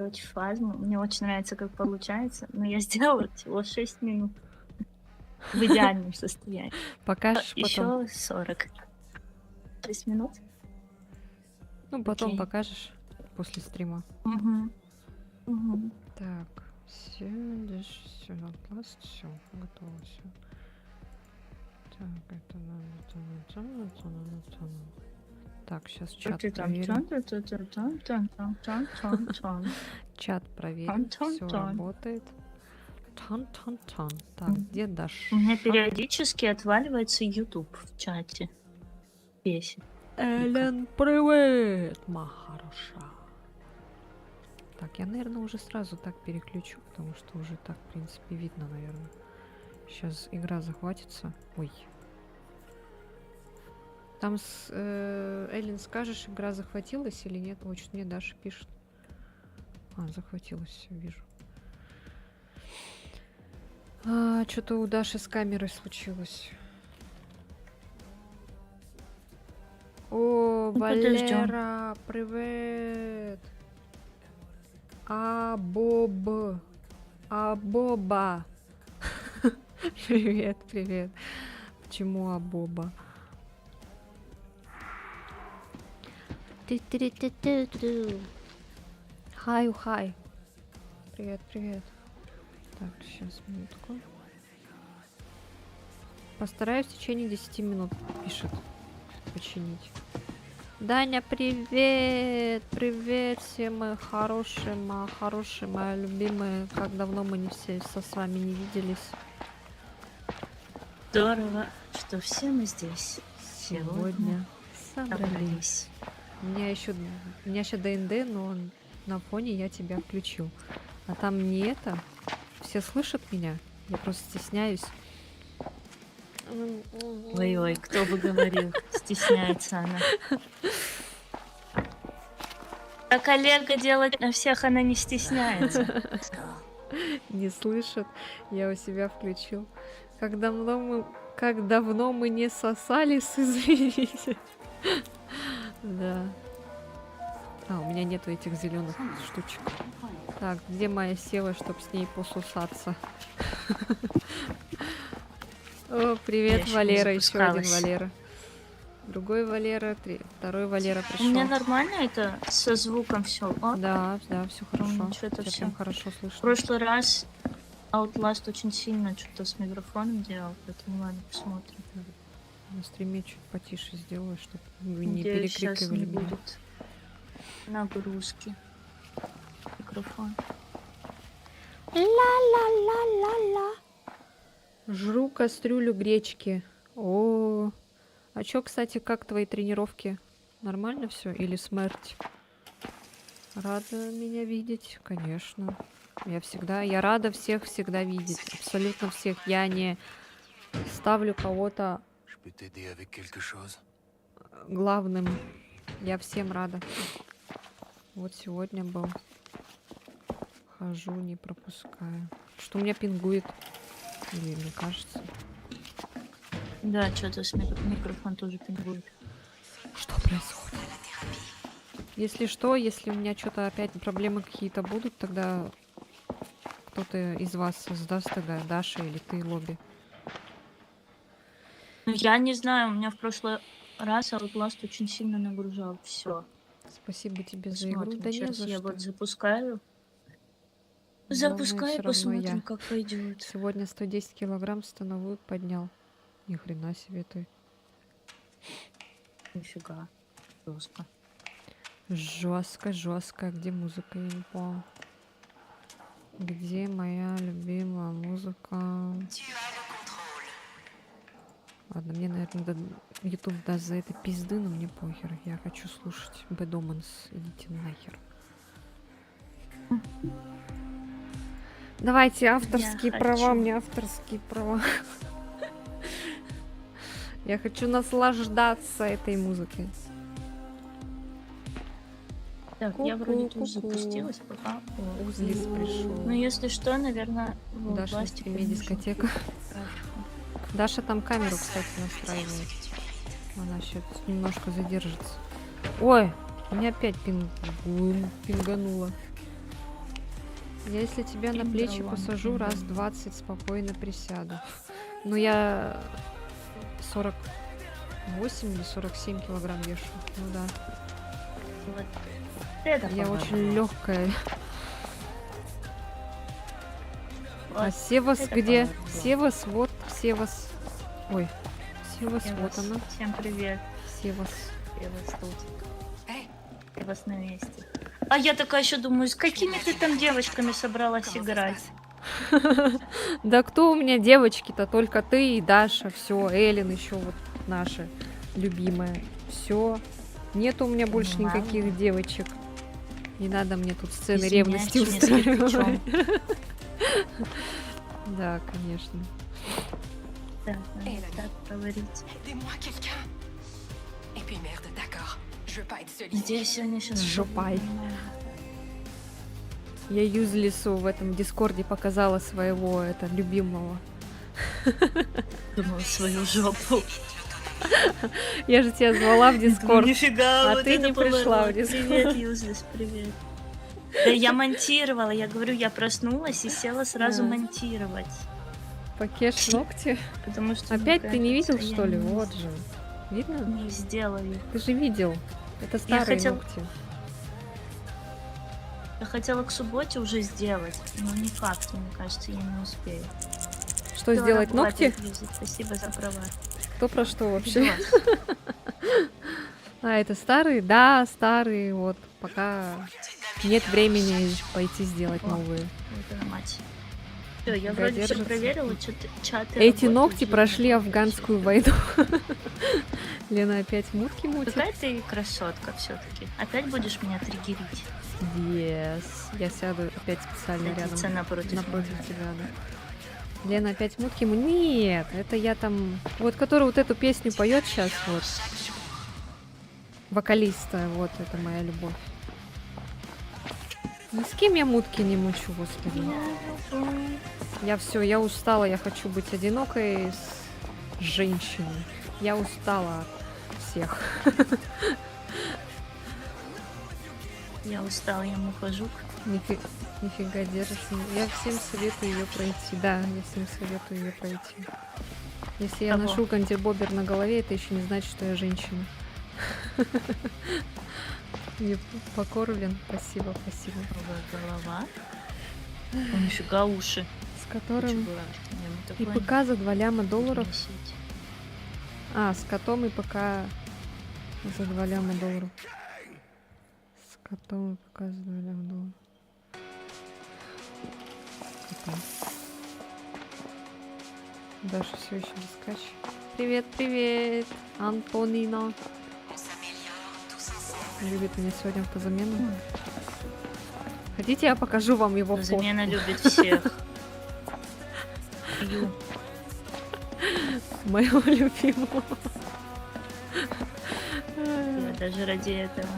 сделать фазму. Мне очень нравится, как получается, но я сделала всего 6 минут в идеальном состоянии. Покажешь потом. Еще 40. 6 минут? Ну, потом Окей. покажешь после стрима. Угу. Угу. Так, все, здесь все на пласт, все, готово все. Так, это надо. Так, сейчас чат проверим. Чат проверим, все работает. Тон. Так, где Даша? У меня периодически отваливается YouTube в чате. Бесит. Элен, привет, моя хороша. Так, я, наверное, уже сразу так переключу, потому что уже так, в принципе, видно, наверное. Сейчас игра захватится. Ой. Там с Эллен скажешь, игра захватилась или нет? Ой, что мне Даша пишет. Захватилась, все, вижу. Что-то у Даши с камерой случилось. О, Валера, привет. Боба. Привет. Почему Абоба? Хай. Привет. Так, сейчас, минутку. Постараюсь в течение 10 минут, пишет, починить. Даня, привет! Привет всем, мои хорошие, мои любимые. Как давно мы не все с вами не виделись. Здорово, что все мы здесь Сегодня собрались. У меня еще ДНД, но на фоне я тебя включил. А там не это. Все слышат меня? Я просто стесняюсь. Ой, кто бы говорил, стесняется она. А коллега делать на всех она не стесняется. Не слышат. Я у себя включил. Как давно мы не сосались, извините. Да. У меня нету этих зеленых штучек. Так, где моя села, чтобы с ней посусаться? О, привет, Валера, еще один Валера. Другой Валера, второй Валера пришел. У меня нормально это со звуком все? Да, все хорошо. Что-то все прям хорошо слышно. В прошлый раз Outlast очень сильно что-то с микрофоном делал, поэтому ладно, посмотрим. На стриме чуть потише сделаю, чтобы вы не перекрикивали меня. Будет нагрузки. Микрофон. Ла-ла-ла-ла-ла. Жру кастрюлю гречки. О, а чё, кстати, как твои тренировки? Нормально все или смерть? Рада меня видеть, конечно. Я рада всех всегда видеть. Абсолютно всех. Я не ставлю кого-то главным. Я всем рада. Вот сегодня был. Хожу, не пропускаю. Что у меня пингует? Или мне кажется? Да, что-то с микрофон тоже пингует. Что происходит? Если что, если у меня что-то опять проблемы какие-то будут, тогда кто-то из вас создаст тогда, Даша или ты, Лобби. Ну, я не знаю, у меня в прошлый раз Outlast очень сильно нагружал. Все. Спасибо тебе за игру. Да не за я что. вот запускаю. Запускай, посмотрим, как пойдет. Сегодня 110 килограмм становую поднял. Ни хрена себе ты. Нифига. Жестко. Где музыка? Я не понял. Где моя любимая музыка? Ладно, мне, наверное, YouTube даст за это пизды, но мне похер. Я хочу слушать Bad Omens. Идите нахер. Давайте авторские права, мне авторские права. Я хочу наслаждаться этой музыкой. Так, я вроде тут запустилась, пока Узлис пришел. Ну, если что, наверное, в Даша на стриме дискотека. Даша там камеру, кстати, настраивает. Она сейчас немножко задержится. Ой, у меня опять пингануло. Я если тебя на Им плечи дала, посажу, им раз дала. 20 спокойно присяду. Ну я 48 или 47 килограмм вешу. Ну да. Вот это Я поворот. очень легкая. А Вот Севас это где? поворот. Севас, вот Севас. Ой, Севас, Я вот вас- она. Всем привет. Севас. Я вас тут. Я вас на месте. А я такая еще думаю, с какими ты там девочками собралась играть? Да кто у меня девочки-то? Только ты и Даша. Все, Эллен еще вот наша любимая. Все. Нет у меня больше Мало. никаких девочек. Не надо мне тут сцены Извиняюсь, ревности мне с кирпичом. устраивать. Да, конечно. Да, надо так говорить. Aidez-moi, quelqu'un. Et puis merde, d'accord. Je veux pas être seule Где ici. я сегодня сейчас Жопай. Я Юзлису в этом дискорде показала своего любимого. Думала свою жопу. Я же тебя звала в дискорд. Нифига, А вот ты это не пришла поворот. в Дискорд. Привет, Юзлис, привет. Да я монтировала, я говорю, я проснулась и села сразу Да. монтировать. Покеш ногти. Потому что Опять ты не видел, кажется, что ли? я не- Вот же. Видно? Не сделаю. Ты же видел. Это старые хотел- ногти. Я хотела к субботе уже сделать, но никак, мне кажется, я не успею. Что Всё, сделать? работает, Ногти? Лиза, спасибо за права. Кто про что вообще? Класс. А, это старые? Да, старые. Вот. Пока нет времени пойти сделать О. новые. Вот она мать. Все, я Тебя вроде все держится. проверила, чаты Эти работают, ногти видно, прошли всё. афганскую войну. Лена опять мутки мутит. Какая ты красотка все-таки. Опять будешь меня триггерить? Yes. Я сяду опять специально Садиться рядом. напротив Напротив меня. тебя, да. Лена опять мутки ему. Нет, это я там. Вот который вот эту песню поет сейчас, вот. Вокалиста, вот это моя любовь. Ни с кем я мутки не мучу, господи. Я все, я устала, я хочу быть одинокой с женщиной. Я устала от всех. Я устала, я мухожук. Нифига держится. Я всем советую ее пройти. Да, я всем советую ее пройти. Если я Кого? ношу гантельбобер на голове, это еще не значит, что я женщина. Покорлен, спасибо, спасибо. Голова. О, нифига уши. С которым Ничего, ему и такое ПК за 2 ляма долларов. носить. А, с котом и ПК за 2 ляма долларов. С котом и ПК за 2 ляма долларов. Котом. Даша все еще дискач. Привет, привет, Антонина. Любит меня сегодня по замену. М, Хотите, я покажу вам его фотку? Замена любит всех. Пью. Моего любимого. Я даже ради этого.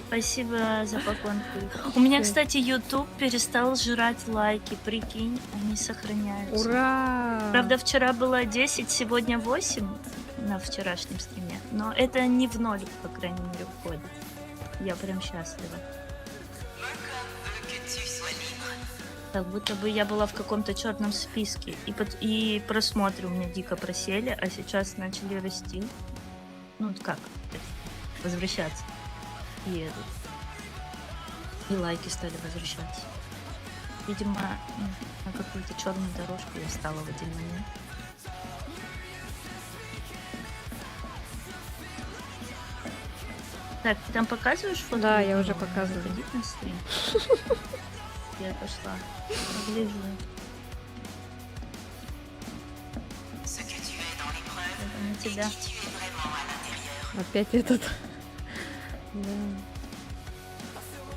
Спасибо за поклонку. У меня, кстати, YouTube перестал жрать лайки, прикинь, они сохраняются. Ура! Правда, вчера было 10, сегодня 8 на вчерашнем стриме, но это не в ноль, по крайней мере, уходит. Я прям счастлива. Как будто бы я была в каком-то черном списке, и просмотры у меня дико просели, а сейчас начали расти. Ну как, то есть возвращаться. И лайки стали возвращаться. Видимо, на какую-то черную дорожку я стала в один момент. Так, ты там показываешь фото? Да, я видео? уже показываю. Заходить на стрим. Я пошла. Погляжу. Это на тебя. Опять этот. Да.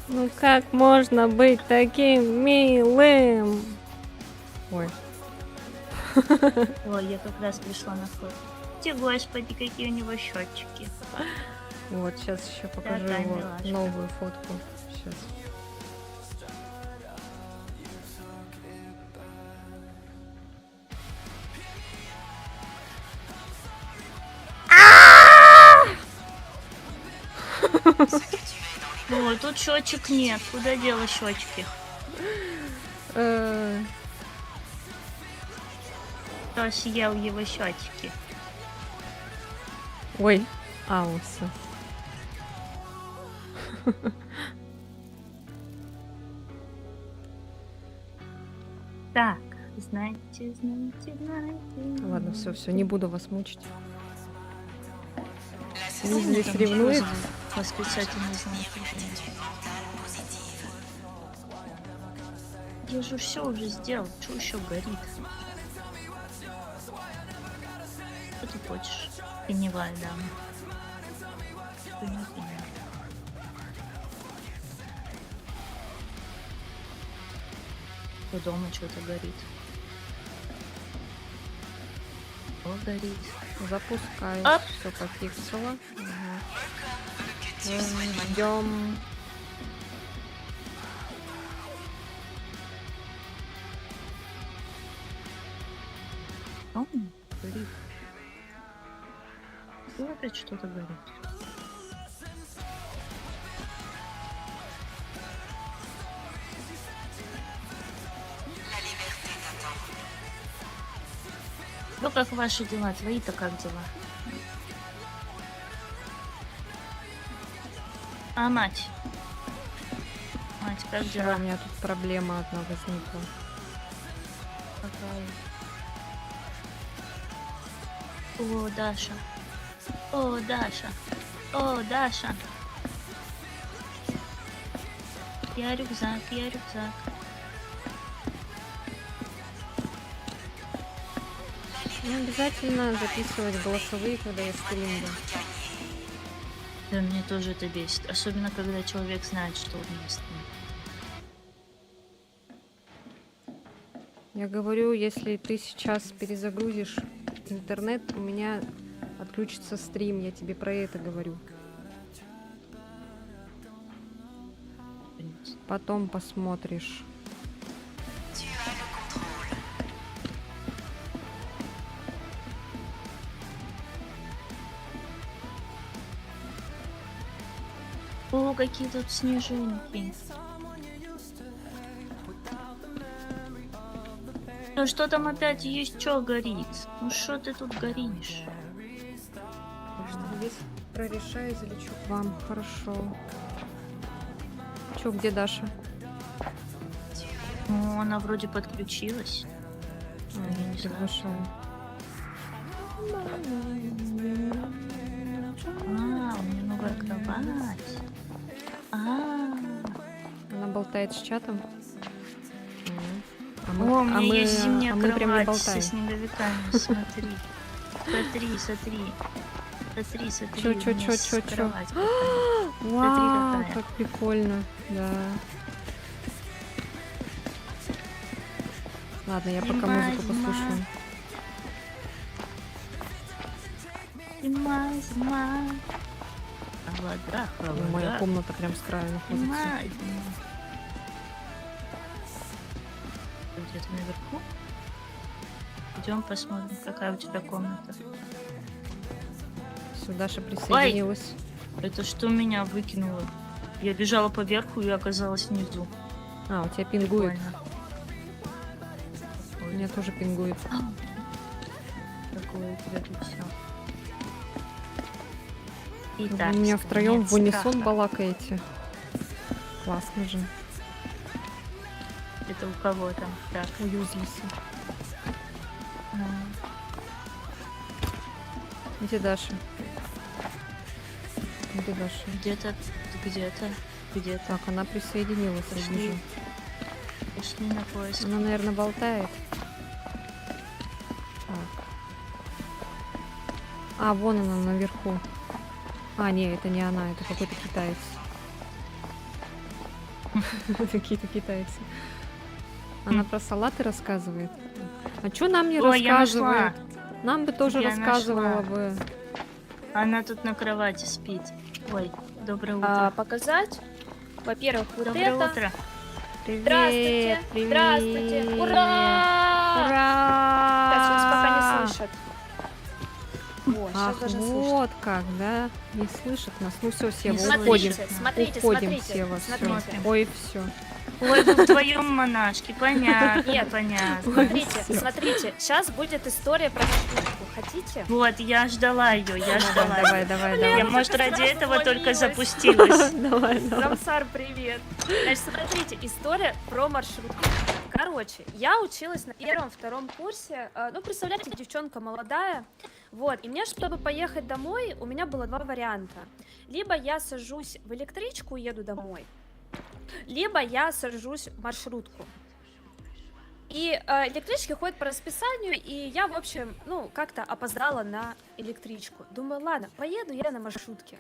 Ну как можно быть таким милым? Ой. Ой, я как раз пришла на фото. Ти, господи, какие у него счетчики. Вот, сейчас еще покажу Такая его милашка. новую фотку. Сейчас. Ой, тут счетчик нет. Куда дело счетчики? Кто съел его счетчики? Ой, все. Так, знаете. Ладно, все, не буду вас мучить. L'assassin Здесь Там ревнует. розовый восклицательный знак. Я же все уже сделал, что еще горит? Что ты хочешь? Теневая дама. Что не понимаю. У дома что-то горит. О, горит. Запускай. Оп. Все пофиксила. Ждем. О, горит. И опять что-то горит. Ну, как ваши дела? Твои-то как дела? А мать? Мать, как Вчера дела? у меня тут проблема одна возникла. Какая? О, Даша. О, Даша. О, Даша. Я рюкзак, я рюкзак. Не обязательно записывать голосовые, когда я стримлю. Да, мне тоже это бесит. Особенно, когда человек знает, что он ест. Я говорю, если ты сейчас перезагрузишь интернет, у меня отключится стрим. Я тебе про это говорю. Потом посмотришь. Tu as le contrôle. О, какие тут снежинки. Ну что там опять еще горит? Ну что ты тут горишь? Весь прорешаю, залечу к вам. Хорошо. Чё, где Даша? Ну, она вроде подключилась. Я не приглашаю. А, у нее новая кровать. Она болтает с чатом. О, у меня есть зимняя мы прям не кровать со болтаем. снеговиками, смотри. Смотри. Смотри. Чё, у меня чё? кровать какая. Вау, какая. как прикольно. Да. Ладно, я пока музыку послушаю. Зима. Холода. Моя комната прям с краю находится. Зима. Где-то наверху. Идем посмотрим, какая у тебя комната. Все, Даша присоединилась. Это что меня выкинуло? Я бежала по верху и оказалась внизу. А, у тебя пингует. Прикольно. У меня тоже пингует. Такое у тебя тут все. Вы меня втроем в унисон балакаете. Классно же. Это у кого там? Так. У Юзлиса. Где Даша? Где Даша? Где-то. Так, она присоединилась, я Пошли. вижу. Пошли на поиск. Она, наверное, болтает. Так. А, вон она наверху. А, не, это не она, это какой-то китаец. Какие-то китайцы. Она про салаты рассказывает. А чё нам не Ой, я рассказывает? Нам бы тоже Я рассказывала нашла. бы. Она тут на кровати спит. Ой, доброе утро. Показать. Во-первых, вот Доброе это. утро. Привет, Здравствуйте. привет. Здравствуйте. Ура! Ура! Так, сейчас пока не слышат. Вот, Ах, сейчас даже слышат. вот как, да? Не слышит нас. Ну все, Сева, Не уходим. слышит. Смотрите, Уходим, смотрите, Сева, смотрите. все. Ой, все. Ой, вы вдвоем монашки, понятно, Нет. понятно. Смотрите, сейчас будет история про маршрутку. Хотите? Вот, я ждала ее, я ждала Давай, её. давай, Я, давай. может, ради сразу этого только вломилась. запустилась. Давай, давай. Рамсар, привет. Значит, смотрите, история про маршрутку. Короче, я училась на первом-втором курсе. Ну, представляете, девчонка молодая. Вот, и мне, чтобы поехать домой, у меня было два варианта. Либо я сажусь в электричку и еду домой, либо я сажусь в маршрутку. И электрички ходят по расписанию, и я, в общем, ну, как-то опоздала на электричку. Думаю, ладно, поеду я на маршрутке.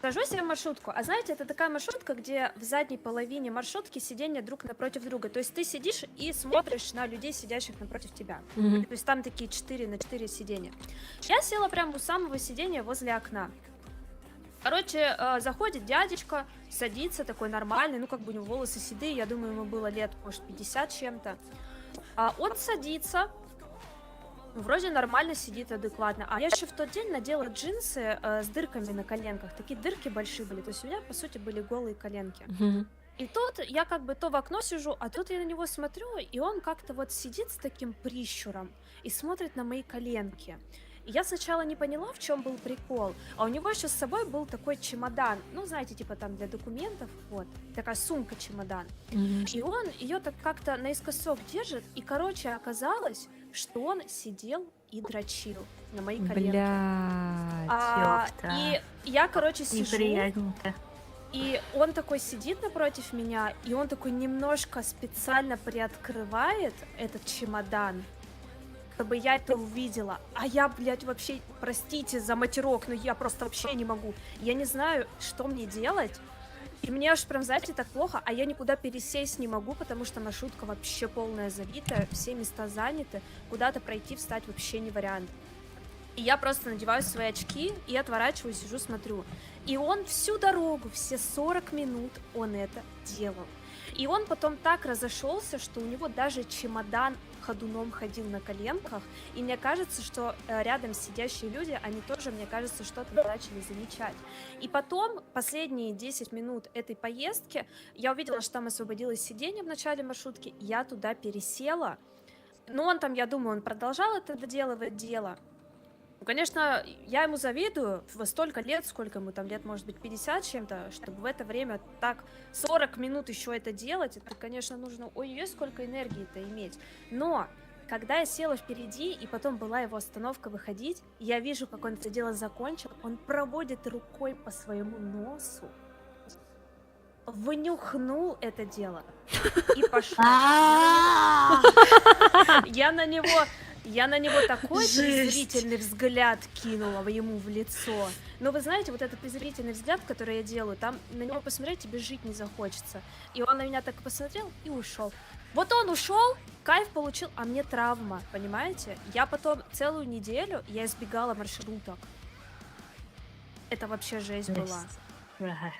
Сажусь я в маршрутку, а знаете, это такая маршрутка, где в задней половине маршрутки сиденья друг напротив друга. То есть ты сидишь и смотришь на людей, сидящих напротив тебя. Мгм. То есть там такие 4 на 4 сиденья. Я села прямо у самого сиденья возле окна. Короче, заходит дядечка, садится такой нормальный, ну как бы у него волосы седые, я думаю, ему было лет, может, 50 чем-то. Он садится, вроде нормально сидит, адекватно. А я еще в тот день надела джинсы с дырками на коленках. Такие дырки большие были. То есть у меня, по сути, были голые коленки. Мгм. И тут я как бы то в окно сижу, а тут я на него смотрю, и он как-то вот сидит с таким прищуром и смотрит на мои коленки. И я сначала не поняла, в чем был прикол, а у него еще с собой был такой чемодан, ну, знаете, типа там для документов, вот, такая сумка-чемодан. Мгм. И он ее так как-то наискосок держит, и, короче, оказалось, что он сидел и дрочил на мои коленки. Блядь. ёпта. И я, короче, сижу, Неприятненько. и он такой сидит напротив меня, и он такой немножко специально приоткрывает этот чемодан, чтобы я это увидела. А я, блядь, вообще, простите за матерок, но я просто вообще не могу. Я не знаю, что мне делать. И мне аж прям, знаете, так плохо, а я никуда пересесть не могу, потому что маршрутка вообще полная забитая, все места заняты, куда-то пройти, встать вообще не вариант. И я просто надеваю свои очки и отворачиваюсь, сижу, смотрю. И он всю дорогу, все 40 минут он это делал. И он потом так разошелся, что у него даже чемодан ходуном ходил на коленках. И мне кажется, что рядом сидящие люди, они тоже, мне кажется, что-то начали замечать. И потом, последние 10 минут этой поездки, я увидела, что там освободилось сиденье в начале маршрутки, я туда пересела. Ну, он там, я думаю, он продолжал это доделывать дело. Ну, конечно, я ему завидую во столько лет, сколько ему там лет, может быть, 50 чем-то, чтобы в это время так 40 минут еще это делать, это, конечно, нужно, ой-ой, сколько энергии-то иметь. Но, когда я села впереди, и потом была его остановка выходить, я вижу, как он это дело закончил, он проводит рукой по своему носу, вынюхнул это дело и пошел. Я на него такой Жесть. презрительный взгляд кинула ему в лицо. Но вы знаете, вот этот презрительный взгляд, который я делаю, там на него посмотреть тебе жить не захочется. И он на меня так посмотрел и ушел. Вот он ушел, кайф получил, а мне травма, понимаете? Я потом целую неделю я избегала маршруток. Это вообще жесть была. Ага.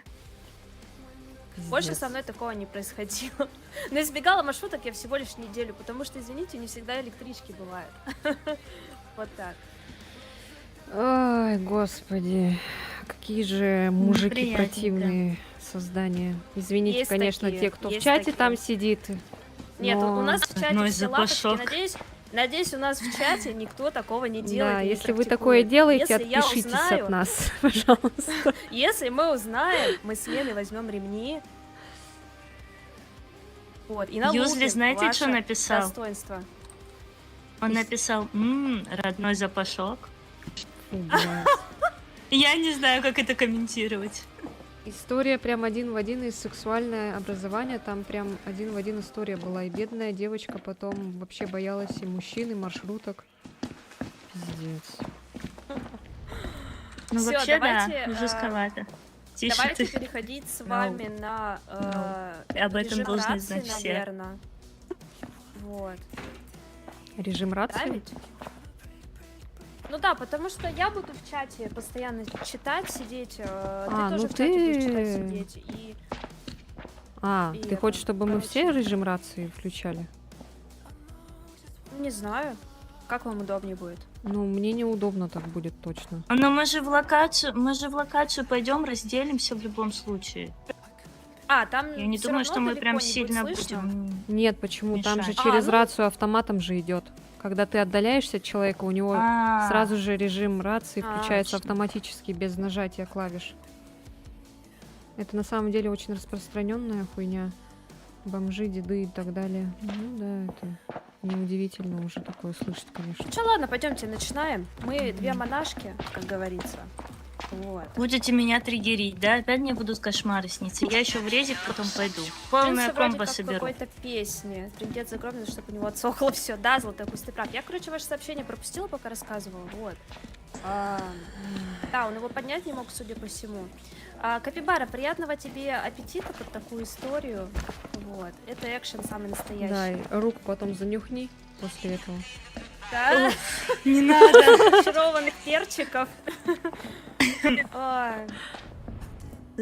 Больше Пиздец. со мной такого не происходило. Но избегала маршруток я всего лишь неделю, потому что, извините, не всегда электрички бывают. Вот так. Ой, господи. Какие же мужики Неприятненько. противные создания. Извините, Есть конечно, такие, те, кто в есть чате такие. там сидит. Нет, но- у нас в чате Одной все лапочки. запашок. Надеюсь, у нас в чате никто такого не делает. Да, и не если вы практикует. такое делаете, Если я отпишитесь узнаю- от нас, пожалуйста. Если мы узнаем, мы с Леной возьмем ремни. Вот, и налупим Юзли, знаете, ваше что написал? достоинство. Он написал, родной запашок. Фу, блядь. Я не знаю, как это комментировать. История прям один в один из сексуальное образование. Там прям один в один история была. И бедная девочка потом вообще боялась и мужчин, и маршруток. Пиздец. Ну, Всё, вообще, давайте, да, жестковато. Тише Давайте ты. переходить с вами на об этом режим должны рации, знать все. наверное. Вот. Режим рации? Ставить? Ну да, потому что я буду в чате постоянно читать, сидеть. Ты ну тоже в чате будешь читать, ты- сидеть. И А, И ты это, хочешь, чтобы мы все короче. режим рации включали? не знаю, как вам удобнее будет. Ну, мне неудобно так будет точно. Но мы же в локацию пойдем, разделимся в любом случае. А, там Я не всё думаю, равно что мы далеко прям не будет сильно слышно? будем Нет, почему? Там же мешать. через ну- рацию автоматом же идет. Когда ты отдаляешься от человека, у него А, сразу же режим рации включается точно. автоматически, без нажатия клавиш. Это на самом деле очень распространенная хуйня. Бомжи, деды и так далее. Ну да, это неудивительно уже такое слышать, конечно. Ну что, ладно, пойдемте, начинаем. Мы две монашки, как говорится. Вот. Будете меня триггерить, да? Опять мне будут кошмары сниться. Я еще в резик потом пойду. В Полная принципе, вроде комбо как соберу. какой-то песни. Трындец загробный, чтобы у него отсохло все. Да, золотой куст, ты прав. Я, короче, ваше сообщение пропустила, пока рассказывала. Вот. Да, он его поднять не мог, судя по всему. Капибара, приятного тебе аппетита под такую историю. Вот. Это экшен самый настоящий. Да, и рук потом занюхни после этого. Да? Не надо. Фаршированных перчиков. Ой,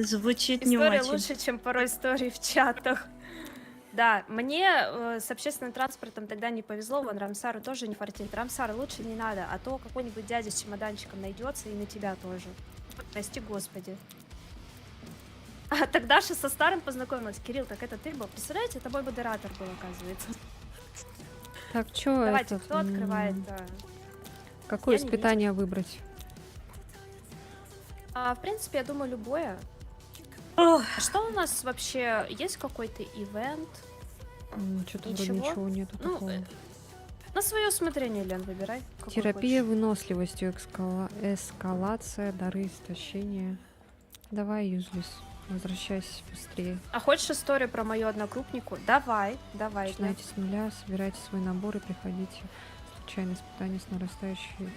Звучит не история очень. лучше, чем порой истории в чатах. Да, мне с общественным транспортом тогда не повезло, вон Рамсару тоже не фартит. Рамсар, лучше не надо, а то какой-нибудь дядя с чемоданчиком найдется и на тебя тоже. Прости, господи. А тогда же со старым познакомилась. Кирилл, так это ты был? Представляете, тобой модератор был, оказывается. Так, чё Давайте, этот, кто открывает? какое Я не испытание выбрать? В принципе, я думаю, любое. Ох, А что у нас вообще? Есть какой-то ивент? Что-то вроде Ничего? ничего нету Ну, такого. На свое усмотрение, Лен, выбирай. какой Терапия хочешь. выносливостью, эскалация, дары истощения. Давай, юзлис, возвращайся быстрее. А хочешь историю про мою однокрупнику? Давай, давай. Лен. Начинайте с нуля, собирайте свой набор и приходите в случайное испытание с нарастающей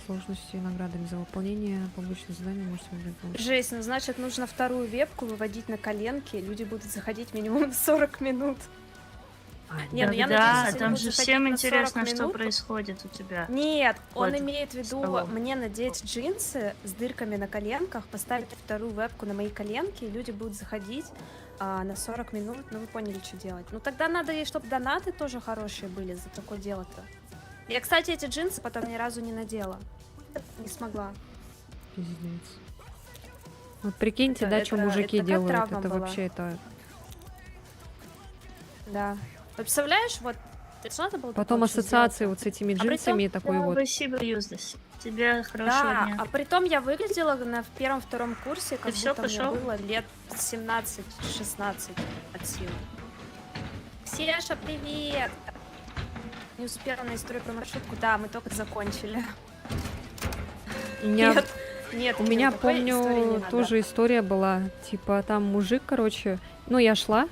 сложностью и наградами за выполнение побочных заданий. Можете выбрать лучше. Жесть, ну значит нужно вторую вебку выводить на коленки. Люди будут заходить минимум на 40 минут. Не, ну я да, надеюсь, если там они же будут всем заходить на 40 интересно, что минут, происходит у тебя. Нет, он под имеет в виду столом. мне надеть джинсы с дырками на коленках, поставить вторую вебку на мои коленки, и люди будут заходить на 40 минут. Ну, вы поняли, что делать. Ну, тогда надо ей, чтобы донаты тоже хорошие были за такое дело-то. Я, кстати, эти джинсы потом ни разу не надела. Не смогла. Пиздец. Вот прикиньте, Это- да, что это- мужики это как делают. травма Это была. вообще это. Да. Вот представляешь, вот это надо было Потом такое вообще ассоциации сделать? вот с этими А при джинсами и том- такой вот. Спасибо, Юздас. Тебе хорошего Да, дня. а при том я выглядела на первом-втором курсе, как всё, будто пошёл? мне было лет 17-16 от силы. Ксеша, привет! Не успела на историю про маршрутку. Да, мы только закончили. У меня, Нет, нет, у меня такой истории не помню, надо. тоже история была. Типа, там мужик, короче. Ну, я шла,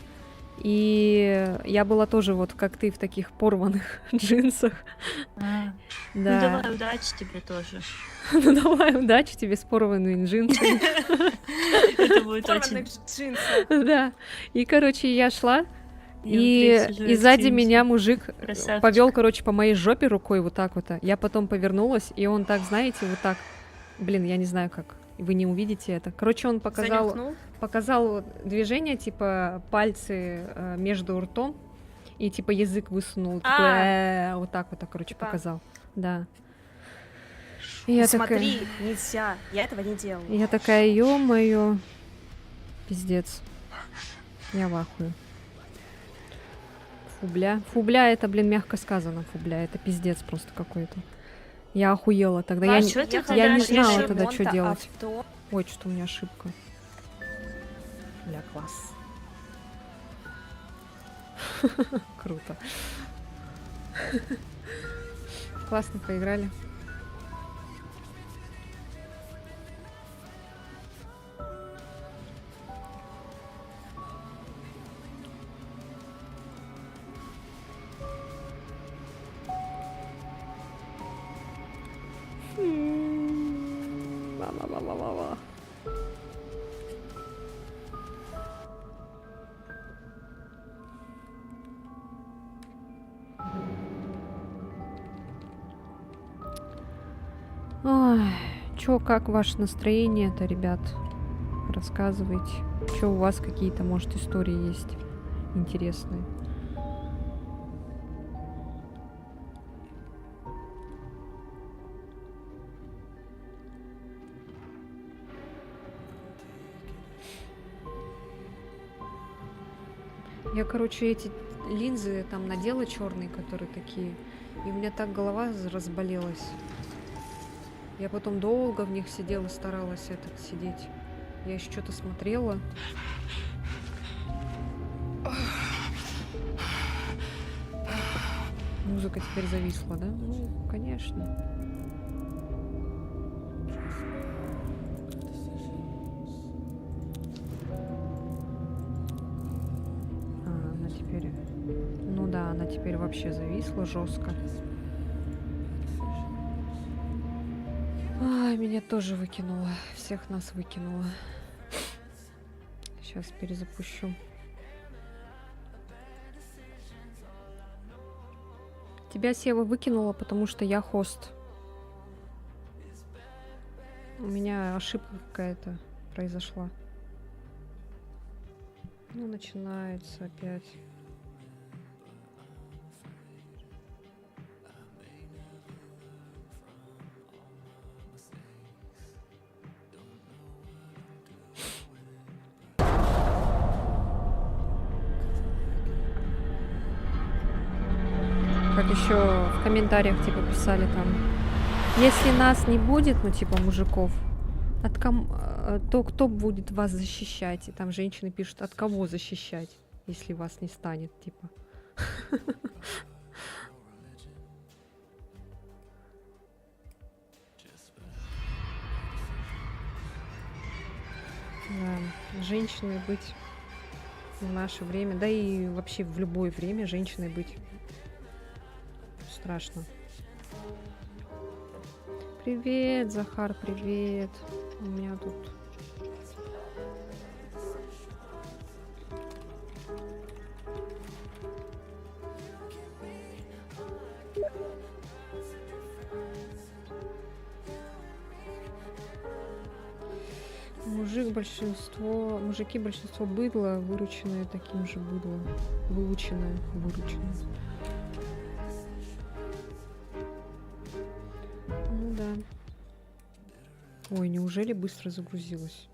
и я была тоже вот как ты в таких порванных джинсах. А, Ну Да. давай, удачи тебе тоже. Ну давай, удачи тебе с порванными джинсами. Это будет Порванных очень... джинсов. Да. И, короче, я шла, Я и впредь уже сзади активничаю. меня мужик Красавчик. повел, короче, по моей жопе рукой вот так вот. Я потом повернулась, и он так, знаете, вот так. Блин, я не знаю как. Вы не увидите это. Короче, он Занюхнул. показал движение, типа пальцы между ртом, и типа язык высунул. Такой, вот так вот, короче, Типа. показал. Да. И я Смотри, нельзя. Я этого не делала. Я такая, ё-моё. Пиздец. Я в ахуе. Фубля. Фубля это, блин, мягко сказано. Фубля. Это пиздец просто какой-то. Я охуела тогда. А я чё ты я тогда не решила знала тогда, что ремонта делать. авто. Ой, что у меня ошибка. Бля, класс. Круто. Классно поиграли. Ва-ва-ва-ва-ва. Ой, чё, как ваше настроение-то, ребят? Рассказывайте. Чё у вас какие-то, может, истории есть интересные? Я, короче, эти линзы там надела черные, которые такие, и у меня так голова разболелась. Я потом долго в них сидела, старалась сидеть. Я еще что-то смотрела. Музыка теперь зависла, да? Ну, конечно. Она теперь... Ну да, она теперь вообще зависла жестко. Ай, меня тоже выкинуло. Всех нас выкинуло. Сейчас перезапущу. Тебя, Сева, выкинула, потому что я хост. У меня ошибка какая-то произошла. Ну, начинается опять. Как еще в комментариях типа писали там, если нас не будет, ну типа мужиков, то кто будет вас защищать? И там женщины пишут, от кого защищать, если вас не станет, типа. Да, женщиной быть в наше время, да и вообще в любое время женщиной быть страшно. Привет, Захар, привет. У меня тут... Мужики большинство быдло, вырученное таким же быдлом. Вырученное. Ну да. Ой, неужели быстро загрузилась?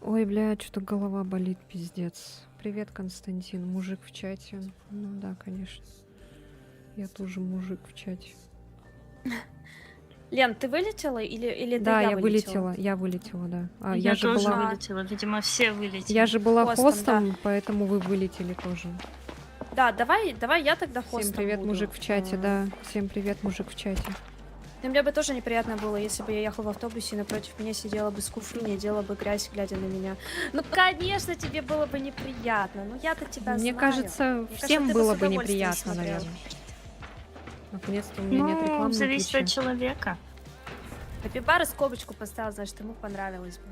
Ой, блядь, что-то голова болит, пиздец. Привет, Константин, мужик в чате. Ну да, конечно. Я тоже мужик в чате. Лен, ты вылетела или Да, я я вылетела, да. Я же тоже была... вылетела, видимо, все вылетели. Я же была Хостом, хостом, поэтому вы вылетели тоже. Да, давай я тогда хостом Всем привет, буду. мужик в чате, да. Всем привет, мужик в чате. И мне бы тоже неприятно было, если бы я ехала в автобусе, и напротив меня сидела бы скуфриня, делала бы грязь, глядя на меня. Ну, конечно, тебе было бы неприятно. Ну, я-то тебя Мне знаю. кажется, всем ты бы было с бы удовольствием неприятно, смотрел. наверное. Наконец-то у меня нет рекламы Ну, на зависит Твиче. от человека. Капибара скобочку поставил, значит, ему понравилось бы.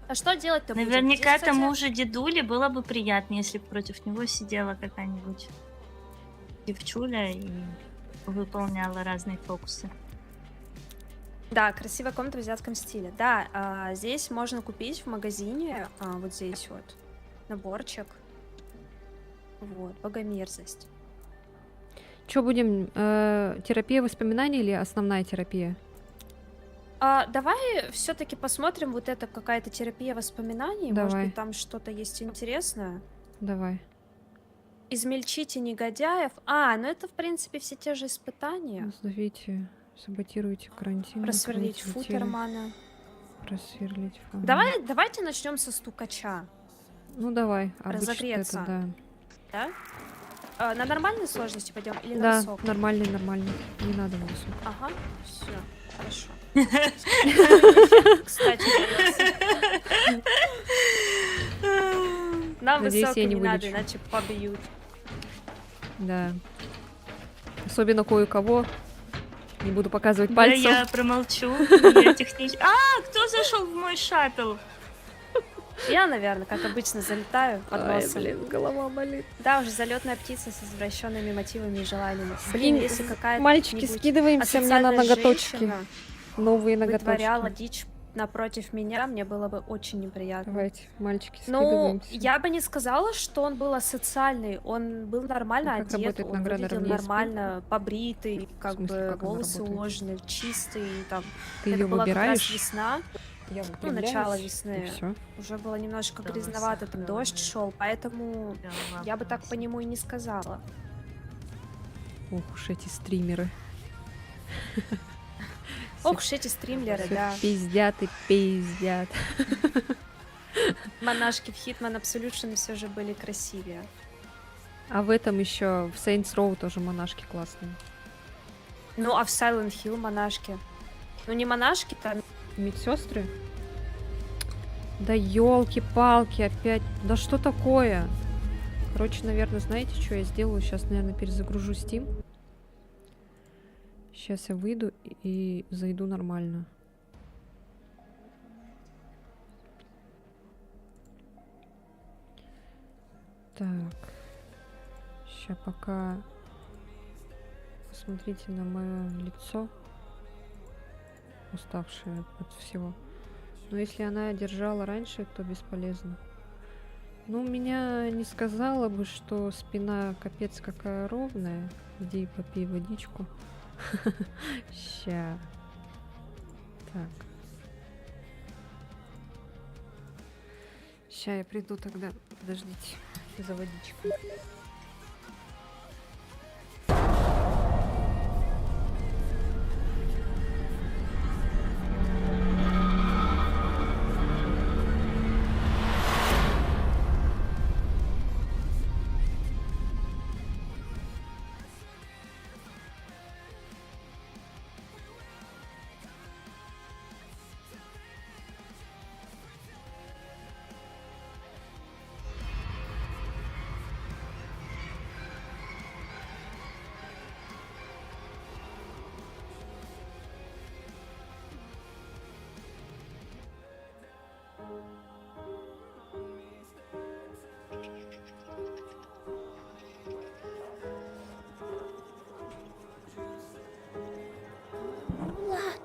А что делать-то будем? Наверняка Здесь, кстати, тому же дедуле было бы приятно, если бы против него сидела какая-нибудь девчуля и выполняла разные фокусы. Да, красивая комната в азиатском стиле. Да, здесь можно купить в магазине, вот здесь вот, наборчик. Вот, богомерзость. Что будем? Терапия воспоминаний или основная терапия? Давай все-таки посмотрим, вот это какая-то терапия воспоминаний. Может Давай. быть, там что-то есть интересное. Давай. Измельчите негодяев. Ну это, в принципе, все те же испытания. Назовите, саботируйте карантин. Просверлить накройте Футермана. Просверлить фон. Давайте начнем со стукача. Ну давай, обычно Разогреться. это, да. Да? На нормальной сложности пойдем или на Да, высокой? нормальный. Не надо на высокий. Ага, все, хорошо. Кстати, нам Надеюсь, высокой я не не надо, вылечу. иначе побьют. Да. Особенно кое-кого. Не буду показывать Да, пальцем. я промолчу. Я технически... кто зашел в мой шаттл? Я, наверное, как обычно, залетаю под Ай, носом. блин, голова болит. Да, уже залетная птица с извращенными мотивами и желаниями. Блин, если какая-то мальчики, скидываемся мне на ноготочки. Новые вытворяла ноготочки. дичь напротив меня, мне было бы очень неприятно. Давайте, мальчики, Ну, скидываемся. я бы не сказала, что он был асоциальный. Он был нормально Ну, как одет, работает он награда выглядел равнее нормально, побритый, как смысле, бы как она волосы работает? уложены, чистые, там. Ты Это ее была как раз выбираешь? весна. Я Ну, начало выпрямляюсь, и весны. всё. Уже было немножко Да, грязновато, там дождь шел, поэтому Да, я бы так ладно. по нему и не сказала. Ох уж эти стримеры. Ох уж эти стримлеры, Всё да. пиздят и пиздят. Монашки в Hitman Absolution все же были красивее. А в этом еще в Saints Row тоже монашки классные. Ну, а в Silent Hill монашки. Ну, не монашки, там Медсестры? Да елки-палки опять. Да что такое? Короче, наверное, знаете, что я сделаю? Сейчас, наверное, перезагружу Steam. Сейчас я выйду и зайду нормально. Так. Сейчас пока посмотрите на мое лицо, уставшее от всего. Но если она держала раньше, то бесполезно. Ну, меня не сказала бы, что спина капец какая ровная. Иди и попей водичку. Ща. Так. Ща я приду тогда. Подождите. За водичкой.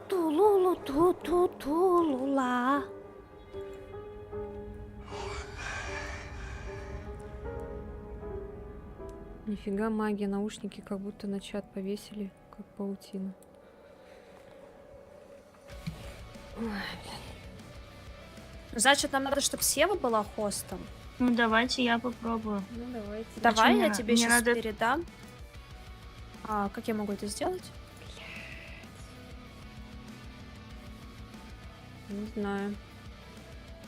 Тулулу ту ту тулула. Нифига магия, наушники как будто на чат повесили, как паутина. Значит, нам надо, чтобы Сева была хостом. Ну, давайте я попробую. Ну давайте. Давай, мне я на- тебе мне сейчас надо- передам. А как я могу это сделать? Не знаю.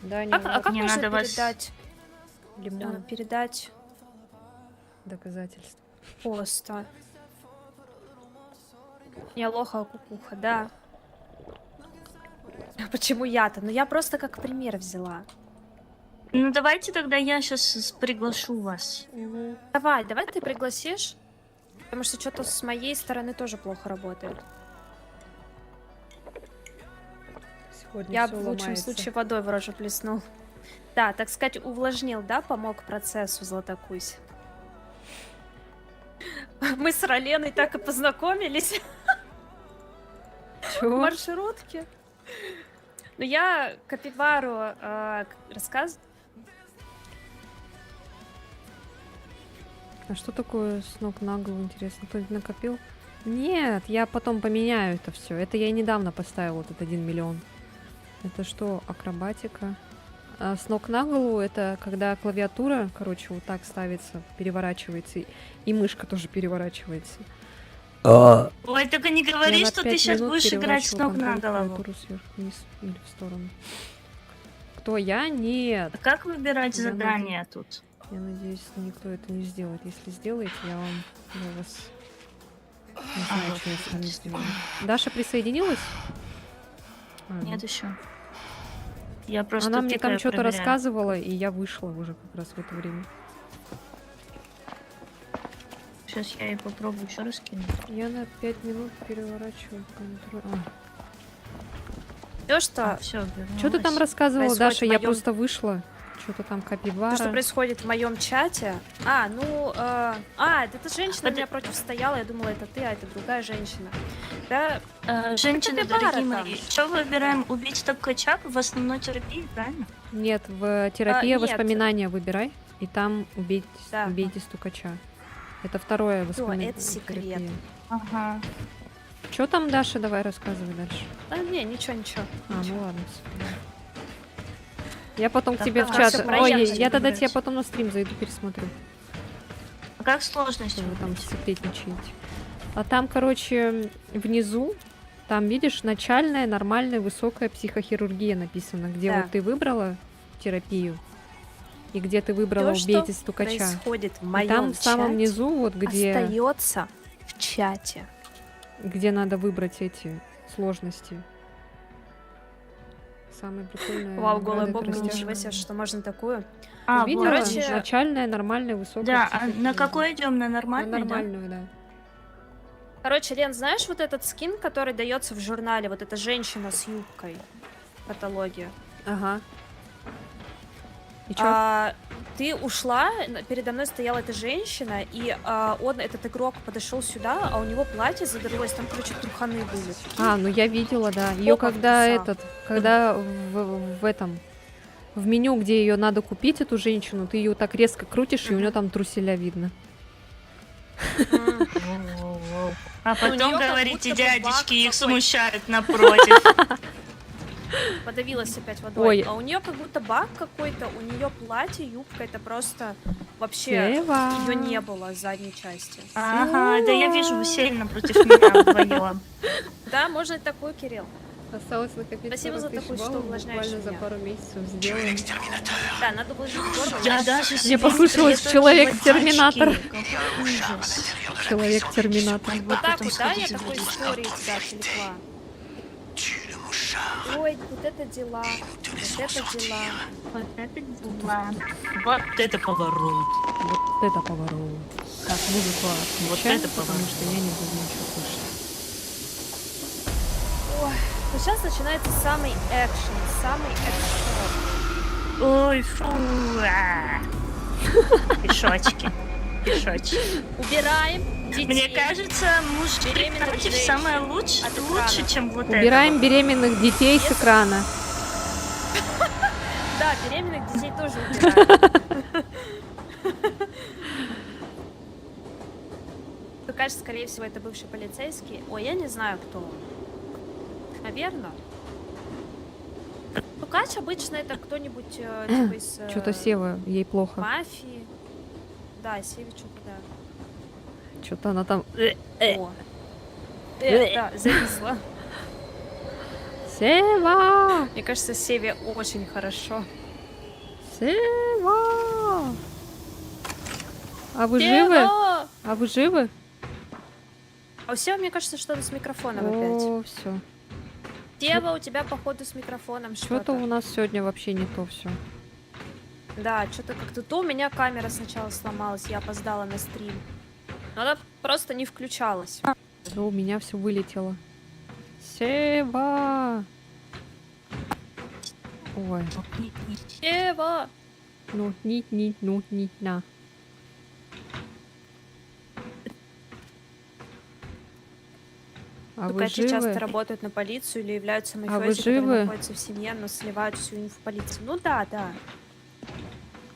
Да, не Как Мне можно надо вас- передать? лимон. Передать Доказательств. поста. Я лоха кукуха, да. А почему я-то? Ну я просто как пример взяла. Ну, давайте тогда я сейчас приглашу вас. Давай ты пригласишь. Потому что что-то с моей стороны тоже плохо работает. Сегодня Я всё в лучшем ломается. случае водой в рожу плеснул. Да, так сказать, увлажнил, да, помог процессу Златокусь. Мы с Роленой так и познакомились в Чё? маршрутке. Ну, я Капибару рассказ... А что такое с ног на голову, интересно? Кто-нибудь накопил? Нет, я потом поменяю это все. Это я недавно поставила, вот этот 1 миллион. Это что, акробатика? А с ног на голову это когда клавиатура, короче, вот так ставится, переворачивается, и мышка тоже переворачивается. Ой, только не Я говори, на что ты 5 сейчас минут будешь играть с переворачиваю ног на контроль голову. клавиатуру сверху вниз или в сторону. Кто я? Нет. А как выбирать Я задания тут? Я надеюсь, никто это не сделает. Если сделаете, я вас... Не знаю, вот, что я с вами отлично. сделаю. Даша присоединилась? А, Нет ну. еще. Я просто Она мне там тыкаю, что-то проверяю. рассказывала, и я вышла уже как раз в это время. Сейчас я и попробую еще раз кинуть. Я на 5 минут переворачиваю контроль. То, что, Все, Что ты там рассказывала, происходит Даша? в Я моём- просто вышла. Что-то там капибара. то, что происходит в моем чате. Это женщина у Это- меня против стояла. Я думала, это ты, а это другая женщина. Да, Женщины, Это Капибара дорогие там. мои, что выбираем? Убить Топкача в основной терапии, правильно? Нет, в терапия нет. воспоминания выбирай, и там Да. убейте стукача. Это второе воспоминание. это секрет. Ага. Что там, Даша? Давай рассказывай дальше. Не, ничего. А, ну ладно. всё. Я потом к Так, тебе в ага, чат. всё, Ой, проехали, я тогда тебе блядь. потом на стрим зайду, пересмотрю, А как сложность что вы там выбрать? секретничаете. А там, короче, внизу, там, видишь, начальная, нормальная, высокая психохирургия написано, где Да. вот ты выбрала терапию, и где ты выбрала То, убейте что стукача. происходит в И моем там в самом чате, низу, вот остается в чате. где надо выбрать эти сложности. Самая прикольная. Вау, награда голая это бомба, растяжка. ничего себе, что можно такое. А, Увидела? вот. Короче, Начальная, нормальная, высокая. Да, а на психохирургия. какой идем? На На нормальный, да? нормальную, да. Короче, Лен, знаешь вот этот скин, который дается в журнале? Вот эта женщина с юбкой в каталоге. Ага. И чё? Ты ушла, передо мной стояла эта женщина, и он, этот игрок, подошел сюда, а у него платье задралось, там, короче, труханы были. Ну я видела, да. Ее Опа, когда вкуса. когда в этом, в меню, где ее надо купить, эту женщину, ты ее так резко крутишь, и у нее там труселя видно. Воу-воу-воу. А Ну, у потом неё как говорите, будто бы баг дядечки, их какой-то. смущают напротив. Подавилась опять водой. Ой. А у нее как будто баг какой-то, у нее платье, юбка, это просто вообще Сева. ее не было с задней части. Ага, да я вижу, вы сели напротив меня вдвоем. Да, можно и такую, Кирилл. Осталось накопить Спасибо 40 за тысяч такую, что баллов, увлажняешь буквально за меня. пару месяцев сделаем. Да, надо вложить в горло. Я знаешь. даже Мне себе послышалось приготовила Человек-терминатор. водички. Какой ужас. Человек-терминатор. Вот так потом вот, да, я сходите такой в истории тебя отвлекла. Ой, вот это дела, вот это дела. Вот это дела. Вот это поворот. Вот это поворот. Так, музыку Вот отключаем, это потому поворот. что я не буду ничего слышать. Ой, ну сейчас начинается самый экшен, самый экшен. Ой, фу. Пешочки. Пешочки. Убираем детей. Мне кажется, мужик Беременных против женщин самое лучше, от лучше, экрана. чем вот Убираем это. беременных детей с экрана. Да, беременных детей тоже убираем. Ну, кажется, скорее всего, это бывший полицейский. Ой, я не знаю, кто он. Наверное. Стукач обычно это кто-нибудь типа из Что-то Сева, ей плохо. мафии. Да, Севи что-то, да. Что-то она там... О. Да, зависла. Сева! Мне кажется, Севе очень хорошо. Сева! А вы живы? Сева! А вы живы? А у Сева, мне кажется, что-то с микрофоном опять. О, все. Сева, у тебя, походу, с микрофоном Что-то что-то. у нас сегодня вообще не то все. Да, что-то как-то то у меня камера сначала сломалась, я опоздала на стрим. Но она просто не включалась. У меня все вылетело. Сева! Ой, Сева! ну, на. А вы Стукачи часто живы? работают на полицию или являются вы мафиози, живы? которые находятся в семье, но сливают всю инфу в полицию. Ну да, да.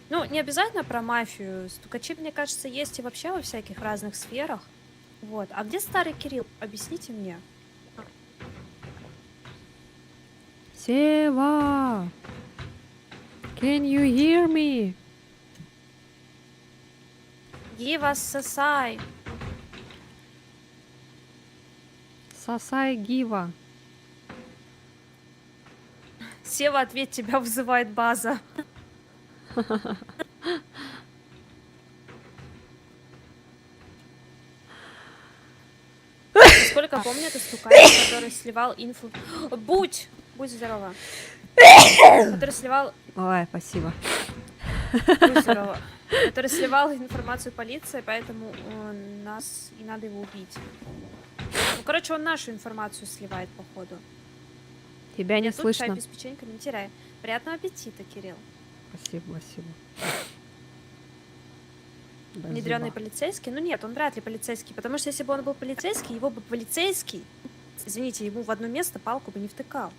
Ну, не обязательно про мафию. Стукачи, мне кажется, есть и вообще во всяких разных сферах. Вот. А где старый Кирилл? Объясните мне. Сева! Can you hear me? Give us сосай. Сосай Гива. Сева, ответь, тебя вызывает база. Насколько помню, это стукач, который сливал инфу... Будь здорова. Который сливал... Ой, спасибо. Будь здорова. Который сливал информацию полиции, поэтому нас и надо его убить. Ну, короче, он нашу информацию сливает, походу. Тебя не Я тут чай слышно. без печенька не теряй. Приятного аппетита, Кирилл. Спасибо, спасибо. Внедренный полицейский? Ну нет, он вряд ли полицейский, потому что если бы он был полицейский, его бы полицейский, извините, ему в одно место палку бы не втыкал.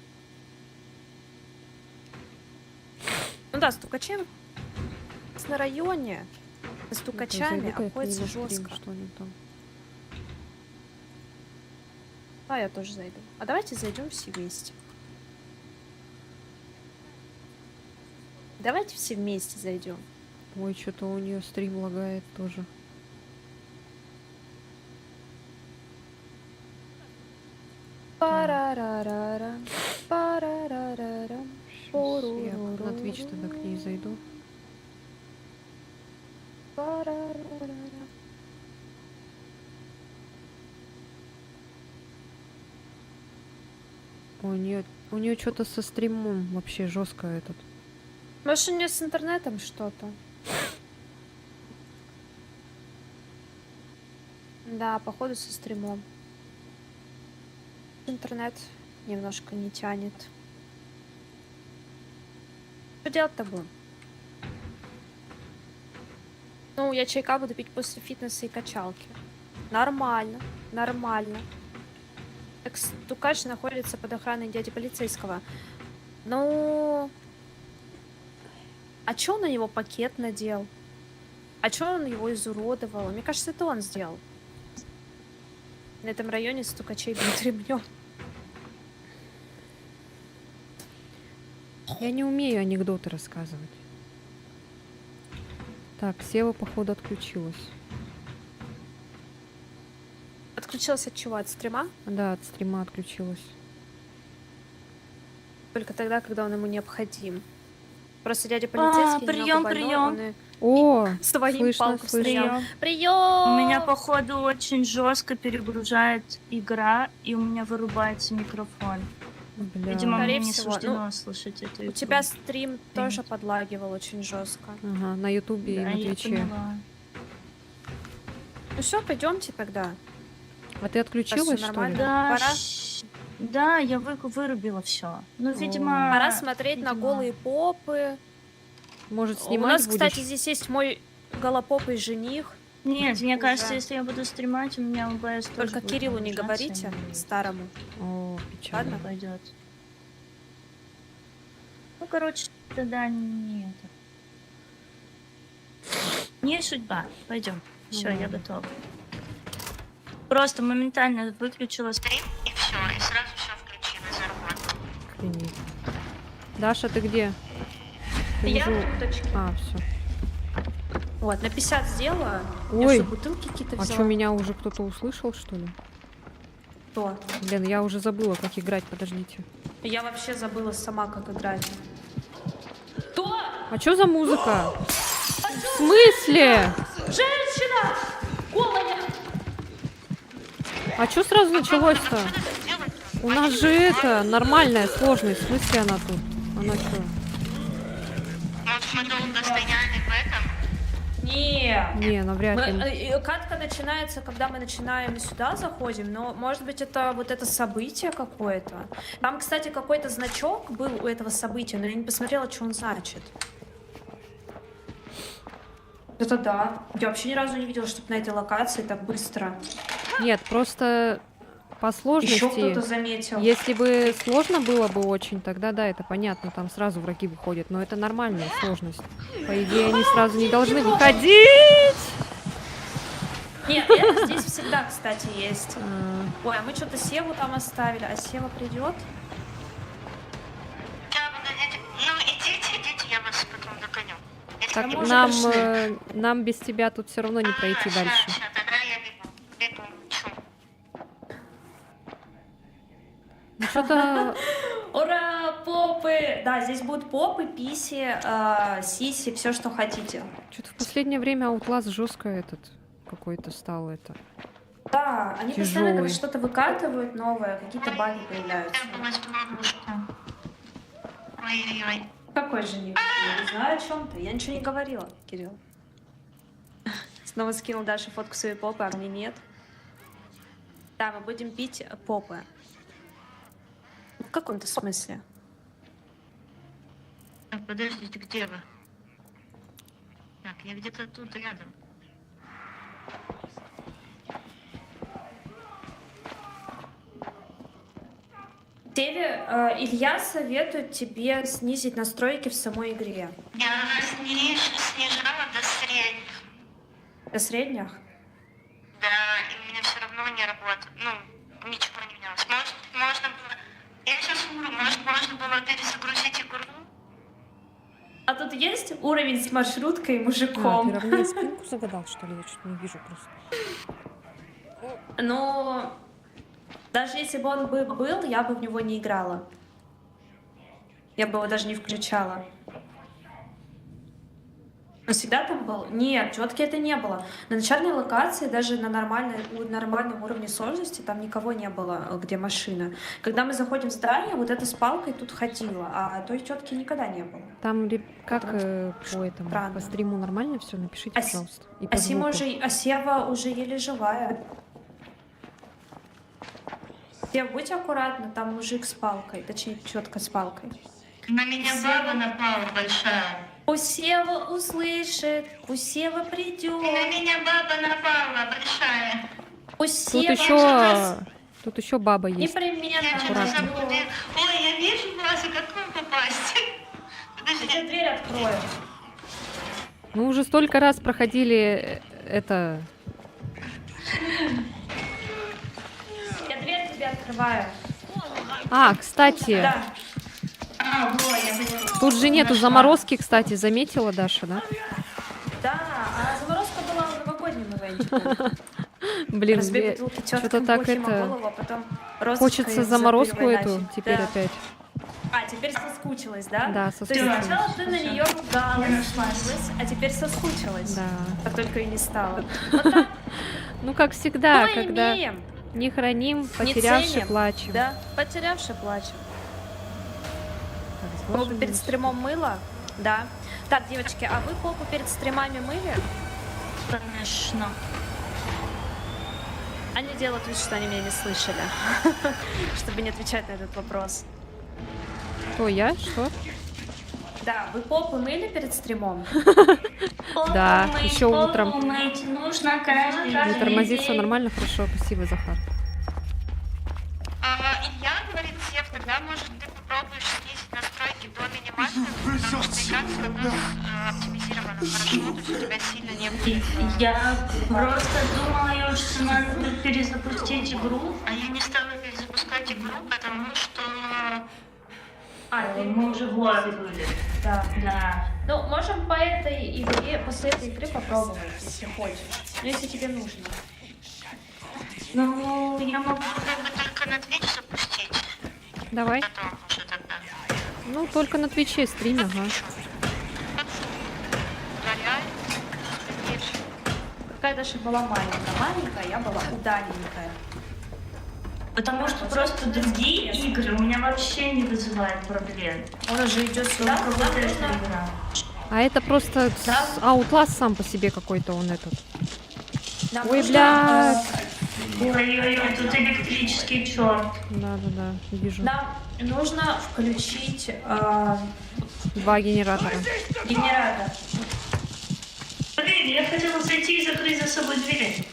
Ну да, стукачи на районе, с стукачами обходится жестко. Что они там? А я тоже зайду. А давайте зайдем все вместе. Давайте все вместе зайдем. Ой, что-то у нее стрим лагает тоже. Парарарара, парарарара, Щас я на Twitch тогда к ней зайду. парарарара. Ой, у нее что-то со стримом вообще жестко этот. Может, у нее с интернетом что-то? Да, походу со стримом. Интернет немножко не тянет. Что делать-то будем? Ну, я чайка буду пить после фитнеса и качалки. Нормально, нормально. Стукач находится под охраной дяди полицейского. Ну... А чё он на него пакет надел? А чё он его изуродовал? Мне кажется, это он сделал. На этом районе стукачей бьют ремнем. Я не умею анекдоты рассказывать. Так, Сева, походу, отключилась. Отключилась от чего? От стрима? Да, от стрима отключилась. Только тогда, когда он ему необходим. Просто дядя полицейский приём, немного больной, приём. он и О, своим слышно, палку слышно. стрелял. Прием. Прием! У меня, походу, очень жестко перегружает игра, и у меня вырубается микрофон. Бля. Видимо, Скорее мне не всего. суждено слышать эту игру. У тебя стрим тоже подлагивал очень жестко. Ага, на Ютубе и Да, на я Твиче. поняла. Ну все, пойдемте тогда. А ты отключилась, всё что ли? нормально. Да, Пора? да, я вырубила все. Ну, видимо... Пора смотреть на видимо. голые попы. Может, У снимать нас, будешь? кстати, здесь есть мой голопопый жених. Нет, мне Уже. кажется, если я буду стримать, у меня ОБС тоже Только будет Кириллу не нагружаться, говорите, и старому. О, печально. Ладно. пойдет. Ну, короче, тогда не это. Не судьба. Пойдем. Все, я ладно. готова. Просто моментально выключила стрим, и все, и сразу все включила за работу. Охренеть. Даша, ты где? Ты Я вижу- туточки. А, все. Вот, на 50 сделаю. Ой, Я что, бутылки какие-то а взяла? что, меня уже кто-то услышал, что ли? Кто? Блин, я уже забыла, как играть, подождите. Я вообще забыла сама, как играть. Кто? А что за музыка? В смысле? Женщина! Голая! А что сразу началось-то? У нас же это, нормальная сложность. В смысле она тут? Она что? Вот мы долго стояли в этом. Не. Не, навряд ли. Катка начинается, когда мы начинаем сюда заходим, но может быть это вот это событие какое-то. Там, кстати, какой-то значок был у этого события, но я не посмотрела, что он значит. Это да. Я вообще ни разу не видела, чтобы на этой локации так быстро. Нет, просто по Еще кто-то сложности. заметил. Если бы сложно было бы очень, тогда да, это понятно, там сразу враги выходят. Но это нормальная сложность. По идее, они сразу не должны выходить. Нет, это здесь всегда, кстати, есть. А, Ой, а мы что-то Севу там оставили, а Сева придет? Да, подождите. Ну, идите, я вас потом догоню. Так мы уже нам, пришли. нам без тебя тут все равно не пройти дальше. Тогда я бегу. Чё? Ну что-то Ура, попы! Да, здесь будут попы, писи, сиси, все, что хотите. в последнее время Outlast жестко этот какой-то стал это. Да, они постоянно Тяжёлый. когда что-то выкатывают новое, какие-то баги появляются. Я была в ловушку. Ой-ой-ой. Какой жених? Я не знаю о чем ты. Я ничего не говорила, Кирилл. Снова скинул Даше фотку своей попы, а мне нет. Да, мы будем пить попы. В каком-то смысле. Так, подождите, где вы? Так, я где-то тут рядом. Севе, Илья советует тебе снизить настройки в самой игре. Я снижала до средних. До средних? Да, и у меня все равно не работает. Ну, ничего не менялось. Может, можно было... Я сейчас вру, может, можно было перезагрузить игру? А тут есть уровень с маршруткой и А, ты мужиком. равнее спинку загадал, что ли? Я что-то не вижу просто. Но даже если бы он был, я бы в него не играла. Я бы его даже не включала. Он всегда там был? Нет, четки это не было. На начальной локации, даже на нормальном уровне сложности, там никого не было, где машина. Когда мы заходим в здание, вот эта с палкой тут ходила, а той четки никогда не было. Там как Потому по этому, странно. по стриму нормально все? Напишите, А пожалуйста. И по Сева звуку. Сева уже еле живая. Сев, будь аккуратна, там мужик с палкой, точнее, четко с палкой. На меня баба напала большая. Пусть Сева услышит, пусть Сева придет. меня баба напала большая. Пусть Тут Сева еще баба есть. непременно Аккуратно. придет. Ой, я вижу вас, и как вам попасть? Я дверь открою. Мы уже столько раз проходили это. Я дверь тебе открываю. А, кстати, Да. А, во, я поняла. тут же нету Нашла. заморозки, кстати, заметила Даша, да? Да, а заморозка была в новогоднем ивенте. Блин, Разбей бутылки что-то тёткам так бухим о это... голову, а потом розочкой Хочется заморозку запиливай эту начать. теперь Да. опять. А, теперь соскучилась, да? Да, То есть соскучилась. сначала ты на нее Я ругалась, нашла. а теперь соскучилась. Да. Как только и не стало. Ну, как всегда, Мы когда имеем, не храним, не потерявши, ценим, плачем. да, потерявши плачем. Так, с Попу вашим перед минусом. стримом мыла? Да. Так, девочки, а вы попу перед стримами мыли? Конечно. Они делают вид, что они меня не слышали, чтобы не отвечать на этот вопрос. Кто, я? Что? Да, вы попу мыли перед стримом? Да, Попу мыть, ещё попу утром. мыть нужно каждый Не тормозит, все день. нормально, хорошо, спасибо, Захар. Илья говорит, Сев, тогда, может, ты попробуешь снизить настройки до минимальных, потому что экран все равно оптимизировано хорошо, то есть у тебя сильно не будет... Я просто думала, что надо будет перезапустить игру. А я не стала перезапускать игру, потому что... Мы уже в лобби были. Да. Да. Ну, можем по этой игре, после этой игры попробовать, если хочешь. Ну, если тебе нужно. Ну, я могу... Как бы только на Twitch запустить, Давай. потом уже тогда. Ну, только на Твиче стрим, ага. Удаляй, Twitch. Какая Даша была маленькая, я была удаленькая. Потому что просто другие игры у меня вообще не вызывают проблем. Он уже идет сюда, Только нам вот эта нужно... игра. А это просто Outlast сам по себе какой-то он этот. нам Ой, нужно, блядь. Ой-ой-ой, тут электрический черт. Да-да-да, вижу. Нам нужно включить 2 генератора. генератор. Блин, я хотела зайти и закрыть за собой дверь.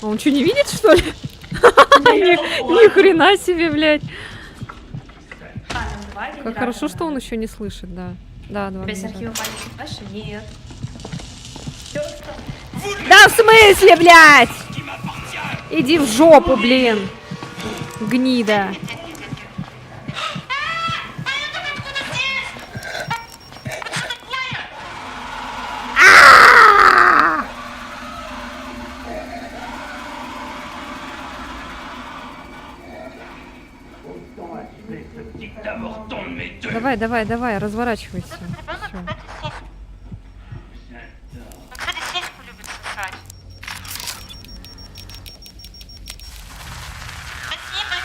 А он что, не видит, что ли? Ни хрена себе, блядь. Нам 2 генератора. Как хорошо, что он надо. еще не слышит, да. Да, 2 Без генератора. архива маленьких флеша? Нет. Тётка. Да в смысле, блядь? Иди в жопу, блин. Гнида. Давай, давай, давай, разворачивайся. Всё. Кстати, сиську любит сосать. Спасибо,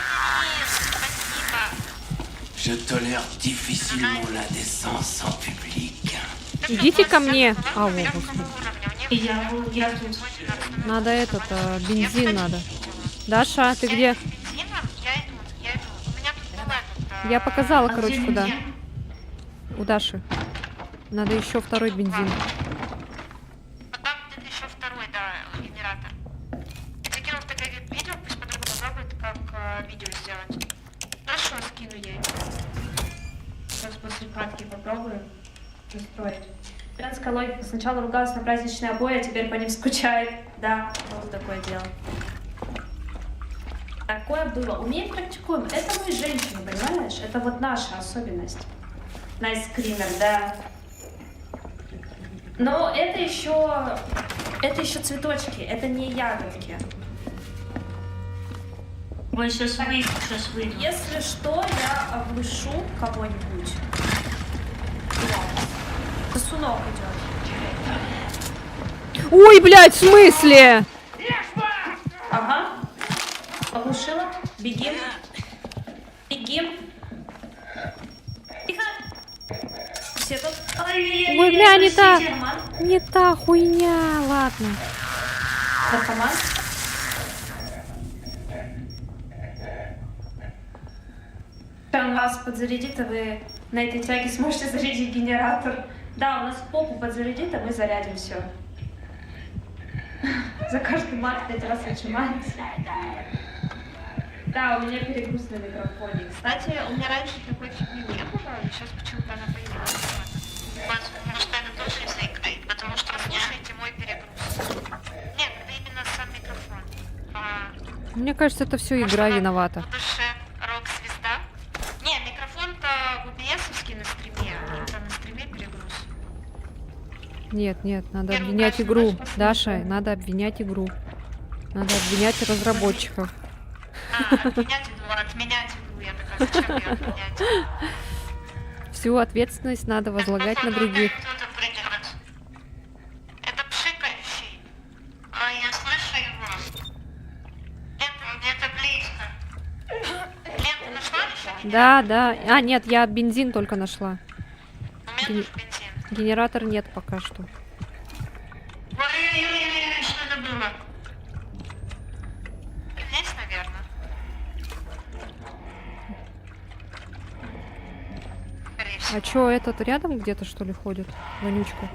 Денис, спасибо. Je tolère difficilement l'indécence en public. Идите ко мне. А, вот, Берём господи. уровня. Я тут. Надо этот, бензин надо. Даша, ты где? Бензином я иду. У меня тут была этот... Я показала, А короче, где куда. бензин? У Даши. Надо еще второй бензин. А там где-то еще второй, да, генератор. Я закинул в такое видео, пусть подруга попробует, как видео сделать. Хорошо, скину ей. Сейчас после катки попробую настроить. Женская логика. Сначала ругалась на праздничные обои, а теперь по ним скучает. Да, вот такое дело. Такое было. Умеем, практикуем. Это мы женщины, понимаешь? Это вот наша особенность. Найскример, да. Но это еще цветочки, это не ягодки. Ой, сейчас выйду, сейчас выйду. Если что, я оглушу кого-нибудь. Сосунок идет. Ой, блядь, в смысле? Ага. Оглушила. Бегим. Бегим. Тихо. Все тут. Ой, бля, не та. Наркоман. Не та хуйня, ладно. Наркоман. Там вас подзарядит, а вы на этой тяге сможете зарядить генератор. Да, у нас попу подзарядит, а мы зарядим все. За каждый мат 5 раз отжимаемся. Да, у меня перегруз на микрофоне. Кстати, у меня раньше такой фигни не было, но сейчас почему-то она появилась. Может, это тоже из-за игры, потому что слушайте мой перегруз. Нет, это именно сам микрофон. Мне кажется, это все игра виновата. В душе рок-звезда. Не, микрофон-то в OBS-овский на стриме, а это на стриме перегруз. Нет, нет, надо Первый обвинять раз игру. можешь Даша, послушать. надо обвинять игру. Надо обвинять разработчиков. Отменять игру, я такая, зачем ее отменять? Всю ответственность надо возлагать на других. Кто-то придет. Это пшикающий. А я слышу его. Лента где-то близко. Ленту нашла еще? Да, да. А, нет, я бензин только нашла. У меня тоже бензин. Генератор нет пока что. Ой-ой-ой, что это было? Здесь, наверное. Скорее всего. А чё, этот рядом где-то что ли ходит? Вонючка.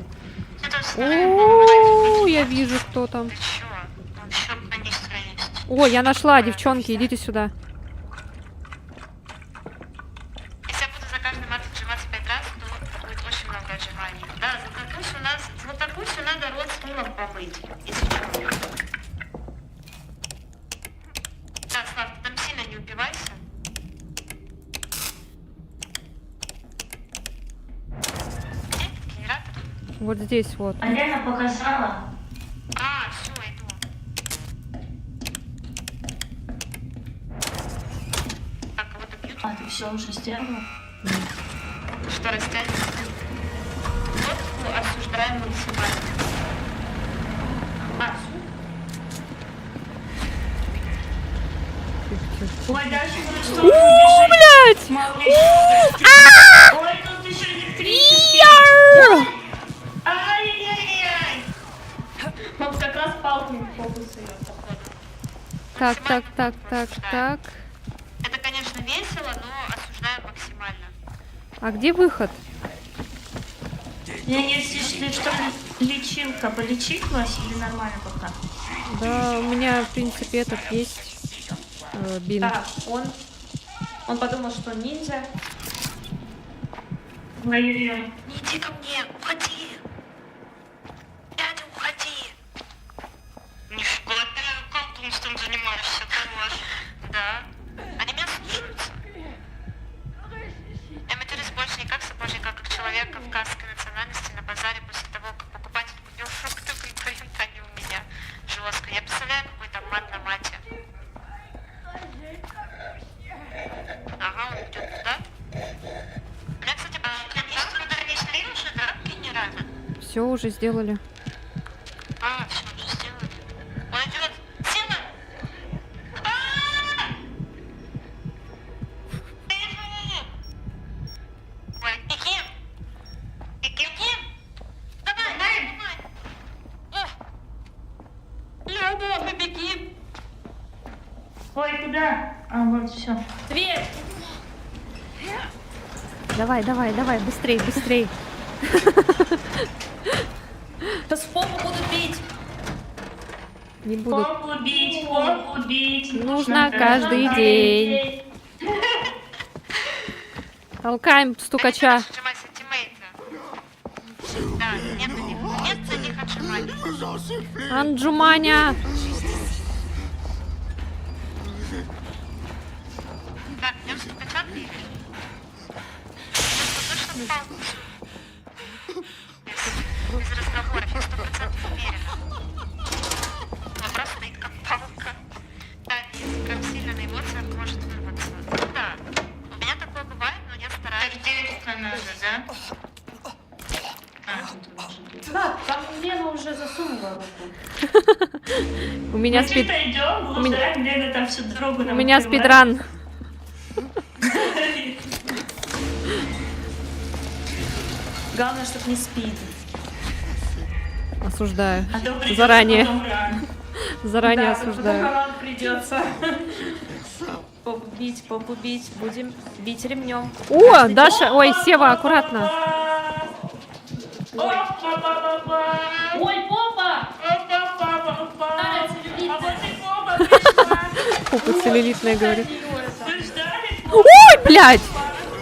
Где-то с О, я вижу, кто там. Ты чё? Там еще канистра есть. О, я нашла, девчонки, идите сюда. Если я буду за каждый мат отжиматься 5 раз, то будет очень много отжиманий. Да, за Татусю надо рот с мылом помыть, если чё. Да, Слав, ты там сильно не упивайся. Где этот генератор? Вот здесь вот. А Лена показала. А, все, иду. Так, кого-то бьют? А, ты все уже сделала? Что, растянет? Водку осуждаем максимально. А, Ой, Даша, ну что? О, Блять! Ой, тут еще электрический. Ай-яй-яй. Вот как раз палкой в фокус ее, походу. Так, так, так, так, так. это, конечно, весело, но осуждаем максимально. А где выход? У меня есть, если что, лечилка. Полечить вас или нормально пока? Да, у меня, в принципе, этот есть. Бинт. Да, он подумал, что ниндзя. Ой-ой-ой. Не иди ко мне, уходи. Дядя, уходи. Нифига, ты колдунством занимаешься, хорош. Да. Они меня слушаются. Я матерюсь больше не как сапожник, а как человек кавказской национальности на базаре после того, как покупатель купил фрукты, выиграют они у меня жестко. Я представляю, какой там мат на мате. Ага, он идет туда. Я, кстати, канистру донесли уже, да, генератор? Все уже сделали. А, все уже сделали. Он идет. Сила! Ой, беги! Беги! Давай! Люба, побеги! Ой, куда? А, вот все. Дверь! Давай, давай, давай, быстрей, быстрей. Сейчас в попу будут бить! Не будут. Попу бить. Нужно каждый день. Толкаем стукача. Сжимайся, тиммейты. Да, нет за них. Нет за них отжиманий. Анджуманя. Так, идем стукача, ты? Да, там Лена уже засунула руку. У меня Мы спид... чисто идем, блуждаем, Лена там всю дорогу У нам меня открывает. спидран. Главное, чтобы не спид. Осуждаю. А то придётся Заранее. потом рано. Заранее Потом осуждаю. Роман придется. Попу бить. Будем бить ремнем. О, Даша, ой, Сева, аккуратно. Ой, попа! Попа целлюлитная, говорит. вы ждали? Ой, блядь!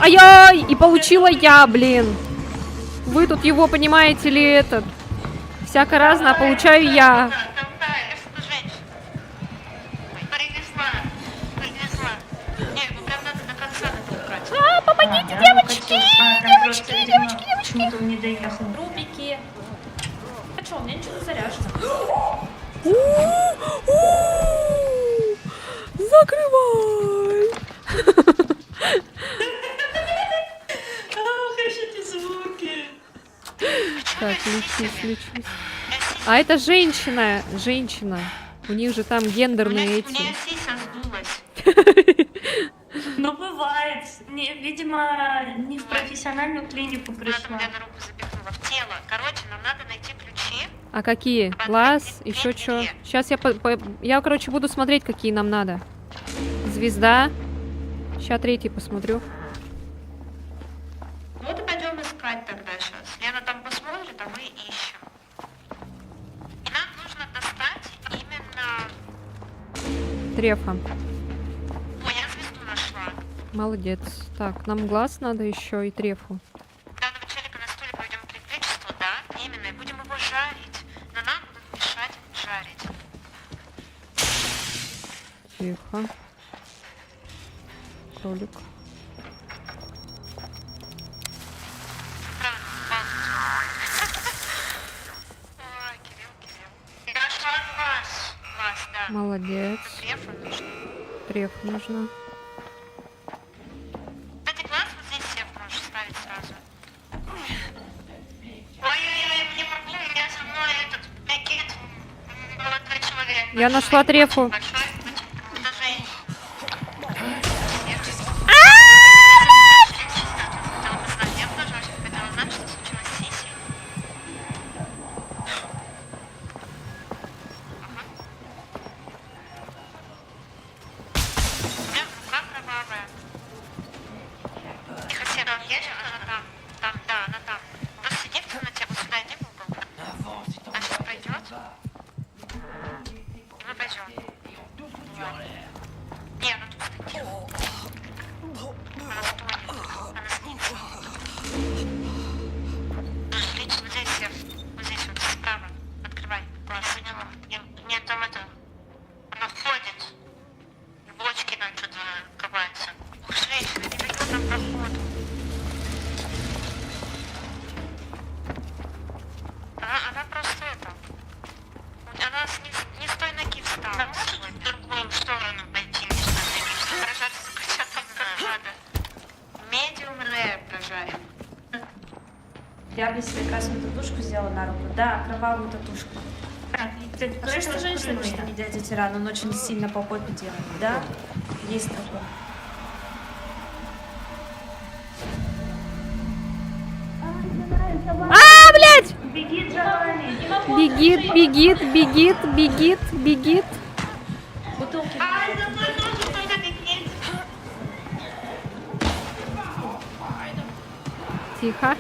Ай-яй! И получила я, блин. Вы тут его понимаете ли этот? Всяко разно, а получаю я. Там, да, это женщина. Принесла. Не, ну прям надо до конца натолкать. Помогите, девочки! Девочки! Почему-то он не доехал. Рубики. А что, у меня ничего не заряжено. Закрывай! Ах, эти звуки. Так, лечусь. А это женщина. У них же там У гендерные меня эти. сиська сдулась. Ну, бывает. Видимо, не в профессиональную клинику Она пришла. меня на руку запихнула в тело. Короче, нам надо найти ключи. А какие? Глаз? Еще что? Сейчас я, короче, буду смотреть, какие нам надо. Звезда. Сейчас третий посмотрю. Вот и пойдем искать тогда сейчас. Лена там посмотрит, а мы ищем. И нам нужно достать именно... Трефа. Ой, я звезду нашла. Молодец. Так, нам глаз надо еще и трефу. Данного челика на стуле поведем к электричеству, да? Именно, и будем его жарить. Но нам будут мешать жарить. Тихо. Кролик. Ой, Кирилл. Нашла глаз, да. Молодец. Трефа нужно. Треф нужно. Кстати, глаз вот здесь сев можешь ставить сразу. Ой-ой-ой, не могу, у меня со мной этот пакет молодой человек. Я нашла трефу. Большой, это женщина. Я тоже очень хотела знать, что случилось с Сисей. У меня рука кровавая. Тихо, Сера, едем, она там. Там, да, она там. Просто сиди в темноте, вот сюда иди в угол. Она сейчас пройдет. И мы пойдем. Не, она тут стоит. Она стонет. Она снится. Отлично, вот здесь, Сер. Вот здесь вот, справа. Открывай. Класс. Поняла. Нет, там это... Она ходит. В бочке там что-то копается. Ух, женщина, не дает нам проходу. Она просто это... Она не с той ноги встала. Нам в другую сторону пойти, не с той ноги встала. Поражаться, хотя там как надо. Медиум рэр прожарим. Я бы себе красную татушку сделала на руку. Да, кровавую татушку. А что женщина пишет, не дядя тиран, он очень сильно по попе делает, да? Есть такое. А, блядь! Беги, Джованни. Бегит. Бутылки. Ай, за мной тоже кто-то бегит. Тихо.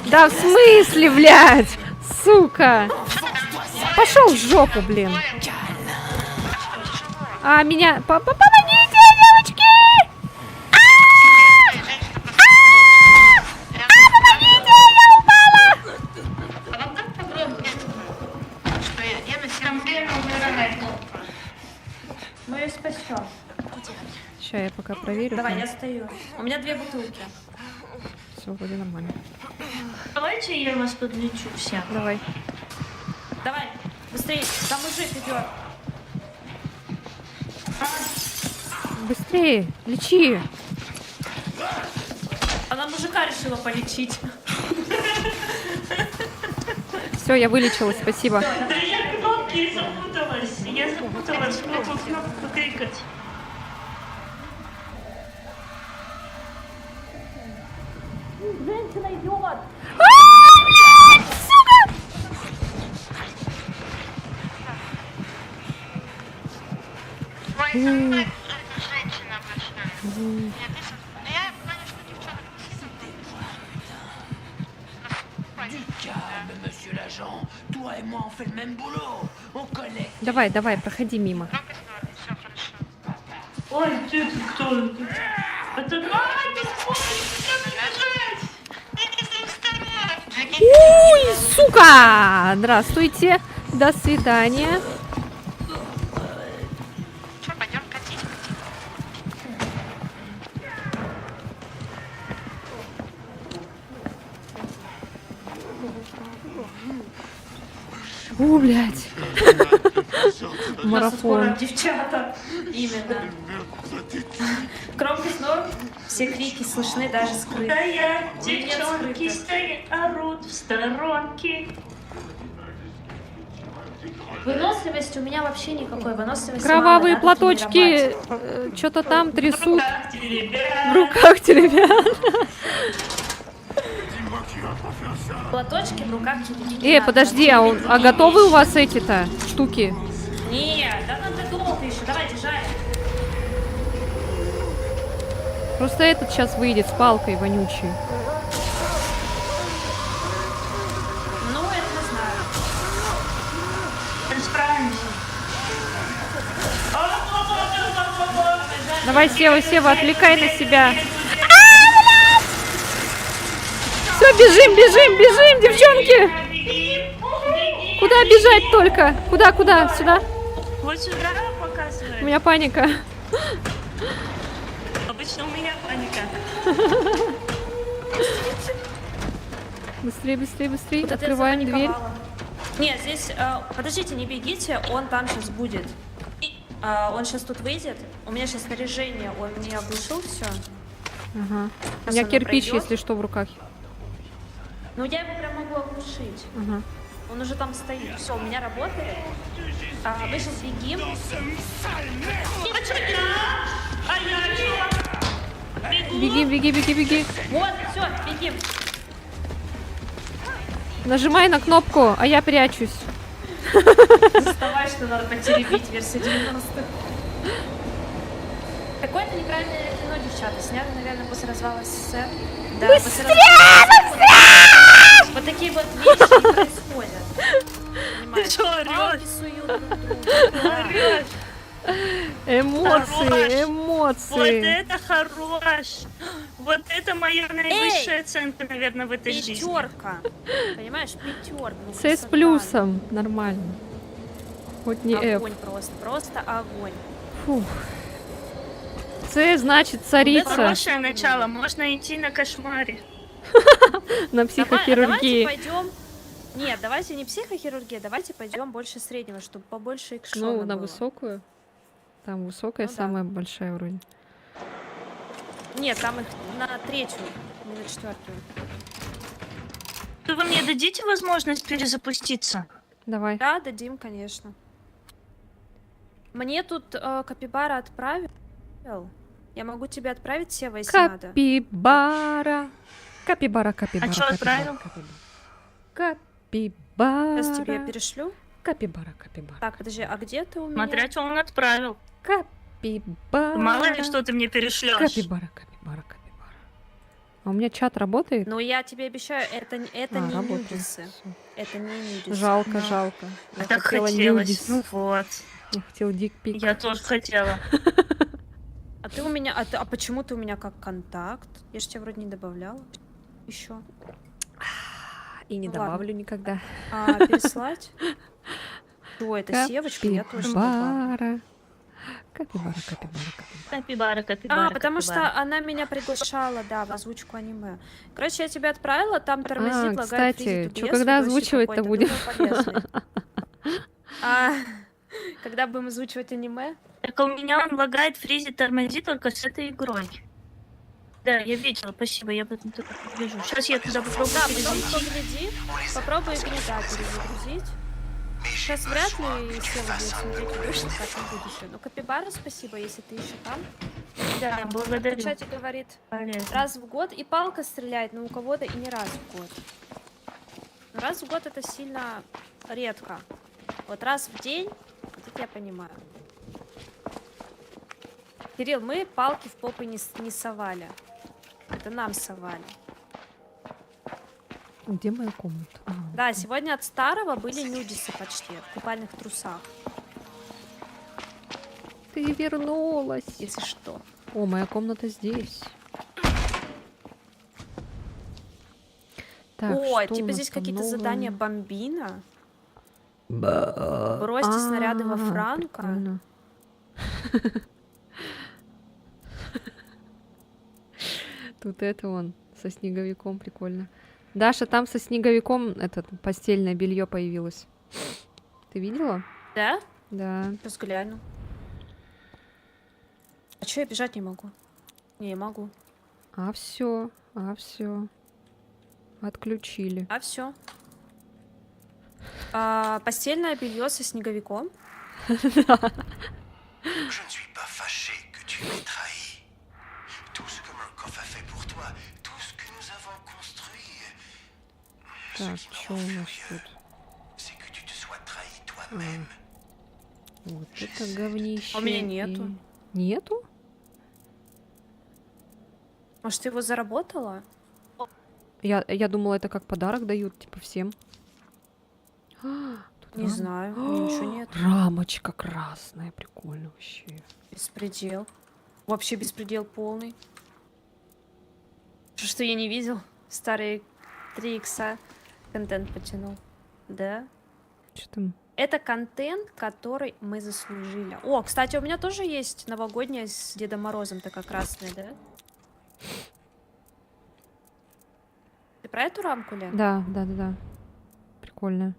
Да в смысле, блядь? Сука! Пошел в жопу, блин. А меня... Помогите, девочки! А вам так погромче, что я на Там Лена умирает. Мы ее спасем. Сейчас я пока проверю. Давай, я стою. У меня 2 бутылки. Все, вроде нормально. Давайте я вас подлечу всех. Давай. Давай, быстрее, там мужик идет. Быстрее, лечи. Она мужика решила полечить. Все, я вылечилась, спасибо. Да я кнопки запуталась. Я запуталась, в какую кнопку тыкать. Женщина идет! Ой, со мной эта женщина большая. Нет, я понимаю, что девчонок Calme, monsieur l'agent. Toi et moi, on fait le même boulot. On collecte. Давай, давай, проходи мимо. громкость норм, все хорошо. Ой, ты кто? Это... Ай, господи, бежать! Иди с двух сторон! Уй, сука! Здравствуйте. До свидания. Что, пойдем катить? О, блядь. Скоро Марафон. девчата. Именно. Громкость норм. Все крики слышны даже скрыты. Стоят, Нет, девчонки скрыто. стоят, орут в сторонке. Выносливости у меня вообще никакой. Выносливости Кровавые мало, надо платочки тренировать. что-то там трясут Как тебе, в руках телевизора. Платочки в руках не надо. Подожди, а готовы у вас эти-то штуки? Нет, да надо долго еще. Давайте жарим. Просто этот сейчас выйдет с палкой вонючей. Ну, это не знаю. справимся. Давай, Сева, Сева, отвлекай на себя. Все, бежим, бежим, бежим, девчонки! Беги, Куда бежать только? Куда, куда? Сюда? вот сюда У показывай. меня паника. Обычно у меня паника. Быстрее, быстрее, быстрее. Вот это я Открываем дверь. запаниковала. Нет, здесь... подождите, не бегите, он там сейчас будет. Он сейчас тут выйдет. У меня сейчас снаряжение, он мне оглушил все. Ага. У Сейчас меня оно кирпич, пройдет. если что, в руках. Ну, я его прям могу оглушить. Ага. Он уже там стоит. Все, у меня работает. Мы сейчас бегим. А я чё? Бегу. Беги, беги, беги, беги. Вот, все, бегим. Нажимай на кнопку, а я прячусь. Заставай, что надо потеребить версию 90-х. Какое-то неправильное кино, девчата. Сняли, наверное, после развала СССР. Да, быстрее! Вот такие вот вещи и происходят. Понимаешь? Ты чё орёшь? Палки суют друг другу. Орёшь. Эмоции, Хорош. Вот эмоции. это хорош. Вот это моя наивысшая оценка, наверное, в этой жизни. Пятерка. Понимаешь, пятерка. Ну, С с красота. плюсом. Нормально. Хоть не F. Огонь просто огонь. Фух. С значит царица Хорошее начало. Можно идти на кошмаре. на Давайте психохирургии. пойдем. Нет, давайте не психохирургия, давайте пойдем больше среднего, чтобы побольше экшона Ну, на было. высокую. Там высокая, Ну да. самая большая вроде. Нет, там их на третью, не на четвертую. Вы мне дадите возможность перезапуститься? Давай. Да, дадим, конечно. Мне тут Капибара отправил. Я могу тебе отправить, Сева, если надо. Капибара. Капибара, капибара. А чё капибара, отправил? Капибара. Сейчас тебе перешлю. Капибара, капибара. Так, подожди, а где ты у меня? Смотря, что он отправил. Капибара. Мало ли, что ты мне перешлешь. Капибара, капибара, капибара. А у меня чат работает? Ну, я тебе обещаю, это не работает. нюдисы. Всё. Это не нюдисы. Жалко, жалко. Я А так хотела хотелось. нюдис. Ну вот. Я хотела дикпик. Я тоже хотела. А ты у меня, а почему ты у меня как контакт? Я же тебя вроде не добавляла. Еще. И не Ну ладно. добавлю никогда. А переслать? О, это Севочка, я тоже добавлю. Капибара, капибара, капибара. Капибара, капибара. Потому что капибара. она меня приглашала, да, в озвучку аниме. Короче, я тебе отправила, там тормозит, лагает, кстати, фризит, чё, OBS, когда видосик озвучивать-то какой-то, будем? думаю, полезный. А, Когда будем озвучивать аниме. Так у меня он лагает, фризит, тормозит только с этой игрой. Да, я видела, спасибо, я потом только вижу. Сейчас я туда попробую Да, потом перезайти. погляди, попробуй гнеда перезагрузить. Сейчас вряд ли Сева будет смотреть видосик, как в будущее. Но Капибара, спасибо, если ты еще там. Да, благодарю. В чате говорит, Полезно. раз в год, и палка стреляет, но у кого-то и не раз в год. Но раз в год это сильно редко. Вот раз в день, вот это я понимаю. Кирилл, мы палки в попы не совали. Это нам совали. Где моя комната? А, Да, сегодня от старого были нюдисы почти, в купальных трусах, ты вернулась. если что. О, моя комната здесь. Так, Ой, что у типа нас здесь там какие-то нового? задания бомбина. Бросьте снаряды во Франка. прикольно. Тут это он со снеговиком прикольно. Даша, там со снеговиком этот постельное белье появилось. Ты видела? Да? Да. Сейчас гляну. А чё я бежать не могу? Не могу. А все. Отключили. А все. Постельное белье со снеговиком. Je ne suis pas fâché que tu m'aies trahi. Tout ce que Murkoff a fait pour toi, tout ce que nous avons construit, Так, ce qui что me у rend нас furieux, тут? c'est que tu te sois trahi toi-même. Вот это говнище. А у меня нету. и- Нету? Может, ты его заработала? Я думала, это как подарок дают, типа всем. Тут Не знаю, у меня ничего нет. Рамочка красная, прикольно вообще. Беспредел. Вообще беспредел полный. Что я не видел? Старые 3 икса контент потянул. Да? Что там? Это контент, который мы заслужили. О, кстати, у меня тоже есть новогодняя с Дедом Морозом, такая красная, да? Ты про эту рамку, Лен? Да. Прикольно.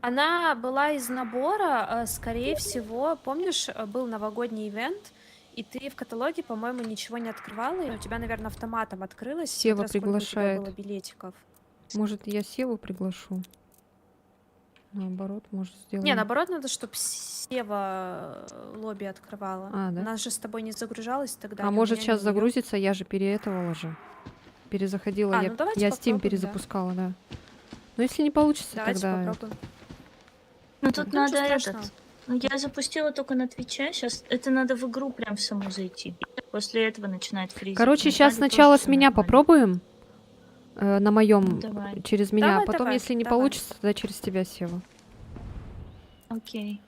Она была из набора, скорее всего, помнишь, был новогодний ивент, и ты в каталоге, по-моему, ничего не открывала, и у тебя, наверное, автоматом открылось. Сева смотря сколько у тебя приглашает. было билетиков. Может, я Севу приглашу? Наоборот, может, сделаем. Не, наоборот, надо, чтобы Сева лобби открывала. А, да? Она же с тобой не загружалась тогда. А ни у может, меня, сейчас ни у неё. загрузится, я же переэтовала же. Перезаходила. А, я ну давайте я Steam попробуем, да. перезапускала, да. Но если не получится, Давайте тогда... попробуем. Ну тут Ну, надо ничего этот. страшного. Ну, я запустила только на Твиче. Сейчас это надо в игру прям в саму зайти. После этого начинает фризить. Короче, На сейчас Таре сначала тоже с всё меня нормально. попробуем. На моем Ну, давай. через меня, Давай, а потом, давай, если не давай. получится, тогда через тебя, Сева. Окей.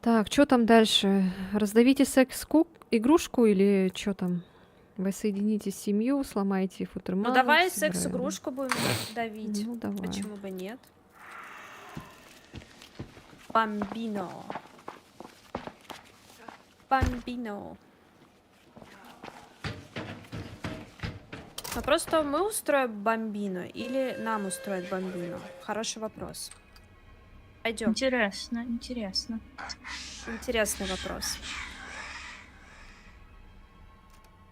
Так, что там дальше? Раздавите секс-игрушку или что там? Воссоедините семью, сломайте футерман. Ну давай секс-игрушку будем давить. Ну давай. Почему бы нет? Бомбино. Бомбино. Ну просто мы устроим бомбино или нам устроят бомбино? Хороший вопрос. Пойдем. Интересно. Интересный вопрос.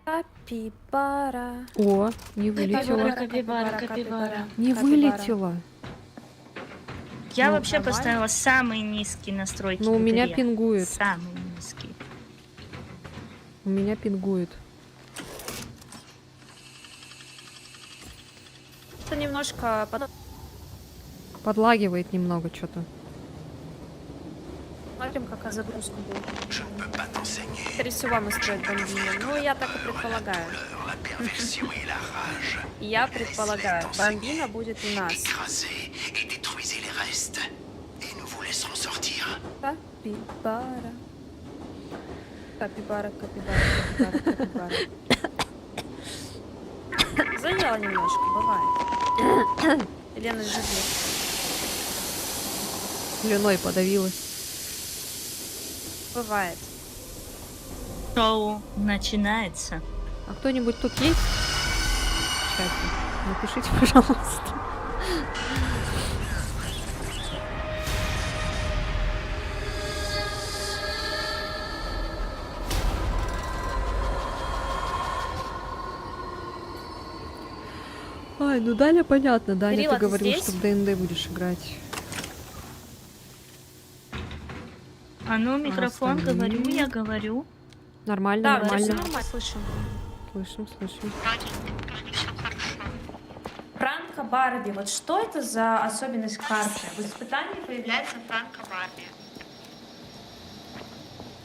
Капибара. О, не вылетела. Капибара. Не вылетела. Я Ну, вообще нормально. поставила самые низкие настройки. Но у в меня игре. пингует. Самые низкие. У меня пингует. Это немножко Подлагивает немного что-то. посмотрим, какая загрузка будет. Je ne peux pas t'enseigner Скорее всего, мы строим бомбино. Ну, я так и предполагаю. la perversion et la rage. Я предполагаю, бомбино будет у нас. Écrasez et détruisez les restes. Et nous vous laisserons sortir. Капибара. Капибара, капибара, капибара, капибара. Заела немножко, бывает. Елена живет. Слюной подавилась. Бывает. Шоу начинается. А кто-нибудь тут есть? В чате. Напишите, пожалуйста. Ай, ну Даня, понятно. Даня, Кирилл, а ты ты говорил, здесь? что в ДНД будешь играть. А ну, микрофон, остальные? говорю, я говорю. Нормально, Да, нормально. все нормально, слышим. Слышим, слышим. Вроде все хорошо. Франко Барби. Вот что это за особенность карты? В испытании Появляется Франко Барби.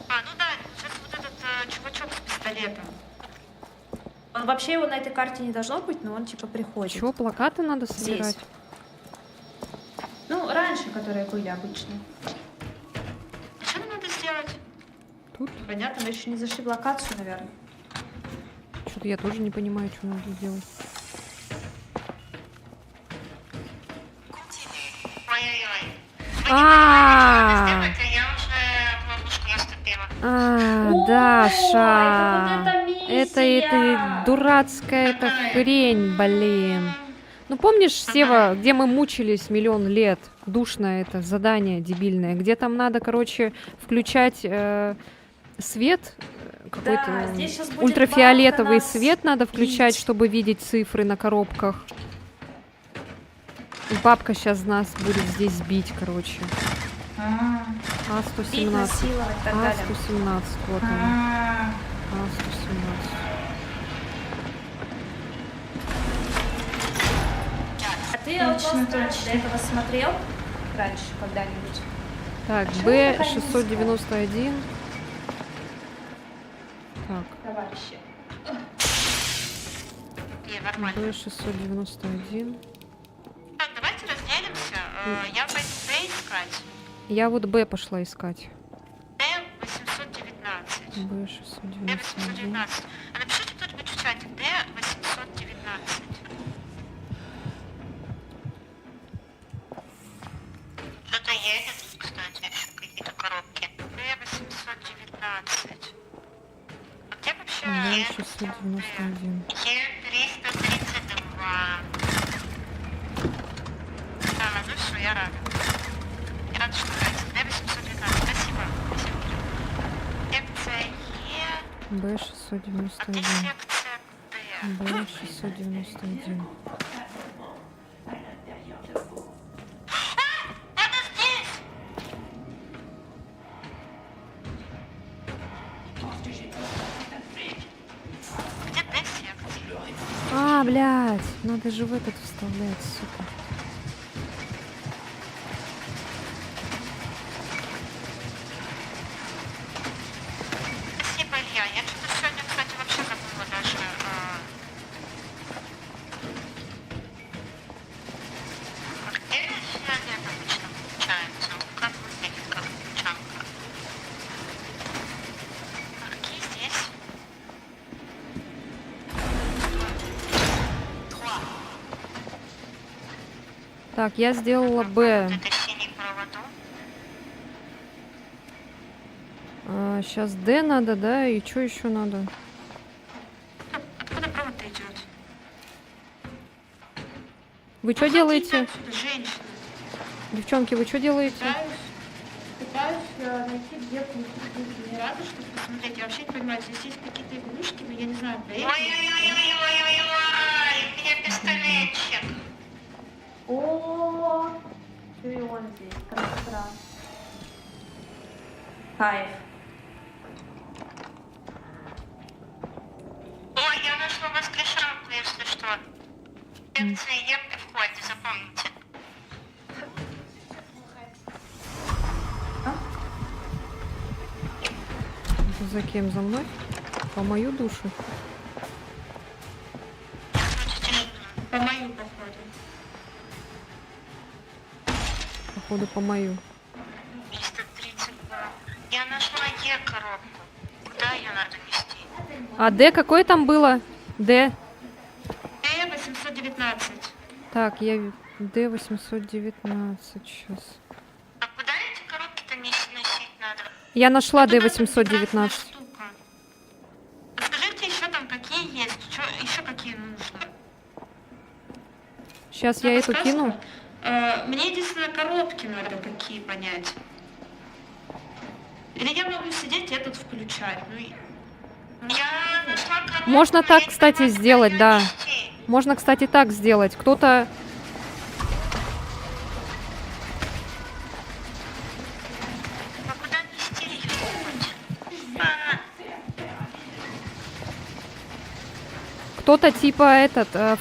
Ну да, сейчас вот этот чувачок с пистолетом. Он вообще его на этой карте не должно быть, но он типа приходит. Чё, плакаты надо собирать? Ну, раньше, которые были обычные. Что нам надо сделать? Понятно, мы еще не зашли в локацию, наверное. Что-то я тоже не понимаю, что надо делать. Ой-ой-ой. А, Сделайте, я уже в ловушку наступила. Даша, это дурацкая эта хрень, блин. Ну помнишь, Сева, где мы мучились миллион лет? Душное это задание дебильное, где там надо, короче, включать свет, какой-то здесь щас будет ультрафиолетовый бабка нас свет надо включать, бить. чтобы видеть цифры на коробках. И бабка сейчас нас будет здесь бить, короче. Бить, А117. насиловать и так далее. А117, вот он. А117. А ты Outlaws до этого смотрел раньше когда-нибудь? Так, Чего вы пока не Б691. Так, Товарищи. Не, нормально. Б691. Так, давайте разделимся. Я пойду Д искать. Я вот Б пошла искать. Д-819. Б691. Д-819. А напишите кто-нибудь в чате. Д-819. Что-то едет, кстати, еще какие-то коробки. Д-819. А где вообще Б691. Е-332? Ну все, я рада. Я рада, что нравится. Д-819. Спасибо. Спасибо, Кирилл. Секция Е. А где Б691. секция Д? Б691. Это здесь! Где Д-секция? А, блядь, надо же в этот вставлять, сука. Спасибо, Илья. Я что-то сегодня, кстати, вообще забыла даже. Где фиолет обычно включается? Как выглядит, как включалка? Какие здесь? Так, я сделала Б. Это синий проводу. Сейчас Д надо, да? И что еще надо? Откуда провод идет? Вы что делаете? Женщина. Девчонки, вы что делаете? Пытаюсь найти где генератор, чтобы посмотреть. Я вообще не понимаю, здесь есть какие-то игрушки, но я не знаю, для этого. Ой-ой-ой-ой-ой-ой! У меня пистолетчик. О, и он здесь. Красота. Кайф. Ой, я нашла воскрешалку, если что. Секция Е при входе, запомните. За кем? За мной? По мою душу. По мою, походу. Походу, по мою. 332. Я нашла Е коробку. Куда ее надо нести? А Д какое там было? Д. Д-819. Так, я... Д819 сейчас. А куда эти коробки-то носить надо? Я нашла Туда красная Д819. штука. Скажите еще там какие есть, еще какие нужно. Сейчас я эту кину. Мне единственное коробки надо какие понять. Или я могу сидеть и этот включать. Ну, я нашла коробку, Можно но так, я не кстати, понимаю, куда сделать, её да. нести. Можно, кстати, так сделать. Кто-то... Ну куда нести ее? Кто-то типа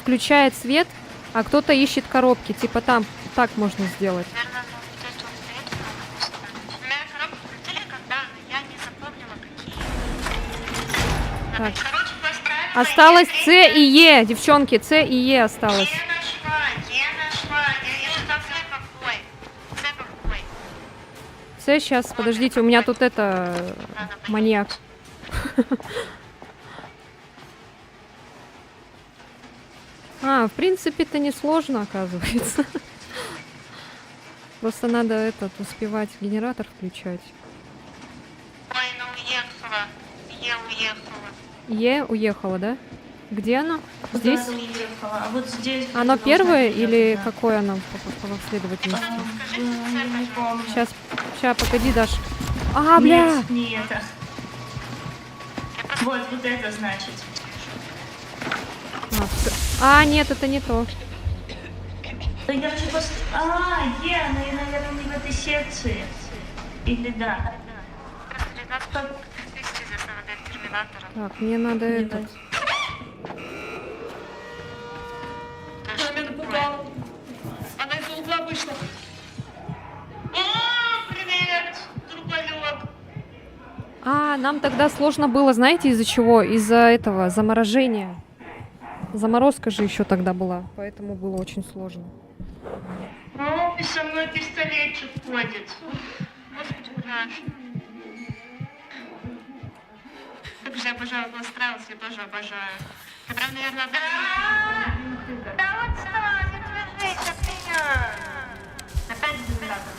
включает свет, а кто-то ищет коробки. Типа там так можно сделать. Наверное, ну вот эту надо поставить. У меня коробку крутили, когда я не запомнила, какие. Так. Короче, поставила. Осталось С и Е, девчонки, С и Е осталось. Я нашла. Я считала, С какой. С, сейчас, подождите, у меня тут маньяк. В принципе, это несложно, оказывается. Просто надо успевать генератор включать. Ой, ну уехала. Я уехала. Е уехала, да? Где оно? Здесь? Куда-то уехала. А вот здесь... Оно должна первое быть, или да. какое оно по последовательности? Не помню. Сейчас, погоди, Даш. Бля! Нет, не это. Вот это значит. Нет, это не то. Да я же просто... я, наверное, не в этой секции. Или да. Надо вывести из этого терминатора. Так, мне надо это. Она из угла вышла. О, привет, друголёк. Нам тогда сложно было, знаете, из-за чего? Из-за этого заморожения. Заморозка же еще тогда была, поэтому было очень сложно. О, и со мной пистолетчик ходит. Господи, страшно. Как же я обожаю Бластрайлс, я тоже обожаю. Ты прям, наверное, да отстань, отвяжись от меня. Опять генератор.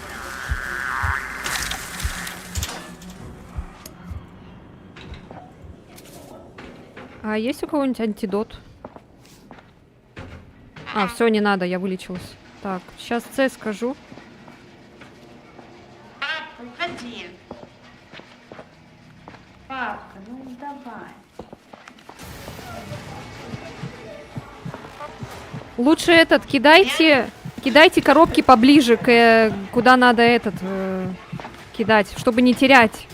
Есть у кого-нибудь антидот? Все, не надо, я вылечилась. Так, сейчас С скажу. Папа, уходи. Папка, ну давай. Лучше кидайте коробки поближе, куда надо кидать, чтобы не терять.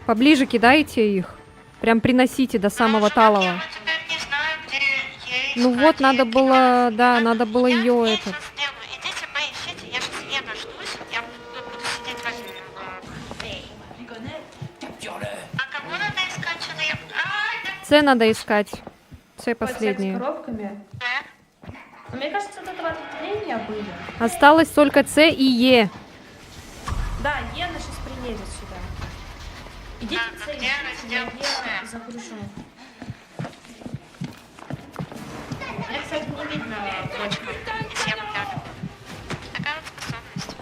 Поближе кидайте их. Прям приносите до самого талого. Я теперь не знаю, где ей Ну искать. вот, надо было, да, надо было Я ее сейчас сделаю. Идите поищите, я сейчас не дождусь. Я буду сидеть возле. А кого надо искать? Что-то я... С надо искать. С Вот с последние. коробками. Но мне кажется, тут два ответвления были. Осталось только С и Е. Да, Ена сейчас приедет сюда. Идите Так, к а цели, где я раздел С? загружу. Я, кстати, не видно точку. Если я гляну. Такая вот способность.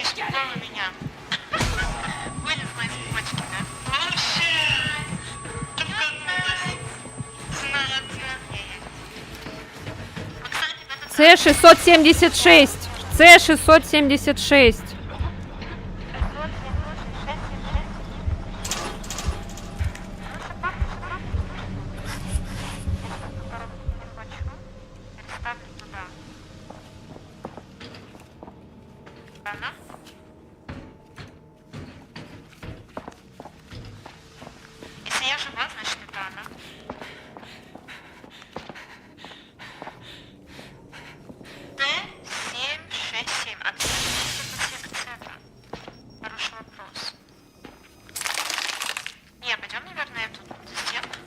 Испугала меня. Вылезла из почки, да? Лучше! Знаю, С-676. С-676. если я жива, значит это она. Т-767. А где это секция-то? Хороший вопрос. Не, пойдем, наверное, эту стенку.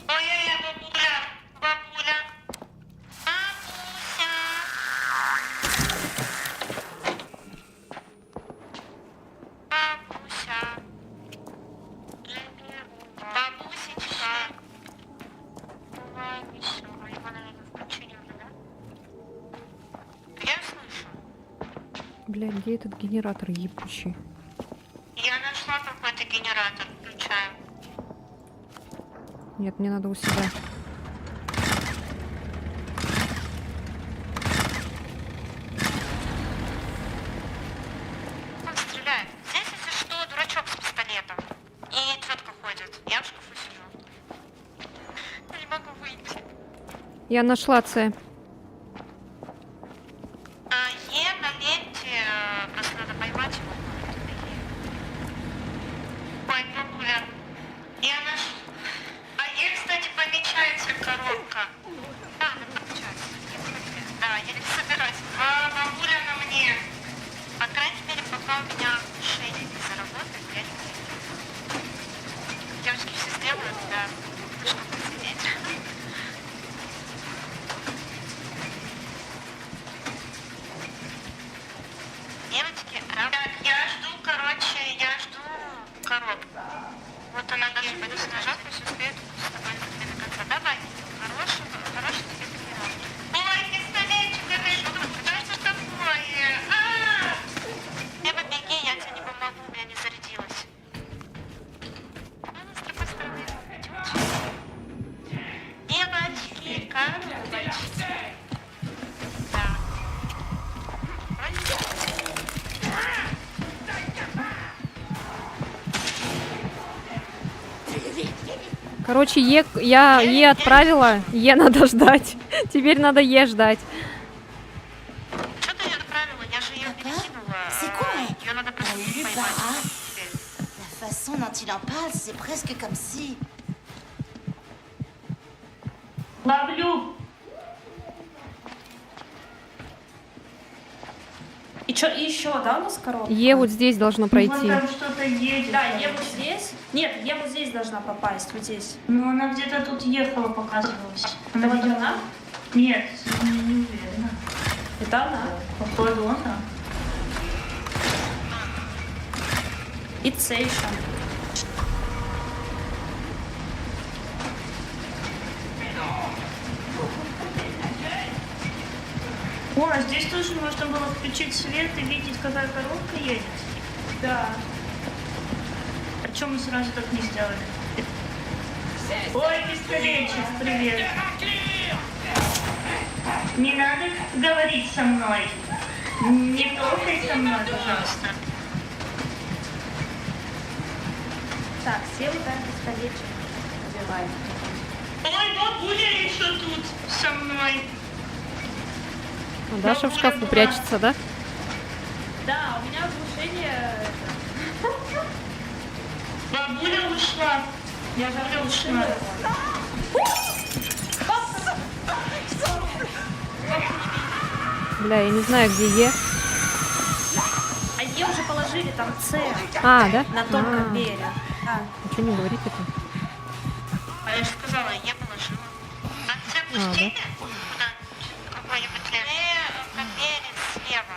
Ой-ой-ой, бабуля! Бабуля! Бабуся! Бабуся! Бабусечка! Бывай веселый. Его, наверное, включили уже, да? Я слышу. Бля, где этот генератор ебучий? Я нашла какой-то генератор. Включаю. Нет, мне надо у себя. Он стреляет. Здесь, если что, дурачок Я нашла С. Е на ленте, просто надо поймать его. Ой, бабуля. Я наш... А ей, кстати, помечается коробка. Да, она помечается. Да, я не собираюсь. Бабуля на мне. По крайней мере, пока у меня шея не заработает, я не буду. Девочки все сделают, да. Ну что, посидеть? Девочки, так, я жду, короче, коробку. Вот она даже будет снижать, пусть успеет с тобой до конца. Давай, хороший тебе тренировки. Ой, пистолетчик, это что такое? Ева, беги, я тебе не помогу, у меня не зарядилась. Ну, с другой стороны, идёте. Девочки, коробочки. Да. Короче, я Е отправила, Е надо ждать. Теперь надо Е ждать. Что ты ее отправила? Я же ее перекинула. C'est quoi Ее надо просто Lui, поймать. Bara, la façon dont il en parle, c'est presque comme si... Ловлю. И что, и еще, да, у нас коробка? Е вот здесь должно Вот пройти. там что-то едет. Да, Е вот здесь. Нет, Е вот здесь должна попасть, вот здесь. Ну, она где-то тут ехала, показывалась. Это вот видела? она? Нет, не уверена. Это она. Походу, она. И С еще. О, а здесь тоже можно было включить свет и видеть, какая коробка едет. Да. А чем мы сразу так не сделали? Ой, пистолетчик, привет. Не надо говорить со мной. Не трогай со мной, пожалуйста. Так, все вот так пистолетчик убиваем. Ой, бабуля еще тут со мной. А Даша в шкафу прячется, да? Да, у меня оглушение. Бабуля ушла. Я же Бабуля ушла. Бля, я не знаю, где Е. А Е уже положили там С А, да? на том А, конвейере. Да. ничего не говорите-то. А я же сказала, я положила. А все пустили? Куда? Какой-нибудь конвейер слева.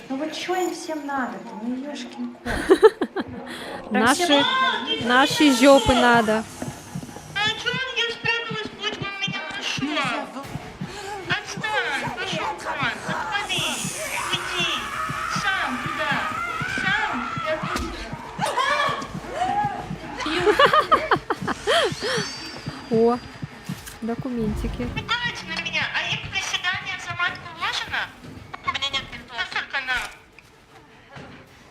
Ну вот что им всем надо? Ну ёшкин кот. Наши жопы надо. А что я спряталась, путь он меня нашел? Отстань, пошел вон, отвали, уйди. Сам туда, сам, я О, документики. Пугайте на меня, а им приседание в заматку вложено? У меня нет бинтов. Насколько на?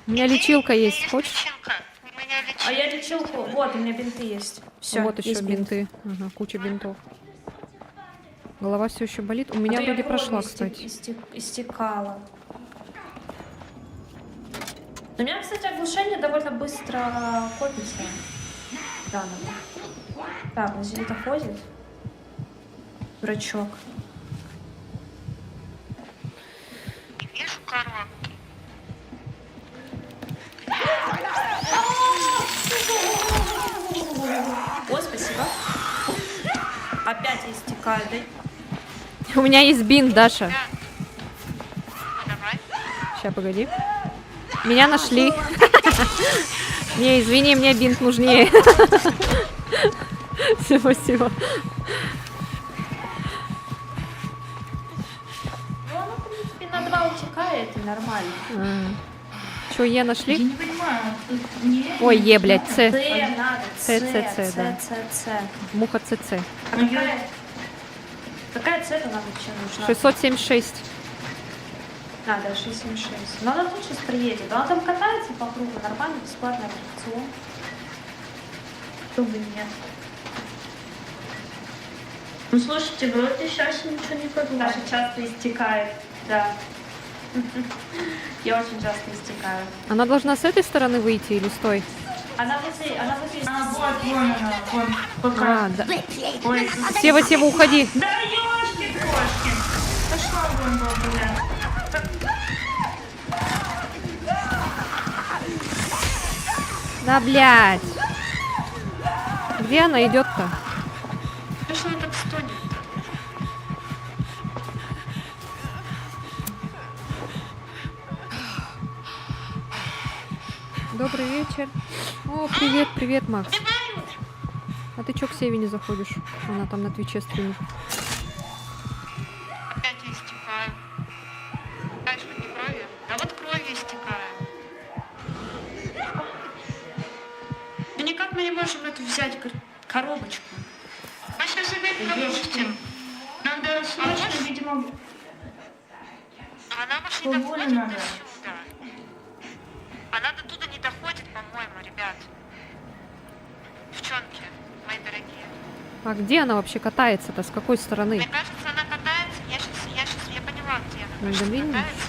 У меня лечилка есть, хочешь? Лечилка. У меня лечилка. А я лечилку. Вот, у меня бинты есть. Все, Вот еще бинты. Ага, куча бинтов. Голова все еще болит. У меня вроде прошла, кстати. Истекала. У меня, кстати, оглушение довольно быстро копится. Да, надо. Так, он здесь где-то ходит. Дурачок. Вижу коробки. О, спасибо. Опять истекает, да? У меня есть бинт, Даша. Давай. Сейчас, погоди. Меня нашли. Не, извини, мне бинт нужнее. Спасибо. Ну, оно, в принципе, на 2 утекает, и нормально. Че, Е Я нашли? не понимаю. Тут не... Ой, Е, блядь, С. С надо, С, да. С. Муха ЦЦ. А какая С-то нам вообще нужна? 676. А, да, 676. Но она тут сейчас приедет. Она там катается по кругу, нормально, бесплатный аттракцион. Чтобы нет. Ну слушайте, вроде сейчас ничего не подумал. Даже часто истекает, да. Я очень часто истекаю. Она должна с этой стороны выйти или с той? Она вот здесь. А, вот, вон она, вон, пока. А, да. Ой, Сева, уходи. да ёшки-кошки. Пошла вон, бабуля. Да, блядь. Где она идет-то? Что она так стонет? Добрый вечер. О, привет, привет, Макс. А ты чё к Севе не заходишь? Она там на Твиче стримит. Опять я истекаю. Дальше не крови. Да вот кровью истекаю. Ну никак мы не можем эту взять коробочку. Мы сейчас опять пропустим. Надо срочно, видимо, Она может не Свободу доходит надо. до сюда. Она до туда не доходит, по-моему, ребят. Девчонки, мои дорогие. А где она вообще катается-то? С какой стороны? Мне кажется, она катается. Я поняла, где она. На Кажется, Доминике? катается.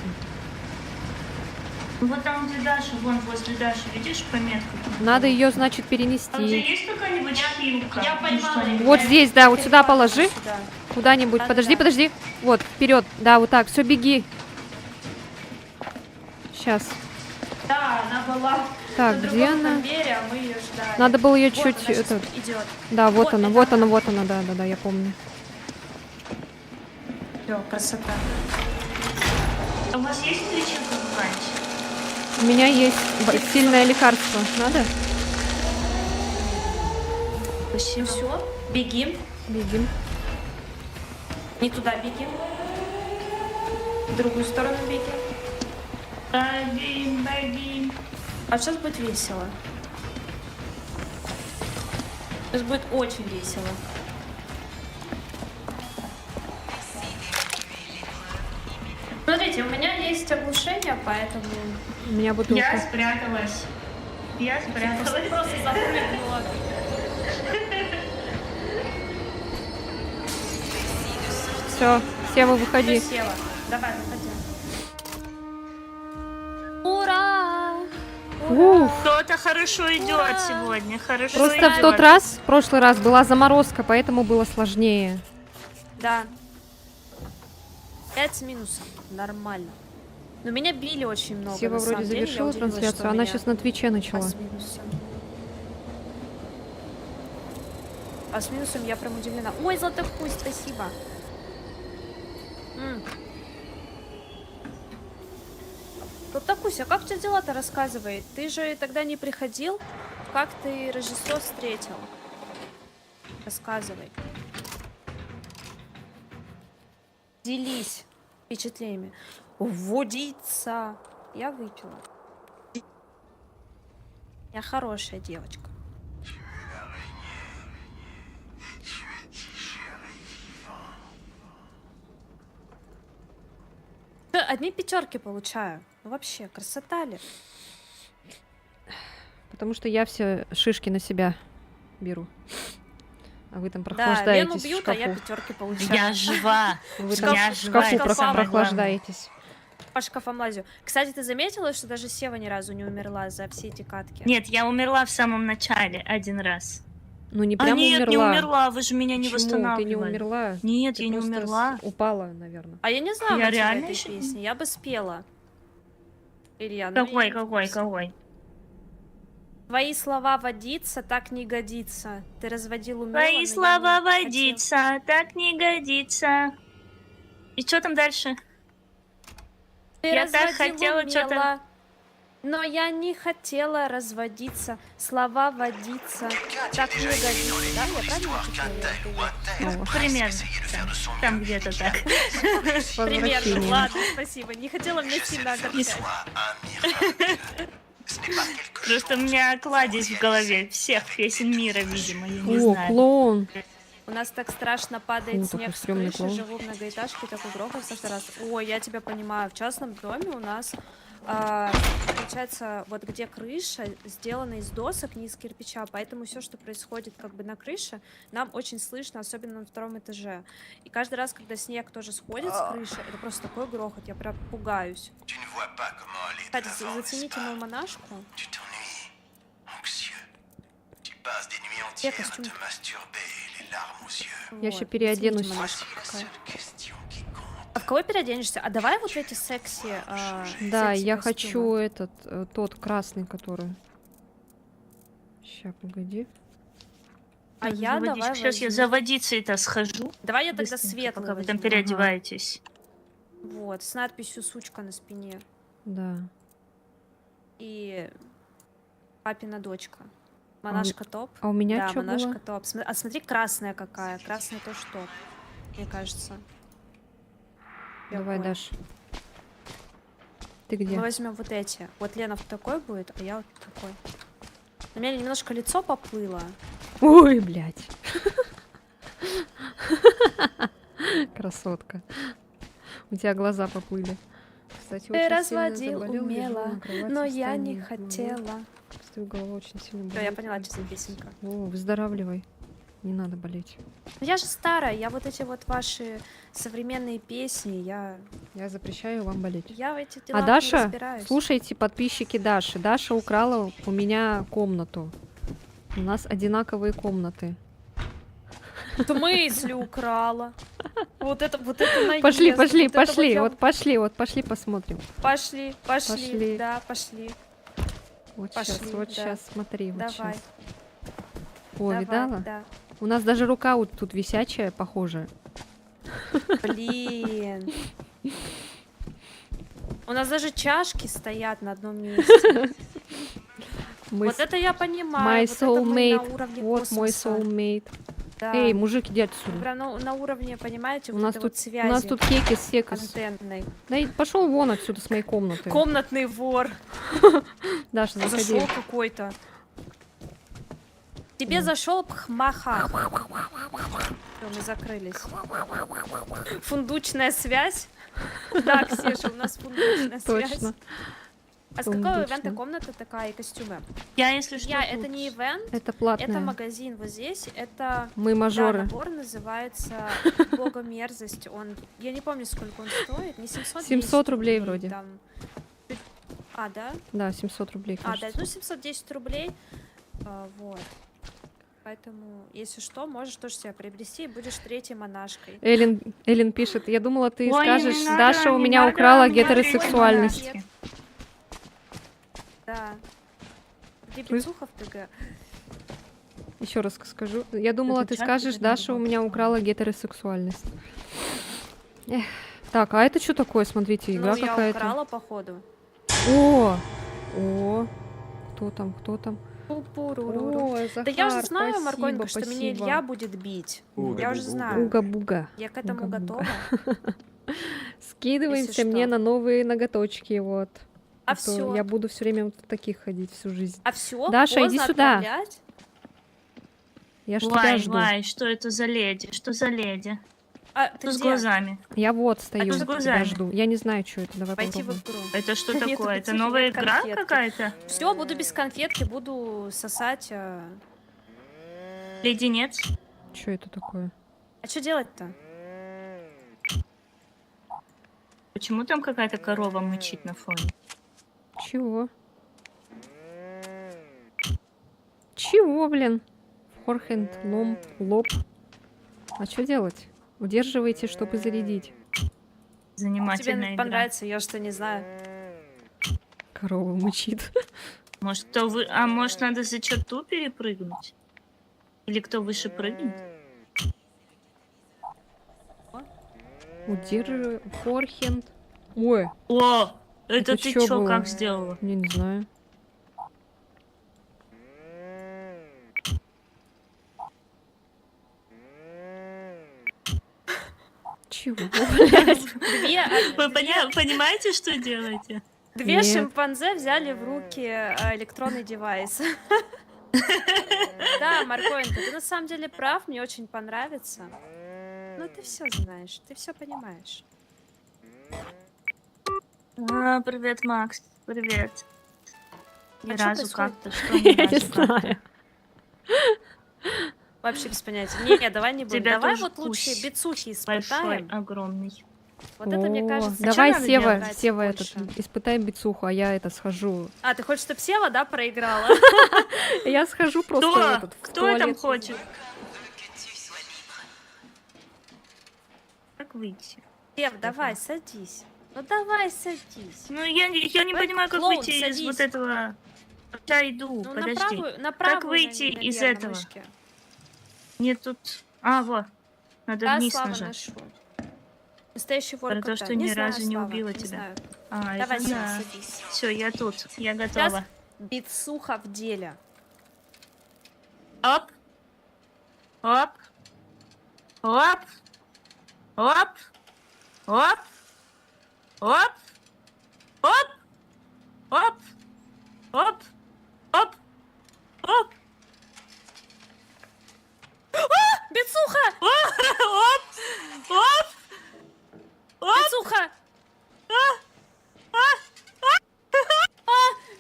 вот там, где Даша, вон возле Даши, видишь пометку? Надо ее, значит, А у тебя перенести. есть какая-нибудь хилка? я Ну, поймала. что-нибудь? Вот здесь, да, вот сюда положи. Сюда. Куда-нибудь. Да-да-да. Подожди, подожди. Вот, вперед. Да, вот так. Все, беги. Сейчас. Да, она была Так, на где другом она? конвейере, а мы ее ждали. Надо было ее Вот чуть... она щас это... идет. Да, вот Вот она, это вот она, она. вот она, да, да, да, я помню. Все, красота. А у вас есть личинка какая-нибудь? У меня есть сильное лекарство. Надо? Почти все. Бегим. Бегим. Не туда бегим. В другую сторону бегим. Богим, богим. А сейчас будет весело. Сейчас будет очень весело. Смотрите, у меня есть оглушение, поэтому У меня Я бутылка. спряталась. Я спряталась. просто запрыгнула. Все, Сева, выходи. Всё, села. Давай, выходи. Ура! Уф. Кто-то хорошо идет сегодня, хорошо Просто в идет. тот раз, в прошлый раз, была заморозка, поэтому было сложнее. Да. 5 с минусом. Нормально. Но меня били очень много. Сева на вроде самом деле. Я завершила удивилась, трансляцию, что она меня сейчас на Твиче начала. А с минусом. А с минусом я прям удивлена. Ой, Златокусь, спасибо. Златокусь, а как у тебя дела-то, рассказывай? Ты же тогда не приходил. Как ты Рождество встретил? Рассказывай. Делись впечатлениями. Водиться. Я выпила. Я хорошая девочка. Одни пятерки получаю. Ну вообще, красота ли? Потому что я все шишки на себя беру. А вы там Да, Лену прохлаждаетесь в бьют, а я шкафу. пятерки получаю. Я жива. Вы в там Я в жива, шкафу это самое главное. прохлаждаетесь. По шкафам лазю. Кстати, ты заметила, что даже Сева ни разу не умерла за все эти катки? Нет, я умерла в самом начале один раз. Ну не А прям нет, умерла. не умерла, вы же меня не Почему? восстанавливали. Ты не умерла? Нет, Ты я не просто умерла. упала, наверное. А я не знаю Я мотива реально этой ещё- песни. Я бы спела. Илья, ну Какой, я не в какой, курсе. какой? Твои слова водиться так не годится. Ты разводил умело, но Твои я слова не хотел. водиться, так не годится. И что там дальше? Ты Я так разводил хотела чё-то- умело, но я не хотела разводиться. Слова водиться Quelqu'un так a-t-il не déjà écrit dans годится. les Да, livres я правильно l'histoire qu'un читаю? tel ou un tel Ну, presque примерно. essayait de faire de son Там mieux, где-то et qui так. a réussi. Примерно. Возвращение. Ладно, спасибо. Не хотела меня Je sais сильно faire de огорчать. toi un miracle. Ce n'est pas quelque Просто у chose меня qu'il кладезь faut в голове réaliser всех avec песен des мира, trucs видимо, я не О, знаю. клоун. У нас так страшно падает Фу, снег такой с стрёмный крыши, клоун. живу в многоэтажке, такой грохот каждый раз. Ой, я тебя понимаю, в частном доме у нас получается, вот где крыша сделана из досок, не из кирпича, поэтому все, что происходит как бы на крыше, нам очень слышно, особенно на втором этаже. И каждый раз, когда снег тоже сходит с крыши, это просто такой грохот, я прям пугаюсь. Tu ne vois pas comment aller de Кстати, l'avant, n'est-ce зацените pas? мою монашку. Tu t'ennuies, anxieux. Tu passes des nuits entières à костюм. te masturber, les larmes aux yeux. Я еще Вот, переоденусь. зацените монашку Voici la какая. seule question qui compte. А в кого переоденешься? А давай вот эти секси. Да, секси я костюмы. хочу этот, тот красный, который... Ща, погоди. А я давай Сейчас я возьму- за водицей-то схожу. Давай я тогда Быстренько, светлый пока вы там возьму. переодеваетесь. Вот, с надписью «Сучка» на спине. Да. И папина дочка. Монашка топ. А у меня Да, что монашка было? топ. А смотри, красная какая. Красная тоже топ. Мне кажется. Давай, Какой? Даш. Ты где? Мы возьмем вот эти. Вот Лена в такой будет, а я вот такой. У меня немножко лицо поплыло. Ой, блядь. Красотка. У тебя глаза поплыли. Кстати, Ты очень разводил сильно заболел, лежу умело, на кровати но в я не стане. хотела. Стою, голова очень сильно Всё, я болит. поняла, что за песенка. О, выздоравливай. Не надо болеть. Но я же старая, я вот эти вот ваши современные песни, я Я запрещаю вам болеть. в этих А делах не Даша, разбираюсь. слушайте, подписчики Даши. Даша украла у меня комнату. У нас одинаковые комнаты. В смысле украла? Вот это наезд. Пошли, пошли, вот это вот пошли. я- Вот пошли посмотрим. Пошли, Пошли. да, пошли. Вот Пошли, сейчас, да. сейчас, смотри, вот Давай, сейчас. О, давай, видала? да. У нас даже рука вот тут висячая, похожая. Блин. У нас даже чашки стоят на одном месте. Мы Вот это я понимаю. My вот это мы на soulmate. уровне Вот мой космоса. soulmate. Да. Эй, мужик, иди отсюда. Прям на уровне, понимаете, У вот нас этой тут, вот связи у нас тут секс. антенной. Да пошел вон отсюда с моей комнаты. Комнатный вор. Даша, заходи. Зашел какой-то. Тебе зашел пхмаха. Всё, мы закрылись. Фундучная связь. Да, Ксюша, у нас фундучная связь. Точно. А с какого Фундучная. ивента комната такая и костюмы? Я, если что, Это тут. не ивент, Это это платное. магазин вот здесь. Это Мы да, мажоры. набор называется Богомерзость. Он, я не помню, сколько он стоит. Не 700, 700 рублей вроде. Там. А, да? Да, 700 рублей, А, да, кажется. ну 710 рублей. Вот. Поэтому, если что, можешь тоже себя приобрести и будешь третьей монашкой. Эллен пишет, я думала, ты Ой, скажешь, не надо, Даша у не меня надо, украла не надо, гетеросексуальность. не надо. Да. Где Слышь? Бицуха в ТГ? Еще раз скажу. Я думала, Это ты чат скажешь, или Даша у не меня было? украла гетеросексуальность. Эх. Так, а это что такое? Смотрите, игра Ну, я какая-то. украла, походу. О, кто там, кто там? Пу-пу-ру-ру-ру. О, Да я уже Захар, знаю, спасибо, Маргонька, что меня спасибо. Илья будет бить. Я уже знаю. Уга-буга. Я к этому Уга-буга. готова. Скидываемся Если мне что. на новые ноготочки, вот. А то всё. Я буду все время вот в таких ходить всю жизнь. А все, Даша, иди сюда. Я ж тебя Вай, жду. Вай, что это за леди? Что за леди? А, ты Что с где? глазами? Я вот стою, что с тебя глазами? жду. Я не знаю, что это. Давай Пойти в попробуем. игру. Это что Нету такое? Это пяти, новая нет игра конфетки. какая-то? Все, буду без конфетки, буду сосать. Леденец? Что это такое? А что делать-то? Почему там какая-то корова мычит на фоне? Чего? Чего, блин? Форхенд, лоб. А что делать? Удерживайте, чтобы зарядить. Занимательная Тебе игра. понравится, я что не знаю. Корова мычит. Может, кто вы... А может, надо за черту перепрыгнуть? Или кто выше прыгнет? Удерживай. Форхенд. Ой, О! Это Это ты чё чё, было? как сделала? я не знаю. Чего? Две, Вы понимаете, что делаете? две Нет. шимпанзе взяли в руки электронный девайс. Да, Маргонька, ты на самом деле прав, мне очень понравится. Ну, ты все знаешь, ты все понимаешь. А, привет, Макс. Привет. Ни А чё разу происходит? как-то, что ни Я не разу как-то. знаю. Вообще без понятия. Не, давай не будем. Тебя Давай тоже вот лучше кусь бицухи Большой, испытаем. огромный. Вот это, мне О, кажется, давай, надо Сева, делать Сева, больше? этот, испытаем бицуху, а я это схожу. А, ты хочешь, чтобы Сева, да, проиграла? Я схожу просто в Кто? этот, в Кто там туалет. хочет? Как выйти? Сев, давай, садись. Ну давай, садись. Ну, я не Ой, понимаю, как клоун, выйти из садись. вот этого... Я иду, Ну, подожди. на правую, выйти наверно, из этого? мышки. Мне тут... А, вот. Надо Да, вниз Слава, нажать. ношу. Настоящий вор Про то, кота. что Не ни знаю, разу не Слава, убила не тебя. знаю. А, Давай, это Сева, да. садись. Все, я тут. Я Сейчас готова. бицуха в деле. Оп. Оп. Оп. Оп. Оп. Оп. Оп. Оп. Оп. Оп. Оп. Бицуха! Оп. Оп. Бицуха!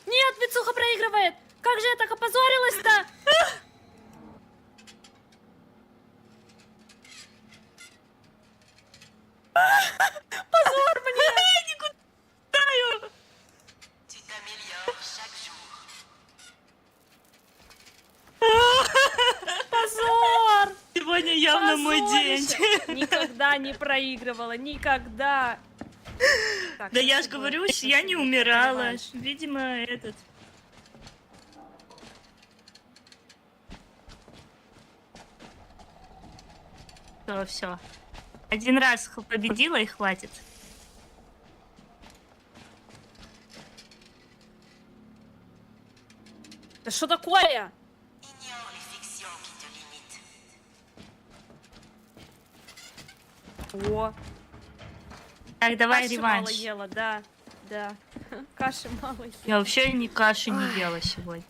Нет, Бицуха проигрывает! Как же я так опозорилась-то? Tu t'améliores chaque jour. Позор! Сегодня явно мой день. Позорище! Никогда не проигрывала, никогда. Так, Да сейчас я ж будет, говорю, сейчас я не будет умирала. реванш. Видимо, этот... Все. Один раз победила и хватит. Да что такое? Ignore les fictions qui te limitent. О, Так, давай каши мало реванш. ела, да, да. Каши мало ела. Я вообще ни каши не ела сегодня.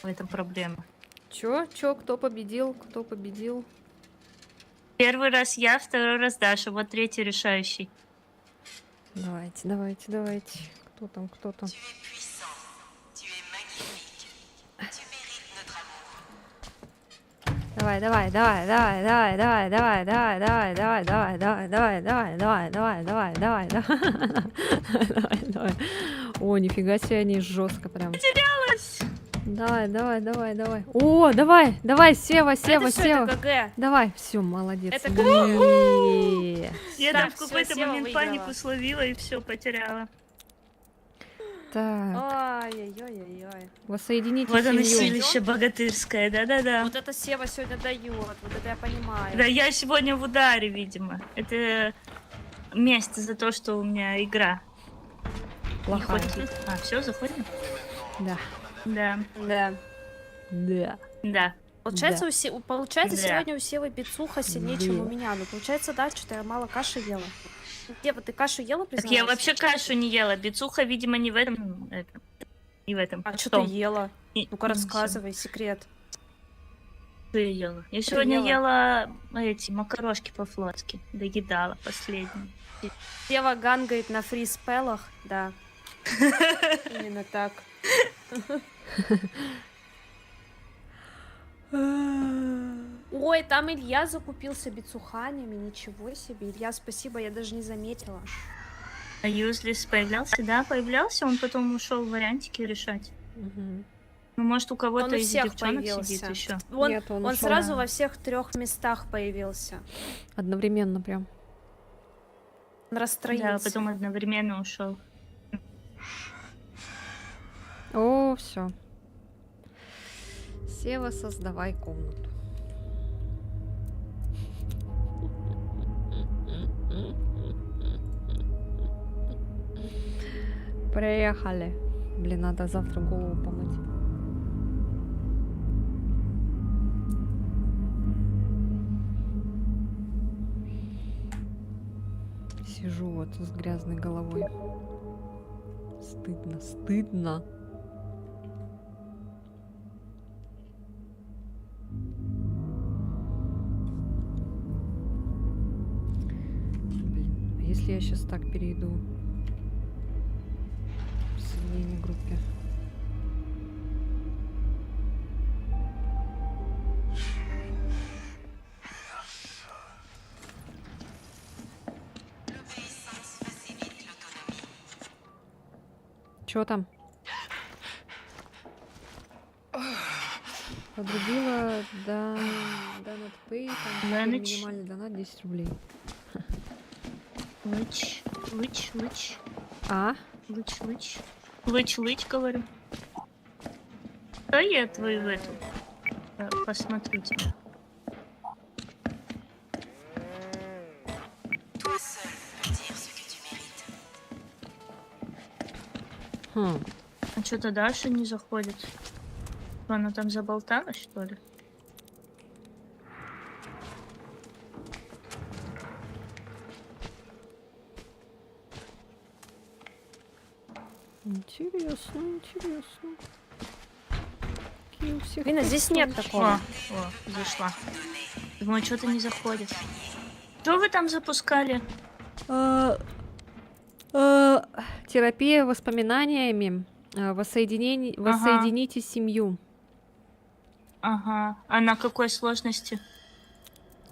В этом проблема. Чё, кто победил, кто победил? Первый раз я, второй раз Даша. Вот третий решающий. Давайте. Кто там? Tu es puissant. Tu es magnifique. Tu mérites notre amour. Давай. О, нифига себе, они жестко прям. Потерялась! Давай. О, давай, Сева. Это всё, это ГГ. Давай, все, молодец. Это Е. Я Так, там в всё, какой-то Сева момент выиграла. панику словила и все потеряла. Так, Ой-ой-ой-ой. воссоедините Вот оно семью. силище богатырское, да-да-да. Вот это Сева сегодня дает, вот это я понимаю. Да, я сегодня в ударе, видимо. Это месть за то, что у меня игра не Плохая. ходит. А, все, заходим? Да. Да, Да. да. Получается, Да. получается Да. сегодня у Севы бицуха сильнее, чем у Да. меня. Ну, получается, да, что-то я мало каши ела. Ева, ты кашу ела, Так призналась? я вообще кашу не ела. Бицуха, видимо, не в этом. Не в этом. А что В том. ты ела? И- Ну-ка, ну, рассказывай, секрет. Что я ела? Я сегодня ела? ела эти макарошки по-флотски. Доедала последние. Сева гангает на фриспеллах, да. Именно так. Ой, там Илья закупился бицуханями, ничего себе. Илья, спасибо, я даже не заметила. А Юзлис появлялся? Да, появлялся. Он потом ушел вариантики решать. Мгм. Ну, может, у Он кого-то у из всех девчонок появился. сидит еще. Он, Нет, он он ушёл. сразу во всех 3 местах появился. Одновременно прям. Он Да, расстроился. потом одновременно ушел. О, все. Сева, создавай комнату. Приехали. Блин, надо завтра голову помыть. Сижу вот с грязной головой. Стыдно. Блин, а если я сейчас так перейду с семейной группе. Чё там? Подрубила донат пей, там теперь Manage. минимальный донат 10 рублей. Лыч, А? лыч, говорю. Да я твою в эту. Посмотрю тебя. Toi seul peux dire ce que tu mérites. Хм. А что-то Даша не заходит. Она там заболталась, что ли? Интересно. Какие у всех Блин, а здесь нет такого. О, зашла. Думаю, что-то не заходит. Что вы там запускали? Терапия воспоминаниями. Воссоедините семью. Ага. А на какой сложности?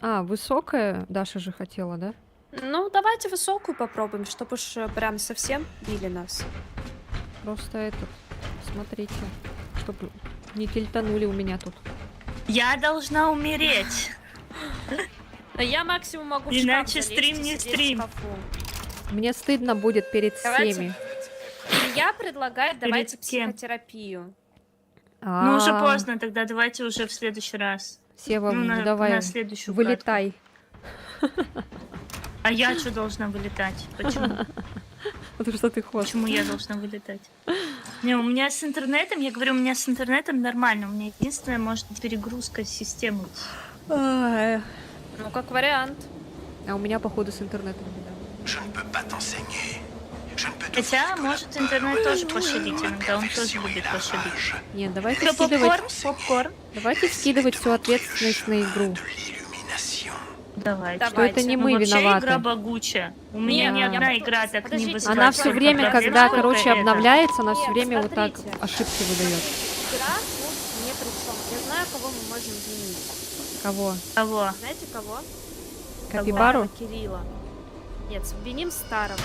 А, высокая Даша же хотела, да? Ну, давайте высокую попробуем, чтобы уж прям совсем били нас. Просто этот, смотрите, чтобы не тильтанули у меня тут. Я должна умереть. А я максимум могу в Иначе шкаф стрим залезть и не сидеть стрим. в шкафу. Мне стыдно будет перед Давайте. всеми. Илья предлагает, давайте кем? психотерапию. Ну, уже А, поздно, тогда давайте уже в следующий раз. Сева, Ну, на давай, следующую вылетай. катку. А я что должна вылетать? Почему? Потому что ты хост. Почему я должна вылетать? Не, у меня с интернетом, я говорю, у меня с интернетом нормально. У меня единственное, может, перегрузка системы. Ай, Ну, как вариант. а у меня, походу, с интернетом беда. Je ne peux pas t'enseigner. Je ne peux Хотя, t'offrir que может, la интернет peur, тоже la пошалить иногда, он тоже perfection et любит la пошалить. rage. Нет, давайте Что, скидывать, попкорн? давайте скидывать всю ответственность на игру. De l'illumination. Давайте. Что это не Ну, мы вообще виноваты. игра богучая. У меня Не, ни я одна буду- игра так не подождите, вызывает. Она все столько время, проблем, когда, сколько короче, это. обновляется, она все Нет, время вот так смотрите. ошибки выдает. Игра тут не при чем. Я знаю, кого мы можем винить. Кого? Кого? Знаете, кого? Капибару? Кирилла. Нет, виним старого.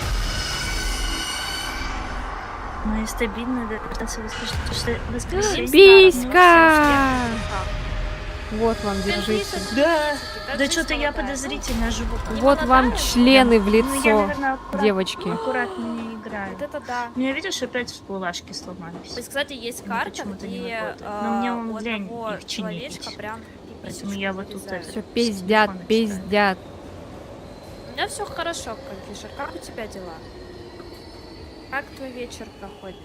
Ну и стабильно, да, пытаться воскресить. Биська! Вот вам, держите. Да, да что-то я подозрительно живу. Вот вам члены в Ну, я, лицо, наверное, девочки. аккуратно не играю. Вот это да. Меня, видишь, опять всплывашки То сломались. есть, кстати, есть Ну, карта, почему-то не где работает. Но мне у вон лень одного их чинить. человечка прям Поэтому я вот тут вырезают. это- Все с пиздят, телефона пиздят. У меня все хорошо, Конфишер. Как у тебя дела? Как твой вечер проходит?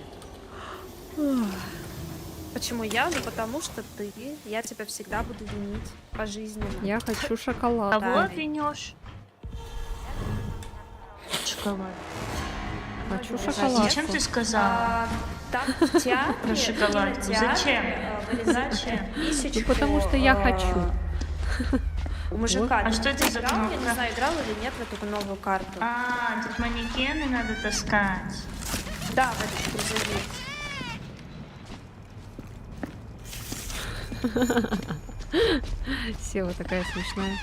Почему я? Ну потому что ты. Я тебя всегда буду винить пожизненно. Я хочу шоколад. Кого Да. винешь? Шоколад. Хочу Зачем шоколад. Зачем ты сказала? Там в театре, Про шоколад. в кинотеатре, Зачем? вырезают Зачем? тысячу, Ну, потому что я хочу. У мужика. А Ты что это за играл? Я кнопка? не знаю, играл или нет в эту новую карту. А, тут манекены надо таскать. Да, в этот грузовик. Сева такая смешная.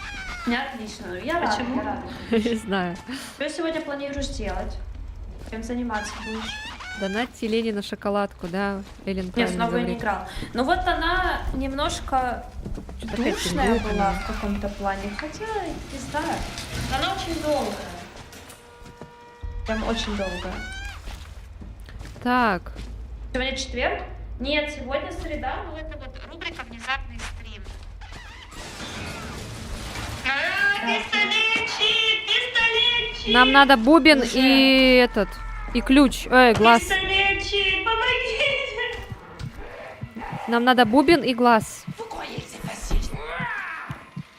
Не, отлично. Ну, я рада, Почему? я рада. Не знаю. Что сегодня планируешь делать? Чем заниматься будешь? Донатьте Лене на шоколадку, да? Эллен Нет, правильно снова я не говорит. играл. Ну вот она немножко Опять душная перегрузка. была в каком-то плане. Хотя, не знаю. Она очень долгая. Прям очень долгая. Так, Сегодня четверг? Нет, сегодня среда. Ну, это вот рубрика «Внезапный стрим». Пистолетчик! нам надо бубен и этот, и ключ, глаз. Пистолетчик, помогите! Нам надо бубен и глаз.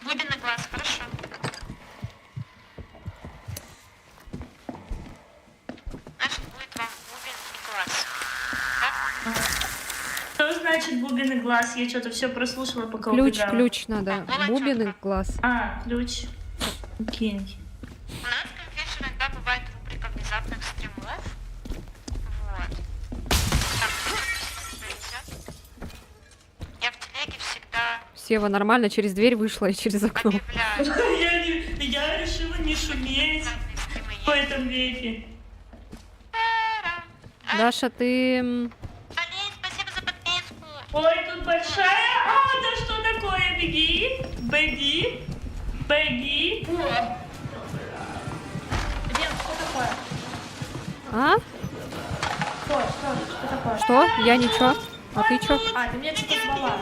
Бубенный глаз, хорошо. Значит, будет вам бубен и глаз. Что значит бубенный глаз? Я что-то все прослушала, пока Ключ, убегала. ключ надо. Бубен и глаз. А, ключ. Окей. У нас, как вечер, иногда бывает рубрика внезапных стримов. Вот. Сева нормально через дверь вышла и через окно. Объявляю. Я решила не шуметь в этом веке. Даша, ты... Полин, спасибо за подписку. Ой, тут большая. А, да что такое? Беги, беги, беги. Ден, что такое? А? Что такое? Что? Я ничего. А ты чё? А, ты меня что-то звала.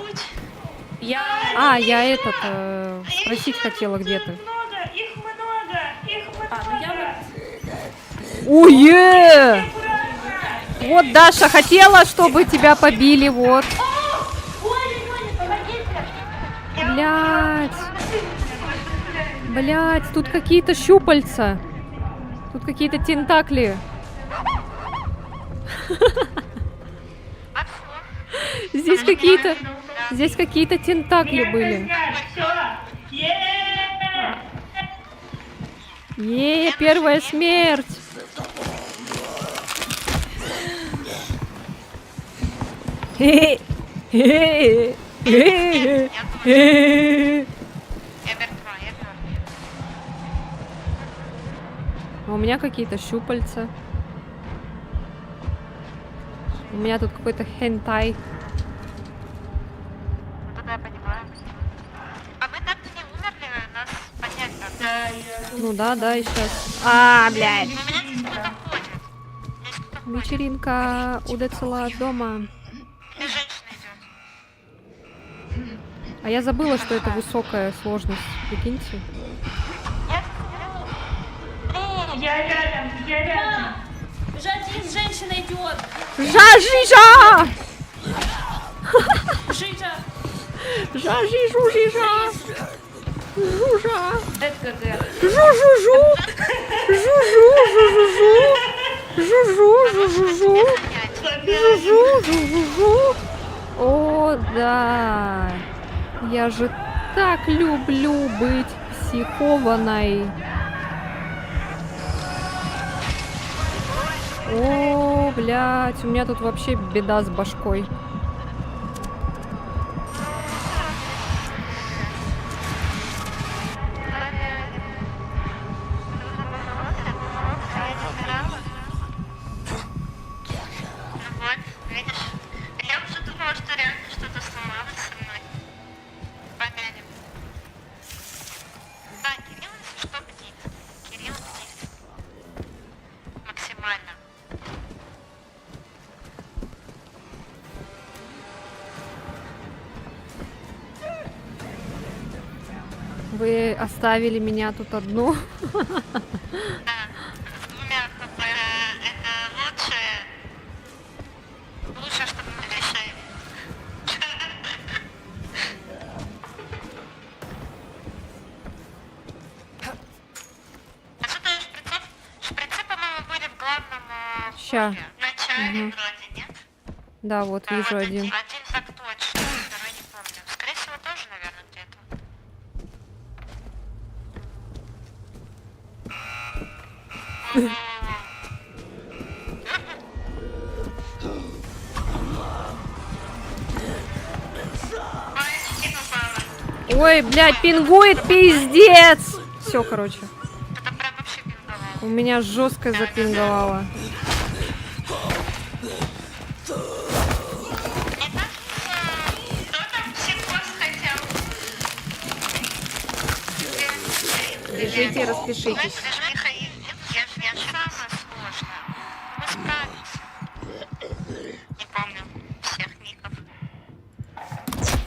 Я... А, я спросить хотела, где ты. Их много, их много. А, ну я Ое! Вот Даша хотела, чтобы тебя побили, вот. Блять. Блять, тут какие-то щупальца. Тут какие-то тентакли. Здесь какие-то тентакли были. Первая смерть. Я мертва, я мертва. А у меня какие-то щупальца. У меня тут какой-то хентай. Вот это я понимаю. А мы так-то не умерли, нас поднять надо. Ну да, и сейчас. А, блядь. У меня здесь кто-то ходит. Здесь кто-то ходит. Вечеринка у Децела дома. И женщина идет. А я забыла, что это высокая сложность. Прикиньте. Я рядом. Жадин, женщина идет. Жа-жи-жа! Жижа. Жа-жи-жу-жи-жа! Жужа! СГГ. Жу-жу-жу! Жу-жу-жу-жу-жу! Жу-жу-жу-жу-жу! Жу-жу-жу-жу-жу! О, да! Я же так люблю быть психованной. О, блядь, у меня тут вообще беда с башкой. Вот, видишь? Я уже думала, что реально что-то сломалось со мной. Помянем. Да, Кирилл, если что, бдит. Кирилл бдит. Максимально. Вы оставили меня тут одну. Да, с двумя хп это лучшее. Лучше, что мы решили. А что ты шприцов? Шприцы, по-моему, были в главном Ща. входе. В начале вроде, нет? Да, вот Да, вижу вот один. Один так точно, второй не помню. Скорее всего, тоже, наверное, где-то. Ой, чуть не попала. Ой, блядь, пингует, пиздец! Все, короче. Это прям вообще пинговало. У меня жестко запинговало. Мне кажется, кто там психоз хотел? Бежите, распишитесь. Знаешь, Михаил, я же самое сложное. Мы справимся. Не помню всех ников.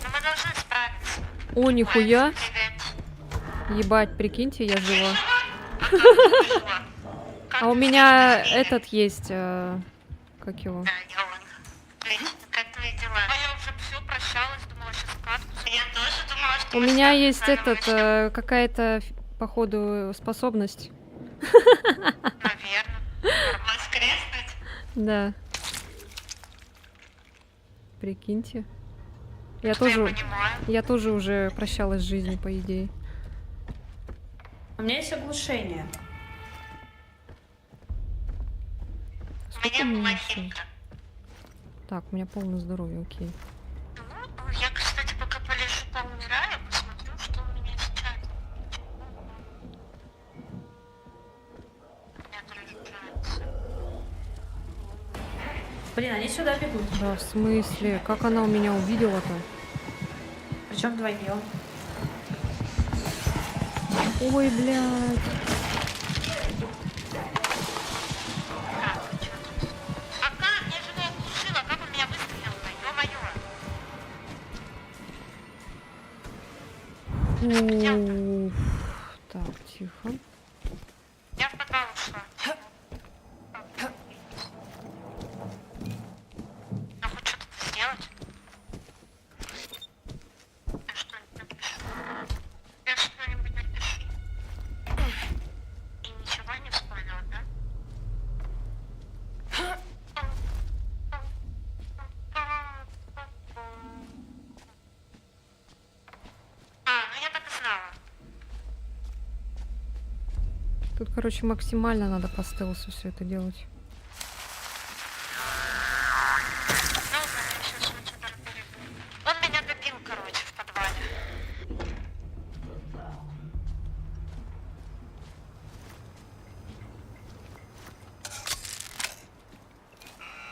Но мы должны справиться. О, нихуя. Привет. Ебать, прикиньте, я жива. Как А у ты меня здесь? этот есть, как его? Да, я он. Отлично, как твои дела? А я уже все прощалась, думала, сейчас катку. Я тоже думала, что У мы меня с тобой есть заново начнем. какая-то, походу, способность. Наверное. Воскреснуть? Да. Прикиньте. Я Что я тоже, понимаю. я тоже уже прощалась с жизнью, по идее. У меня есть оглушение. У меня мне плохенько. Так, у меня полное здоровье, окей. Ну, я, кстати, пока полежу, поумираю. Блин, они сюда бегут. Да, в смысле? Как она у меня увидела-то? Причем вдвоем. Ой, блядь. Пока мне же не оглушила, как он меня выстрелил-то, ё-моё. Уф. Так, тихо. Я в подвал ушла. Ну хоть что-то сделать. Я что-нибудь напишу. И ничего не вспомнила, да? Ну я так и знала. Тут, короче, максимально надо по стелсу все это делать. Он меня добил, короче, в подвале.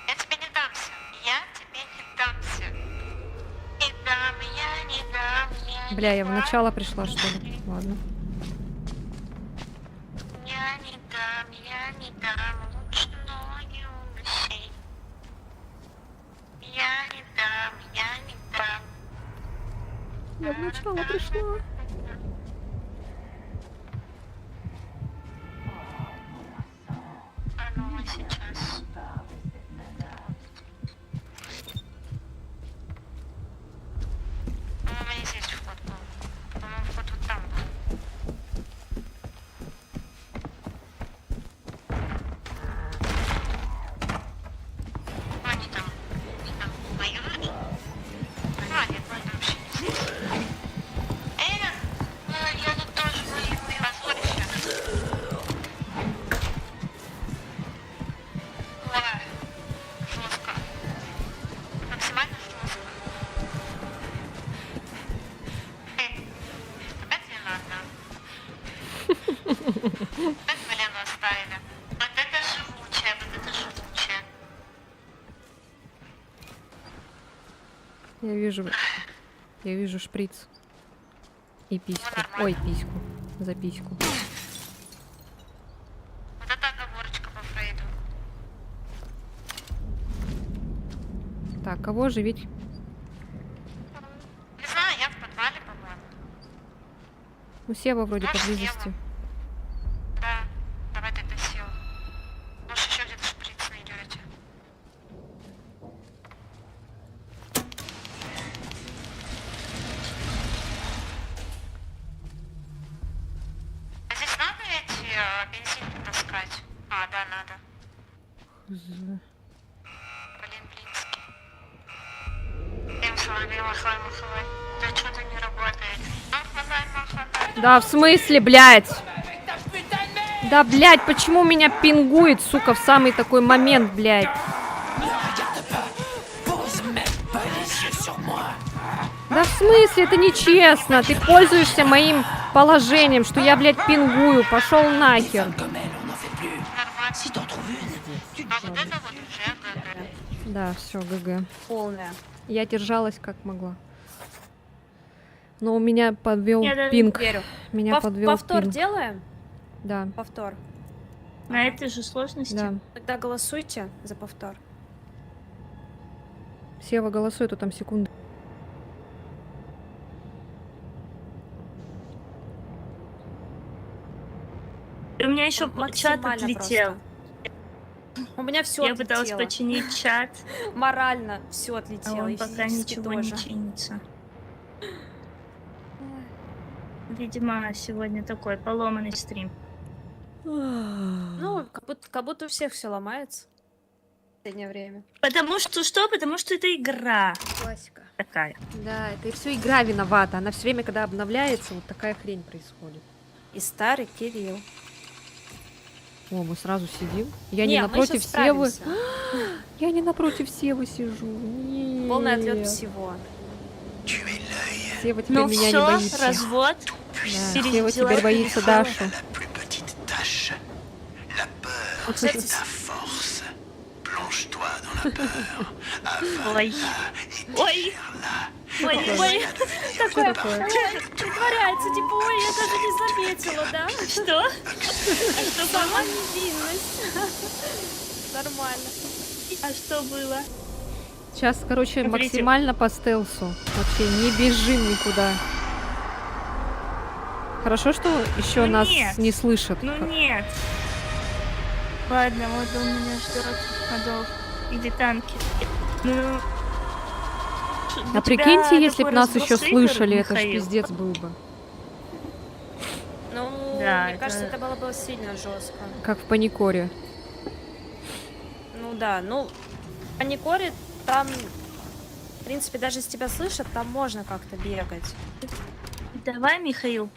Я тебе не дамся. Я тебе не дамся. Не дам, я не дам, я Бля, не я в дам. начало пришла, что ли? Ладно. Я не дам лучше ноги уносить. Я не дам, я не дам. Я в начало пришла. А ну, сейчас. По-моему, не здесь вход был. По-моему, вход вот там был. А, не там. Не там. Мою? А, нет, это вообще не здесь. Я тут тоже воюю. Позорище. Ой, жестко. Максимально жестко. Опять не надо. Опять Малену оставили. Вот это живучее, вот это живучее. Я вижу шприц. И письку. Ну, нормально. Ой, письку. За письку. Вот это оговорочка по Фрейду. Так, кого оживить? Не знаю, я в подвале, по-моему. Ну, Сева вроде Может, поблизости. Сева. Да, давай ты сил. Может, еще где-то шприц найдете. А здесь надо эти бензин таскать? А, да, надо. Блин, блинский. Им махай, махай. Да что-то не работает. Махай, махай. Да, в смысле, блядь? Да, блядь, почему меня пингует, сука, в самый такой момент, блядь? Да в смысле, это нечестно. Ты пользуешься моим положением, что я, блядь, пингую. Пошел нахер. Нормально. А вот это вот уже ГГ. Да, все, ГГ. Полная. Я держалась как могла. Но у меня подвел Я даже пинг. Верю. Меня подвел Повтор пинг. делаем? Да, Повтор. На этой же сложности? да. Тогда голосуйте за повтор. Сева, голосуй, а то там секунды. И у меня еще чат Максимально отлетел. просто. У меня все Я пыталась починить чат, Морально все а отлетело. он и пока физически ничего тоже. не чинится. Видимо, сегодня такой поломанный стрим. Ну, как будто у всех все ломается в последнее время. Потому что что? Потому что это игра Классика. такая. Да, это и все игра виновата. Она все время, когда обновляется, вот такая хрень происходит. И старый Кирилл. О, мы сразу сидим. Я не мы напротив щас Севы. справимся. Я не напротив Севы сижу. Нет. Полный ответ всего. Tu es l'œil, Сева теперь Ну меня не все, боится. развод. Да, Перезела Сева теперь боится телефон. Дашу. la plus petite tâche. La peur, Кстати, c'est ta force. Plonge-toi dans la peur. Avale-la Ой. et Ой. digère-la. Ой, Laisse ой. la devenir Что une такое? Притворяется, типа, ой, я даже не заметила, да? Что? А что Сама было? невинность. Нормально. А что было? Сейчас, короче, Смотрите. максимально по стелсу. Вообще не бежим никуда. Хорошо, что еще Ну нас нет. не слышат. Ну нет. Ладно, вот у меня ждет ходов. Или танки. Ну... у А тебя прикиньте, если бы такой нас еще разброс игр, слышали, это ж Михаил. пиздец был бы. Ну, Да, мне это- кажется, это было бы сильно жестко. Как в Паникоре. Ну да, ну, в Паникоре там, в принципе, даже если тебя слышат, там можно как-то бегать. Давай, Михаил.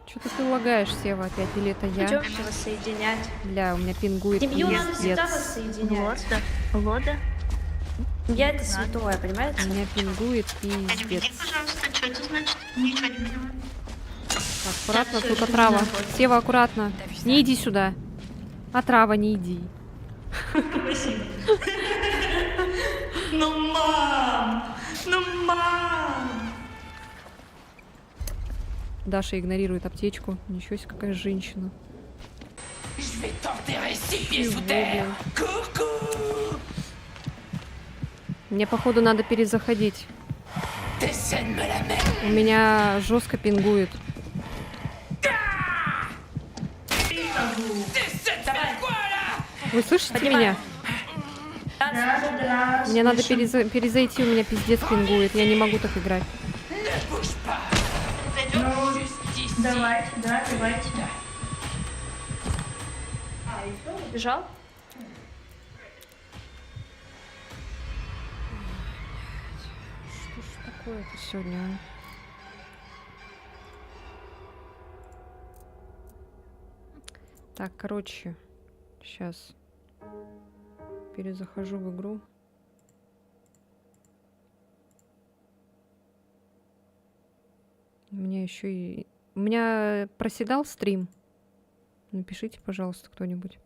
Что-то ты лагаешь, Сева, опять. Или это я? Идем воссоединять. Бля, у меня пингует. Семью надо пиздец. всегда воссоединять. Лода. Я это святое, понимаете? У меня пингует пиздец. Переведи, пожалуйста, что это значит? Ничего не понимаю. Аккуратно, всё, тут это отрава. не находится. Сева, аккуратно. Не иди сюда. Отрава, не иди. Ну, мам! Ну, мам! Даша игнорирует аптечку. Ничего себе, какая женщина. Je vais t'enterrer 6 pieds Чего, sous terre. блин? Coucou. Мне, походу, надо перезаходить. T'essaies de me la mettre. У меня жестко пингует. T'essaies de faire quoi là? Вы слышите меня? Мне надо перезайти, у меня пиздец пингует. Я не могу так играть. Ne bouge pas. Juste ici. Давайте, да, давайте. Бежал? Что ж такое-то сегодня, а? Так, короче, сейчас перезахожу в игру. У меня еще и... У меня проседал стрим. Напишите, пожалуйста, кто-нибудь.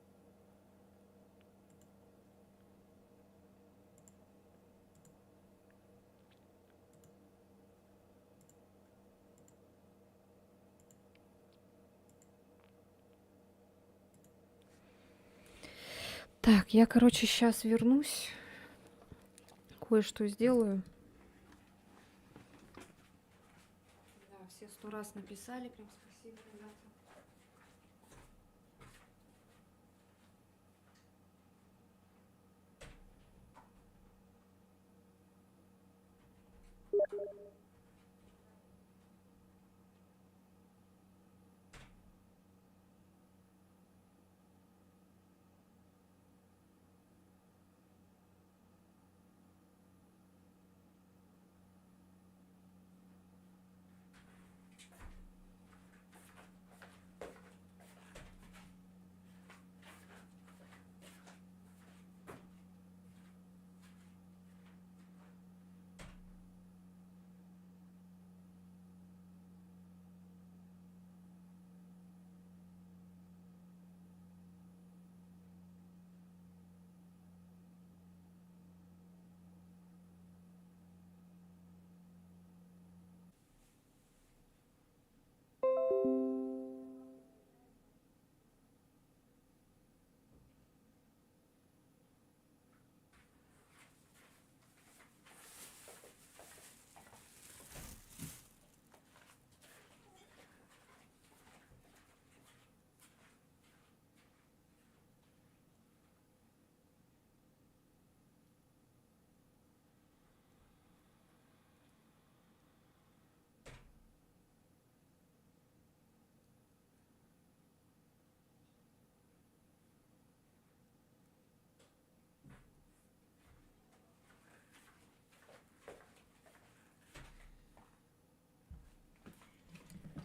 Так, я, короче, сейчас вернусь. Кое-что сделаю. Да, все 100 раз написали. Прям спасибо, ребята.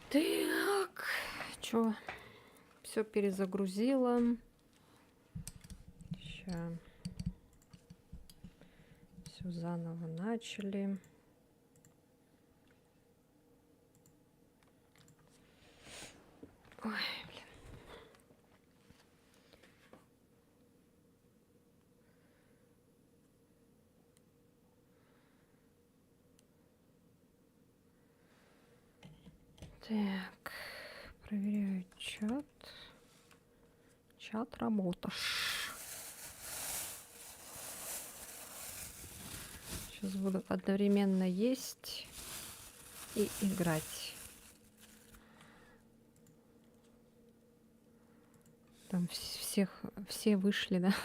Так, чё? Все перезагрузила. Сейчас. Все заново начали. Ой, блин. Так, проверяю чат. Чат работает. Сейчас буду одновременно есть и играть. Там все вышли, да?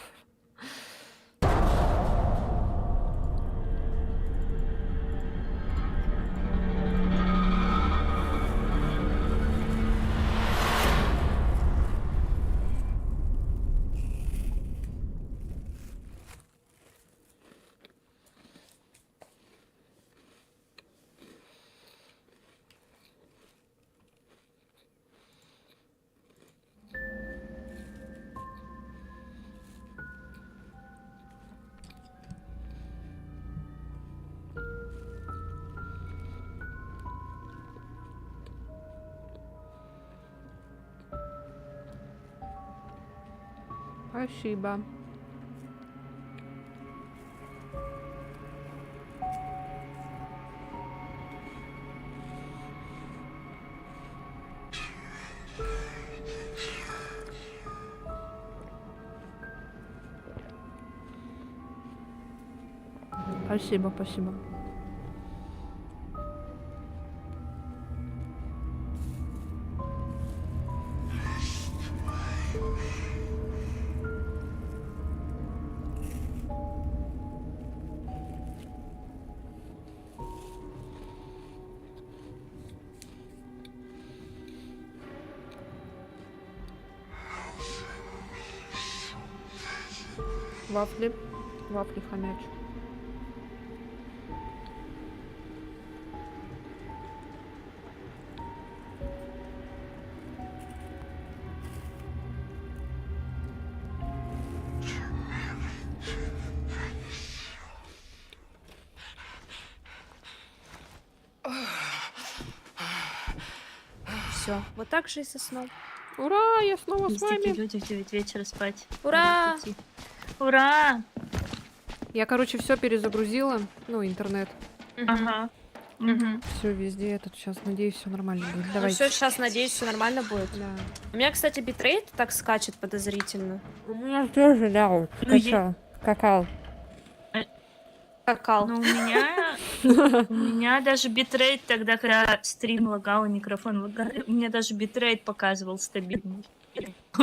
Спасибо. Спасибо, спасибо. Вафли. Вафли хомяч. Все, вот так же и со сном. Ура, я снова с Есть такие вами. люди в 9 вечера спать. Ура! Надо идти. Ура! Я, короче, все перезагрузила. Ну, интернет. Ага. Мгм. Все везде. Этот сейчас, надеюсь, все нормально будет. Ну Давайте. все, сейчас, надеюсь, все нормально будет. Да. У меня, кстати, битрейт так скачет подозрительно. У меня тоже, да, вот, Ну, я- какал. Какал. Ну, у меня даже битрейт тогда, когда стрим лагал, и микрофон лагал, у меня даже битрейт показывал стабильный.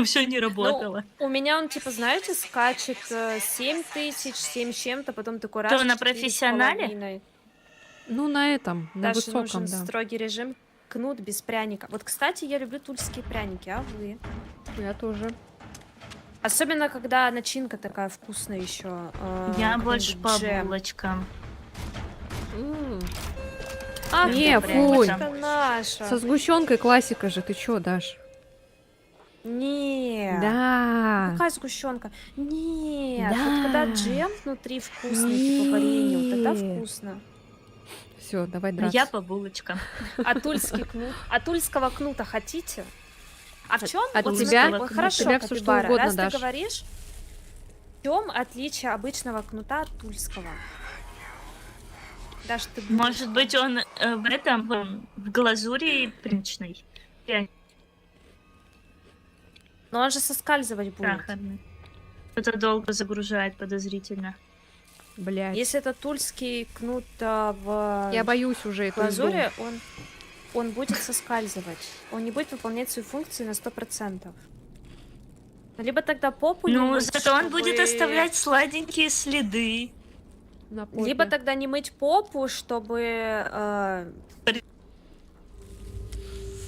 Все не работало. У меня он, типа, знаете, скачет 7000, 7 с чем-то, потом такой раз. Что, на 4,5. профессионале? Ну, на этом, на Даже высоком, нужен да. строгий режим. Кнут без пряника. Вот, кстати, я люблю тульские пряники, а вы? Я тоже. Особенно, когда начинка такая вкусная еще. Я больше по джем. булочкам. Ах, Не, ты, фуй. это наша. Со сгущенкой классика же. Ты чё, Даш? Нет. Да. Какая сгущенка? Нет. Да. Вот когда джем внутри вкусный, типа варенье, вот тогда Нет. вкусно. Все, давай А драться. я по булочкам. А тульский кнут? А тульского кнута хотите? А в чем? от вот тебя- смотри, вот от хорошо, тебя всё, что Капибара, угодно, раз Даш. ты говоришь, в чем отличие обычного кнута от тульского? Даш, ты Может быть, он в этом, в глазури пряничной. Но он же соскальзывать будет. Сахарный. Кто-то долго загружает подозрительно. Блядь. Если это тульский кнут в Я боюсь уже эту игру. глазури, он будет соскальзывать. Он не будет выполнять свои функции на 100%. Либо тогда попу не Ну, мыть, зато он будет чтобы- оставлять сладенькие следы. На попе. Либо тогда не мыть попу, чтобы...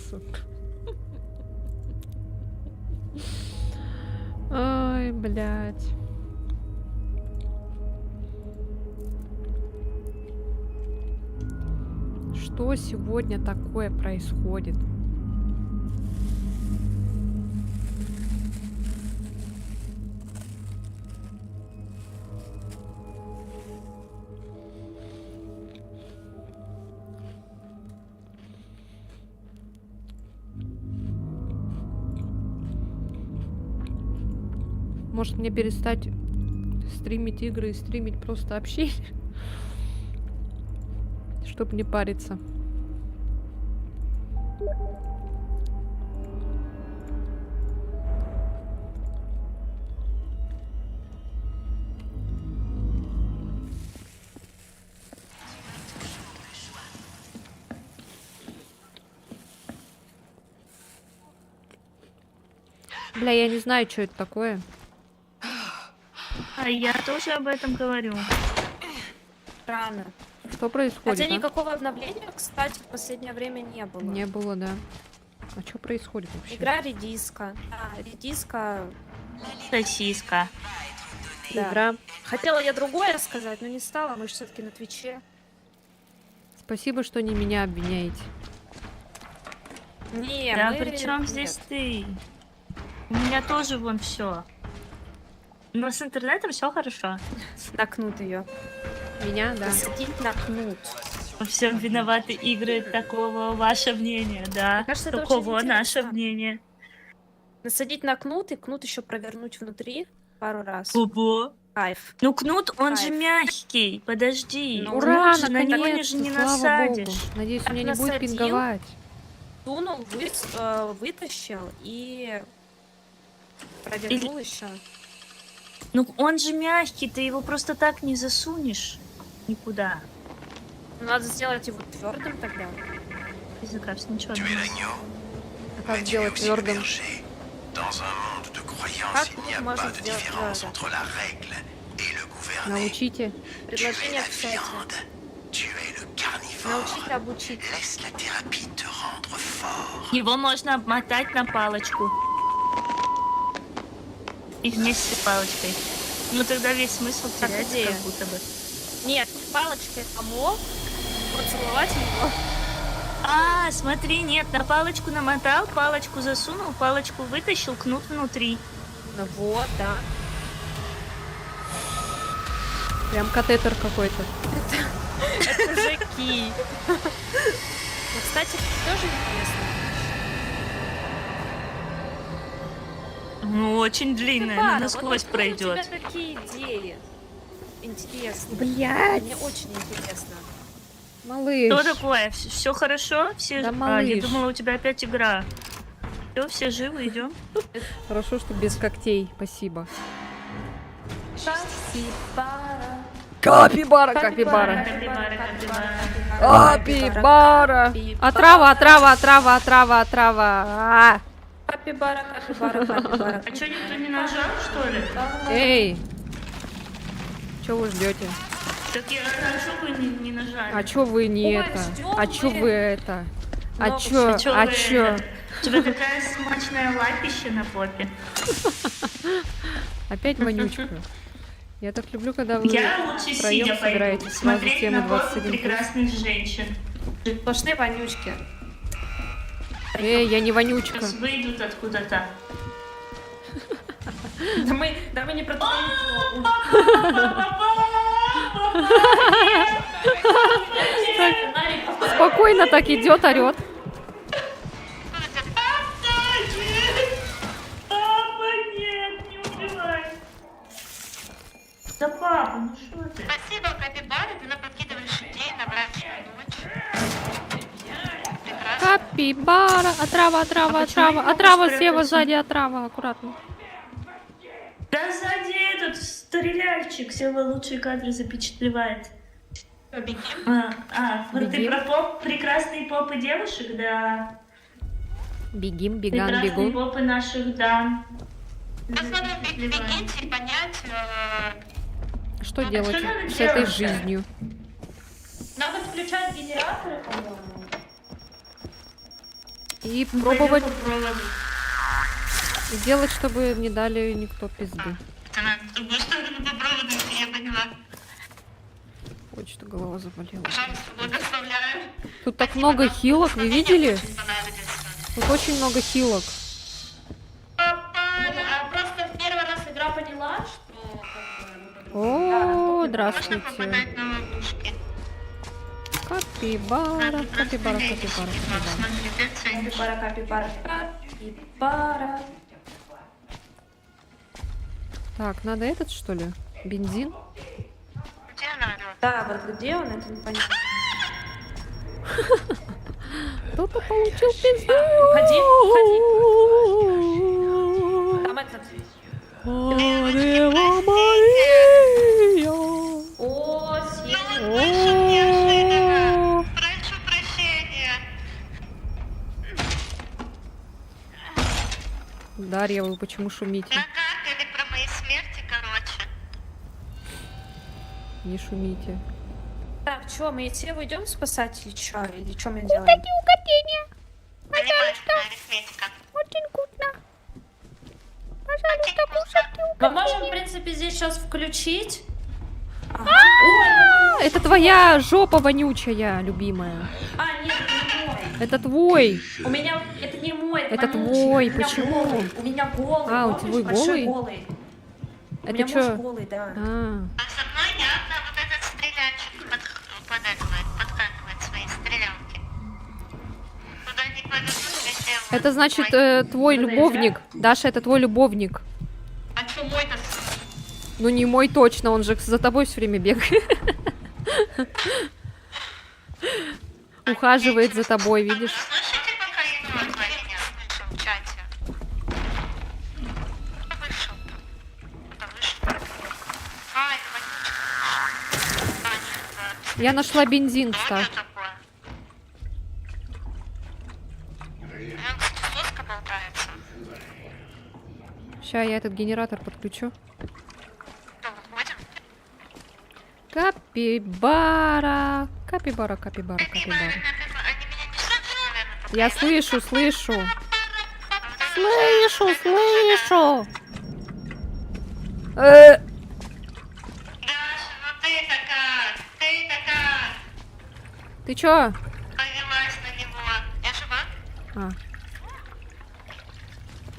Сука. Ой, блядь. Что сегодня такое происходит? Может мне перестать стримить игры и стримить просто общение? Чтоб не париться. Бля, я не знаю, что это такое. А я тоже об этом говорю. Рано. Что происходит? Хотя а? никакого обновления, кстати, в последнее время не было. Не было, да. А что происходит вообще? Игра редиска. Да, редиска. Сосиска. Да. Игра. Хотела я другое сказать, но не стала. Мы же все-таки на Твиче. Спасибо, что не меня обвиняете. Не, Да мы... при чем нет. здесь ты? У меня тоже вон все. Но с интернетом все хорошо. На кнут ее. Меня, да. Посадить на кнут. Во всем виноваты игры такого, ваше мнение, да? Мне кажется, это Такого очень наше интересно. мнение. Насадить на кнут и кнут еще провернуть внутри пару раз. Ого. Кайф. Ну кнут, он же Кайф. мягкий. Подожди. Ну, Кнут Ура, же на него же наконец-то, не слава насадишь. богу. Надеюсь, Так меня не будет насадил. пинговать. Сунул, вытащил и провернул еще. Ну он же мягкий, ты его просто так не засунешь никуда. Надо сделать его твердым тогда. Заказ, ничего Tu не es надо. l'agneau, А как mais tu es сделать aussi le твердым? berger. Dans un monde de croyances, Как il n'y a можно pas de сделать différence твердым? entre la règle et le gouverné. Научите. Tu es Предложение la в чате. viande, tu es le carnivore. Научить, обучить. Laisse la thérapie te rendre fort. Его можно обмотать на палочку. И вместе с палочкой. Ну тогда весь смысл Как теряется, идея. как будто бы. Нет, палочкой помог. Поцеловать его. А, смотри, нет, на палочку намотал, палочку засунул, палочку вытащил, кнут внутри. Ну вот, да. Прям катетер какой-то. Мужики. Ну, кстати, тоже интересно. Ну, очень длинная, Пара, она вот насквозь откуда у тебя пройдет. такие идеи? Интересно. Блять! Мне очень интересно. Малыш. Что такое? Все хорошо? Все... Да, я малыш. думала, у тебя опять игра. Все живы, идем. Хорошо, что без когтей. Спасибо. Капибара, капибара. Капибара. Отрава, отрава, отрава, отрава, отрава. А! Капибара, капибара, капибара. А что, никто не нажал, что ли? Эй! Чё вы ждете? Так я что вы не нажали? А чё вы не Ой, это? ждём А чё мы. вы это? А Много чё? А чё А вы чё? это? У тебя такая смачная лапища на попе. Опять вонючка. Я так люблю, когда вы Я лучше втроём сидя пойду собираетесь сразу смотреть темы на попу 21+. прекрасных женщин. Сплошные вонючки. Эй, я не вонючка. Сейчас выйдут откуда-то. Да мы не про то. Спокойно так идет, орет. Папа, нет, не убивай. Да папа, ну что ты? Спасибо, Капибара, ты нам подкидываешь идеи на брачную ночь. Прекрасно. Капибара, отрава, отрава, А почему отрава, не отрава можешь слева, спрятаться? сзади, отрава, аккуратно. Да сзади этот стреляльчик все лучшие кадры запечатлевает. Бегим. Ты Бегим. про поп, прекрасные попы девушек, да. Бегим, беган, Прекрасные бегу. попы наших дам. Сейчас надо бегите и понять, Что А делать что надо с этой делать-то? жизнью? Надо включать генераторы, по-моему. И Ну, пробовать пойдём попробуем. сделать, чтобы не дали никто пизды. это надо с другой стороны попробовать, я поняла. Ой, что голова заболела. Пожалуйста, благословляю. Тут так много хилок, вы видели? Очень понадобится. Тут очень много хилок. А просто в первый раз игра поняла, что... О, Можно здравствуйте. попадать на ловушки. Капибара, капибара, капибара, капибара. Смотри, ты ценишь. Капибара, капибара, капибара. Так, надо этот, что ли? Бензин? Где она орёт? Да, вот где он, это непонятно. Кто-то получил пизду. Уходи, Там этот... Дева Мария. О, сильно. Ну, больше неожиданно. Прошу прощения. Дарья, вы почему шумите? Нагадали про мои смерти, короче. Не шумите. Так, чё, мы идти уйдем спасать или чё? Или чё мы делаем? Занимательная арифметика. Мы можем, в принципе, здесь сейчас включить. А, это твоя жопа вонючая, любимая. А, нет, это не мой. Это твой. У меня... Это не мой, Это вонючий. твой, У меня почему? голый. У меня голый. А, у помнишь, твой большой голый? У Это меня муж чё? голый, да. А, А со мной явно вот этот стрелянчик подкакивает свои стрелялки. Куда не повезут, везде он. это значит Ой, твой любовник. Даша, это твой любовник. а чё мой-то? Ну не мой точно, он же за тобой все время бегает. Ухаживает за тобой, видишь? Слышите, пока я мёртвая или нет? Слышал в чате. Кто вышел? Кто вышел? А, это вонючка. А, нет, Я нашла бензин, да. кстати. Что такое? Кстати, соска болтается. Сейчас я этот генератор подключу. Что, выходим? Капибара. Капибара, капибара, Они капибара. меня не слышат, наверное, Я слышу, слышу. Слышу, слышу. Даша, ну ты-то как? Ты-то как? Ты чё? Повелась на него. Я жива? А.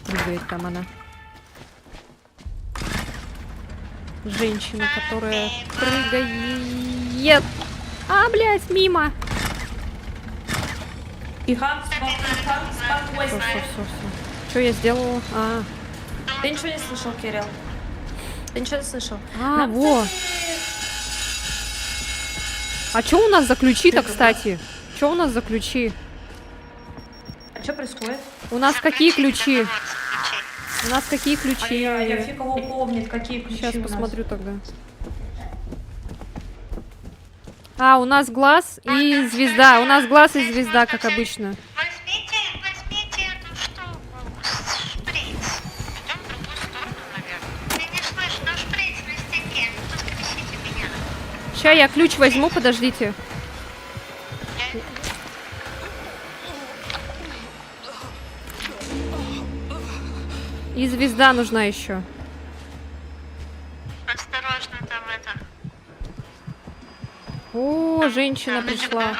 Прыгает там она. Женщина, которая прыгает. А, блядь, мимо. И Ханс, спокойно. Все. Что я сделала? А, Ты ничего не слышал, Кирилл? Ты ничего не слышал? во. А что у нас за ключи-то, кстати? Что у нас за ключи? А что происходит? У нас какие ключи? Вот, ключи. У нас какие ключи? Я фиг его помнит, какие ключи Сейчас у нас. посмотрю тогда. А, у нас глаз и звезда. У нас глаз и звезда, как обычно. Возьмите эту штуку, шприц. Идем в другую сторону, наверное. Ты не слышишь, но шприц на стеке. Воскресите меня. Сейчас я ключ возьму, подождите. И звезда нужна еще. Осторожно, там это. О, женщина пришла.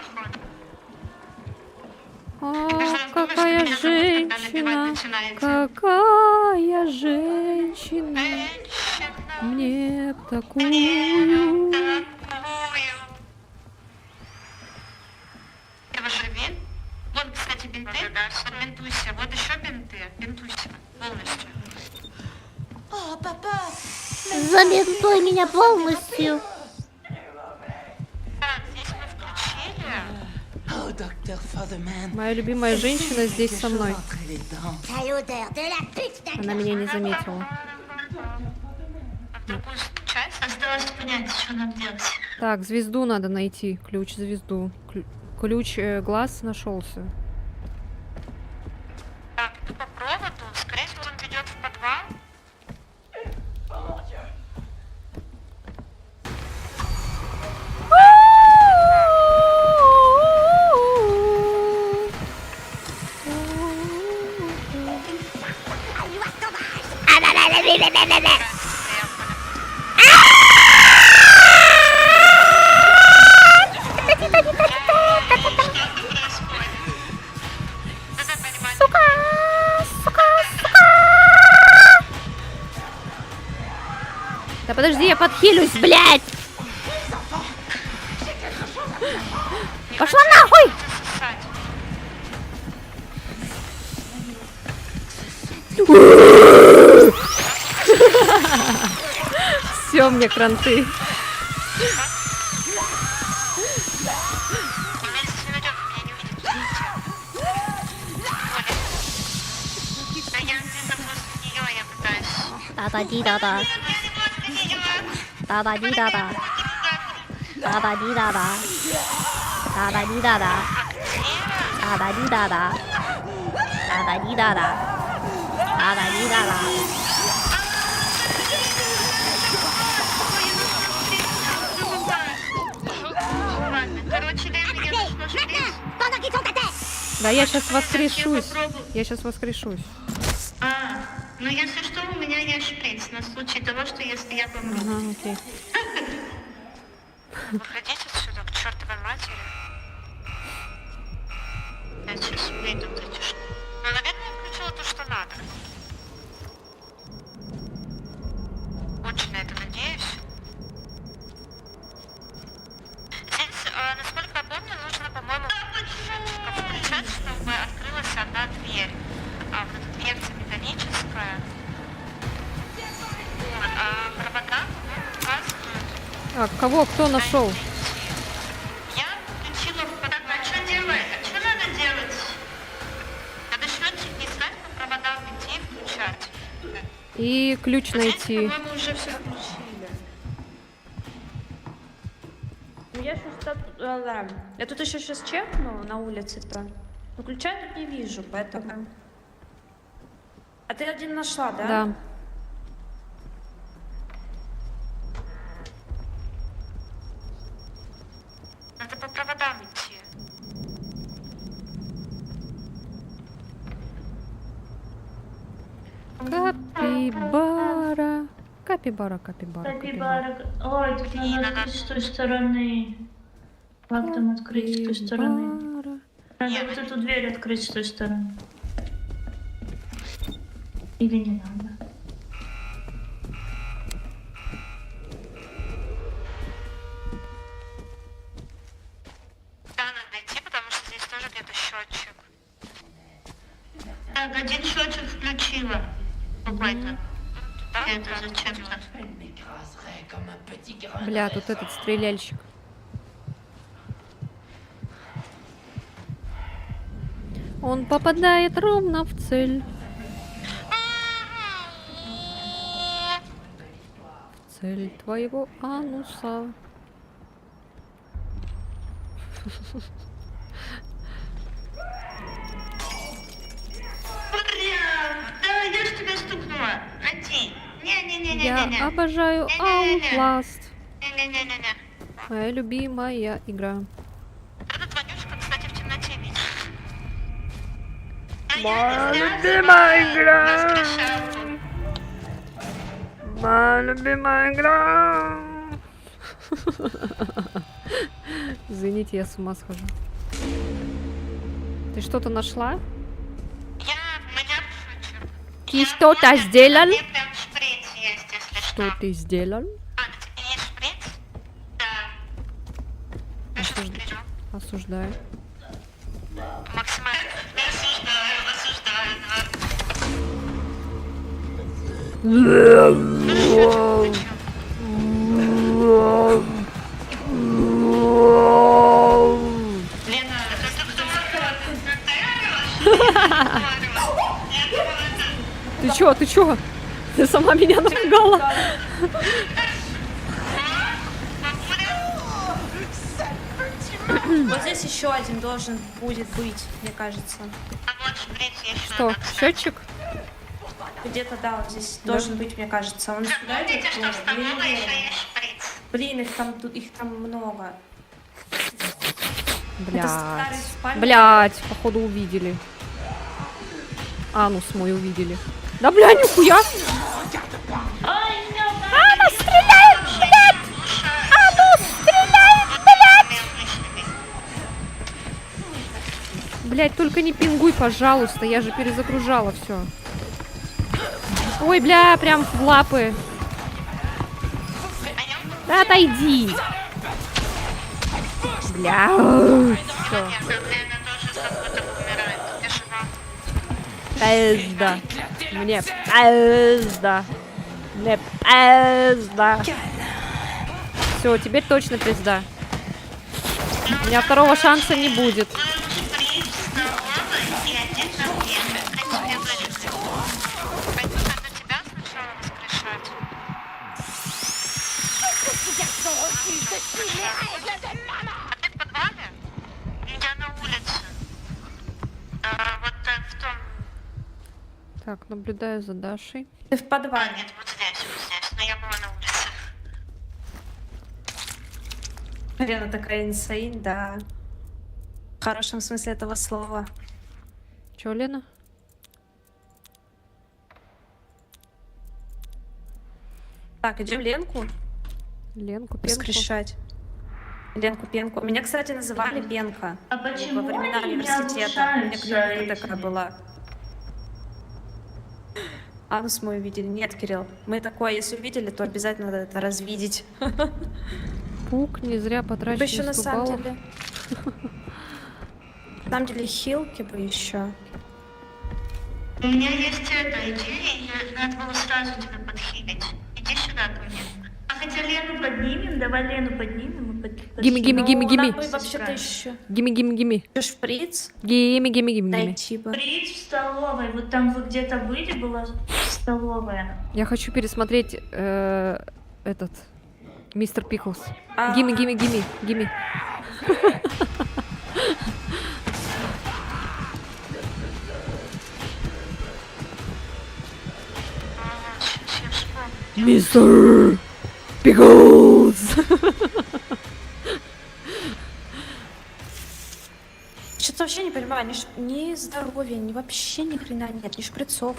А, какая женщина, какая женщина, мне такую. Ты живи? Вот, кстати, бинты. Бинтуйся. Вот еще бинты. Бинтуйся полностью. Забинтуй меня полностью. Так, здесь мы включили. Oh, Dr. Fatherman. Моя любимая женщина здесь со мной. Entre les dents. Она меня не заметила. В другую часть. Осталось понять, что нам делать. Так, звезду надо найти. Ключ, звезду. Ключ, глаз нашелся. Так, иду по проводу. Скорее всего, он ведет в подвал. Да подожди, я подхилюсь, блядь! Пошла нахуй! Все, мне кранты. Да-да-ди-да-да. Да-да-ди-да-да. Да-да-ди-да-да. Да-да-ди-да-да. Да-да-ди-да-да. Да-да-ди-да-да. Да-да-ди-да-да. Ладно, короче, дай мне наш шприц. Да, я сейчас Я воскрешусь. попробую. Я сейчас воскрешусь. Ну если что, у меня есть шприц на случай того, что если я помру. Ага, окей. Выходите отсюда к чертовой матери. Я сейчас выйду в эти штуки. Ну, наверное, я включила то, что надо. Очень на это надеюсь. Здесь, насколько я помню, нужно, по-моему, включать, чтобы открылась одна дверь. А вот эта дверца металлическая. Вот, а провода, по-моему, указывают. Так, кого? Кто нашел? Я включила в подак. А что делать? А что надо делать? Надо счетчик не ставить, по проводам идти и включать. И ключ Здесь, найти. по-моему, уже все включили. Ну, я сейчас... Ладно. Я тут еще сейчас чекну на улице-то. Ну, ключа тут не вижу, поэтому... А ты один нашла, да? Да. Надо по проводам идти. Капибара. Капибара, капибара, капибара. Капибара. Ой, тут надо открыть с той стороны. Как там открыть с той стороны? Капибара. Надо вот эту дверь открыть с той стороны. Или не надо? Да, надо найти, потому что здесь тоже где-то счетчик. Так, один счетчик включила. Какой-то. Это зачем-то. Бля, тут этот стреляльщик. Он попадает ровно в цель. В цель твоего ануса. Ура! Да, я ж тебя стукнула. Один. Я Не-не-не-не-не. обожаю Не-не-не-не. Outlast. Не-не-не-не-не. Моя любимая игра. Этот вонючка, кстати, в темноте видит. Моя любимая игра. Воскрешалку. Моя любимая игра. Извините, я с ума схожу. Ты что-то нашла? У меня шучу. Ты что-то сделал? Мне прям шприц есть, если Что ты сделал? А, на тебе есть шприц? Да. Я сейчас Осужд- беру. Осуждаю. Максимально. Осуждаю. Лена, это кто? Ты чё? Ты сама меня напугала. Вот здесь еще один должен будет быть, мне кажется. А вот шприц еще. Что, счетчик? Где-то, да, вот здесь должен быть, мне кажется. Он сюда идет? Помните, что в Блин, столовой еще есть шприц? Блин, их там много. Блядь. старый спальник. Блядь, походу увидели. Анус мой увидели. Да бля, нихуя! Она стреляет, блядь! Она стреляет, Блядь, только не пингуй, пожалуйста, я же перезагружала все. Ой, бля, прям в лапы. Да отойди. Бля. Всё. Пизда. Мне пизда. Мне пизда. Все, теперь точно пизда. У меня второго шанса не будет. Так, наблюдаю за Дашей. Ты в подвале. Нет, вот здесь, но я была на улице. Лена такая инсейн, да. В хорошем смысле этого слова. Чё, Лена? Так, идем Ленку Ленку, Пенку? воскрешать. Ленку, Пенку. Меня, кстати, называли Пенка. А почему Во времена они не университета. У меня обучаются? клёвая такая была. Анус мы увидели. Нет, Кирилл. Мы такое, если увидели, то обязательно надо это развидеть. Пук, не зря Бы потрачено еще на 100 самом баллов. деле. На самом деле хилки бы еще. У меня есть эта идея, надо было сразу тебя подхилить. Иди сюда ко мне. А хотя Лену поднимем, давай Лену поднимем и Гимми, гимми, гимми, Ну, гимми. нам бы вообще-то еще. Гимми, гимми, гимми. Ты шприц Гимми, гимми, гимми, гимми. найти бы. Приедь в столовой, вот там вы где-то были, была столовая. Я хочу пересмотреть этот Мистер Пиклс. А. Гимми, гимми, гимми, гимми. Сейчас я вспомню. Мистер Пиклс. Что-то вообще не понимаю, ни здоровья, ни вообще ни хрена нет, ни шприцов.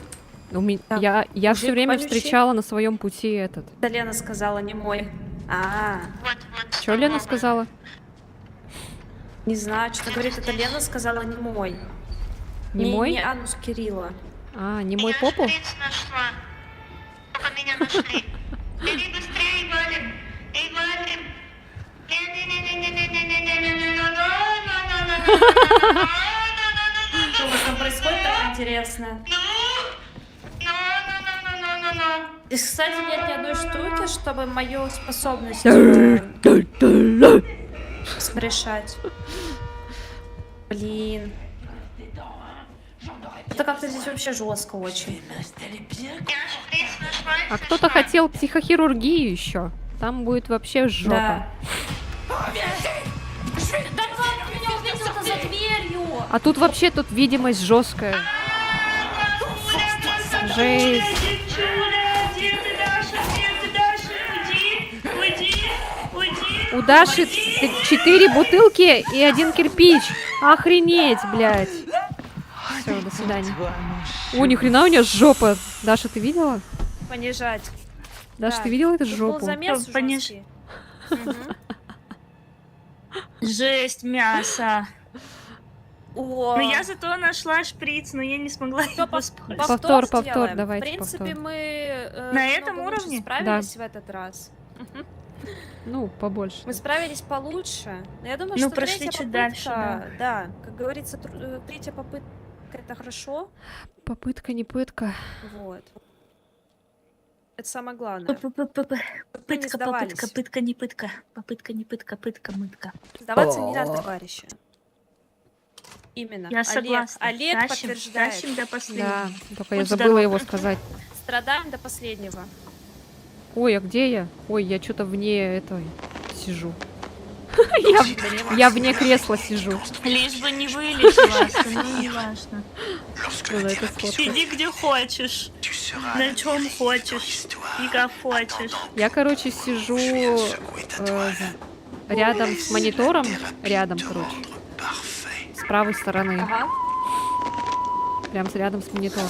Так, Я мужик все время вонючий. встречала на своем пути этот. Да Лена сказала, не мой. Вот. Что Лена столовая. сказала? Не знаю, что говорит, это Лена сказала, не мой. Не мой? Не анус Кирилла. А, не мой Я попу? шприц нашла. Только меня нашли. Бери быстрее, валим. Эй, валим. Что у вас там происходит так интересно? Здесь, кстати, нет ни одной штуки, чтобы мою способность скрешать. Блин. Это как-то здесь вообще жестко очень. А кто-то хотел психохирургию еще. Там будет вообще жопа. Да. Да как меня увидел-то за дверью? А тут вообще тут видимость жесткая. Жесть. Где ты, Даша? Где ты, Даша? Уйди. У Даши 4 бутылки и 1 кирпич. Охренеть, блядь. Все, до свидания. О, ни хрена у нее жопа. Даша, ты видела? Понижать. Даша, Да. ты видела эту Тут был жопу? замес Пониж- жесткий. Жесть, мясо. О, Но я зато нашла шприц, но я не смогла Всё, его использовать. Повтор, сделаем. давайте, В принципе, повтор. мы На этом намного лучше уровне? справились в этот раз. Ну, побольше. Мы справились получше. Но я думаю, Ну, что прошли третья чуть попытка, дальше, да, как говорится, третья попытка это хорошо. Попытка, не пытка. Вот. Это самое главное. Пытка, сдавались. попытка, пытка, не пытка. Попытка, не пытка, пытка, мытка. Сдаваться не надо, товарищи. Именно. Я согласна. Олег Тащим, подтверждает. тащим до последнего. Да, только я Будь забыла здоров. его сказать. Страдаем до последнего. Ой, а где я? Ой, я что-то вне этого сижу. Я вне кресла сижу. Лишь бы не вылетела, остальное не важно. Lorsque Было le это tiramisu сладко. Сиди где хочешь, tu seras на la чем bienvenue хочешь, dans и l'histoire. как хочешь. Я, короче, сижу Je viens de secouer ta toile. рядом с монитором. C'est la thérapie Рядом, de короче. rendre parfait. С правой стороны. Ага. Прям рядом с монитором.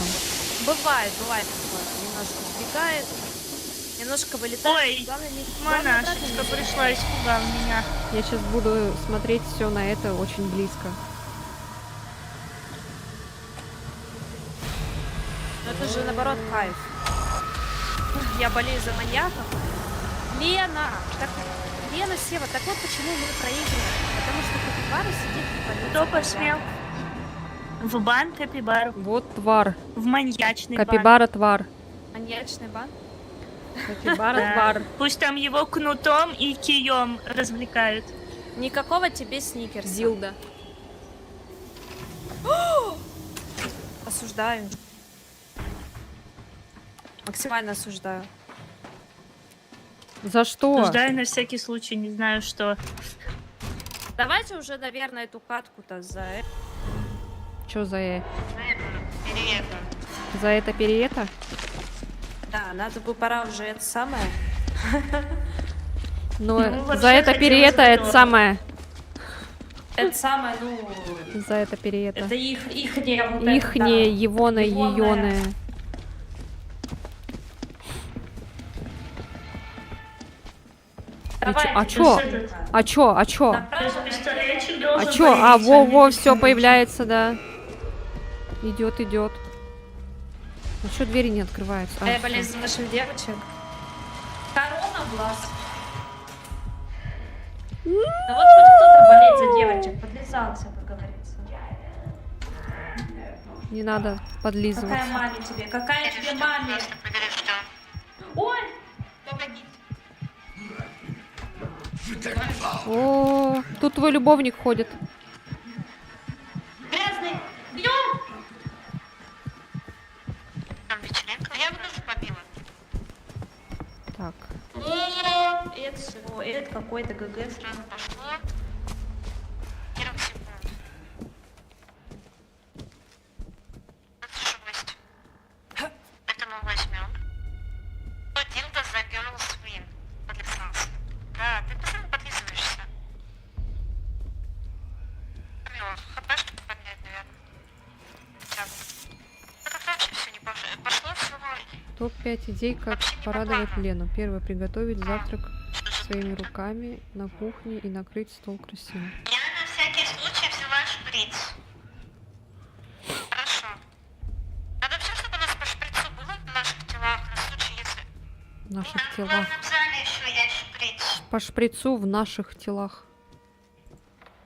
Бывает такое. Немножко сбегает, немножко вылетает. Ой, Главное, не Монашечка пришла, испугал меня. Я сейчас буду смотреть все на это очень близко. Но это же наоборот кайф. Я болею за маньяков. Лена! Лена, Сева, так вот почему мы проигрываем. Потому что Капибара сидит и болеет Кто за посмел? маньяков. В бан Капибару. Вот твар. В маньячный бан. Капибара твар. Маньячный бан? Капибара Да. твар. Пусть там его кнутом и кием развлекают. Никакого тебе сникерса. Дилда. Осуждаю. Максимально осуждаю. За что? Ждаю на всякий случай, не знаю что. Давайте уже, наверное, эту катку-то за... Чё за Или это. За это переето? Да, надо бы пора уже это самое. Но вообще за это хотелось переето бы это тоже. самое. Это самое, ну, За это переето. это ихнее вот это, Ихнее, да. егоное, Егоное. еёное. Давай, А ты чё? что-то- А чё? А чё? Даже пистолетчик А должен чё? А, появиться, не во-во, все пистолетчик. появляется, да. Идет, идет. Ну что двери не открываются? А, Я всё. болезнь за наших девочек. Корона в глаз. Да вот хоть кто-то болеет за девочек, подлизался, как говорится. Не надо подлизываться. Какая маме тебе? Какая тебе маме? Проверь, что. Ой! Погоди. О, тут твой любовник ходит. Грязный! Бьем! Там вечеринка. Я бы тоже побила. Так. Это что? Это какой-то ГГ. Сразу пошло. 40 секунд. 26. Это мы возьмем. Дилда за Girl Swing. Подлизался. Да, ты постоянно подлизываешься. Камила, хпшки поднять, наверное. Хотя бы. Ну как вообще все не пошло, все. Топ-5 идей, как Вообще не по порадовать плану. Лену. Первое, приготовить завтрак Что же своими руками на кухне и накрыть стол красиво. Я на всякий случай взяла шприц. Хорошо. Надо все, чтобы у нас по шприцу было в наших телах, на случай, если... В наших В телах. главном зале еще есть шприц. По шприцу в наших телах.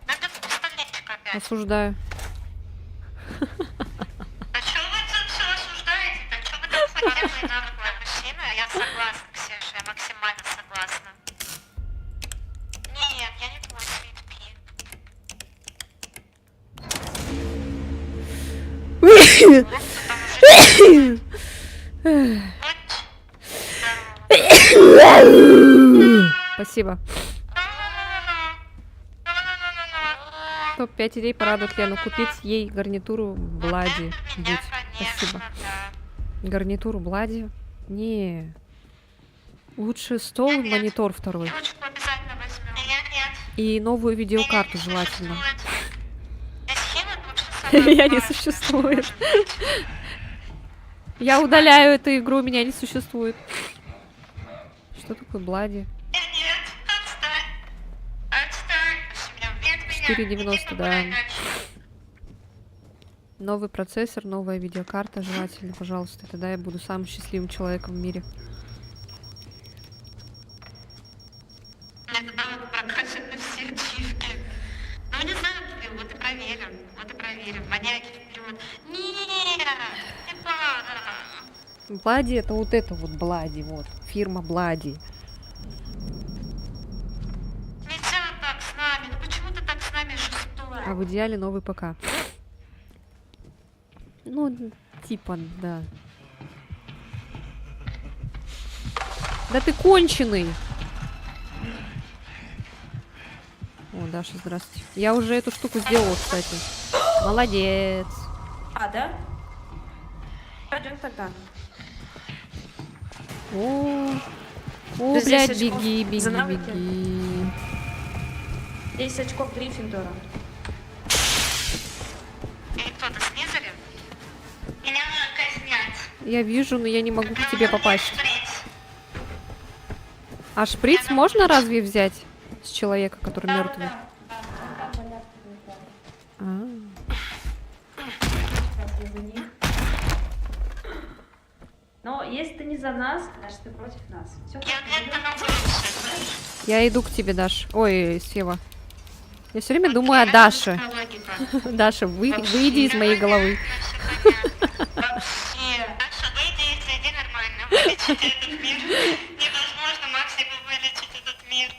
Надо в пистолетик опять. Осуждаю. А что вы тут все осуждаете-то? Что вы так поддерживаете наглые мужчины? Я согласна, Ксюша, я максимально согласна. Нет, я не твой свит-пи. Спасибо. Топ-5 идей порадовать Лену. Купить ей гарнитуру Блади. Будь. Спасибо. Гарнитуру Блади? Не. Лучше стол и монитор второй. Ручку обязательно возьмем. Нет. И новую видеокарту желательно. Я Я не существует. Я удаляю эту игру, меня не существует. Что такое Блади? Нет, отстань. 4,90, да. Новый процессор, новая видеокарта желательно, пожалуйста. Тогда я буду самым счастливым человеком в мире. Прокачаны все ачивки. Ну, не знаю, блин, вот и проверим. Вот и проверим. Маньяки вперед. Нет, не пора. Блади это вот Блади, вот. Фирма Блади. Нельзя так с нами. Ну почему ты так с нами жестокий? А в идеале новый ПК. Ну, типа, да. Да ты конченый! О, Даша, здравствуйте. Я уже эту штуку сделала, кстати. Молодец. А, да? Пойдем тогда. О, Здесь блядь, очков беги, за беги, навыки. беги. 10 очков Гриффиндора. И кто-то снизали? Меня надо казнять. Я вижу, но я не могу к тебе Вот попасть. шприц. А шприц можно разве взять с человека, который мертвый? А. Но если ты не за нас, значит ты против нас. Все Я где-то на улице. Я иду к тебе, Даш. Ой, Сева. Я все время думаю о Даше. Логика. Даша, выйди из моей головы. Вообще. Даша, выйди и зайди нормально. Вылечите этот мир. Невозможно Максиму вылечить этот мир.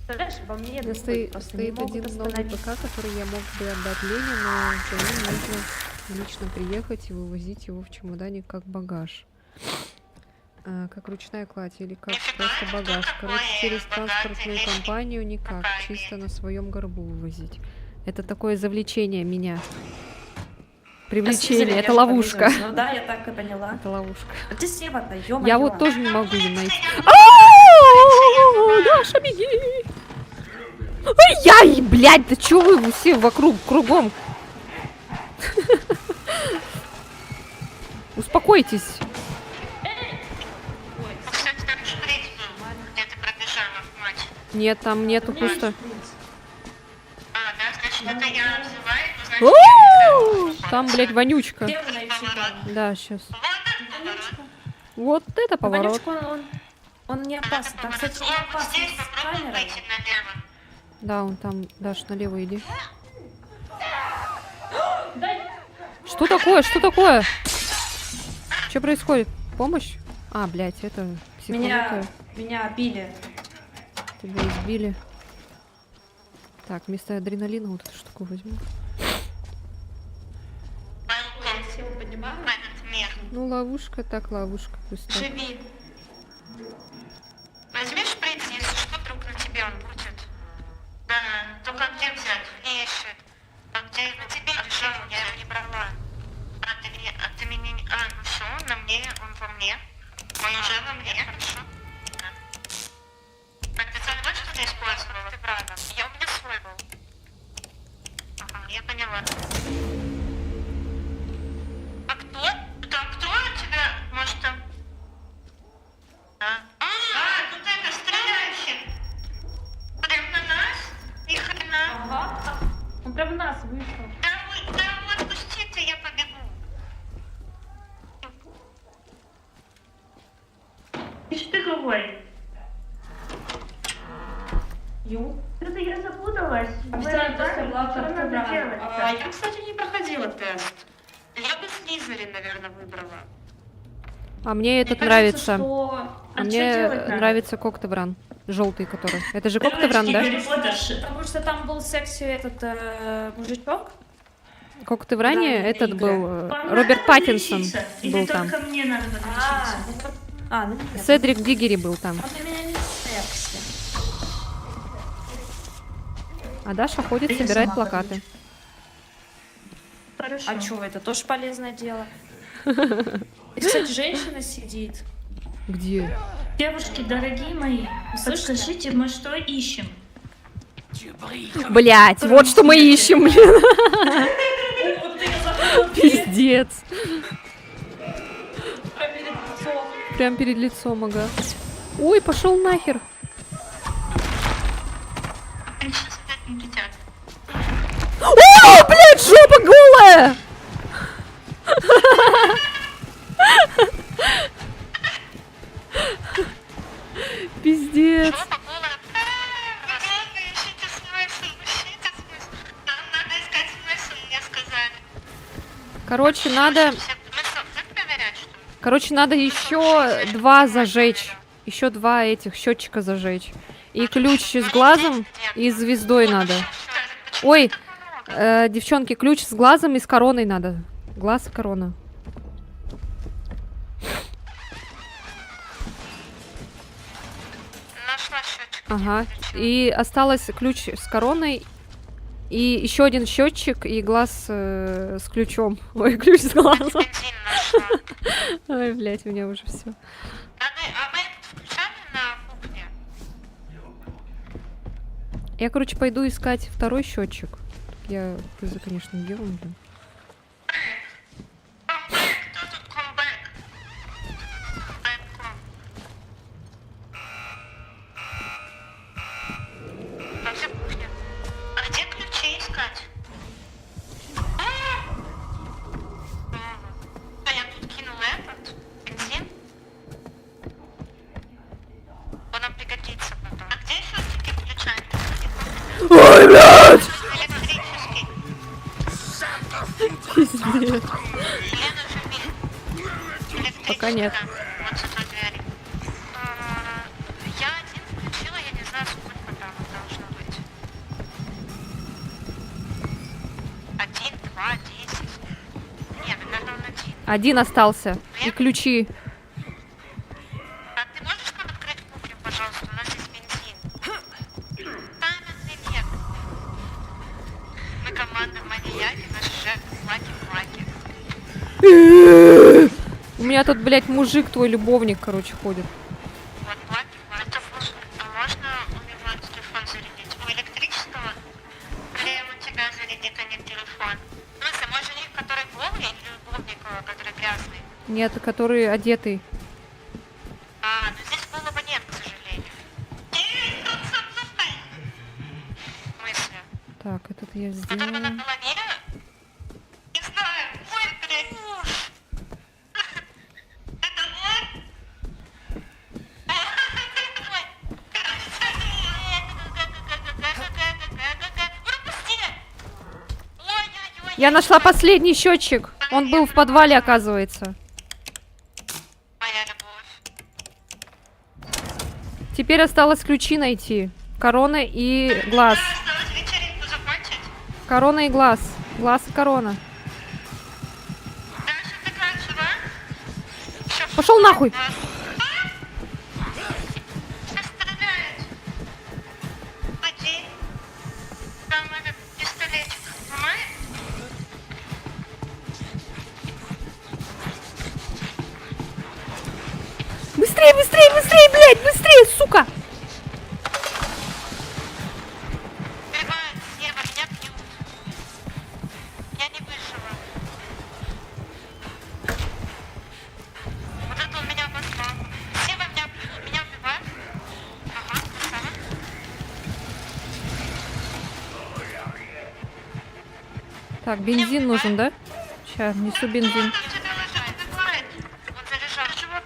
Представляешь, обо мне У меня думают, стоит просто не могут один новый остановить. ПК, который я мог бы отдать Лене, но за ним нужно лично приехать и вывозить его в чемодане как багаж. Как ручная кладь или как Нифига, просто кто багаж. такой Короче, через богатый транспортную личный компанию никак. компании? Чисто на своем горбу вывозить. Это такое завлечение меня. Привлечение, это ловушка. Ну да, я так и поняла. Это ловушка. А ты слева-то, ё-моё. Я вот тоже не могу ее найти. Даша, беги! Ай-яй, блядь, да чё вы все вокруг, кругом? Успокойтесь. Кстати, там шприц был, где ты пробежала в матч. Нет, там нету пусто. А, да, значит, это я взяла его, значит, Там, блядь, вонючка. Где вы найти там? Да, сейчас. вот этот поворот. Вот это поворот. Вонючка, он не опасен. Там, кстати, не Вот опасно здесь с попробуй камерой. выйти налево. Да, он там, Даш, налево иди. Что такое? Что такое? Что происходит? Помощь? А, блядь, это Меня били. Тебя избили. Так, вместо адреналина вот эту штуку возьму. Балкон. В этот мир. Ну, ловушка, так, ловушка. Пусть так. Живи. Возьми шприц, если что, вдруг на тебе он будет. Да, только где взять? Где ищет? А где на тебе лежал? Я его не брала. А ты меня не... А, ну все, на мне, он во мне. Он уже во мне, хорошо. Да. А ты забыл, что ты использовала? Ты брала. Я у меня свой был. Ага, я поняла. А кто? Кто у тебя? Может там... Да. А, тут это стреляющий. Прям на нас? Ни хрена. Ага. Он прям в нас вышел. Да вы отпустите, я побегу. Ишь ты какой? Что-то я запуталась. Официально тест была Что надо делать? А я, кстати, не проходила тест. Я бы Слизерин, наверное, выбрала. А мне этот Мне нравится. кажется, что... А А что мне делать надо? нравится Коктевран. Желтый который. Это же Коктевран, да? Гарри Поттерши. Потому что там был секси этот мужичок. В Коктевране Да, этот игры. был Вам Роберт надо Паттинсон подлечиться? Или был там. только мне надо подлечиться? Ну нет. Седрик Диггери был там. Он для меня не секси. А Даша ходит, Я собирает сама плакаты. Хорошо. А чё, это тоже полезное дело. И, кстати, женщина сидит. Где? Девушки, дорогие мои, Слышите? подскажите, мы что ищем? Блять, вот что мы ищем, блин. Пиздец. Прям перед лицом, ага. Ой, пошел нахер. Они сейчас опять не летят. О, блядь, жопа голая! Пиздец. Жопа голая. Ладно, ищите смысл, ищите смысл. Нам надо искать смысл, мне сказали. Короче, надо... Смысл, как проверять, что ли? Короче, надо еще 2 зажечь. Еще 2 этих счетчика зажечь. И ключ с глазом и звездой надо. Ой, девчонки, ключ с глазом и с короной надо. Глаз и корона. Нашла счетчик. Ага. И осталось ключ с короной. И еще один счетчик и глаз с ключом. Ой, ключ с глазом. Бензин нашла. Ой, блядь, у меня уже все. А вы это включали на кухне? Я, короче, пойду искать второй счетчик. Я, конечно, делаю, блин. Кто тут комбэк? Бэкком. А где кухня? А где ключи искать? А я тут кинула этот бензин. Он нам пригодится потом. А где счетчики включать? Ой, блядь! Электрический. Пиздец. Елена, живи. Пока нет. Вот с той двери. Я один включила, я не знаю, сколько там должно быть. 1, 2, 10. Нет, наверное, он 1. Один остался. И ключи. А ты можешь нам открыть кухню, пожалуйста? У нас есть бензин. Тайна нет. Мы команда маньяки, наш шеф Маки-Маки. У меня тут, блядь, мужик, твой любовник, короче, ходит. Вот, платит. Это можно, а можно у него телефон зарядить? У электрического? Или у тебя зарядит, а не телефон? В смысле, мой жених, который голый, или любовник, который грязный? Нет, который одетый. А, ну здесь голого нет, к сожалению. Тут со мной. В смысле? Так, этот я Которого на сделаю. голове? Не знаю. Ой, блядь. Это он? Пропусти! Ой-ой-ой. Я нашла последний счетчик. Он был в подвале, оказывается. Моя любовь. Теперь осталось ключи найти. Корона и глаз. Осталось вечеринку закончить. Корона и глаз. Глаз и корона. Даша, ты как, жива? Ещё Пошел нахуй! Сейчас стреляют. Поди. Там этот пистолетик. Понимаешь? Быстрее, быстрее, быстрее, блядь, быстрее, сука! Убивают, Ева, меня бьют. Я не выжила. Вот это он меня обозвал. Ева, меня убивают. Ага, красава. Так, бензин нужен, да? Сейчас, несу бензин. Он тебя лежит, убивает. Он заряжал. Чего?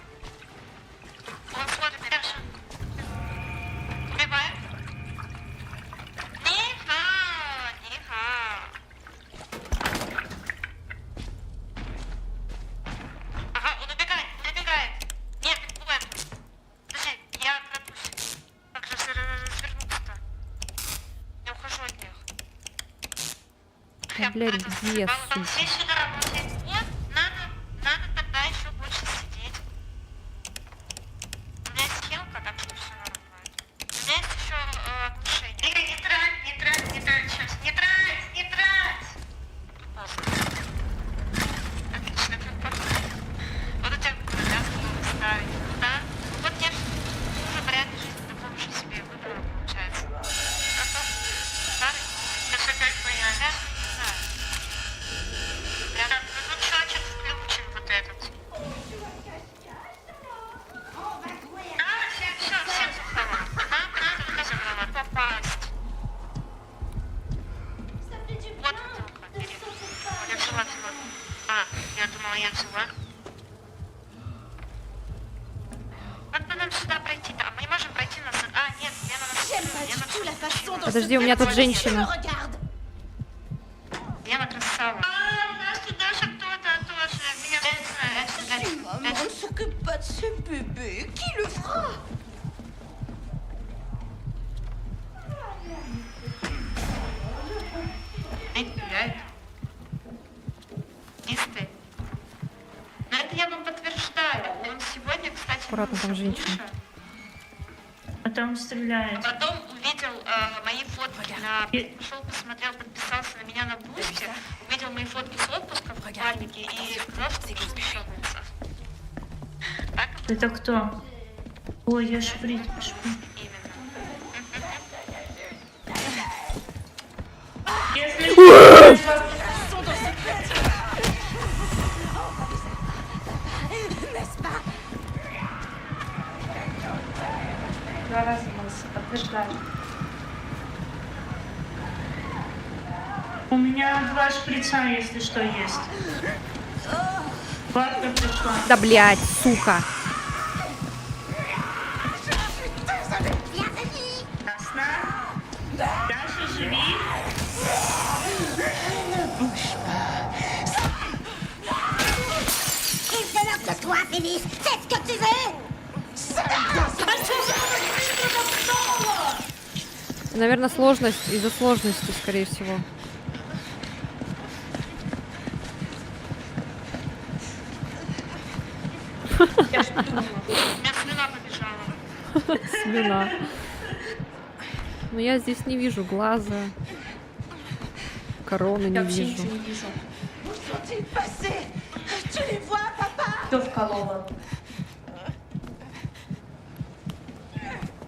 Он смотрит, Даша. Убивает. Ниха. Ага, он убегает. Нет, убивает. Подожди, я крадусь. Как же развернуться-то? Я ухожу от них. Да, блядь, где, Там сука? все сюда, вот, надо тогда еще больше сидеть. У меня есть хилка, так что все нормально. У меня есть еще оглушение. Не трать сейчас, не трать! Отлично, как подходит. Вот у тебя коляску надо ставить, да? Вот я уже вряд ли жизнь таком же себе выбрала, получается. Старый, сейчас опять появится. Так, ну тут счетчик включен вот этот. Все забрала. Нам надо вот забрала. Попасть. Вот бутылка, бери. Я взяла. А, я думала, я взяла. Вот бы нам сюда пройти-то. А мы не можем пройти на... А, нет, я на нас... Подожди, у меня тут женщина. Яна красава. Даша кто-то тоже. Меня Maman ne s'occupe pas de ce bébé. Qui le fera? гуляет. Чистый. Но это я вам подтверждаю. Он сегодня, кстати, Аккуратно, там мылся в женщина. душе. Потом стреляет. А потом увидел мои фотки Пошел, посмотрел, подписался на меня на бусте, увидел мои фотки с отпуска в купальнике и сказал, что беспечётница. Так и Это кто? Ой, я шприц. именно. Два раза мылся, подтверждаю. У меня 2 шприца, если что, есть. Бабка пришла. Да, блядь, сука. Ясно? Даша, живи. Il fait l'heure que toi finisse. C'est ce que tu veux. Наверное, сложность, из-за сложности, скорее всего. У меня слюна побежала. Слюна. Но я здесь не вижу глаза. Короны не вижу. Où sont-ils passés? Tu Все вколола.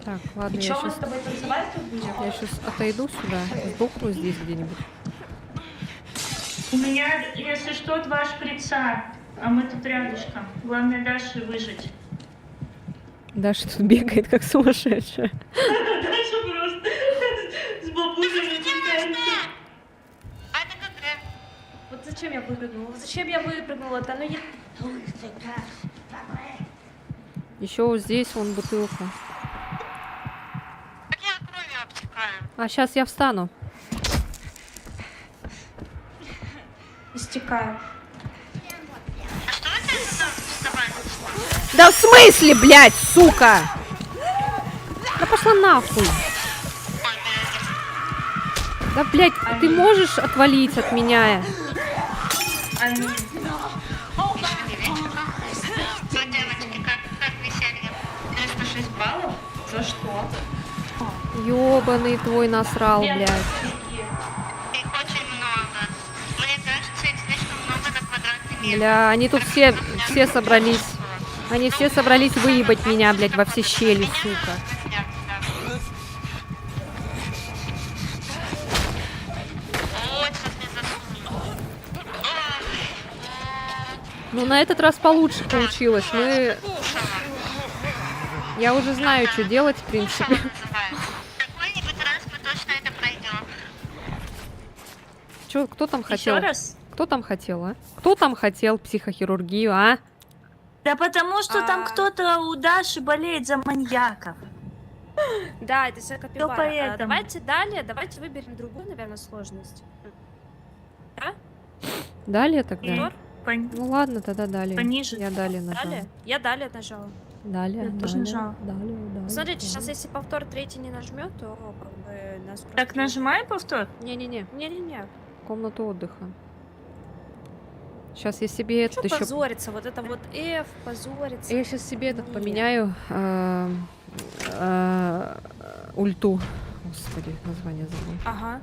Так, ладно, И я что мы сейчас с тобой танцевать тут будем? я сейчас отойду сюда, сдохну здесь где-нибудь. У меня, если что, 2 шприца, а мы тут рядышком. Главное Даше выжить. Даша тут бегает, как сумасшедшая. Даша просто с бабушкой натыкается. А это ГГ. Вот зачем я выпрыгнула? Зачем я выпрыгнула-то? Ну я... Еще вот здесь вон бутылка. Так я кровью обтекаю. А сейчас я встану. Истекаю. А что у тебя за вставание? Да в смысле, блядь, сука? Да пошла нахуй. Да, блядь, ты можешь отвалить от меня? Они... Еще не вечер. Что, девочки, как веселье? 96 баллов? За что? Ёбаный твой насрал, блядь. Их очень много. Мне кажется, их слишком много на квадратный метр. Бля, они тут все собрались. Они все собрались выебать меня, блядь, во все щели, сука. Ну, на этот раз получше получилось. Я уже знаю, что делать, в принципе. Какой-нибудь раз мы точно это пройдем. Чё, кто там хотел? Еще раз? Кто там хотел, а? Кто там хотел психохирургию, а? Да потому что там кто-то у Даши болеет за маньяков. Да, это все капибара. поэтому. Давайте далее, давайте выберем другую, наверное, сложность. Далее тогда? Пон- Ну ладно, тогда далее. Пониже. Я далее нажала. Далее? Я далее нажала. Далее, Я тоже далее, нажала. далее, далее, Смотрите, далее. сейчас если повтор третий не нажмет, то как бы нас Так просто- нажимай повтор. Не-не-не, Не-не-не. комнату отдыха. Сейчас я себе Что этот еще... позориться? Вот это вот F, позориться. Я сейчас себе этот Нет. поменяю ульту. Господи, название забыл. Ага.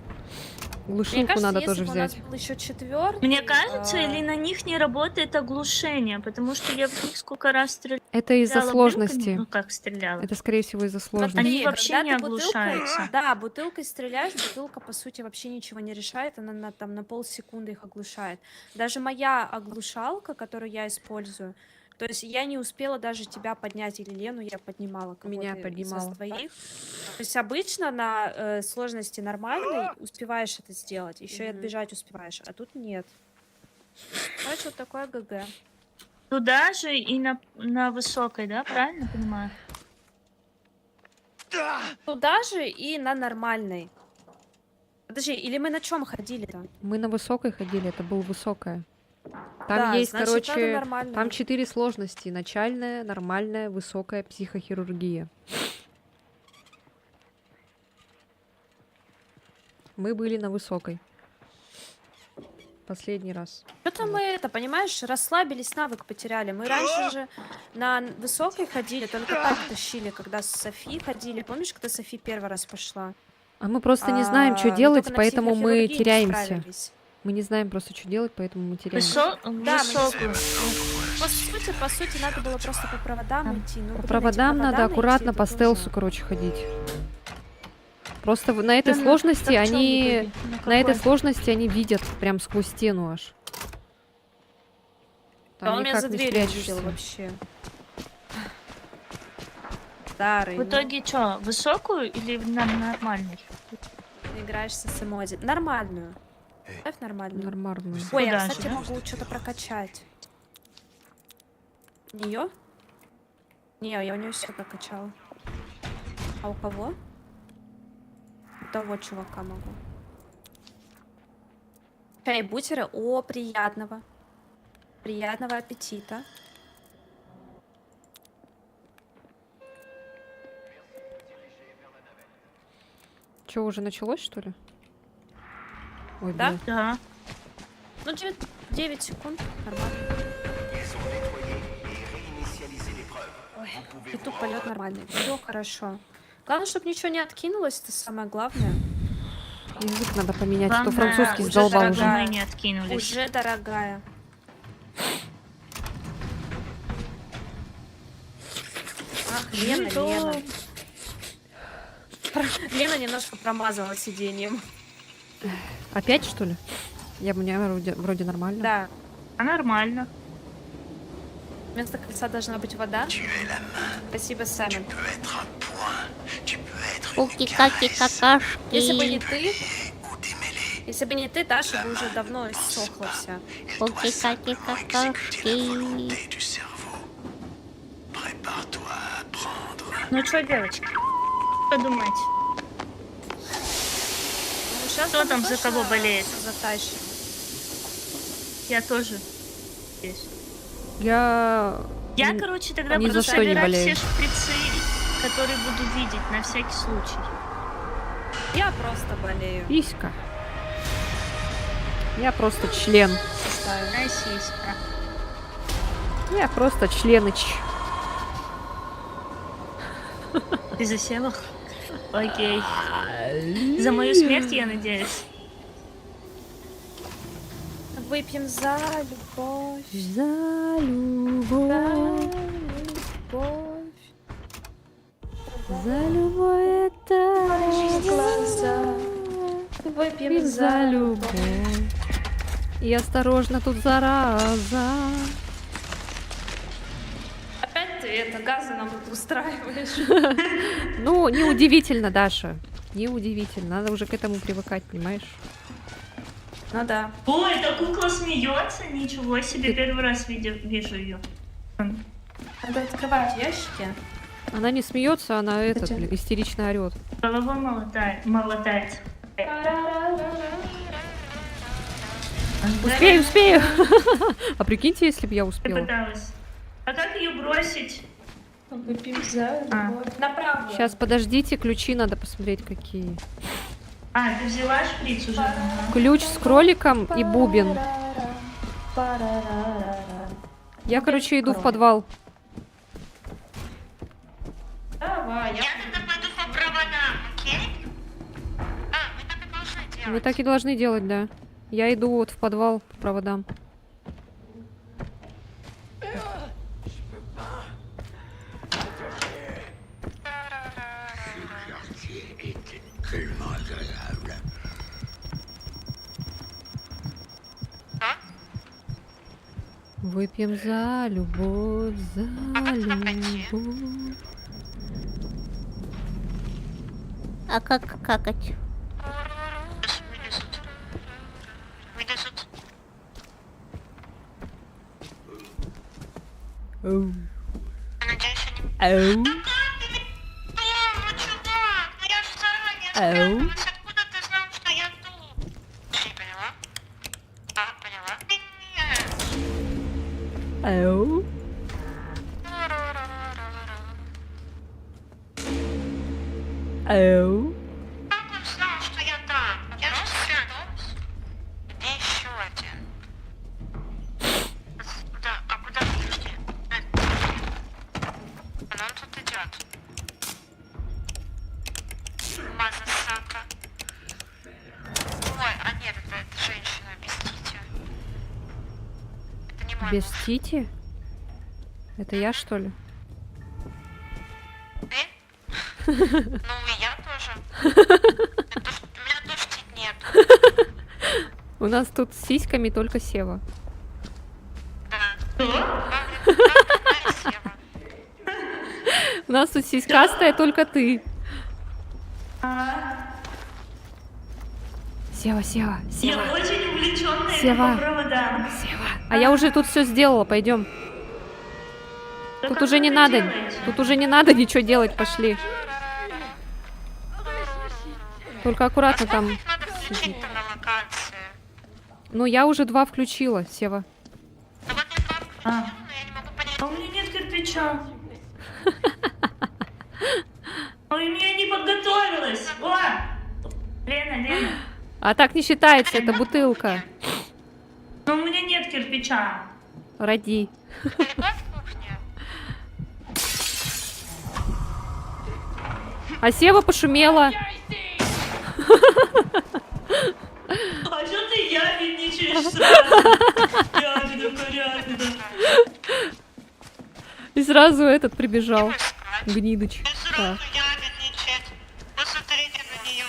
Мне Глушилку кажется, надо если тоже бы у нас взять. был еще четвертый. Мне кажется, или на них не работает оглушение, потому что я в них сколько раз стреляла. Это из-за дымками, сложности. Ну как стреляла? Это, скорее всего, из-за сложности. Они вообще когда не ты бутылкой- оглушаются. Да, бутылкой стреляешь, бутылка, по сути, вообще ничего не решает, она там на полсекунды их оглушает. Даже моя оглушалка, которую я использую, то есть я не успела даже тебя поднять, или Лену я поднимала. Меня кого-то из поднимала. вас двоих. То есть обычно на сложности нормальной успеваешь это сделать, еще и отбежать успеваешь, а тут нет. Короче, вот такое ГГ. Туда же и на высокой, да? Правильно понимаю? Туда же и на нормальной. Подожди, или мы на чем ходили-то? Мы на высокой ходили, это было высокое. Там Да, есть, значит, надо короче, нормальную. там 4 сложности. Начальная, нормальная, высокая психохирургия. Мы были на высокой. Последний раз. Что-то мы это, понимаешь, расслабились, навык потеряли. Мы раньше же на высокой ходили, только так тащили, когда с Софи ходили. Помнишь, когда Софи первый раз пошла? А мы просто не знаем, что мы делать, только на поэтому мы психохирургии не теряемся. справились. Мы не знаем просто, что делать, поэтому мы теряемся. Да, мы Высокую. По сути, надо было просто по проводам идти. Ну, По блин, эти проводам надо провода аккуратно найти, по это стелсу, тоже. короче, ходить. Просто на этой Да ну, сложности так в чём они... вы были? На этой какой? сложности они видят прям сквозь стену аж. Да Там он меня никак за не дверью спрячешься. видел вообще. Старый, В итоге что, высокую или на нормальной? ну, играешься с эмодзи. Нормальную. Ставь нормальную. Нормально. Ой, я, Куда кстати, же? могу что-то прокачать. Нее? Не, я у нее все прокачала. А у кого? У того чувака могу. Чай, бутеры. О, приятного. Приятного аппетита. Что, уже началось, что ли? Ой, Да? блядь. Да. Ну, 9 секунд. Нормально. Ils ont nettoyé et réinitialisé l'épreuve. Vous pouvez Ютуб vous полет rendre. нормальный. Все хорошо. Главное, чтобы ничего не откинулось, это самое главное. Язык надо поменять, а то Главное, французский уже задолбал дорогая, уже. мы не откинулись. Уже дорогая. Ах, Лена. Лена немножко промазала сиденьем. Опять, что ли? У меня вроде нормально. Да. А нормально. Вместо кольца должна быть вода. Tu es la main. Спасибо, Саймон. Tu peux être un point. Tu peux être une Куки-каки, caresse. какашки. Если бы не Tu peux ты, lier ou démêler. если бы не ты, Даша бы уже давно иссохла вся. Elle doit simplement exécuter la volonté du cerveau. Prépare-toi à prendre. Ну что, девочки, подумайте, Ну, сейчас Кто там за кого болеет? Затащим. я тоже здесь. Я... Я, короче, тогда ни буду за что не собирать болею. все шприцы, которые буду видеть на всякий случай. Я просто болею. Писька. Я просто член. Ставим. На сиська. Я просто членыч. Ты засела? Окей. За мою смерть, я надеюсь. Выпьем за любовь. За любовь. За любовь это... Глаза. Выпьем За любовь. И осторожно, тут зараза. Опять ты это газы нам тут устраиваешь. Ну, неудивительно, Даша. Неудивительно. Надо уже к этому привыкать, понимаешь? Ну да. Ой, эта кукла смеется, ничего себе, первый раз вижу ее. Надо открывать ящики. Она не смеется, она истерично орет. Головой молотает. Успею. А прикиньте, если бы я Ты успела. пыталась. А как ее бросить? Выпьем за любовь. Направо. Сейчас, подождите, ключи надо посмотреть, какие. А, ты взяла шприц уже? Ключ с кроликом и бубен. Я, короче, иду в подвал. Давай, Я тогда пойду по проводам, окей? А, мы так и должны делать. Мы так и должны делать, да. Я иду вот в подвал по проводам. Выпьем за любовь, за любовь. А как какать? Вылезут. Оу. Я надеюсь, они... Оу. Ну, чувак, ну я же заранее Ау. спряталась. Откуда ты знал, что я тут? Не поняла? А, поняла. Оу. Оу. Как он знал, что я там? Я же спряталась. И еще один. Куда ты идешь? Он тут идет. Мазасака. Ой, а нет, это женщина без тити. Это не мой Без муж. тити? Это я, что ли? Ты? Ну и я тоже. У меня тоже тит нет. У нас тут с сиськами только Сева. Да. Как Сева. У нас тут сиськастая только ты. Сева. Я очень увлеченная Сева. по проводам. А я уже тут все сделала, пойдем. Да Тут как уже вы не это надо. делаете? Тут уже не надо ничего делать, пошли. Только аккуратно там. Их надо включить-то на локации. Ну, я уже 2 включила, Сева. Ну вот я там А. включила, но я не могу понять. А у меня нет кирпича. Ой, я не подготовилась. О! Лена. А так не считается, это бутылка. Но у меня нет кирпича. Роди. Далеко в кухне? А Сева пошумела. А что ты ябедничаешь сразу? Ябеда, корябеда. И сразу этот прибежал. Ой, Гнидыч. И Так. сразу ябедничает. Посмотрите на нее.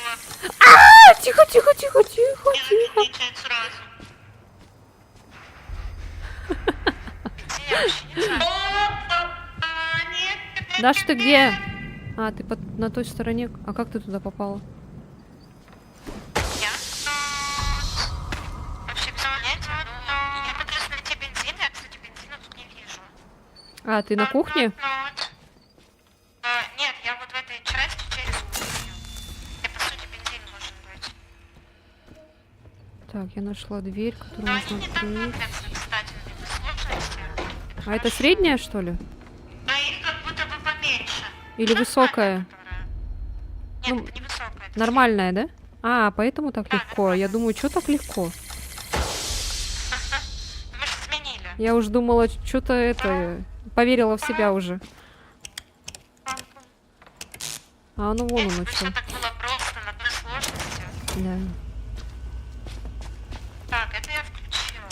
Тихо, тихо, тихо, тихо, тихо. Ябедничает сразу. Нет, Даша, ты где? А, ты на той стороне. А как ты туда попала? я вообще без понятия, но я пытаюсь найти бензин, я, кстати, бензина тут не вижу. А, ты на кухне? Нет, я вот в этой части через кухню. И, по сути, бензин должен быть. Так, я нашла дверь, Но которую они можно не открыть. тормозятся, кстати, на сложности. А это средняя, что ли? Но их как будто бы поменьше. Или высокая? Нет, Ну, это не высокая. это Нормальная, да? А, поэтому так Да, легко. Я думаю, что так легко? средняя. Мы же сменили. Я уж думала, что-то это... Поверила в себя уже. А ну вон Если оно бы что. все так было просто, на одной сложности. Да. Так, это я включила.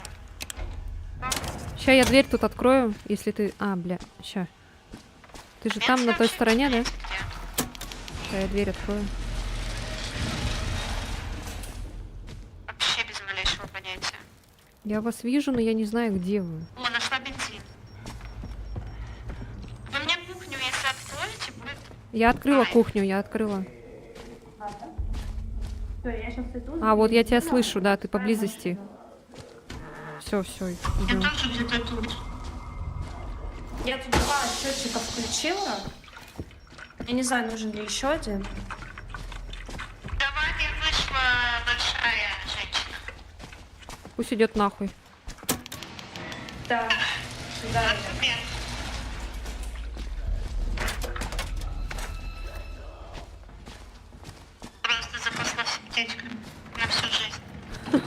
Ща я дверь тут открою, если ты... А, бля, ща. Ты же там, на той стороне, да? Где? Ща я дверь открою. Вообще без малейшего понятия. Я вас вижу, но я не знаю, где вы. О, нашла бензин. Вы мне кухню, если откроете, будет... Я открыла кухню, я открыла. Я сейчас иду. А, вот я тебя слышу, да, ты поблизости. Все, все, Я идем. тоже где-то тут. Я тут 2 счетчика включила. Я не знаю, нужен ли еще один. Давай, мне вышла большая женщина. Пусть идет нахуй. Да. Да. Например. Просто запаслась аптечкой на всю жизнь. Ой,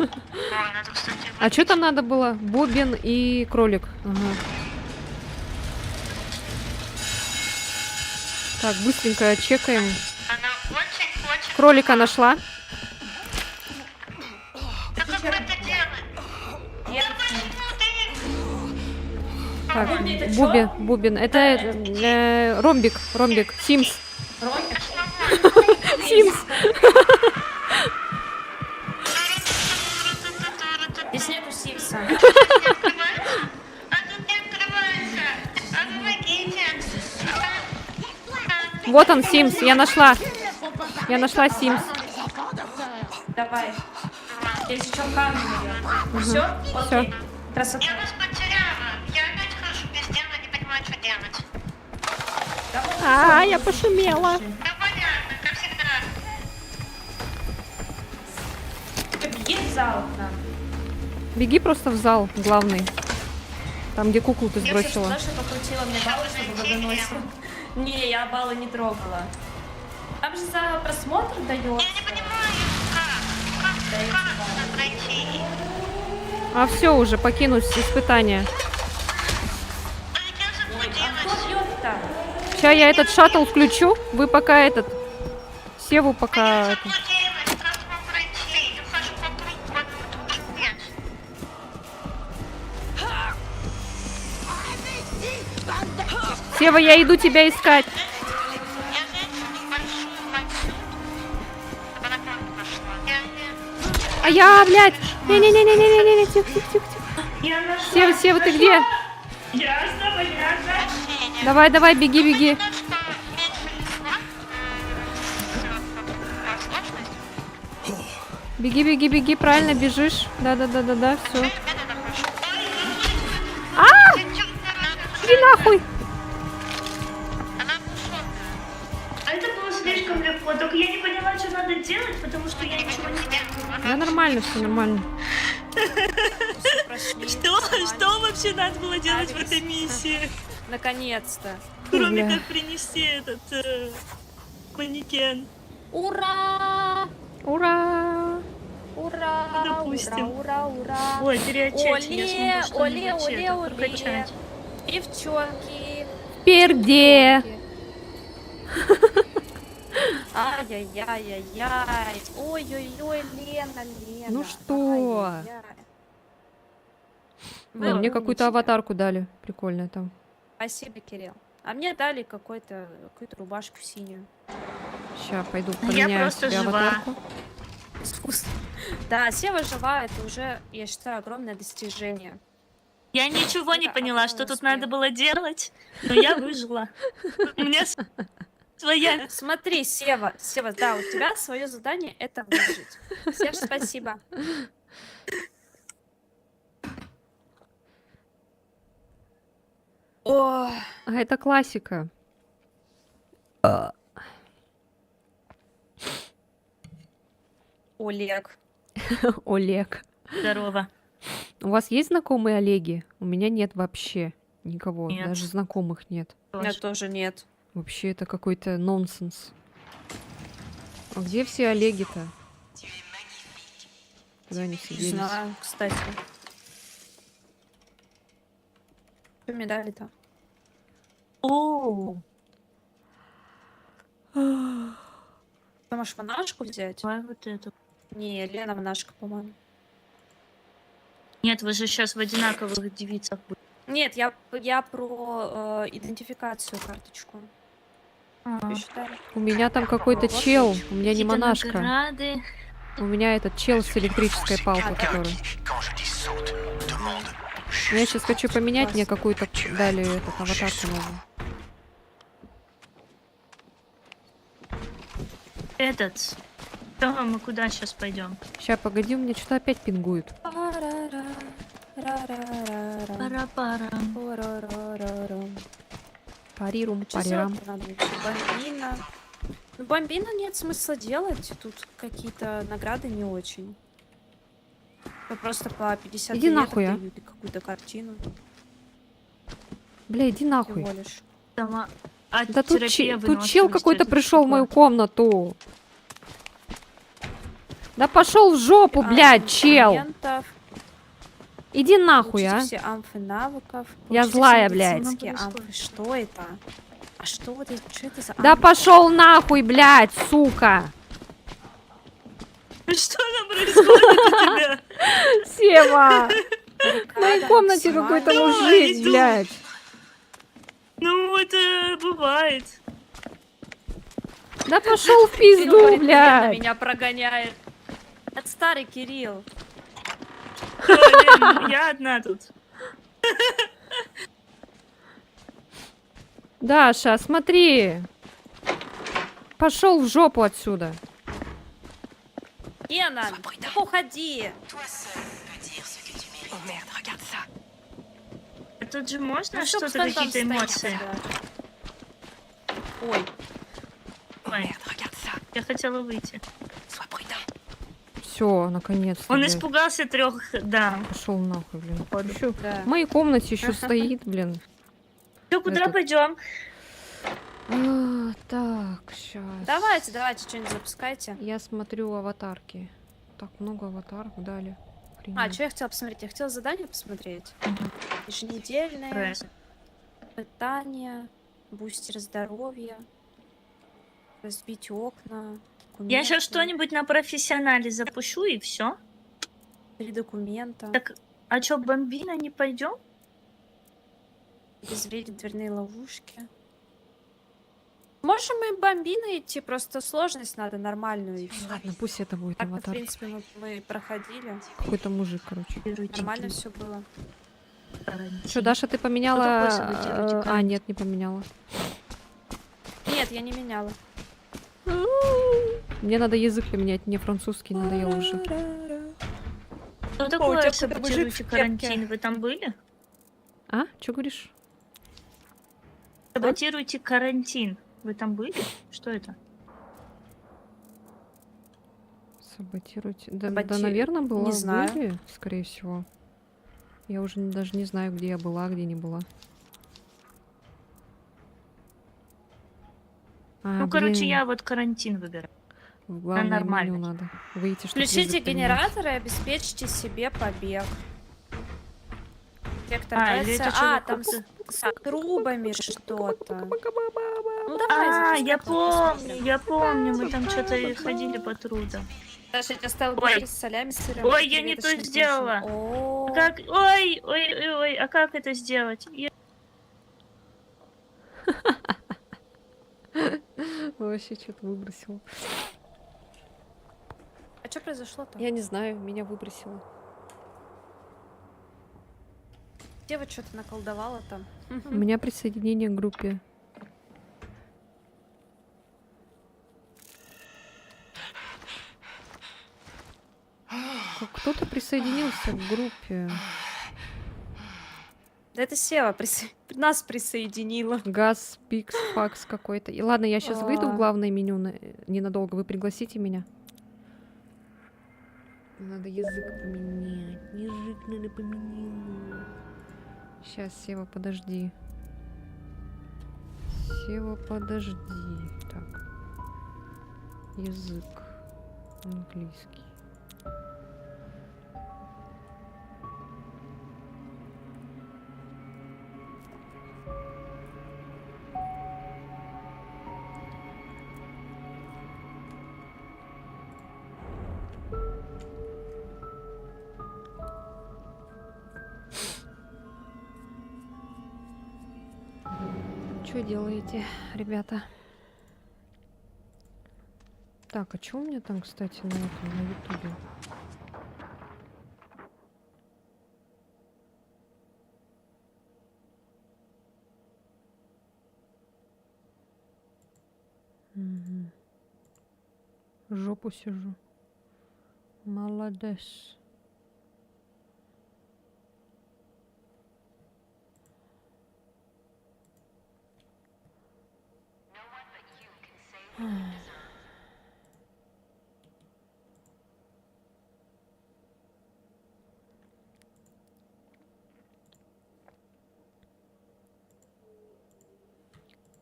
надо, кстати, А что там надо было? Бобин и кролик. Ага. Так, быстренько чекаем. Она очень хочет... Кролика нашла. Да как вы это делаете? Да почему ты... Так, Бубин. Это ромбик. Симс. Симс. Здесь нету Симса. А тут не открывается. А помогите. Вот он, Симс. Я нашла. Я нашла Симс. Давай. Здесь еще камень. Все? Всё. Окей. Красота. Я вас потеряла. Я опять хожу без дела, не понимаю, что делать. А, я пошумела. Да понятно, как всегда. Беги в зал к нам. Беги просто в зал главный. Там, где куклу ты Я все сбросила. Даша покрутила мне баллы, чтобы водоносил. Не, я баллы не трогала. Там же за просмотр дает. Я не понимаю, как надо пройти. А все уже, покинуть испытание. А я заблудилась. Кто бьет-то? Сейчас я этот шаттл включу. Вы пока этот... Севу пока... Я это- заблудилась, как вам пройти? Я хожу по кругу, тут нет. Сева, я иду тебя искать. Я женщину большую, чтобы она кнопку нашла. Я А я, блядь. Не-не-не-не-не-не. Тихо. Я нашла. Сева, ты где? Ясно, понятно. Давай, беги. немножко меньше лесла. Сложность. Беги, правильно бежишь. Да, все. Медленно прошу. А! Иди нахуй. Она ушла. А это было слишком легко. Только я не поняла, что надо делать, потому что я ничего не знаю. Да нормально, все нормально. Что вообще надо было делать в этой миссии? Наконец-то. Кроме Бля. как принести этот манекен. Ура! Ура! Ура! Допустим. Ура! Ой, переочечь. Я Оле, смогу оле, что-нибудь оле, это оле. прокачать. Девчонки. Перде! Ай-яй-яй-яй-яй. Ой-ой-ой, Лена. Ну что? Ай-яй-яй. Ой, мне какую-то аватарку дали. Прикольно там. Спасибо, Кирилл. А мне дали какую-то рубашку синюю. Сейчас пойду Я поменяю просто себе жива. аватарку. Искусство. Да, Сева жива, это уже, я считаю, огромное достижение. Я ничего не Это поняла, что огромный тут надо успех. было делать, но я выжила. У меня своя... Смотри, Сева, да, у тебя свое задание это выжить. Сев, спасибо. О, А это классика. Олег. Олег. Здорово. У вас есть знакомые Олеги? У меня нет вообще никого. Нет. Даже знакомых нет. У меня тоже нет. Вообще это какой-то нонсенс. А где все Олеги-то? Tu es magnifique. Куда они все Не делись? знаю, кстати. Что мне дали-то? О, Ты можешь монашку взять? давай вот эту. Не, Лена монашка, по-моему. Нет, вы же сейчас в одинаковых девицах будете. Нет, я про идентификацию карточку. Ты считаешь? У меня там какой-то чел. У меня не Какие-то монашка. награды. У меня этот чел с электрической палкой, который. Quand je dis saute, demande. Но я сейчас хочу поменять, мне какую-то дали этот аватарку новую. Этот. Что, мы куда сейчас пойдем? Сейчас, погоди, у меня что-то опять пингует. Пара-пара. Парирум, Что парирам. сделать надо вообще? Бомбина. Ну, бомбина нет смысла делать. Тут какие-то награды не очень. Просто по 50 Иди билетов нахуй, а. дают и какую-то картину. Бля, иди Всего нахуй. лишь. Сама... Да тут, терапия тут чел выносливости, какой-то это пришел в что мою такое? комнату. Да пошел в жопу, блядь, чел. Инструментов, Иди нахуй, получите а. все амфы навыков. Я получите злая, все блядь. медицинские Что амфы. Что это? А что вот это? Что это за Да амфы? пошел нахуй, блядь, сука. Что там происходит у тебя? Сева. В Баррикада моей комнате максимально. какой-то Давай, мужик, иду. блядь. Ну, это бывает. Да пошел в Кирилл пизду, говорит, Лена блядь. меня прогоняет. Это старый Кирилл. Блин, я одна тут. Даша, смотри. Пошел в жопу отсюда. Лена, уходи. Toi seul peux dire ce que tu mérites. Oh merde, regarde ça. А тут же можно Ну, что-то, собственно, там какие-то стоит, эмоции? да. Ой, Oh Ой, merde, regarde ça. я хотела выйти. Sois prudent. Все, наконец-то. Он блядь. испугался 3 дам. Пошел нахуй, блин. Походу. Ещё да. в моей комнате еще стоит, блин. Все, куда Этот. пойдем? Так, сейчас. Давайте, что-нибудь запускайте. Я смотрю аватарки. Так много аватарок дали. А, Охренеть. что я хотела посмотреть? Я хотела задание посмотреть. Еженедельное, Пресс. питание, бустер здоровья, разбить окна, Я сейчас документы, что-нибудь на профессионале запущу и все. 3 документа, Так, а чё, бомбина не пойдем? обезвредить дверные ловушки. Можем и бомбины идти, просто сложность надо нормальную и все. Ладно, пусть это будет Так, в аватар. принципе, мы проходили. Какой-то мужик, короче. Нормально все было. Что, Даша, ты поменяла? Кто такой событие А, нет, не поменяла. Нет, я не меняла. Мне надо язык поменять, мне французский надоел уже. Что у такое тебя какой-то мужик саботируйте в карантин? кепке. Вы там были? А? Что говоришь? Саботируйте карантин. Вы там были? Что это? Саботируйте. Да, Саботи- наверное, было. не знаю. Были, скорее всего. Я уже даже не знаю, где я была, где не была. Ну, короче, я вот карантин выбираю. В главное меню нормальный. надо выйти, чтобы Включите язык поменять. генератор и обеспечьте себе побег. Вектор или это Бесса. что, А, там с трубами что-то. Ну А, давай, я запускай, помню, мы там что-то и ходили по трудам. Даша, я тебе оставила Ой. бургер с солями, с сыром. Ой, с я не то креветочным сделала. соусом. О, Как? Ой, а как это сделать? вообще что-то выбросила. А что произошло-то? Я не знаю, меня выбросило. Дева что-то наколдовала там. У меня присоединение к группе. Кто-то присоединился к группе. Да это Сева нас присоединила. Газ, пикс, факс какой-то. И ладно, я сейчас выйду в А. главное меню ненадолго. Вы пригласите меня. Надо язык поменять. Язык надо поменять. Сейчас, Сева, подожди. Сева, подожди. Так. Язык. Английский. Что делаете, ребята? Так, а что у меня там, кстати, на этом, на ютубе? Мгм. Жопу сижу. Молодец.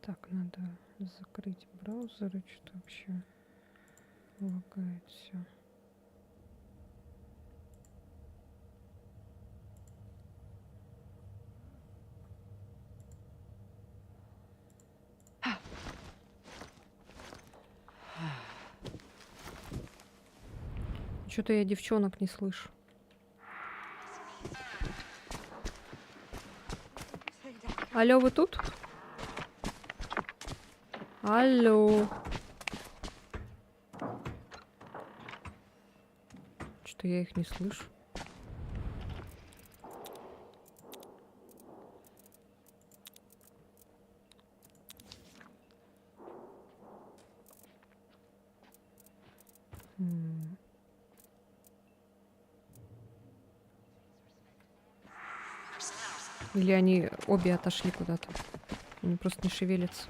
Так, надо закрыть браузер, и что вообще лагает все. Что-то я девчонок не слышу. Алло, вы тут? Алло. Что я их не слышу? М. Или они обе отошли куда-то. Они просто не шевелятся.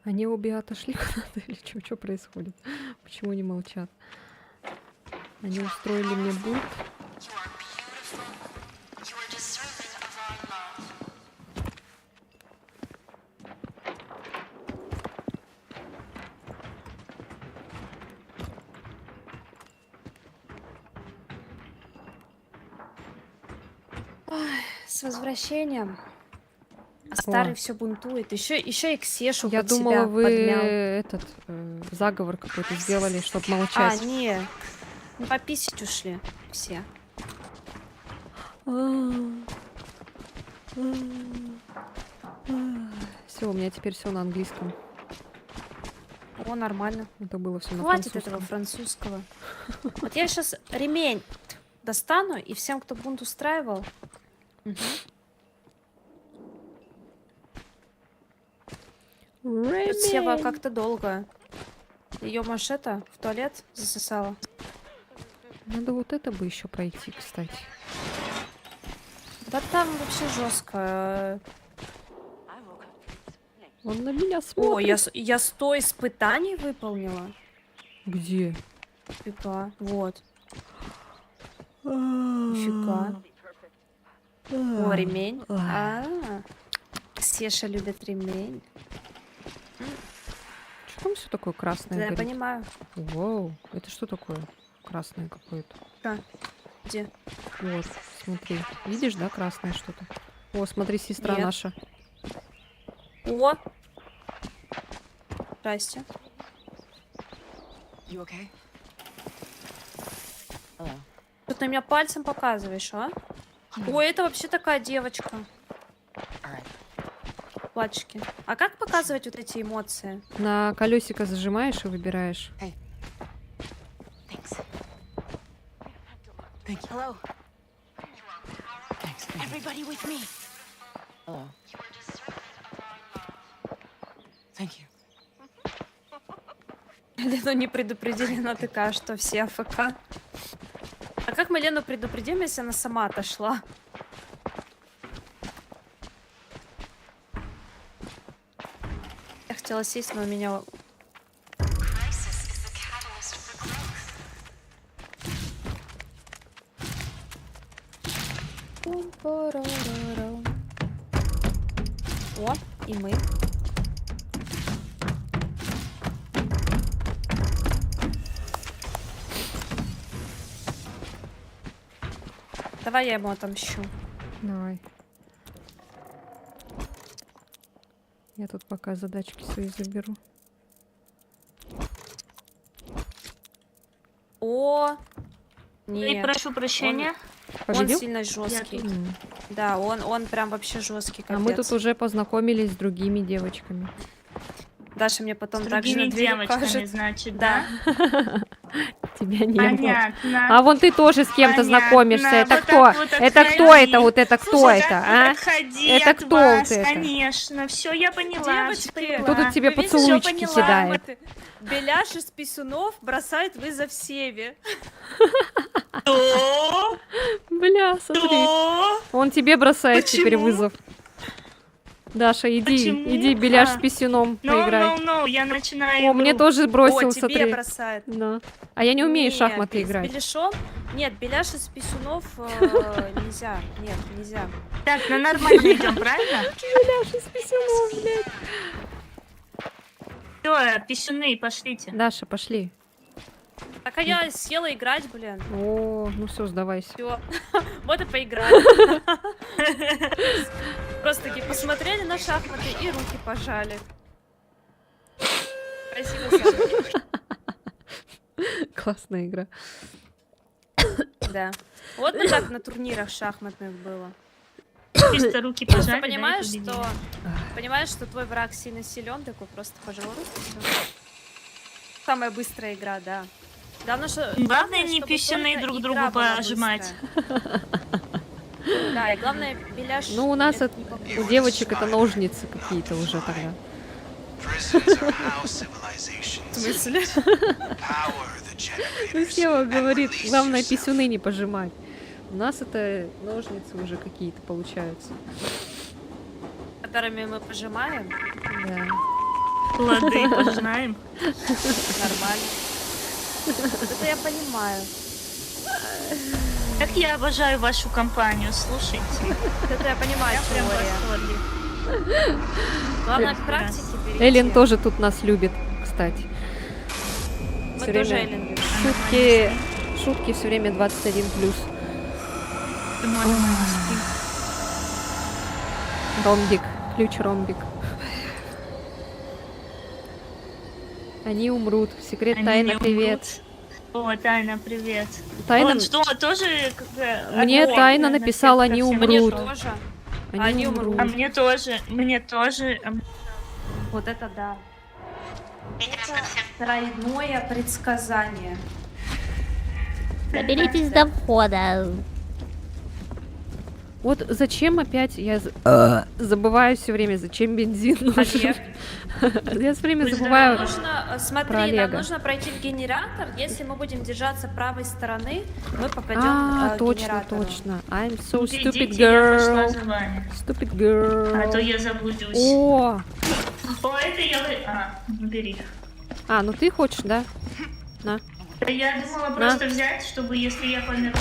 Они обе отошли куда-то или что происходит? Почему они молчат? Они устроили мне бунт. You are beautiful. You are deserving of our love. С возвращением. А старый все бунтует. Еще и Ксешу Я под думала, себя вы подмял. этот заговор какой-то сделали, чтобы А, молчать. не. Ну, пописить ушли все. Все, у меня теперь все на английском. О, нормально. Это было все на Хватит французском. этого французского. Вот я сейчас ремень достану, и всем, кто бунт устраивал. Тут Сева как-то долго. Ее машета в туалет засосала. Надо вот это бы еще пройти, кстати. Да там вообще жестко. Он на меня О, смотрит. я 100 испытаний выполнила. Где? Фига. Вот. Нифига. О, ремень. Сеша любит ремень. Что там все такое красное Да, я горит? понимаю. Вау, это что такое? Красное какое-то. Где? Вот, смотри. Видишь, да, красное что-то? О, смотри, сестра Нет. наша. О! Здрасте. You okay? Тут на меня пальцем показываешь, а? Ой, это вообще такая девочка. Платчики. А как показывать вот эти эмоции? На колесико зажимаешь и выбираешь. Thanks. Thank you. Hello. Thanks. Everybody with me. Hello. Thank you. Лену не предупредили, она такая, что все АФК. А как мы Лену предупредим, если она сама отошла? Я хотела сесть, но у меня... Crisis is the catalyst for growth. О, и мы. Давай я ему отомщу. Давай. Я тут пока задачки свои заберу. О, И нет. прошу прощения. Он Победил? сильно жесткий. М. Да, он прям вообще жесткий. А мы тут уже познакомились с другими девочками. Даша мне потом С также другими на двери девочками, укажет. значит, Да. да? Тебя не было. Понятно. А вон ты тоже с кем-то Понятно. знакомишься. Это Вот кто? так вот Это кто отходи. это? Вот это кто Слушай, это, так а? вот отходи Это от кто вас, вот это? Конечно, все, я поняла. Девочки, всё Кто поняла. тут тебе Вы видите, поцелуйчики всё поняла. кидает? Вот Беляш из писюнов бросает вызов Севе. Что? Бля, смотри. Что? Он тебе бросает теперь Почему? вызов. Даша, иди, Почему? иди беляш А. с писюном поиграй. Я начинаю О, мне игру. тоже бросил, О, тебе смотри. бросает. Да. А я не умею в Нет, шахматы с играть. Беляшом? Нет, Беляш из писюнов нельзя. Нет, нельзя. Так, на нормально идем, правильно? Беляш из писюнов, блядь. Все, писюны, пошлите. Даша, пошли. Так а я села играть, блин. О, ну все, сдавайся. Все. Вот и поиграли. Просто таки посмотрели на шахматы и руки пожали. Спасибо, Саша. Классная игра. Да. Вот бы так на турнирах шахматных было. Чисто руки Просто пожали, понимаешь, да, и что победили. понимаешь, что твой враг сильно силен, такой просто пожал руки. Всё. Самая быстрая игра, да. Главное, что Главное, не чтобы писюны только друг игра другу была пожимать. быстрая. Да, и главное, Беляш... Ну, у нас это это, не попал. у девочек это ножницы какие-то уже тогда. Prisons are how civilizations В смысле? power the Ну, generators Сева and говорит, release главное yourself. писюны не пожимать. У нас это ножницы уже какие-то получаются. Которыми мы пожимаем. Да. Лады, пожинаем. Нормально. Это я понимаю. Как я обожаю вашу компанию, слушайте. Это я понимаю, Я прям в теория. восторге. Главное к практике перейти. Эллен тоже тут нас любит, кстати. Мы всё тоже время. Эллен любим. Шутки все время 21+. Ты мой мамский. Ромбик, ключ ромбик. Они умрут. Секрет Они тайна, не привет. О, Тайна, привет. Тайна... Он что, тоже... Мне О, Тайна на написала, всех, они ко всем. Мне умрут. тоже. Они умрут. А мне тоже, Вот это да. Меня ко всем. Тройное предсказание. Доберитесь до входа. Вот зачем опять я забываю все время, зачем бензин нужен. Олег. Я все время Будь забываю. Нужно, Про смотри, нам Олега. нужно пройти в генератор. Если мы будем держаться правой стороны, мы попадем А, к точно, генератору. точно. I'm so Идите, stupid я пошла girl. за вами. Stupid girl. А то я заблудюсь. О, О, это я... бери. а, ну ты хочешь, да? На. Да я думала просто взять, чтобы если я померла,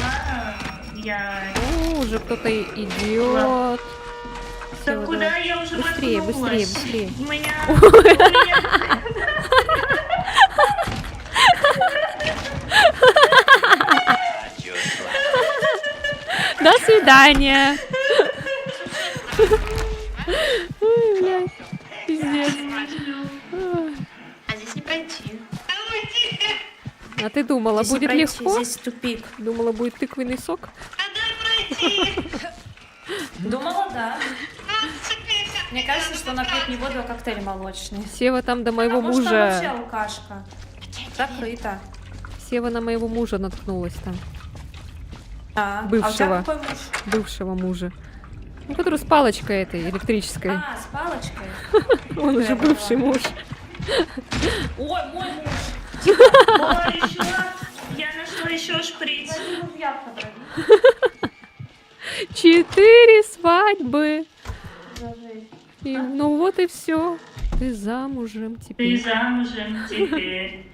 я... О, уже кто-то идет. Да Всё, куда давай. я уже Быстрее, воткнулась? быстрее, быстрее. У меня... До свидания. Ой, блядь, пиздец. А здесь не пройти. А ты думала, Если будет пройти, легко? Здесь тупик. Думала, будет тыквенный сок? Думала, да. Мне кажется, что она пьет не воду, а коктейль молочный. Сева там до моего А может, там вообще мужа. алкашка? Закрыто. Сева на моего мужа наткнулась там. А у Бывшего. тебя какой муж? Бывшего мужа. Ну, который с палочкой этой электрической. А, с палочкой? Он уже бывший муж. Ой, мой муж. О, еще я нашла еще шприц. 4 свадьбы. И, ну вот и все. Ты замужем Ты теперь. замужем теперь.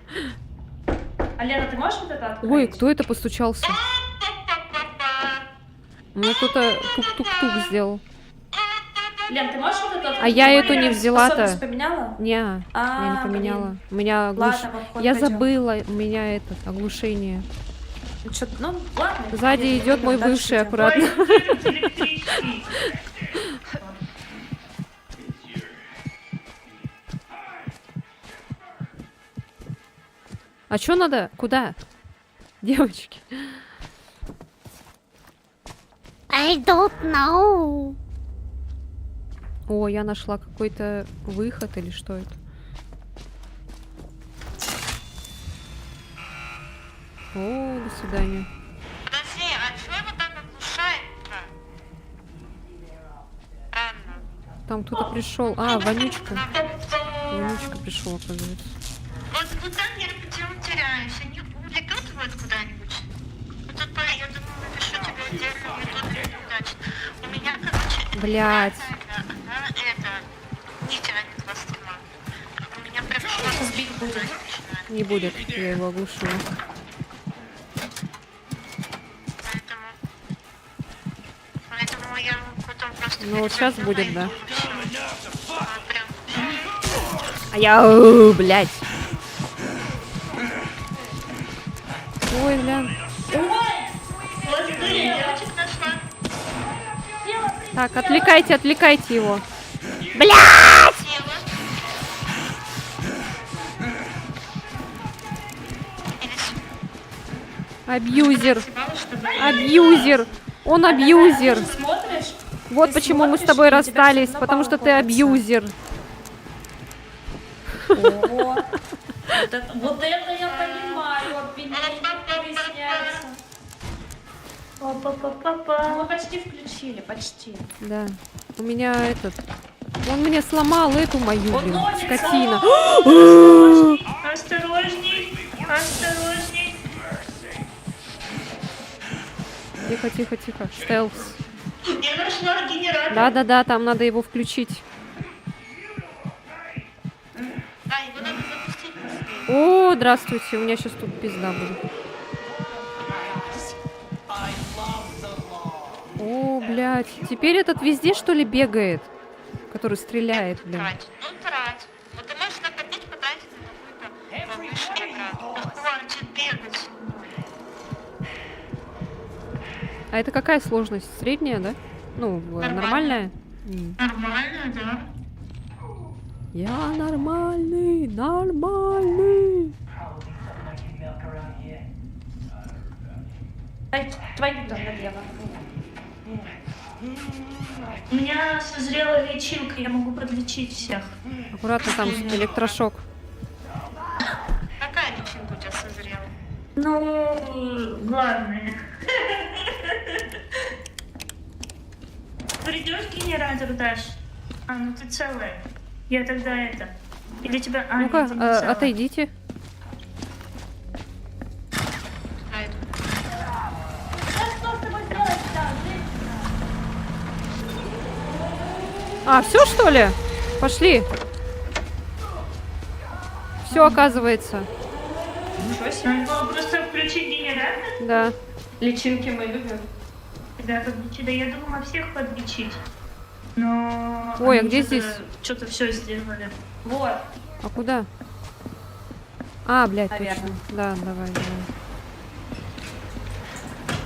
А Лена, ты можешь вот это открыть? Ой, кто это постучался? У меня кто-то тук-тук-тук сделал. Лен, ты можешь вот это открыть? А я эту не Способность взяла-то. поменяла? Не, я не поменяла. блин. У меня Ладно, в обход Я пойдём. забыла, у меня это оглушение. Ну, чё, ну ладно. Сзади Если идет будем мой дальше бывший, идём. аккуратно. Ой, этот электрический. А чё надо? Куда? Девочки. I don't know. О, я нашла какой-то выход или что это? О, до свидания. Подожди, а что его так оглушает-то? Странно. Там кто-то пришел. А, Вонючка. Вонючка пришел, оказывается. Вот куда я потом теряюсь? Они увлекут вот куда-нибудь? Вот тут, я думаю, напишу тебе отдельно, мне тут неудачно. У меня, короче, Блядь. она это не тянет вас тема. У меня прям сбить будет. Не будет, я его оглушила. Поэтому я потом просто... Ну, вот сейчас будет, да. Прям А я, блядь. Ой, бля. девочек нашла. Так, отвлекайте его. Села. Абьюзер. Абьюзер. Он абьюзер. Смотришь? Вот Ты почему мы с смотришь, тобой и тебя расстались, всё потому что ты равно абьюзер. Ого. Вот это я понимаю, обвинение выясняется. Па-па-па-па. Мы почти включили, почти. Да. У меня этот... Он мне сломал эту мою, Вот блин, носится. скотина. Осторожней, осторожней. Тихо, тихо, тихо. Стелс. Я нашла генератор. Да-да-да, там надо его включить. Да, его надо запустить просто. О, здравствуйте, у меня сейчас тут пизда будет. О, блядь. Теперь этот везде, что ли, бегает? Который стреляет, блин. Трать. Ну, трать. Вот ты можешь накопить, потратить на какую-то повыше награду. Ну, хватит бегать. А это какая сложность? Средняя, да? Ну, нормальная? Нормально, да. Я нормальный, нормальный. Ай, твою там налево. У меня созрела лечилка, я могу подлечить всех. Аккуратно там электрошок. Какая личинка у тебя созрела? Ну, главное. Придешь генератор, Даш? А, ну ты целая. Я тогда это. Или тебя... А, Ну-ка, нет, ты не целая. отойдите. А, это... А, все что ли? Пошли. Все оказывается. Надо было просто включить генератор. Да. Личинки мы любим. Да, подлечить. Да я думала всех подлечить. Но... Ой, а они где что-то- здесь? Что-то все сделали. Вот. А куда? А, блядь, Наверно. точно. Да, давай, давай.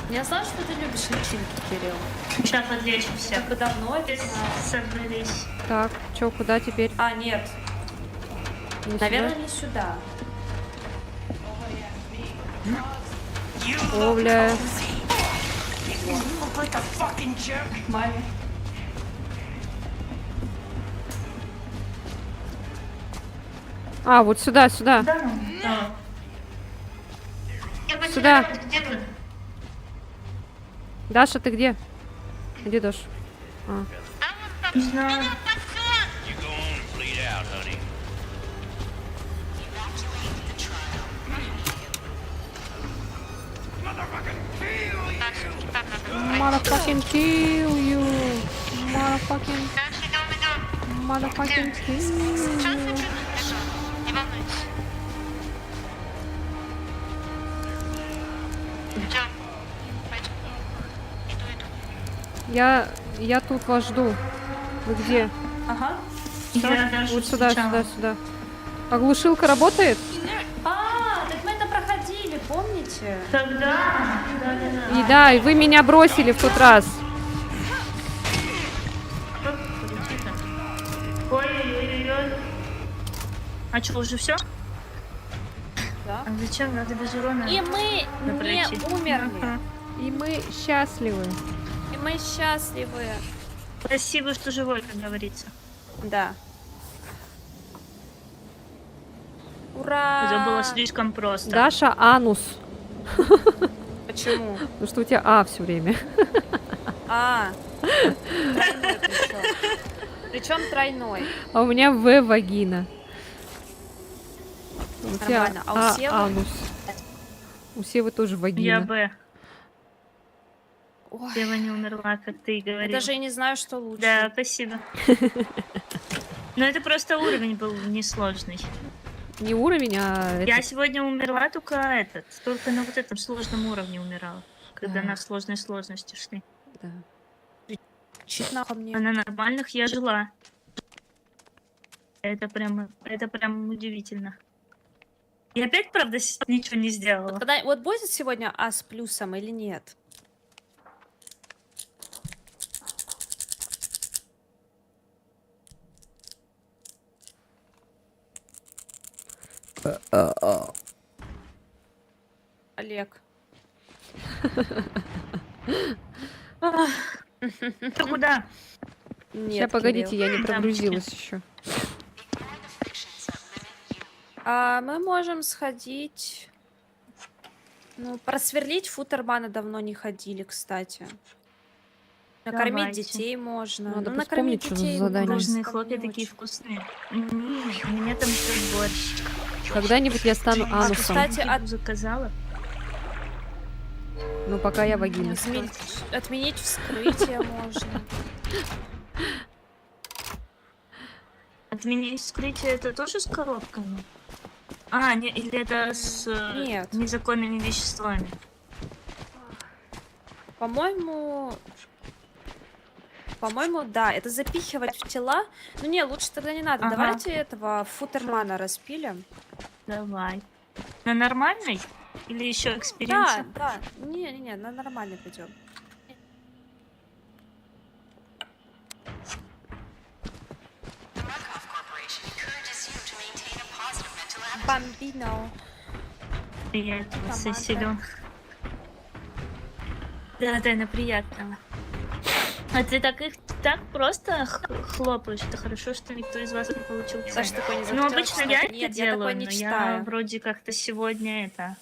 Я знаю, что ты любишь личинки, Кирилл. Сейчас подлечим всех. Как бы давно это знаю. Собрались. Так, чё, куда теперь? А, нет. Не сюда? Наверное, не сюда. О, бля. А, вот сюда, сюда. Да, ну, да. Я бы Сюда. тебя- Где вы? Даша, ты где? Где Даша? А. Не знаю. Так, надо. Motherfucking kill you. Motherfucking, Дальше идем. motherfucking kill Сейчас you. я приду. Не волнуйся. Идем. Пойдем. Иду. Я тут вас жду. Вы где? Ага. Я даже Вот сюда, встречала. сюда, сюда. Оглушилка работает? А, так мы это проходили, помните? Тогда. И да, и вы меня бросили в тот раз. Ой-ой-ой. А что, уже все? Да. А зачем? Надо без урона. И мы не пройти. умерли. Ага. И мы счастливы. И мы счастливы. Спасибо, что живой, как говорится. Да. Ура! Это было слишком просто. Даша анус. Почему? Потому что у тебя А все время. А. Тройной причем. Причем тройной. А у меня В вагина. У тебя Нормально. А у Севы? анус. У Севы тоже Я вагина. Б. Ой, Ева не умерла, как ты и я говорил. даже и не знаю, что лучше. Да, спасибо. Но это просто уровень был несложный. Не уровень, а Я это- сегодня умерла только на вот этом сложном уровне умирала. Когда Да. на сложной сложности шли. да. Чит нахуй мне. А на нормальных я жила. Это прям удивительно. И опять, правда, ничего не сделала. Вот будет сегодня А с плюсом или нет? Олег. Ты куда? Нет, Сейчас, погодите, Кирилл. я не Там прогрузилась еще. А мы можем сходить... Ну, просверлить Футермана давно не ходили, кстати. Накормить Давайте. детей можно. Надо ну, вспомнить, накормить что за детей задание. Мороженые как хлопья не такие очень. вкусные. У меня там ждет борщ. Когда-нибудь я стану анусом. кстати, Еду заказала. Но пока я вагина. Отменить вскрытие можно. Отменить вскрытие это тоже с коробками? А, не, или это с Нет. незаконными веществами? По-моему, да. Это запихивать в тела. Ну не, лучше тогда не надо. Ага. Давайте этого Футермана распилим. Давай. На нормальной? Или еще Да, экспириенс? да. Не, на нормально пойдем. The Markov Corporation encourages you to maintain a positive mental attitude. Бомбино. Приятного, Томата. силен. Да, Тайна, приятного. А ты так их так просто хлопаешь? Это хорошо, что никто из вас не получил цель. Саша такой не Ну, захотел обычно я читать. это Нет, я делаю, такое не но я читаю. вроде как-то сегодня это... Я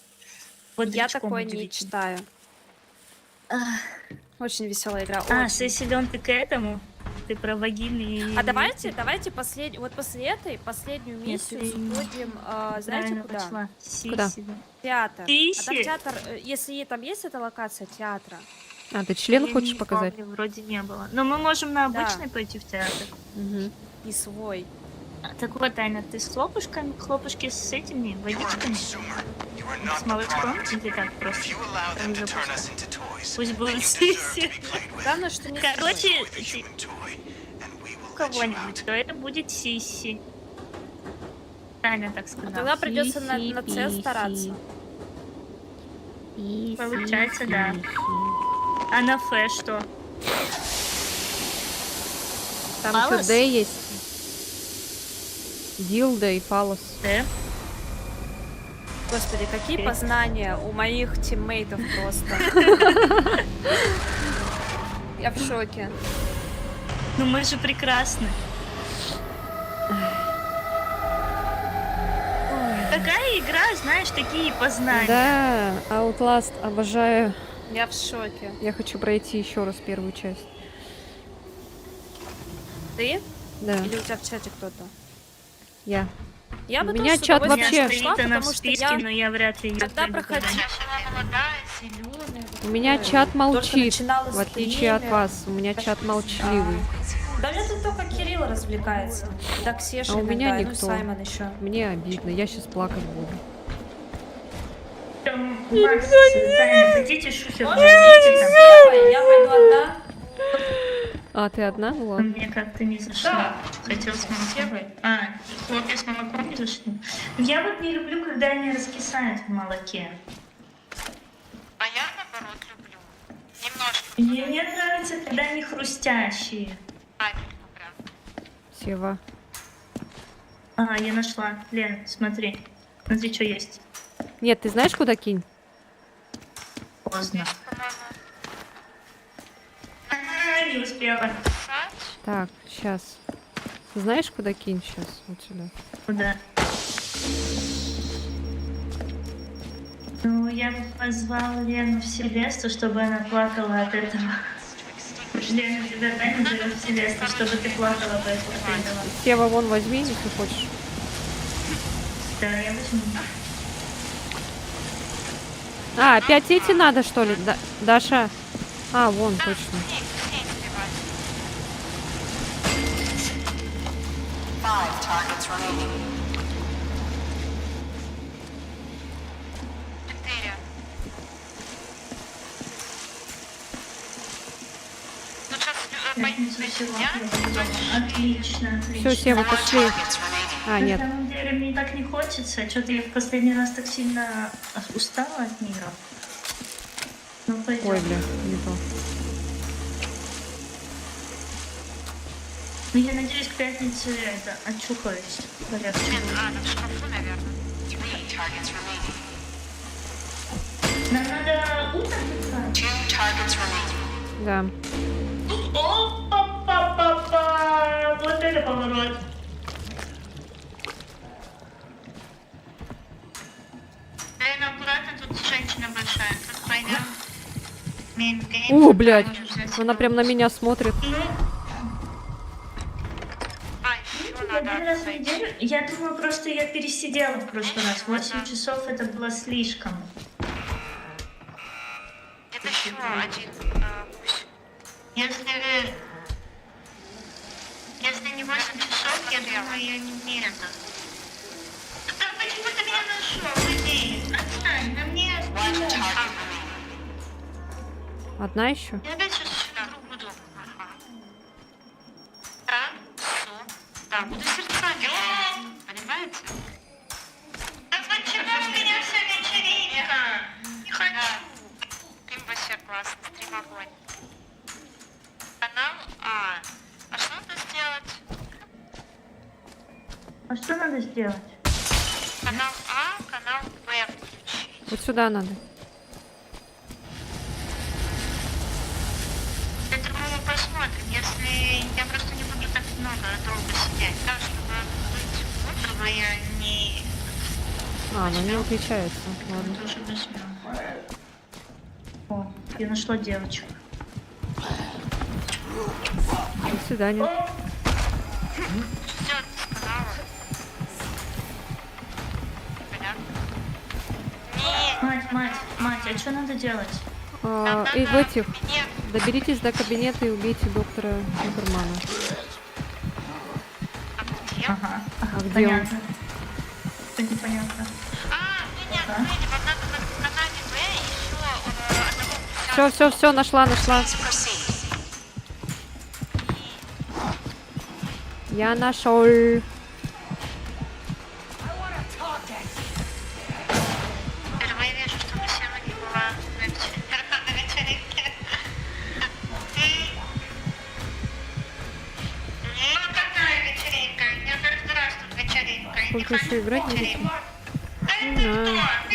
бодрячком такое не удивительно. читаю. Очень веселая игра. А, очень. силен ты к этому? Ты про вагины и... А давайте вот после этой последнюю Нет, миссию ты сходим, знаете Правильно куда? пошла. Куда? Театр. А там Сиси? театр, если там есть эта локация театра. А, ты член Я хочешь не показать? помню, вроде не было. Но мы можем на Да. обычный пойти в театр. Мгм. И свой. А, так вот, Таня, ты с хлопушками, хлопушки с этими You are a водичками? consumer. You are С not the молочком? product. Или так If просто? you allow them to turn us into toys, Пусть then будет you deserve to сиси. be played with. Главное, что не Короче, With a human toy, and we will let you кого-нибудь, out. то это будет сиси. Таня так сказала. Тогда придется на С Писи, стараться. писи. Получается, да. Писи. А на Ф что? Там Фалос? еще Д есть. Дилда и фалос. Д? Господи, какие познания у моих тиммейтов просто. Я в шоке. Ну мы же прекрасны. Такая игра, знаешь, такие познания. Да, Outlast обожаю. Я в шоке. Я хочу пройти еще раз первую часть. Ты? Да, Или у тебя в чате кто-то? я. Я У бы меня тоже с чат удовольствием вообще- шла, Стоит она в потому что списке, я но я вряд ли её когда пройду проходила- когда-нибудь. Сейчас она молодая, зеленая. У меня чат молчит, начинала в отличие от стримы. вас. У меня чат молчаливый. Да мне тут только Кирилл развлекается. Да, Ксеша А у меня иногда, ну и никто. Саймон еще. Мне обидно, я сейчас плакать буду. Там, Макс, Таня, пойдите шухер найдите там. Я пойду одна. А, ты одна? Ну ладно. Мне как-то не зашло. Хотел с молоком. А, хлопья с молоком не зашли. Я вот не люблю, когда они раскисают в молоке. А я, наоборот, люблю. Немножко Мне нравится, когда они хрустящие. правильно прям. Сева. А, я нашла. Лен, смотри. Смотри, что есть. Нет, ты знаешь, куда кинь? Поздно. По-моему, Не успела. сать. Так, сейчас. Ты знаешь, куда кинь сейчас? Вот сюда. Куда? Ну, я бы позвал Лену в Селесту, чтобы она плакала от этого. Лена, тебя Таня зовет в Селесту, чтобы ты плакала по этому. Сева, вон возьми, если хочешь. Да, я возьму. А, опять эти надо, что ли? Даша. А, вон, точно. Five targets remaining. 4. Ну, сейчас Отлично, Все, отлично. Сева, пошли. Targets remaining. А, На нет. самом деле мне так не хочется. Что-то я в последний раз так сильно устала от нее. Ну, пойдем. Ой, бля, не то. Ну, я надеюсь, к пятнице это очухаюсь. Полегче будет. там в шкафу, наверное. Three targets remaining. Нам надо утром писать. Two targets remaining. Да. Опа-па-па-па! Вот это поворот. Лена, аккуратно, тут женщина большая. Тут пойдем. Мейн-гейм. О, блядь. Можешь взять. Она прям на меня смотрит. А, еще Один надо раз в зайти. неделю. Я думаю, просто я пересидела в прошлый раз. 8 часов это было слишком. Это еще один гусь. Если не 8 часов, я думаю, я не меряду. Да почему ты меня нашел? Иди, отстань, на мне One target remaining. Одна еще? Я опять сейчас сюда буду. Ага. Да, да, буду сердца делать. Понимаете? Да почему у меня вся вечеринка? Не хочу. Им вообще классно, стрим огонь. Канал А. А что надо сделать? А что надо сделать? Канал А, канал Б включить. Вот сюда надо. Это мы посмотрим, если я просто не буду так долго сидеть, да, чтобы быть, чтобы я не А, она не выключается. Ладно. Тоже возьмем. О, я нашла девочку. До свидания. все сказала. Понятно? Не, Мать, а что надо делать? И в этих. нет, Доберитесь до кабинета и убейте доктора Супермана. где? Ага, А где он? понятно. Это непонятно. Понятно, выйдем, однако на канале Б еще одного Все, нашла. Please proceed. Я нашел. впервые вижу, что Мусема не была на вечеринке. Ну, какая вечеринка? Я каждый раз тут вечеринка. Сколько еще играть будете? А Не это знаю. кто?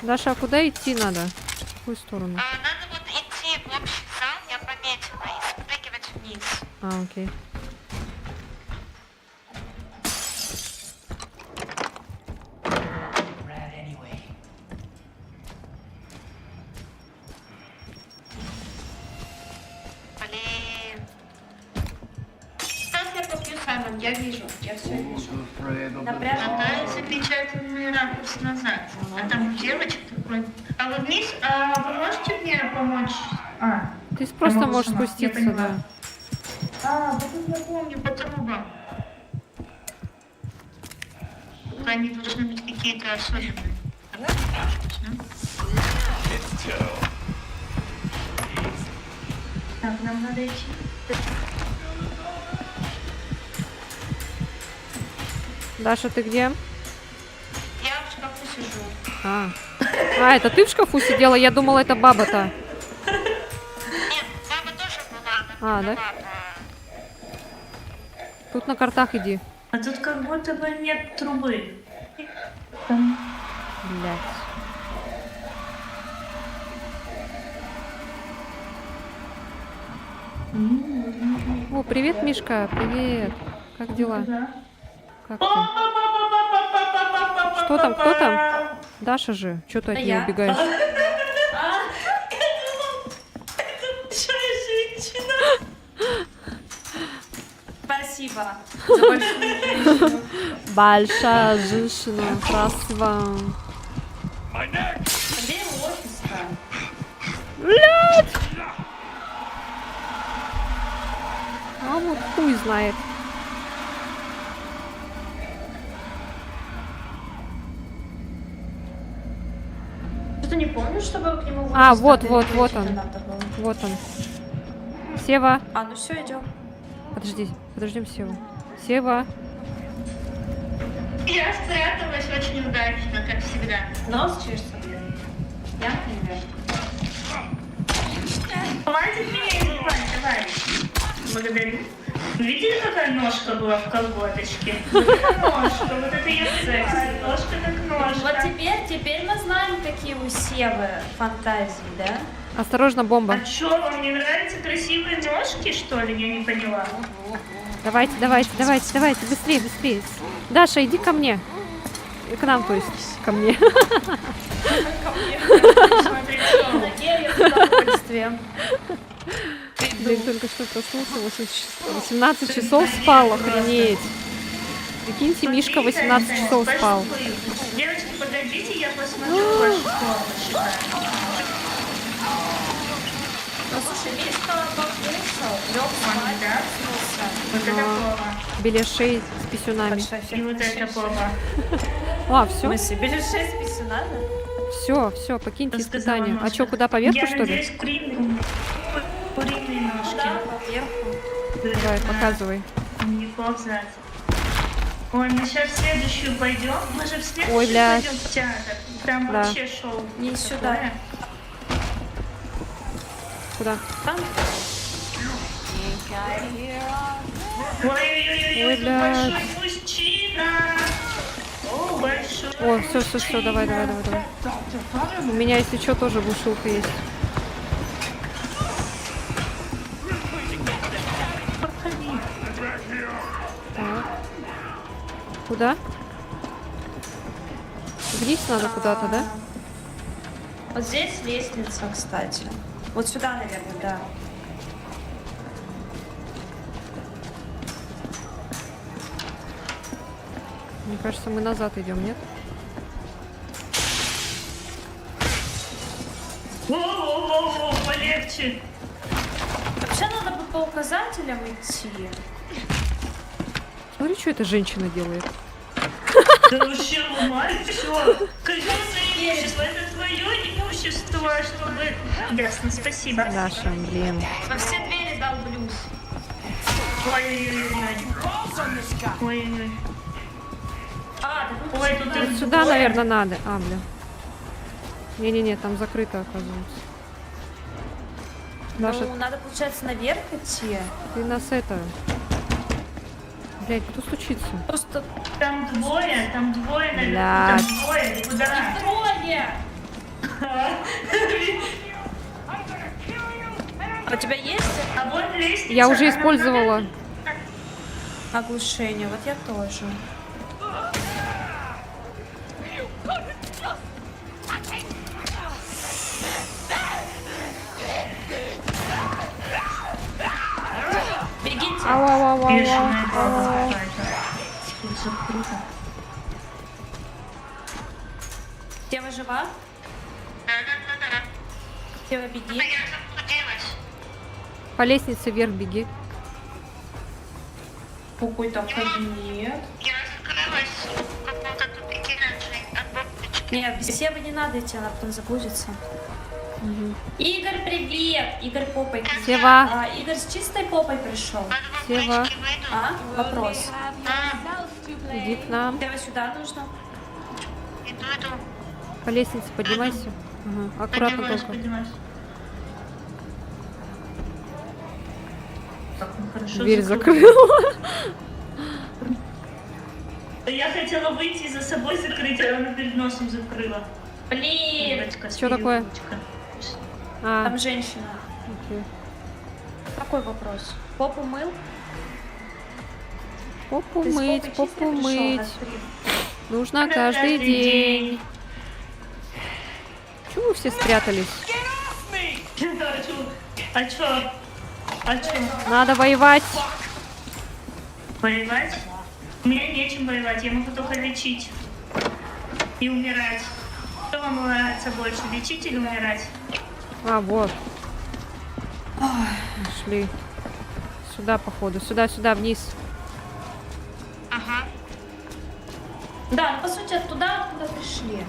Даша, а куда идти надо? В какую сторону? Надо вот идти в общий зал, я пометила, и спрыгивать вниз. А, окей. Блин. Сейчас я попью, Саймон, я вижу, я все вижу. Какая замечательный ракурс назад. А там девочка такой. А вот вниз, вы можете мне помочь? Ты просто Помогу можешь сама, я спуститься, поняла. да. Вот это я помню по трубам. Они должны быть какие-то особенные. Так, нам надо идти. Даша, ты где? Я в шкафу сижу. А, это ты в шкафу сидела? Я думала, это баба-то. Нет, баба тоже была. А, да? Тут на картах иди. А тут как будто бы нет трубы. Блять. О, привет, Мишка, привет. Как дела? Как ты? Что там, кто там? Даша же, что ты от нее убегаешь? Спасибо за большую женщину. Большая женщина, красиво. Где его офис-то? Блять! А вот хуй знает. Что-то не помню, чтобы к нему А, в вот, офис вот, ходили, вот что-то он. надо было. Вот он. Сева. А, ну все, идем. Подожди, подождем Севу. Сева. Я спряталась очень удачно, как всегда. Нос чешется. Я, например. Хватит меня избивать, давай. Благодарю. Видели, какая ножка была в колготочке? Вот это ножка, вот это ее секс. Ножка как ножка. Вот теперь мы знаем, какие у Севы фантазии, да? Осторожно, бомба. А чё, вам не нравятся красивые ножки, что ли? Я не поняла. Давайте, давайте, давайте, давайте, быстрее, быстрее. Даша, иди ко мне. К нам, то есть, ко мне. Смотри, что. Надеюсь, с удовольствием. Блин, только что проснулся, 18 часов спал, охренеть. Прикиньте, Мишка 18 часов спал. Девочки, подождите, я посмотрю вашу комнату. Ну, слушай, Мишка покушал, лег спать, Да? проснулся. Вот это плохо. Беляшей с писюнами. Большая И фигня. вот это плохо. А, В все? смысле, без 6 писюнами? Все, покиньте Сказала испытание. А ножка. что, куда, поверху, Я что ли? надеюсь, куриные ножки. Да, поверху. Давай, показывай. Не ползать. Ой, мы сейчас в следующую пойдем. Мы же в следующую Ой, блядь. пойдем в театр. Там Да. вообще шоу. Не сюда. Куда? Там Ой-ой-ой, Ой, тут блядь. большой мужчина. О, большой О, все, давай. У меня, если что, тоже глушилка есть. Так. Куда? Вниз надо куда-то, да? вот здесь лестница, кстати. Вот сюда, наверное, да. Мне кажется, мы назад идем, нет? Воу-воу-воу, полегче. Вообще надо бы по указателям идти. Смотри, что эта женщина делает. Да вообще ломай все. Казенное имущество, это твое имущество, чтобы... Ясно, спасибо. Даша, блин. Во все двери дал блюз. Ой-ой-ой. Ой-ой-ой. А, да Ой, тут их Сюда, двое. наверное, надо. А, бля. Не-не-не, там закрыто, оказывается. Даша, Ну, надо, получается, наверх идти. ты нас это... Блядь, кто стучится? Просто Там двое, наверху, Блядь. там двое. Куда? трое! А у тебя есть А вот лестница. Я уже она использовала. оглушение? Вот я тоже. Бегите. Ау. Бешеная баба какая-то. Слушай, круто. Дева жива? Да. Дева, беги. А я заблудилась. По лестнице вверх беги. Какой-то кабинет. Я закрылась в каком-то тупике от бабочки. Нет, без Севы не надо идти, она потом загрузится. Игорь, привет! Игорь попой. Сева. А, Игорь с чистой попой пришел. От Сева. бабочки выйду. А? Вопрос. Иди к нам. Дева сюда нужно. Иду. По лестнице поднимайся. Ага. Аккуратно Поднимаюсь, только. поднимаюсь. Так, ну хорошо. Дверь закрыла. закрыла. Да я хотела выйти и за собой закрыть, а она перед носом закрыла. Блин! Девочка, Чё такое? переулочка. А, Там женщина. окей. Какой вопрос? Попу мыл? Попу Ты с мыть, попой попу чистой пришел? мыть. Расскажи. Нужно каждый день. Чего вы все спрятались? А чё? А чё? Надо воевать. Воевать? Мне нечем воевать, я могу только лечить. И умирать. Что вам нравится больше, лечить или умирать? А, вот. Нашли. Сюда, походу. Сюда, вниз. Ага. Да, ну по сути оттуда, откуда пришли.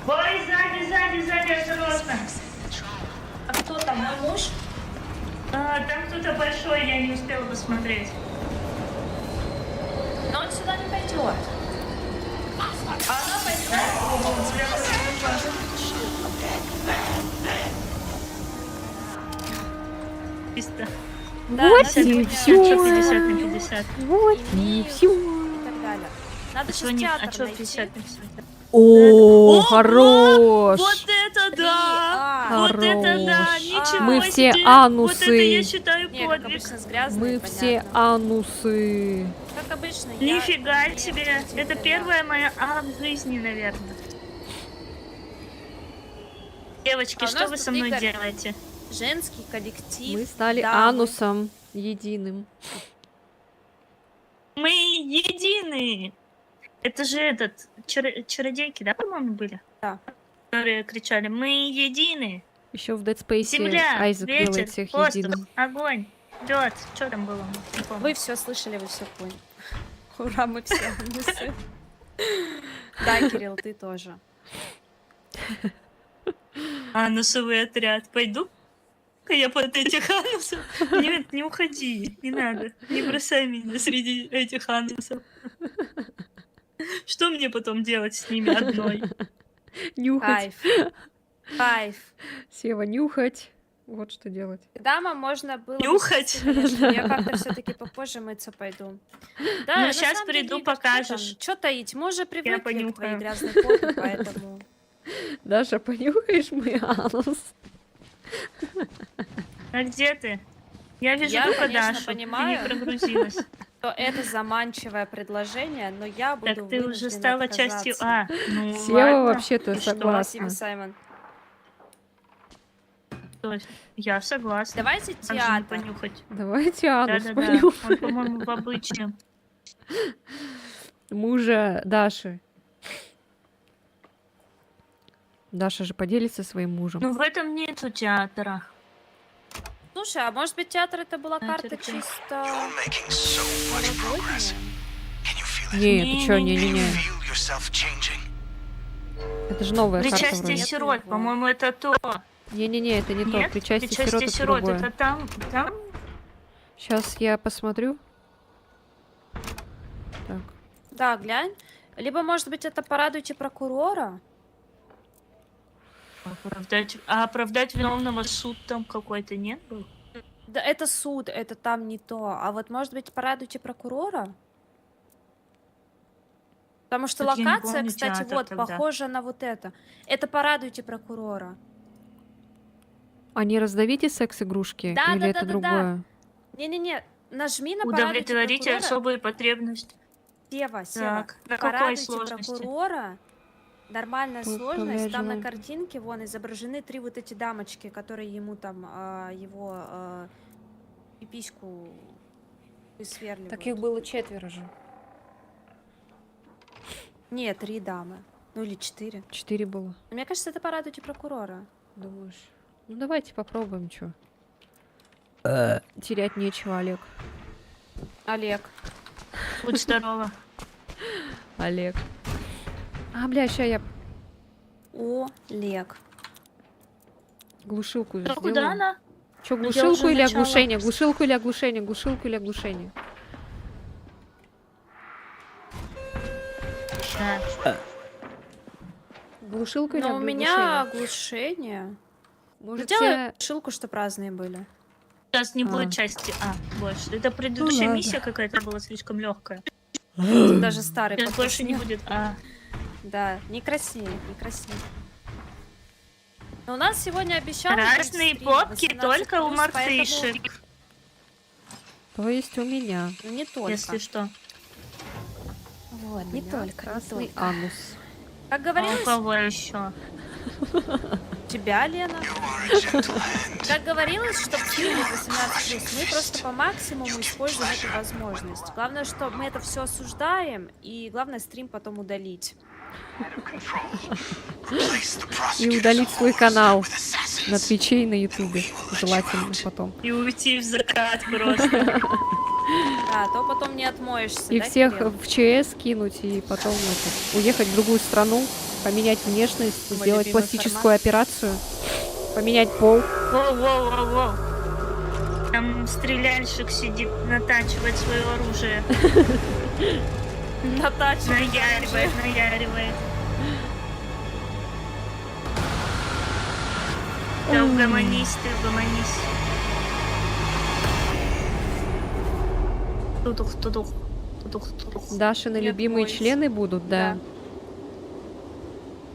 Ой, сзади, осторожно. А кто там, мой муж? Там кто-то большой, я не успела посмотреть. Но он сюда не пойдет. А она пойдет. Чисто. Да, Вот надо и сегодня всё. Чё 50 на 50? Вот и имеют все. и так далее. Надо Чё сейчас не- театр а чё найти. 50 на 50? О, хорош. Вот это да! А, Вот это да! Хорош. Ничего Мы все себе! анусы. Вот это я считаю не, как подвиг. обычно, с грязной, Мы все анусы. Как обычно, я... Нифига не себе! ответила, Это да. первая моя в жизни, наверное. Девочки, А у что нас вы тут со мной Игорь. делаете? Женский коллектив. Мы стали дамы. анусом единым. Мы едины! Это же этот, чародейки, да, по-моему, были? Да. Которые кричали, мы едины! Еще в Dead Space Земля, Айзек делает ветер, всех воздух, единым. огонь, лед. Что там было? Не помню. Вы все слышали, вы все поняли. Ура, мы все анусы. Да, Кирилл, ты тоже. Анусовый отряд. Пойду-ка я под этих анусов. Нет, не уходи, не надо. Не бросай меня среди этих анусов. Что мне потом делать с ними одной? Нюхать. Кайф. Сева, нюхать. Вот что делать. Дама можно было... бы Нюхать? сесть, конечно, я как-то все-таки попозже мыться пойду. Да, Ну, на щас самом приду, деле, Игорь, покажешь. Что таить? Мы уже привыкли к твоей понюхаю. грязной попе, поэтому... Даша, понюхаешь мой анус? А где ты? Я вижу Я, только конечно, Дашу. понимаю. Ты не прогрузилась. То это заманчивое предложение, но я буду Так ты уже вынуждена стала частью... отказаться. Ну, Сева ладно. вообще-то И что? Спасибо, согласна. Саймон. Я согласна. Давайте Как же не театр. понюхать? Давайте анус Да-да-да. понюхаем. Он, по-моему, в обычном. Мужа Даши. Даша же поделится своим мужем. Ну, в этом нету театра. Слушай, а может быть театр это была Да, карта терпи. чисто... You're making so much progress. Can you feel it? Не, ты чё, Can you не-не-не. feel yourself changing? Это же новая карта Причастие вроде. сирот, его. по-моему, это то. Не-не-не, это не то. Нет? Причастие сирот это сирот, другое. это там? Сейчас я посмотрю. Так. Да, глянь. Либо, может быть, это «Порадуйте прокурора». Оправдать виновного суд там какой-то нет был? Да, это суд, это там не то. А вот, может быть, «Порадуйте прокурора»? Потому что Так я не локация, помню кстати, театр вот, тогда. похожа на вот это. Это «Порадуйте прокурора». А не раздавите секс-игрушки? Да, Или да, это да, да, да. другое? Не-не-не, нажми на «Порадуйте Удовлетворите прокурора». особые потребности. Сева, Так, на какой «Порадуйте сложности? прокурора». Нормальная Тут сложность. Там на повяжем. картинке вон изображены 3 вот эти дамочки, которые ему там его пипиську высверливают. Так их было 4 же. Нет, 3 дамы. Ну или 4. 4 было. Мне кажется, это «Порадуйте прокурора». Думаешь? Ну давайте попробуем, чё. Терять нечего, Олег. Олег. Будь здорова. Олег. А, бля, ща я Олег. глушилку Ну, сделаю. куда она? Чё, Я глушилку уже или начала. оглушение? Глушилку или оглушение? Глушилку или оглушение? Да. Глушилку или Но у оглушение? меня оглушение. Может, Сделай тебе- шилку, что праздные были. Сейчас не А. будет части А больше. Это предыдущая ладно. миссия какая-то была слишком легкая. Даже старый Сейчас подкаст больше не нет. будет А. Да, не краснее, не краснее. Но у нас сегодня обещали... Разные попки только у мартышек. То есть у меня. Ну, не только. Если что. Вот, У не меня только, не красный только. анус. Как А у говорилось, кого еще? тебя, Лена. You are a gentleman. Как говорилось, что в фильме 18+, мы просто по максимуму используем эту возможность. Главное, что мы это все осуждаем, и главное стрим потом удалить. Place the И prosecutor's удалить свой канал with assassins. на Твиче и на Ютубе. Желательно потом. И уйти в закат просто. Да, то потом не отмоешься, И да, всех Кирилл? в ЧС кинуть, и потом уехать в другую страну, поменять внешность, Мой сделать любимый пластическую формат. операцию, поменять пол. Воу-воу-воу-воу. Там стреляльщик сидит, натачивает свое оружие. Натачивать. Наяривает. Да угомонись ты, угомонись. Тутух, тутух, тутух, тутух. Дашины Нет, любимые мой. члены будут, да.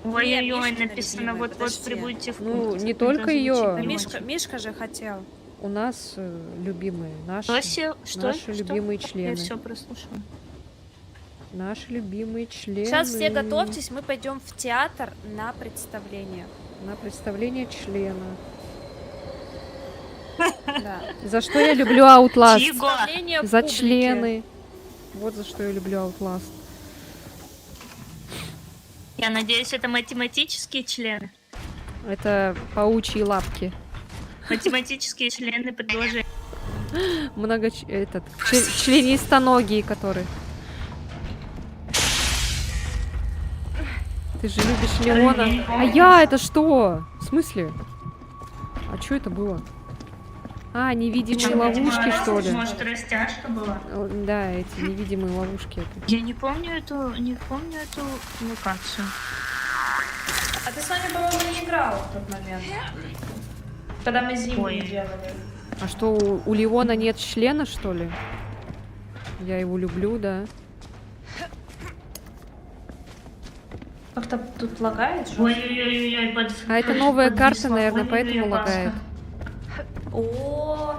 Ой-ой-ой, Мишкина написано, любимая, вот-вот подожди. прибудьте в Ну, пункт. не Это только звучит её. не Мишка, очень. Мишка же хотел. У нас любимые, наши, Что? наши любимые Я члены. все прослушала. Наши любимые члены. Сейчас все готовьтесь, мы пойдем в театр на представление. На представление члена. Да. За что я люблю Outlast? Тиго! Представление За публики. члены. Вот за что я люблю Outlast. Я надеюсь, это математические члены. Это паучьи лапки. Математические члены предложения. Членистоногие, которые. Ты же любишь Леона. А я это что? В смысле? А что это было? А, невидимые ловушки, что ли? Может, растяжка была? Да, эти невидимые ловушки. Это. Я не помню эту локацию. А ты, Соня, по-моему, не играла в тот момент. Когда мы зиму Ой. делали. А что, у Леона нет члена, что ли? Я его люблю, да. Как-то тут лагает же. Ой-ой-ой, А это новая карта, наверное, поэтому лагает. О,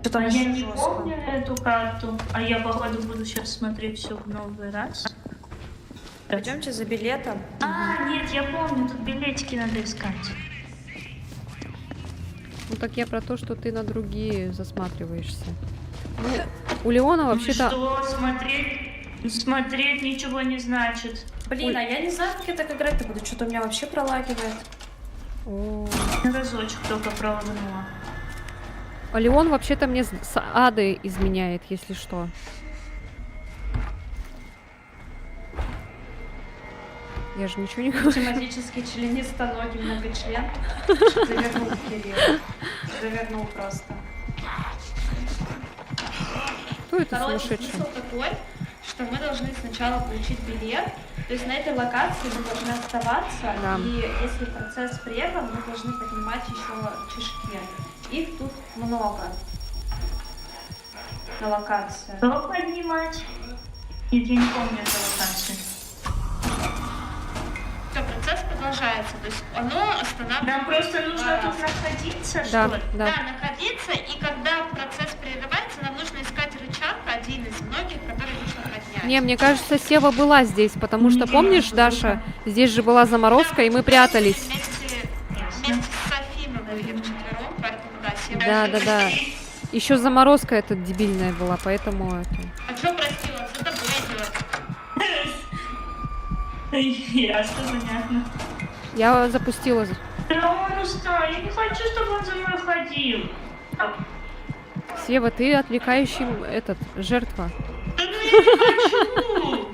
что-то А я очень не жестко. помню эту карту. А я, походу, буду сейчас смотреть все в новый раз. Пойдемте за билетом. А, нет, я помню, тут билетики надо искать. Ну так я про то, что ты на другие засматриваешься. Ну, у Леона вообще-то... Что, смотреть? Смотреть ничего не значит. Блин, а я не знаю, как я так играть-то буду. Что-то у меня вообще пролагивает. О. Разочек только пролагнула. А Леон вообще-то мне с ады изменяет, если что. Я же ничего не говорю. Тематический членистоногий многочлен. Завернул Кирилл. Завернул просто. Кто это Короче, сумасшедший? смысл такой, что мы должны сначала получить билет. То есть на этой локации мы должны оставаться. Да. И если процесс прерван, мы должны поднимать еще чешки. Их тут много на локации. Что поднимать? Нет, я не помню эту локацию. Все, процесс продолжается. То есть оно останавливается. Нам просто нужно два тут раза. находиться, Да, что ли? да. Да, находиться, и когда процесс прерывается, нам нужно искать рычаг, один из многих, который нужно поднять. Не, мне кажется, Сева была здесь, потому что, помнишь, Даша, здесь же была заморозка, и мы прятались. Вместе с Софи мы были вчетвером, поэтому да, Сева. Да. Еще заморозка эта дебильная была, поэтому это... А что простила? За тобой идет. Ясно, понятно. Я запустила. Да он устал, я не хочу, чтобы он за мной ходил. Сева, ты отвлекающий этот, жертва. Да ну я не хочу!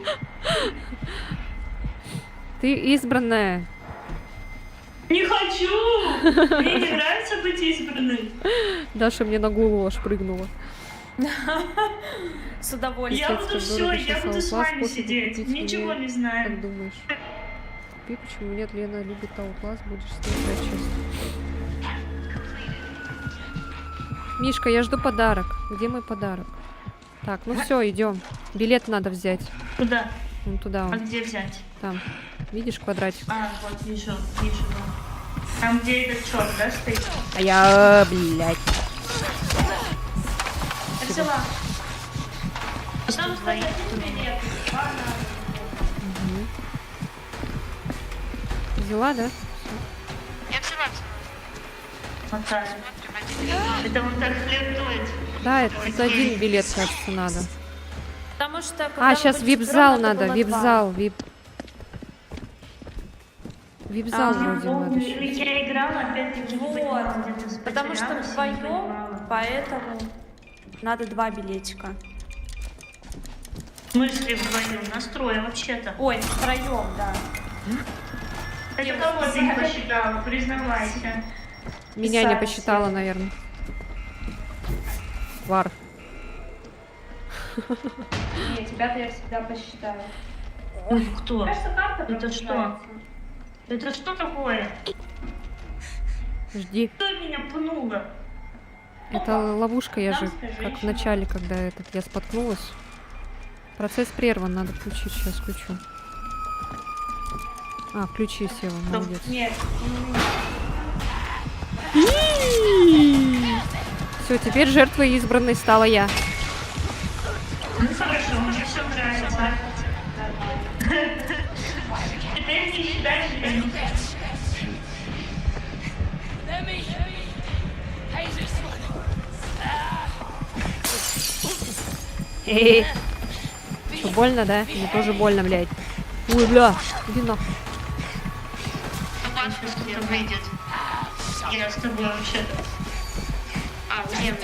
Ты избранная. Не хочу! Мне не нравится быть избранной. Даша мне на голову аж прыгнула. С удовольствием. Я буду все, я буду с вами сидеть. Ничего не Как знаю. думаешь? Купи, почему нет, Лена любит Outlast, будешь с ней играть честно. Мишка, я жду подарок. Где мой подарок? Так, ну все, идем. Билет надо взять. Куда? Вон туда, А вон, где взять? там. Видишь квадратик? А, вот, вижу. Там, где этот черт, да, стоит? А я, блядь. Я взяла. Там двоих. Взяла, да? Я взяла. Вот так. Это вот так флиртует. Да, это тут один билет, кажется, надо. Потому что... когда А, мы сейчас были вип-зал вчетвером, это надо, было вип-зал, вип. Вип-зал вроде надо еще. Я играла, опять-таки, не Вот. поняла, где-то Потому что потерялась и не вдвоем, понимала. поэтому надо 2 билетика. В смысле вдвоем? Настроя вообще-то. Ой, втроем, да. Это кого ты не посчитала? Признавайся. Меня не Писать. посчитала, наверное. Вар. Нет, тебя-то я всегда посчитаю. Кто? Кажется, карта Это что? Это что такое? Жди. Кто меня пнула? Это ловушка, я же, Дамская как в женщина. начале, когда я споткнулась. Процесс прерван, надо включить, сейчас включу. А, включи, Сева, молодец. Нет. Все, теперь жертвой избранной стала я. Ну хорошо, мне все нравится. Теперь не считай себя. Что, больно, да? Мне тоже больно, блядь. Ой, бля, иди нахуй. Он сейчас кто-то выйдет. Я с тобой вообще-то. А, нет,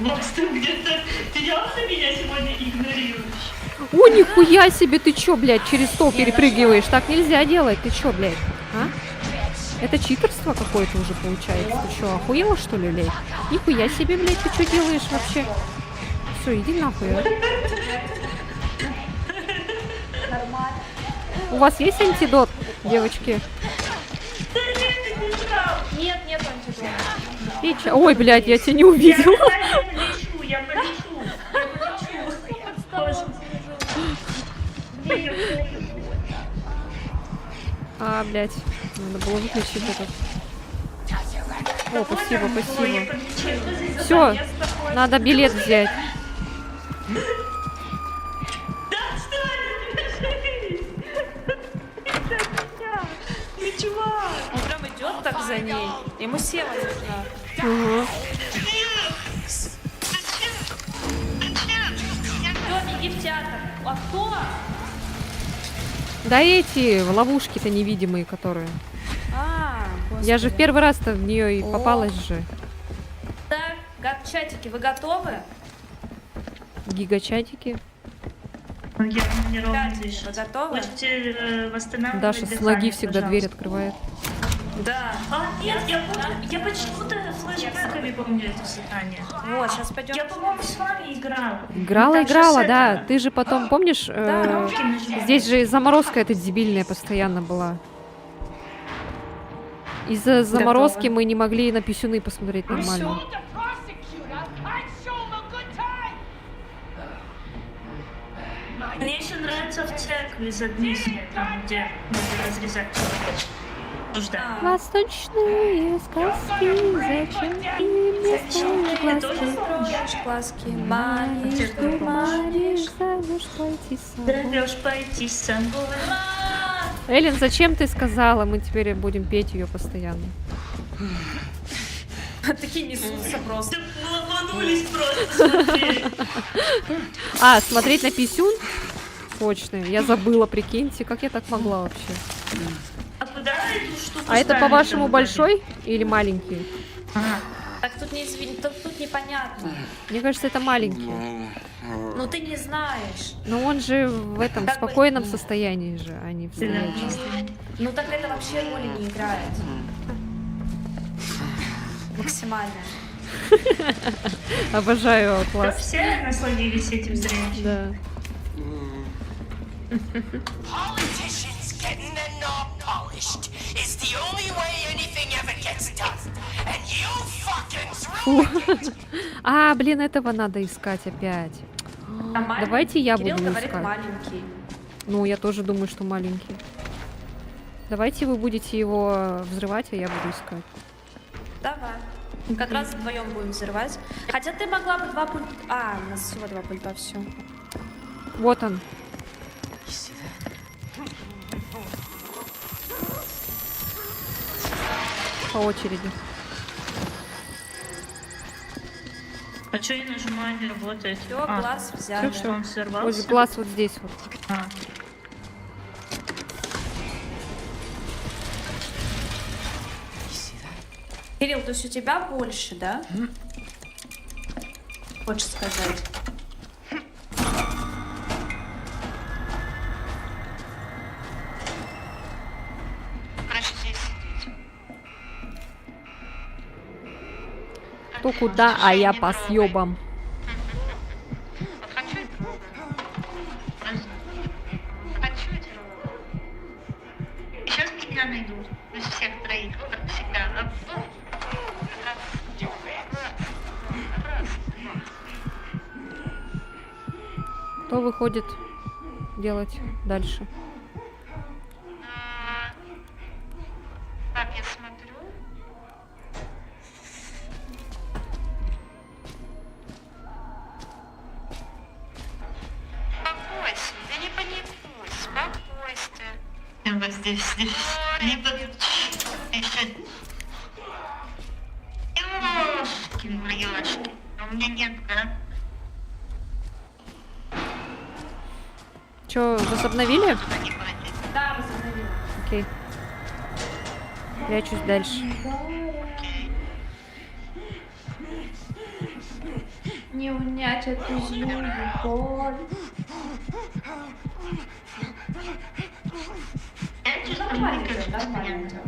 Макс, ты где-то... Ты явно меня сегодня игнорируешь? О, нихуя себе, ты чё, блядь, через стол перепрыгиваешь? Так нельзя делать, ты чё, блядь, а? Это читерство какое-то уже получается. Ты чё, охуела, что ли, блядь? Нихуя себе, блядь, ты чё делаешь вообще? Все, иди нахуй, а? У вас есть антидот, девочки? Нет, нет антидота. Печа. Ой, блядь, я тебя не увидела. Я полечу. А, блядь, надо было выключить этот. О, спасибо, спасибо. Все, надо билет взять. Он прям идет так за ней. Ему Сева нужна. Угу. Все, иди в театр. А кто? Да эти ловушки-то невидимые, которые. А, Я же в первый раз-то в нее и О. попалась же. Так, чатики, вы готовы? Гигачатики. Я неровно Чатики, дышу. вы готовы? Можете восстанавливать Даша с дыхание, ноги всегда дверь пожалуйста. открывает. Да. А, нет, я помню, я почему-то флешбэками помню это задание. Вот, сейчас пойдем. Я, по-моему, с вами играла. Играла, Там же играла, с да. этого. Ты же потом, помнишь, Кнопки нажимала. здесь же заморозка эта дебильная постоянно была. Из-за заморозки мы не могли на писюны посмотреть нормально. Мне еще нравится в церкви за Дмитрием, там, где надо разрезать человечка. Нужда. Восточные сказки, зачем им не строить Я тоже глазки? Строишь глазки, Манишь, Где ты манишь, зовешь пойти с собой. Зовешь пойти с собой. Эллен, зачем ты сказала? Мы теперь будем петь ее постоянно. Такие несутся просто. Ломанулись просто смотреть. А, смотреть на писюн? Точно, я забыла, прикиньте, как я так могла вообще. А куда эту штуку А это, ставить по-вашему, там, большой или маленький? Ага. Так тут не извини, тут непонятно. Мне кажется, это маленький. Ну ты не знаешь. Но он же в этом Как бы- спокойном состоянии же, а не в стоячем. Ну так это вообще роли не играет. Максимально. Обожаю Как класс. все насладились этим зрелищем. Да. Politicians getting their knob polished is the only way anything ever gets done. And you fuckings ruined it. А, блин, этого надо искать опять. А маленький? Давайте я Кирилл буду говорит искать. маленький. Ну, я тоже думаю, что маленький. Давайте вы будете его взрывать, а я буду искать. Давай. Как раз вдвоем будем взрывать. Хотя ты могла бы 2 пульта. А, у нас всего 2 пульта, все. Вот он. По очереди. А что я нажимаю, не работает? Все, А, глаз взяли. всё, он взорвался. Вот глаз вот здесь вот. А. Кирилл, то есть у тебя больше, да? Хочешь сказать? Короче, здесь сидеть. То куда, а я по трогай. съебам. Вот хочу и трогаю. Хочу и трогаю. И сейчас меня найдут. Из всех троих, как всегда. Раз. Кто выходит делать дальше? Так, я смотрю. Спокойся, да не паникуй, спокойствие. Вот здесь. Не дадут еще. Ёшкин, блёшки. У меня нет, да? Чё, возобновили? Они хватит. Да, возобновила. Окей. Прячусь дальше. Не унять эту злую боль. Я чувствую, Нормально, мне кажется, нормально.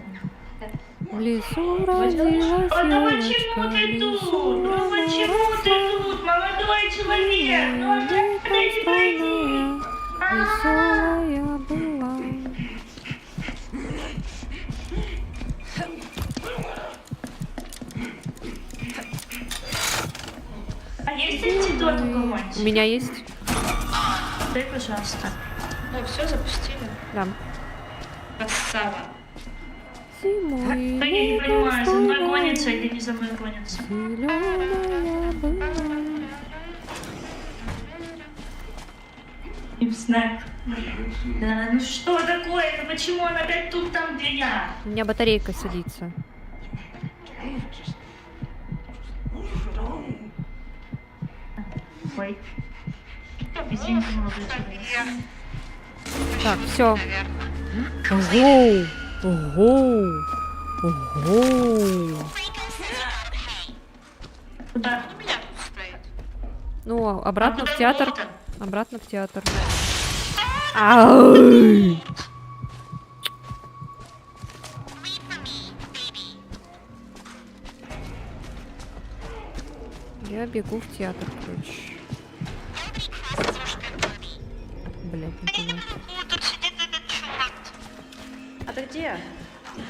В лесу родилась А ну ёлочка, почему в ты лесу тут? Ну она почему ты тут, молодой человек? Ну опять куда не пройти? веселая была. А есть антидот у кого-нибудь? У меня есть? Дай, пожалуйста. Ну все, запустили. Да. Красава. Зимой Да я не понимаю, за мной гонится или не за мной гонится? зелёная была. И снэп. Да, ну что такое? Ну почему он опять тут, там, где я? У меня батарейка садится. Ой. Извините, молодой человек. Так, все. Ого! Ого! Ого! Куда? У меня тут стоит. Ну, обратно А в куда театр. его-то? Обратно в театр. Ау! Я бегу в театр, короче. Блять, не поняла. О, тут сидит этот чувак. А ты где? Беги.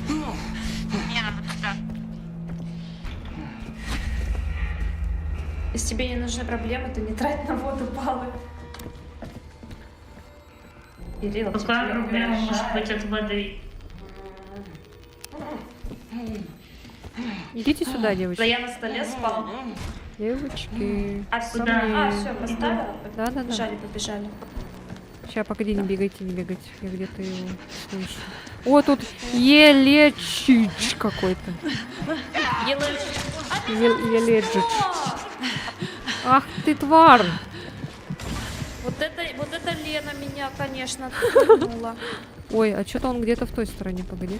Мне надо туда. Если тебе не нужны проблемы, то не трать на воду баллы. Кирилл, Какая проблема может быть от воды? Идите сюда, Да девочки. я на столе спал. Девочки. А ко куда? мне. А, все, поставила? Да-да-да. Побежали. Сейчас, погоди, не бегайте, не бегайте. Я где-то его слышу. О, тут елечич какой-то. Елечич. Ах ты, тварь! Вот это Лена меня, конечно, ткнула. Ой, а что-то он где-то в той стороне, погоди.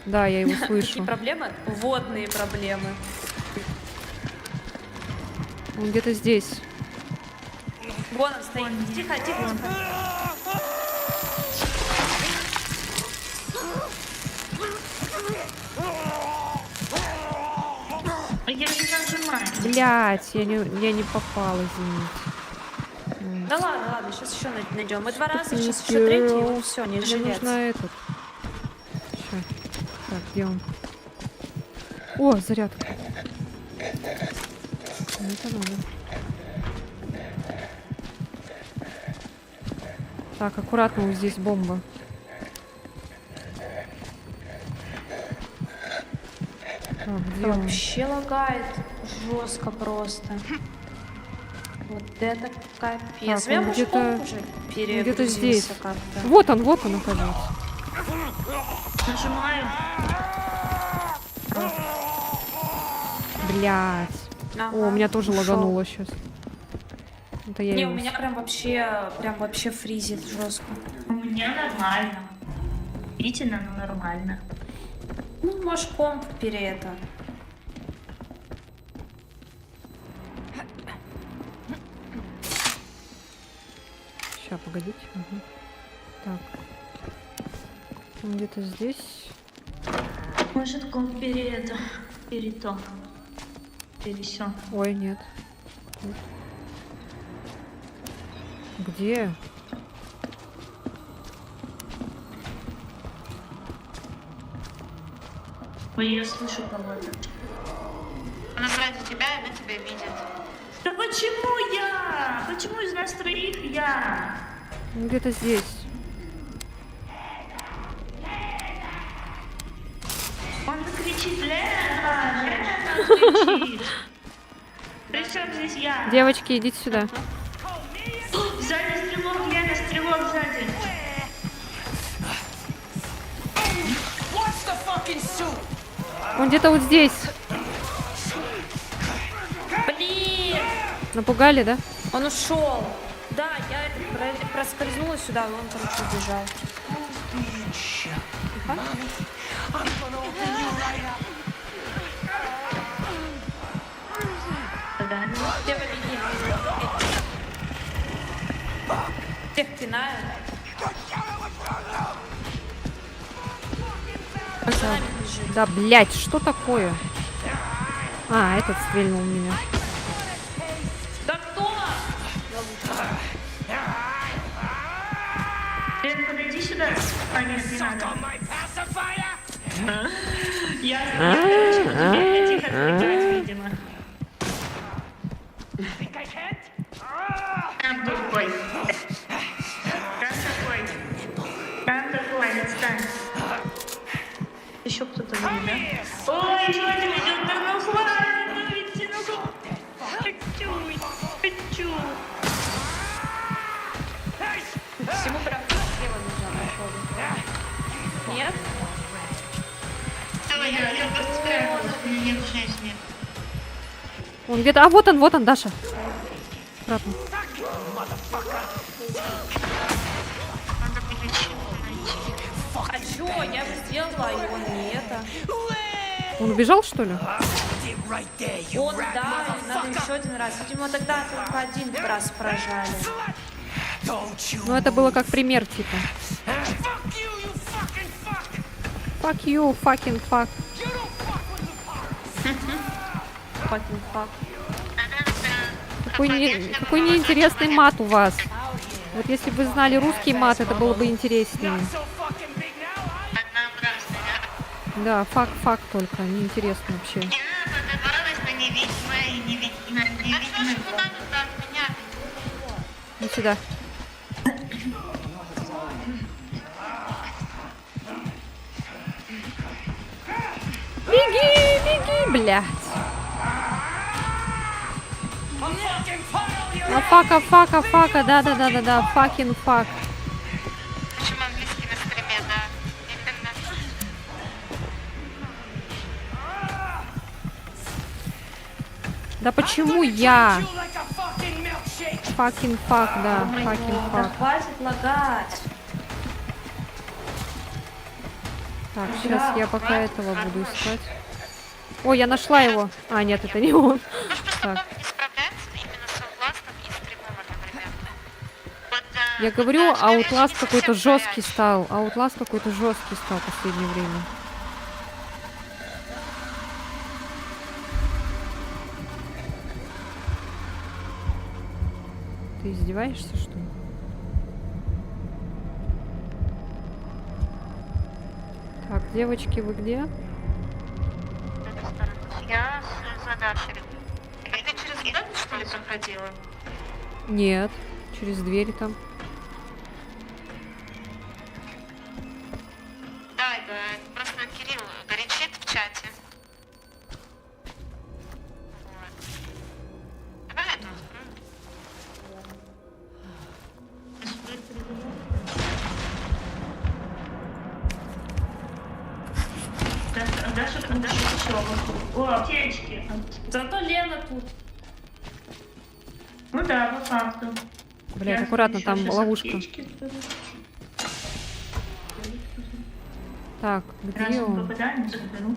Да, я его слышу. Какие проблемы? Водные проблемы. Он где-то здесь. Вон он стоит. Тихо, тихо. Я не нажимаю. Блять, я не попала, извините. Да ладно, сейчас еще найдем. Мы 2 раза, сейчас еще третий, и он все, не Мне жилец. нужно этот. Ща. Так, где он? О, зарядка. Это надо. Так, аккуратно, вот здесь бомба. Так, где он? Вообще лагает жестко просто. Вот это капец. Так, Я он может, где-то- он уже где-то перегрузился здесь. как-то. Вот он, оказывается. Нажимаю. Блять. Ага, О, у меня тоже ушел. лагануло сейчас. Это я Не, его у меня прям вообще фризит жестко. У меня нормально. Видите, но нормально. Ну, может, комп это. Сейчас, погодите. Угу. Так. Он где-то здесь. Может, комп перето. Перето. Пересё. Ой, нет. Тут. Где? Ой, я слышу кого-то. Она сзади тебя, и она тебя видит. Да почему я? Почему из нас троих я? Он где-то здесь. Он кричит, Лена! Лена кричит. Причем здесь я? Девочки, идите сюда. Сзади стрелок, Лена, стрелок сзади. Он где-то вот здесь. Блин! Напугали, да? Он ушел. Да, я проскользнула сюда, и он, короче, убежал. Да. Где победили? Всех пинаю. Он за нами бежит. Да, блять, что такое? А, этот стрельнул в меня. Да кто? Лен, подойди сюда. А, нет, не надо. Я, короче, тихо отвлекать, видимо. Там такой. Там такой, отстань. Еще кто-то будет, да? Ой, что это идет? Да ну хватит, ну ведь, ну хочу. Всему прям слева нужно, походу. Нет? Давай, я просто спряталась, у меня нет шансов, нет. Он где-то... А, вот он, Даша. Обратно. Надо прилечить. А чё? Я бы сделала, и он не это. Он убежал, что ли? Он, да, надо еще один раз. Видимо, тогда только один раз поражали. Ну, это было как пример, типа. Fuck you, fucking fuck. Fucking fuck. Какой неинтересный мат у вас. Вот если бы вы знали русский мат, это было бы интереснее. Однообразно, да? Да, фак только, неинтересно вообще. Я подавалась на невидимое и невидимое. Куда туда от меня? Иди сюда. Беги, блядь. Фака, да, факин фак. Почему английский на стриме, да? Именно. Да почему я? Факин фак, да, факин Да фак. хватит лагать. Так, сейчас я пока этого буду искать. О, я нашла его. А, нет, это не он. Так, Не справляется именно с Outlast'ом и стримом одновременно. Вот, я говорю, да, Outlast конечно, не какой-то совсем жесткий горячий. стал. Outlast какой-то жесткий стал в последнее время. Ты издеваешься, что ли? Так, девочки, вы где? Я за Дашей. Ты через дом, что ли, проходила? Нет, через двери там. Да, просто Кирилл горячит в чате. Вот. Давай это откроем. Даша, когда еще вокруг. О, аптечки. Зато Лена тут. Ну да, по факту. Блядь, Я аккуратно, ещё там щас ловушка. аптечки беру. Так, где Раз мы он? попадаем, заберу.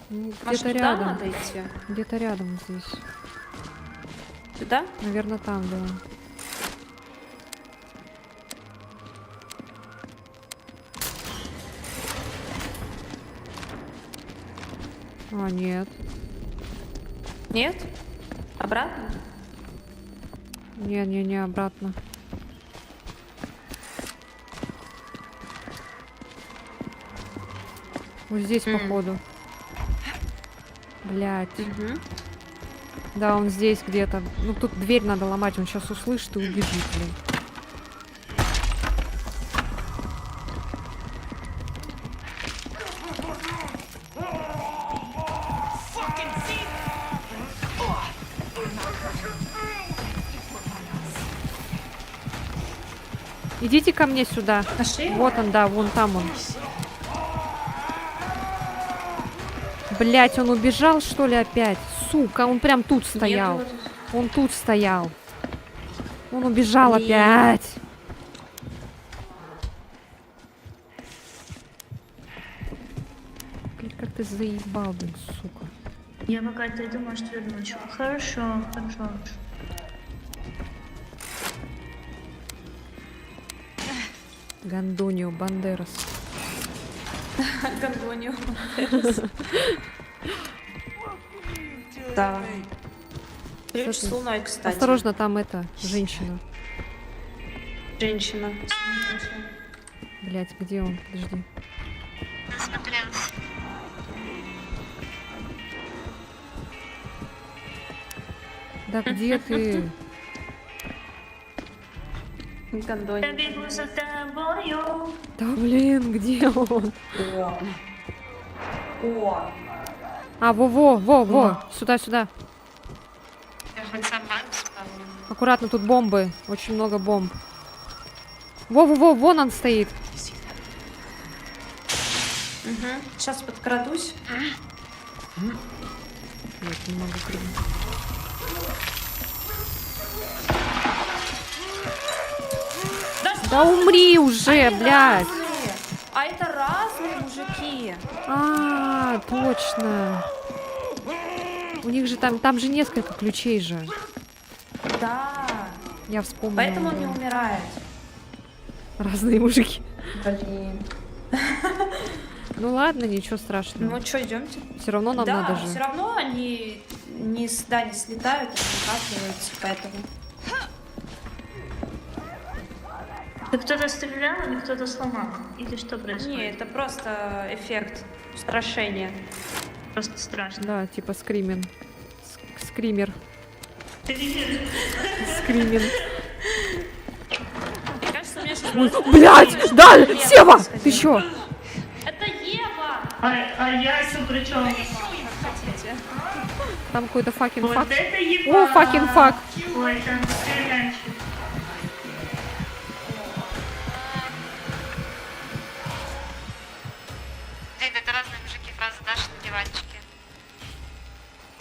Ну, Может, где-то туда рядом. надо идти? Где-то рядом здесь. Сюда? Наверное, там, да. А, нет. Нет? Обратно? Не, обратно. Вот здесь, походу. Блять. Да, он здесь где-то. Ну, тут дверь надо ломать, он сейчас услышит и убежит, блин. Идите ко мне сюда. Нашли? Вот он, да, вон там он. Блять, он убежал, что ли, опять? Сука, он прям тут стоял. Нет, Он тут стоял. Он убежал Блин. опять. Блин, как ты заебал, блин, сука. Я пока отойду, может, вернусь. Хорошо. Гандонио Бандерас. Гандонио. Да. Ключ с луной, кстати. Осторожно, там это, женщина. Женщина. Блять, где он? Подожди. Насмотрелась. Да где ты? Я Гандонио. бегу за тобою. Да блин, где он? О. А, во. Сюда. Я хоть сама вспомнила. Аккуратно, тут бомбы. Очень много бомб. Вон он стоит. Сейчас подкрадусь. Нет, не могу прыгнуть. Да умри уже, блядь. А это разные мужики. А, точно. У них же там же несколько ключей же. Да. Я вспомнила. Поэтому он да. не умирает. Разные мужики. Блин. Ну ладно, ничего страшного. Ну что, идемте? Все равно нам Да, надо все же. равно они не слетают, они накапливаются, поэтому. Ты кто-то стрелял или кто-то сломал? Или что происходит? Не, это просто эффект устрашения. Просто страшно. Да, типа скримен. Скример. Привет. Скримен. Мне кажется, у меня сейчас... Блять! Да! Сева! Ты чё? Это Ева! А я при чем? Хотите? Там какой-то факин Вот фак. это еба! О, факин фак! Ой, там стрелянчик. Блин, это разные мужики, разные наши на диванчике.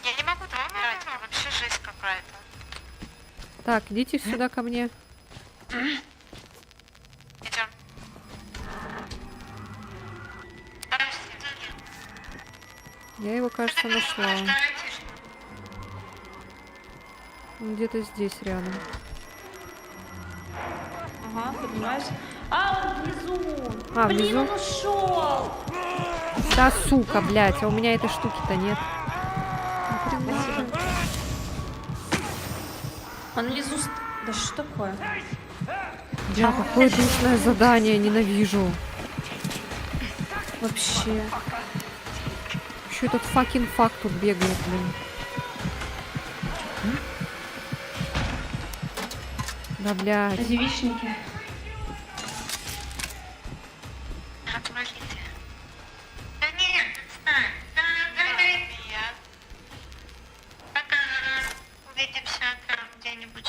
Я не могу так играть, это вообще жесть какая-то. Так, идите сюда ко мне. Идем. Я его, кажется, нашла. Он где-то здесь рядом. Ага, поднимаюсь. А, он внизу! А, Блин, внизу? он ушел! Да, сука, блядь, а у меня этой штуки-то нет. Он внизу... Да что такое? Бля, какое душное задание, ненавижу. Вообще. Еще этот факин факт тут бегает, блин. Да, блядь. Девичники. Помогите. Да нет, отстань. Да, я. Пока. Увидимся там где-нибудь.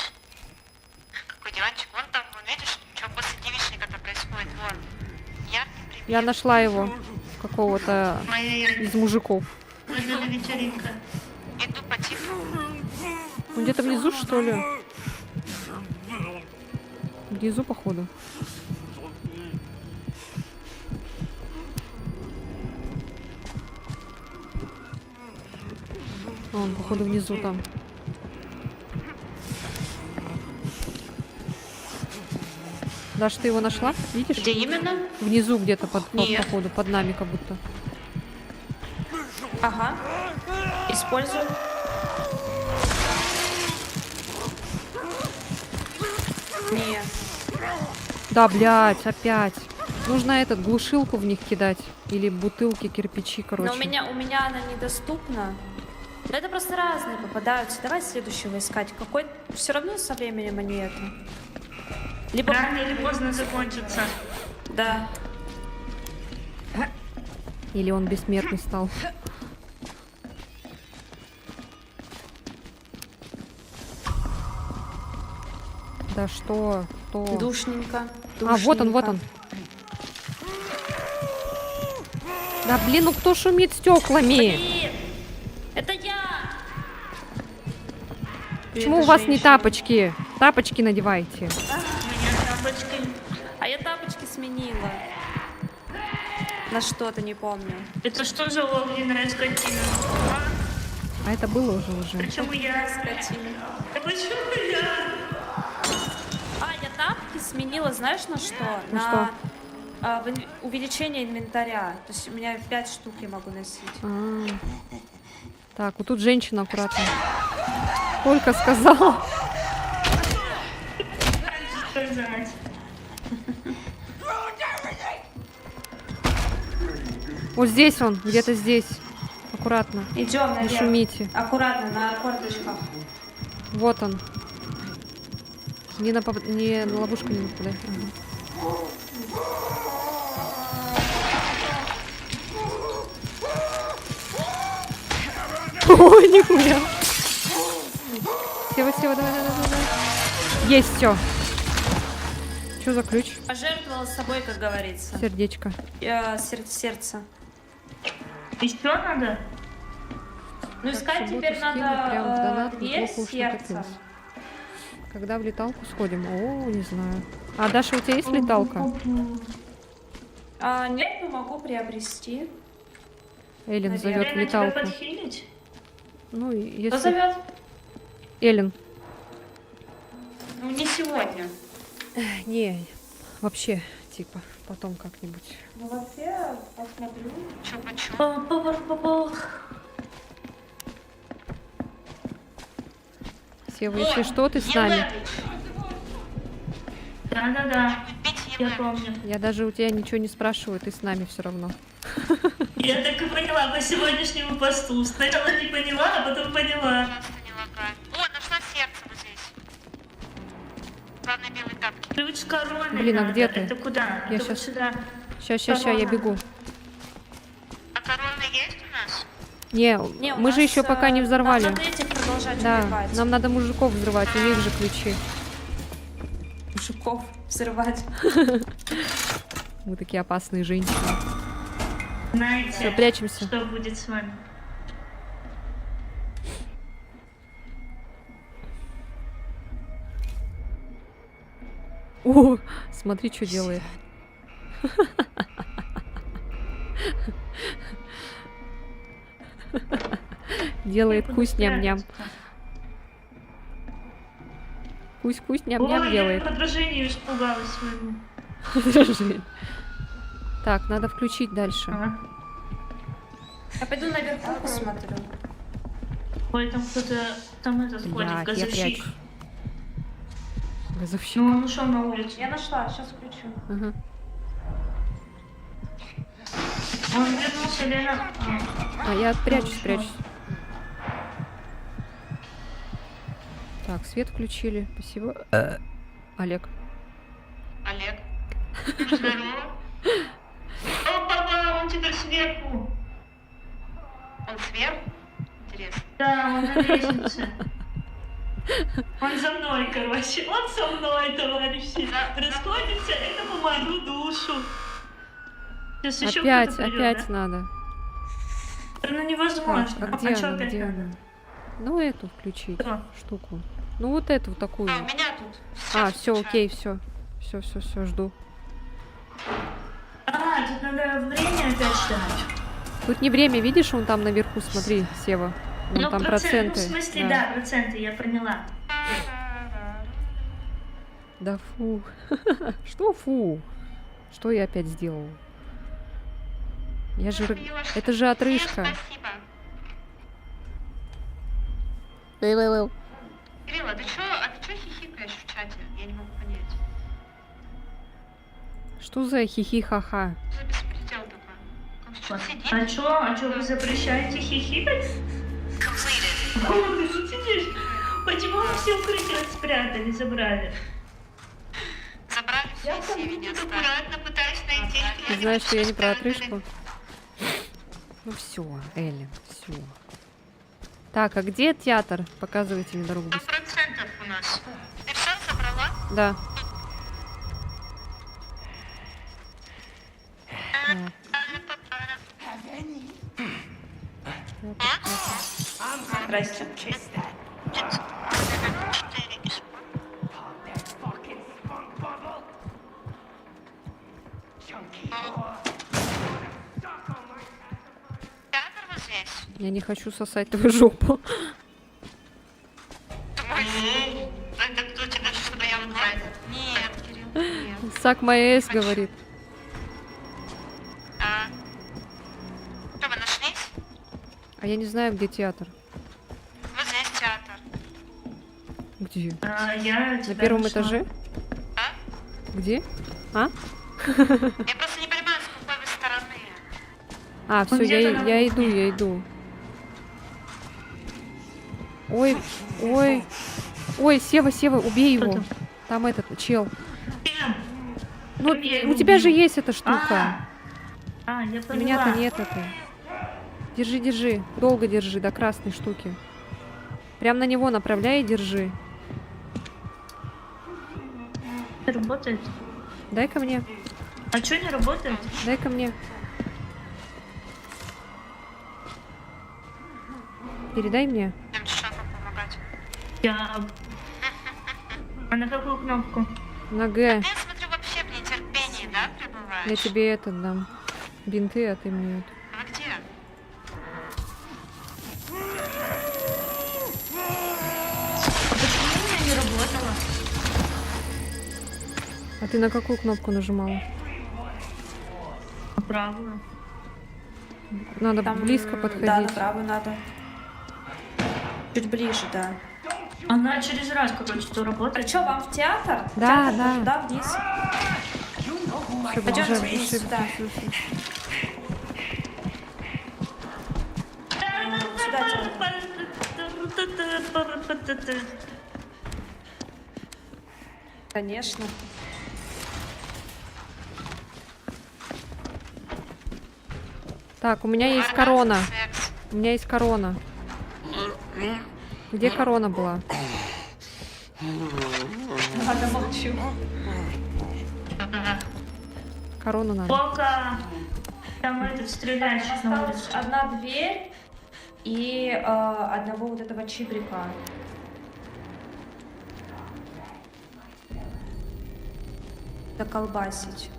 Какой диванчик? Вон там, вон, видишь, что после девичника-то происходит? Вон. Я нашла его. Какого-то из мужиков. Вечеринка. Иду по типу. Он где-то внизу, что ли? Внизу, походу. А, он, походу, внизу там. Даш, ты его нашла? Видишь? Где именно? Внизу где-то, Нет. походу, под нами как будто. Ага. Использую. Нет. Да, блядь, опять. Нужно этот, глушилку в них кидать. Или бутылки, кирпичи, короче. Но у меня она недоступна. Но это просто разные попадаются. Давай следующего искать. Какой... Все равно со временем они это. Либо... Рано или поздно закончится. Да. Или он бессмертный стал. Да что? Кто? Душненько. А, вот он, вот он. Да блин, ну кто шумит стеклами? Блин! Это я! Почему Это у вас не женщина. тапочки? Тапочки надевайте. У меня тапочки. А я тапочки сменила. На что-то не помню. Это что за огненная скотина? А это было уже. Почему я? Скотина. Да почему я? А, я тапки сменила, знаешь, на что? На что? Увеличение инвентаря. То есть у меня 5 штук я могу носить. А. Так, вот тут женщина аккуратно. Сколько сказала? Сказать. Вот здесь он, где-то здесь. Аккуратно. Идем Не наверх. шумите. Аккуратно, на корточках. Вот он. Не на ловушку не нападай. Ой, нихуя. Сева, давай. Есть все. Что за ключ? Пожертвовала собой, как говорится. Сердечко. Сердце. Еще надо? Ну, искать субботу теперь скину надо прям в донат, дверь неплохо уж сердца. накопилось. Когда в леталку сходим? О, не знаю. А, Даша, у тебя есть леталка? Нет, но могу приобрести. Эллен зовет в Реально тебя леталку. подхилить? Ну, Кто если... зовет? Эллен. Ну, не сегодня. Не, вообще, типа, потом как-нибудь. Ну, вообще, посмотрю. Чё, почему? Сева, если что, ты с нами. Да. Бить Я помню. Я даже у тебя ничего не спрашиваю, ты с нами все равно. Я так и поняла по сегодняшнему посту. Сначала не поняла, а потом поняла. Просто не лагай. О, нашла сердце вот здесь. Главное, белые тапки. Ключ с короной. Блин, а надо. где ты? Это куда? Я Это вот щас- сюда. Ща, я бегу. А корона есть у нас? Не, Не, у мы же нас, еще пока не взорвали. Надо этих продолжать Да, убивать. нам надо мужиков взрывать, у них же ключи. Мужиков взрывать. Мы такие опасные женщины. Знаете, Все, прячемся. что будет с вами? О, смотри, что делает. Делает кусь ням-ням. Кусь-кусь ням-ням Ой, делает. я подражению испугалась своему. Подожди. Так, надо включить дальше. Ага. Я пойду наверху посмотрю. Ой, там кто-то, там этот ходит, Блядь, я газовщик. прячусь. Газовщик. Ну, он ушел на улицу. Я нашла, сейчас включу. Ага. Он вернулся, Лена. А, я прячусь, ушел. прячусь. Так, свет включили. Спасибо. Олег. Олег. Здорово. О, папа, он теперь сверху. Он сверху? Интересно. Да, он на лестнице. Он за мной, короче. Он со мной, товарищи. Расходимся, это по мою душу. Сейчас еще Опять, кто-то придет, опять да? надо. Ну Так, невозможно. а где чё она, опять где надо? она? Ну, эту включить Что? штуку. Ну, вот эту, вот такую. А, у меня тут. А, Сейчас все, включаю. окей, все. Все, жду. А, тут надо время опять ждать. Тут не время, видишь, он там наверху, смотри, Сева. Вон Ну, там процент, проценты. ну, в смысле, да, проценты, я поняла. Да фу. Что фу? Что я опять сделала? Я же... Милочка, Это же отрыжка. Спасибо. Кирилла, ты чё хихикаешь в чате? Я не могу понять. Что за хихи-ха-ха? Что за беспредел такой? Он что, сидит? А чё, вы запрещаете хихикать? О, ты же сидишь. Почему вы все укрытия спрятали, забрали? Забрали все и Севи не оставили. Аккуратно пытаюсь найти. Ты знаешь, что я не про отрыжку? Ну все, Элли, все. Так, а где театр? Показывайте мне дорогу. 100% у нас. Ты все забрала? Да. Здрасте. Театр вот здесь. Я не хочу сосать твою жопу. Это кто тебе, чтобы я узнала? Нет, Кирилл, нет. Сак Маэс говорит. А. Что, вы нашлись? А я не знаю, где театр. Вот здесь театр. Где? А, я На тебя первом нашла. этаже? А? Где? А? Я просто не понимаю, с какой вы стороны. А, все, где-то на я кухне. иду. Ой, Сева, убей Кто его. там? Там этот чел. Кем? Ну, Я у его тебя же убью. есть эта штука. Я У поняла. меня-то нет этой. Держи. Долго держи, до красной штуки. Прям на него направляй и держи. Работает. Дай-ка мне. А что не работает? Дай-ка мне. Передай мне. Всем шагом помогать. А на какую кнопку? На Г. Ты, смотрю, вообще в нетерпении, да, пребываешь? Я тебе этот дам. Бинты, а ты мне это. Вы где? Почему у меня не работало? А ты на какую кнопку нажимала? Правую. Надо Там, близко Да, подходить. направо надо. Чуть ближе, да. Она через раз, короче, что А работает. что, вам в театр? Да, Театр да. туда, вниз. Всё, Пойдёмте побежали, вниз, пошли, сюда. пошли, пошли. Конечно. Так, у меня есть корона. У меня есть корона. Где корона была? Ладно, молчу. Корону надо. Пока там этот стреляльщик на Осталась улице. одна дверь и одного вот этого чибрика. Доколбасить.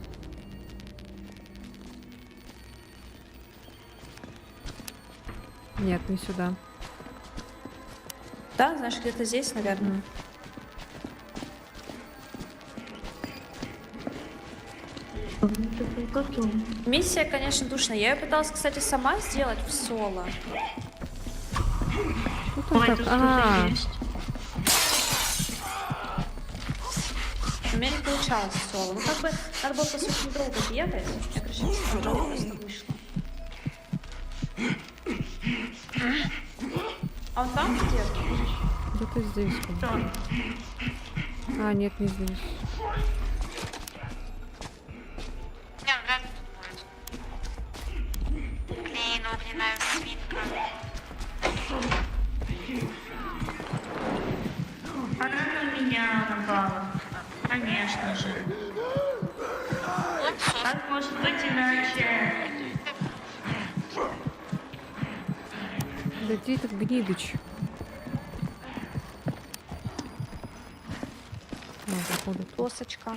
Нет, не сюда. Да, значит, где-то здесь, наверное. Миссия, конечно, душная. Я ее пыталась, кстати, сама сделать в соло. Тут он Ой, так... тут А, кто-то есть. У меня не получалось в соло. Ну, как бы, надо было, по сути, долго бегать. Я, короче, просто вышла. А он там где-то? где-то здесь. по-моему. А, нет, не здесь. Не, вряд ли тут будет. Блин, огненная свинка. Она на меня напала. Конечно же. Как может быть иначе? Да где этот гнидыч? А, походу, тут. Досочка.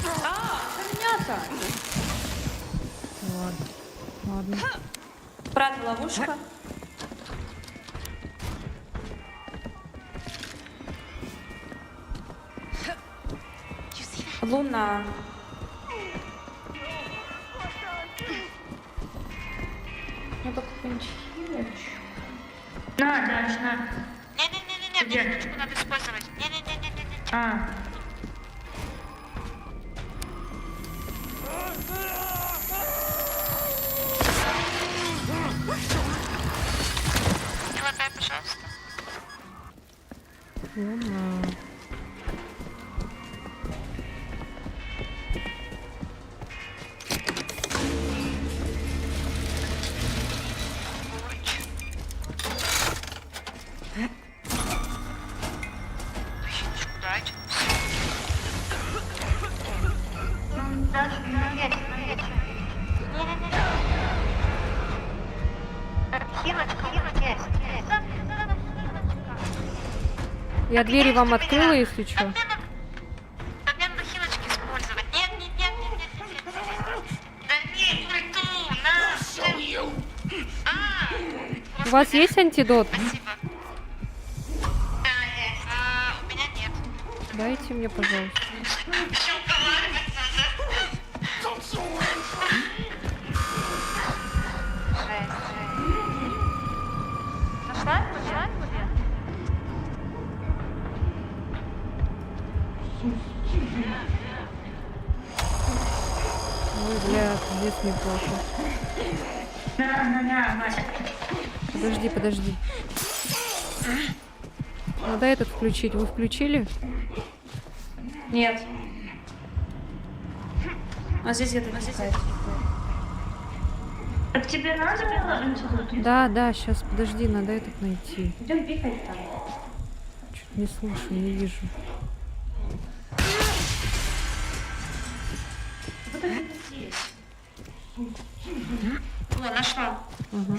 Каменята! Ладно. Ладно. Правда, ловушка. Луна. Надо какую-нибудь хилочку. На, Даш, на. Не-не-не-не, Где? минуточку надо использовать. Не-не-не-не-не. А, Не хватай, пожалуйста. Луна. Хилочку дать. Даш, на. Хилочка есть. Я двери вам открыла, если что. Обмен на хилочки использовать. Нет, нет, нет, нет, нет, нет, нет. Да нет, ульту, на. У вас есть антидот? Спасибо. Да, есть. У меня нет. Дайте мне, пожалуйста. Еще уговаривать надо. Нашла? Нашла его, нет? Ой, блядь, здесь мне плохо. На, Вася. Подожди, подожди. Надо этот включить. Вы включили? Нет. А здесь где-то какая-то. Так тебе надо было антидот? Да, да, сейчас, подожди, надо этот найти. Идем бегать там. Чуть не слышу, не вижу. Вот это здесь. О, нашла. Ага.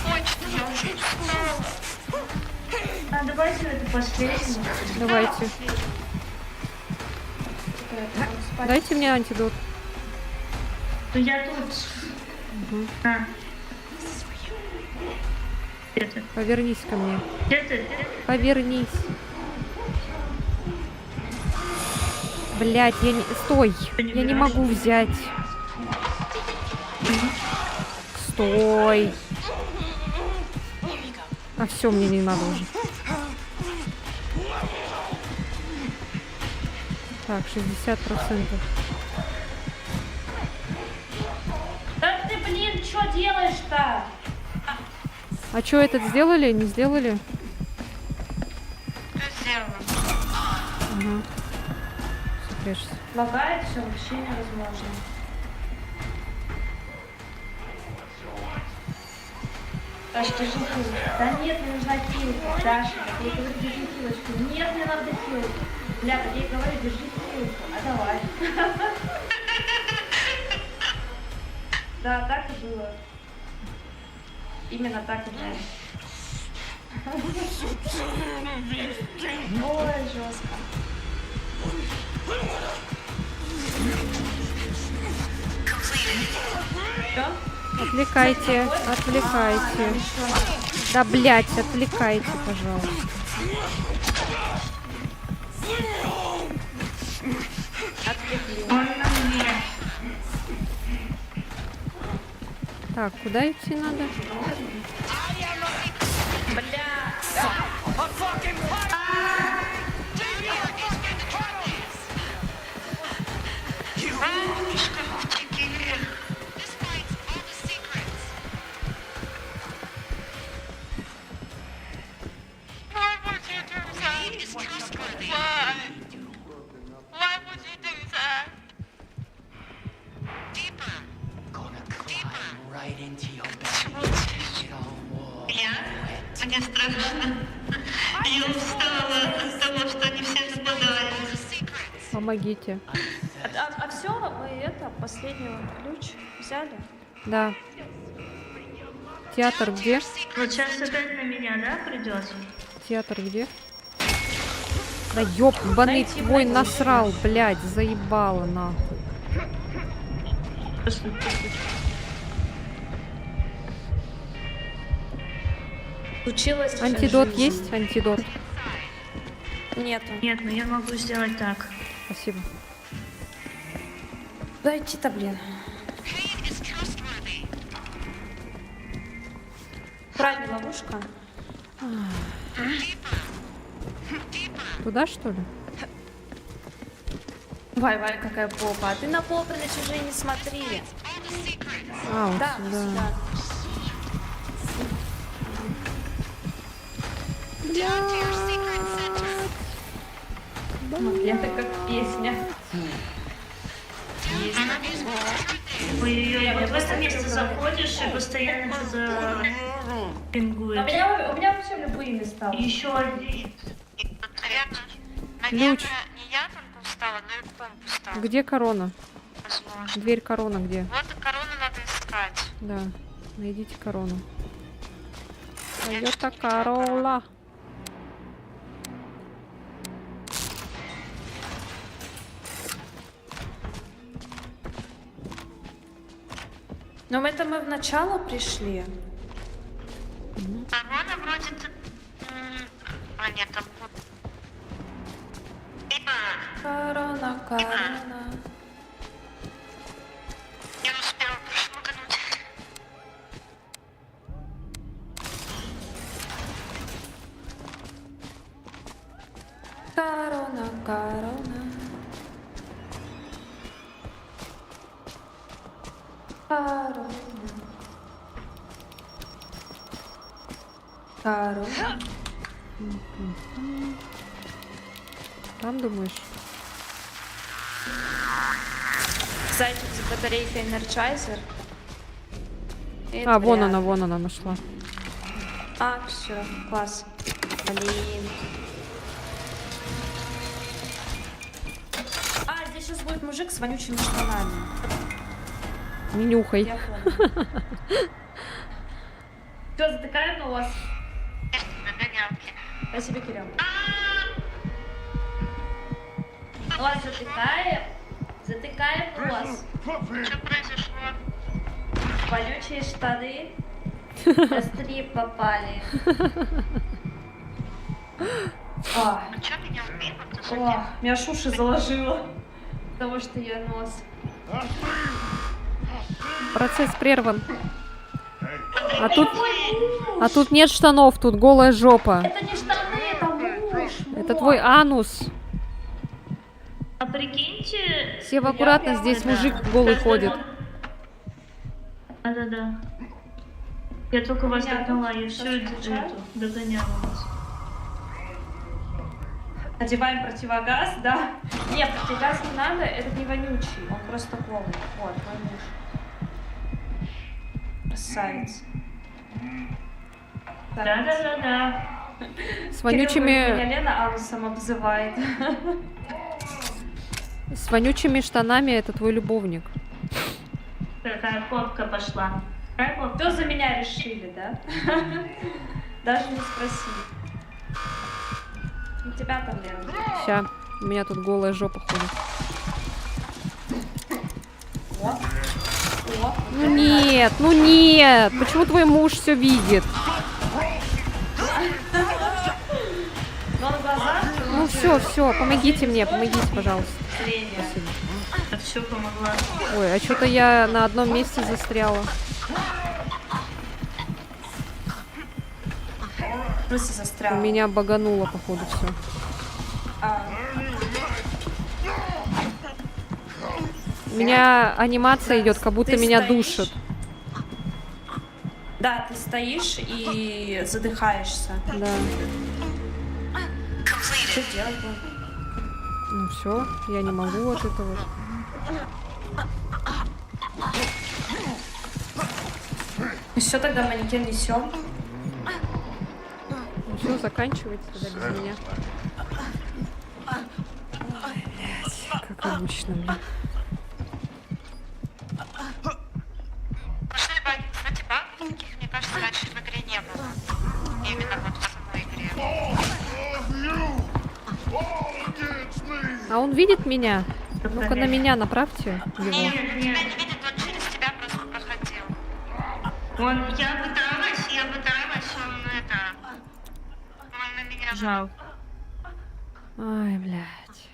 Ой, что я уже устала. А давайте это последнее. Давайте. Дайте мне антидот. Ну я тут. Угу. На. Где ты? Повернись ко мне. Где ты? Повернись. Блять, я не... Стой! Ты не Я не берешь? могу взять. Стой! А все, мне не надо уже. Так, 60%. Да ты, блин, что делаешь-то? А что, этот сделали? Не сделали? Что сделала? Ага. Всё, прячься. Лагает все, вообще невозможно. Даша, держи хилку. Да нет, мне нужна хилка. Даша, я ей говорю, держи хилочку. Нет, мне надо хилку. Бля, я ей говорю, держи хилку. А давай. Да, так и было. Именно так и было. Ой, жестко. Все? Отвлекайте, отвлекайте. Да, блять, отвлекайте, пожалуйста. Он на мне. Так, куда идти надо? Why would you do that? Why? Why would you do that? Right into your belly. It all warm. Мне страшно. Я устала от того, что они все нападают. Помогите. А все, мы это, последний ключ взяли? Да. Театр где? Вот сейчас опять на меня, да, придет? Театр где? Да ёбаный твой насрал, блядь, заебало нахуй. Случилось. Антидот есть? Антидот. Нету. Нет, но я могу сделать так. Спасибо. Дайте-то, блин. Правильно, ловушка. Туда, что ли? Вай, какая попа. А ты на попы на чужие не смотри. А, вот Да, сюда. сюда. Это как песня. Ой-ой-ой, вот в это место заходишь и постоянно что-то пингует. У меня вообще любые места. Еще один. Наверное, Ключ. не я только устала, но и комп устал. Где корона? Возможно. Дверь корона где? Вот и корону надо искать. Да. Найдите корону. Тойота Королла. Но это мы в начало пришли. Корона вроде... А, нет, там вот... Корона. Не успела прошмыгнуть. Корона. Корона. Там думаешь? Зайчик с батарейкой Energizer. И А, вон рядом. она нашла. А, все, класс. Блин. А, здесь сейчас будет мужик с вонючими штанами. Не нюхай. Я понял. Что, затыкаем нос? Нагонялки. Спасибо, Кирилл. Нос затыкаем. Затыкаем нос. Что произошло? Вонючие штаны. Кострі попали. А чё меня убило? Ты же не- Меня аж уши заложило. Потому что я нос. Процесс прерван. А тут нет штанов, тут голая жопа. Это не штаны, это муж. Это твой анус. А прикиньте... Сева, аккуратно, здесь мужик голый ходит. Да. Я только вас Меня догнала, тут я все встречают? догоняла вас. Одеваем противогаз, да? Нет, противогаз не надо, этот не вонючий, он просто голый. Вот, мой муж. Красавец. Так, Да. С Кирилл говорит, меня вонючими, Лена анусом обзывает. с вонючими штанами это твой любовник. Какая фотка пошла. Какая фотка? Все за меня решили, да? Даже не спросили. У тебя там, Лена. Ща, у меня тут голая жопа ходит. Вот. Вот. Ну нет, почему твой муж все видит? Но он глаза, Ну все, помогите мне, пожалуйста. зрение. Так все помогла. Ой, а что-то я на одном месте застряла. В смысле У застрял? меня багануло, походу, все. У меня анимация идет, как будто Ты меня стоишь? душат. Да, ты стоишь и задыхаешься. Да. Что делать будем? Ну все, я не могу от этого. Все, тогда манекен несем. Ну все, заканчивайте тогда без меня. Как обычно, блин. Пошли баги. Кстати, багов таких, мне кажется, раньше в игре не было. Именно вот в самой игре. А он видит меня? Ну-ка на меня направьте его. Нет, тебя не видит, он через тебя просто проходил. Я пыталась, он на меня... Жал. Ай, блядь.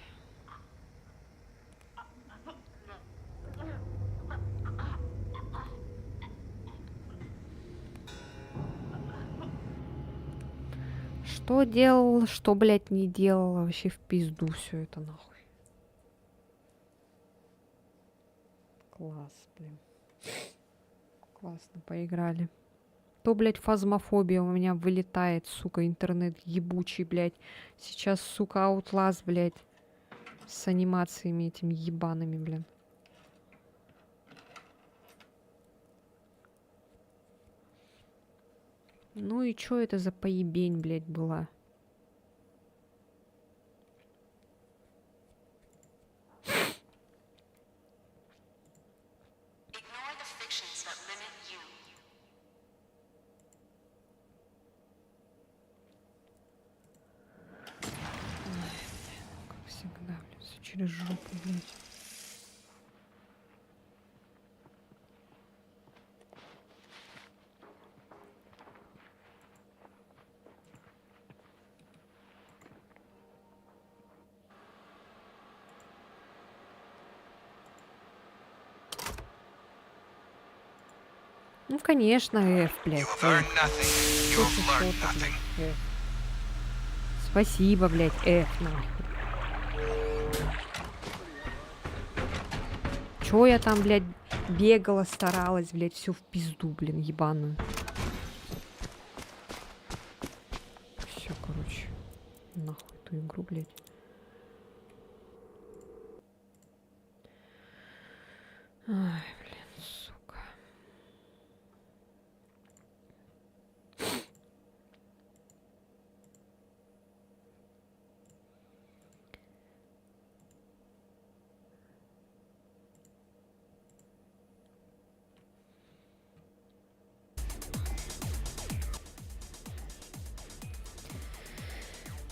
Что делал, что, блядь, не делал, вообще в пизду все это нахуй. Класс, блин. Классно поиграли. То, блядь, фазмофобия у меня вылетает, сука, интернет ебучий, блядь. Сейчас, сука, Outlast, блядь, с анимациями этими ебаными, блин. Ну и чё это за поебень, блядь, была? Ignore the fictions that limit you. Как всегда, блядь, всё через жопу, блядь. Ну, конечно, F, блядь. You have F. earned nothing. You have learned nothing. F. Спасибо, блядь, F, нахуй. Чё я там, блядь, бегала, старалась, блядь, все в пизду, блин, ебаную. Все, короче, нахуй эту игру, блядь. Ай, блин, сука.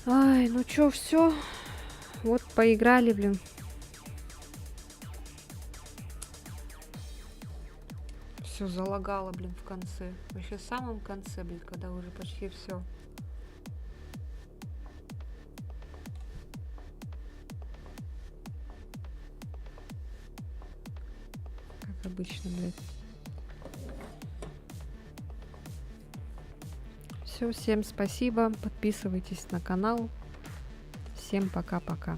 Ай, ну чё, все. Вот поиграли, блин. Все залагало, блин, в конце. Вообще в самом конце, блин, когда уже почти все. Как обычно, блядь. Все, всем спасибо. Подписывайтесь на канал. Всем пока-пока.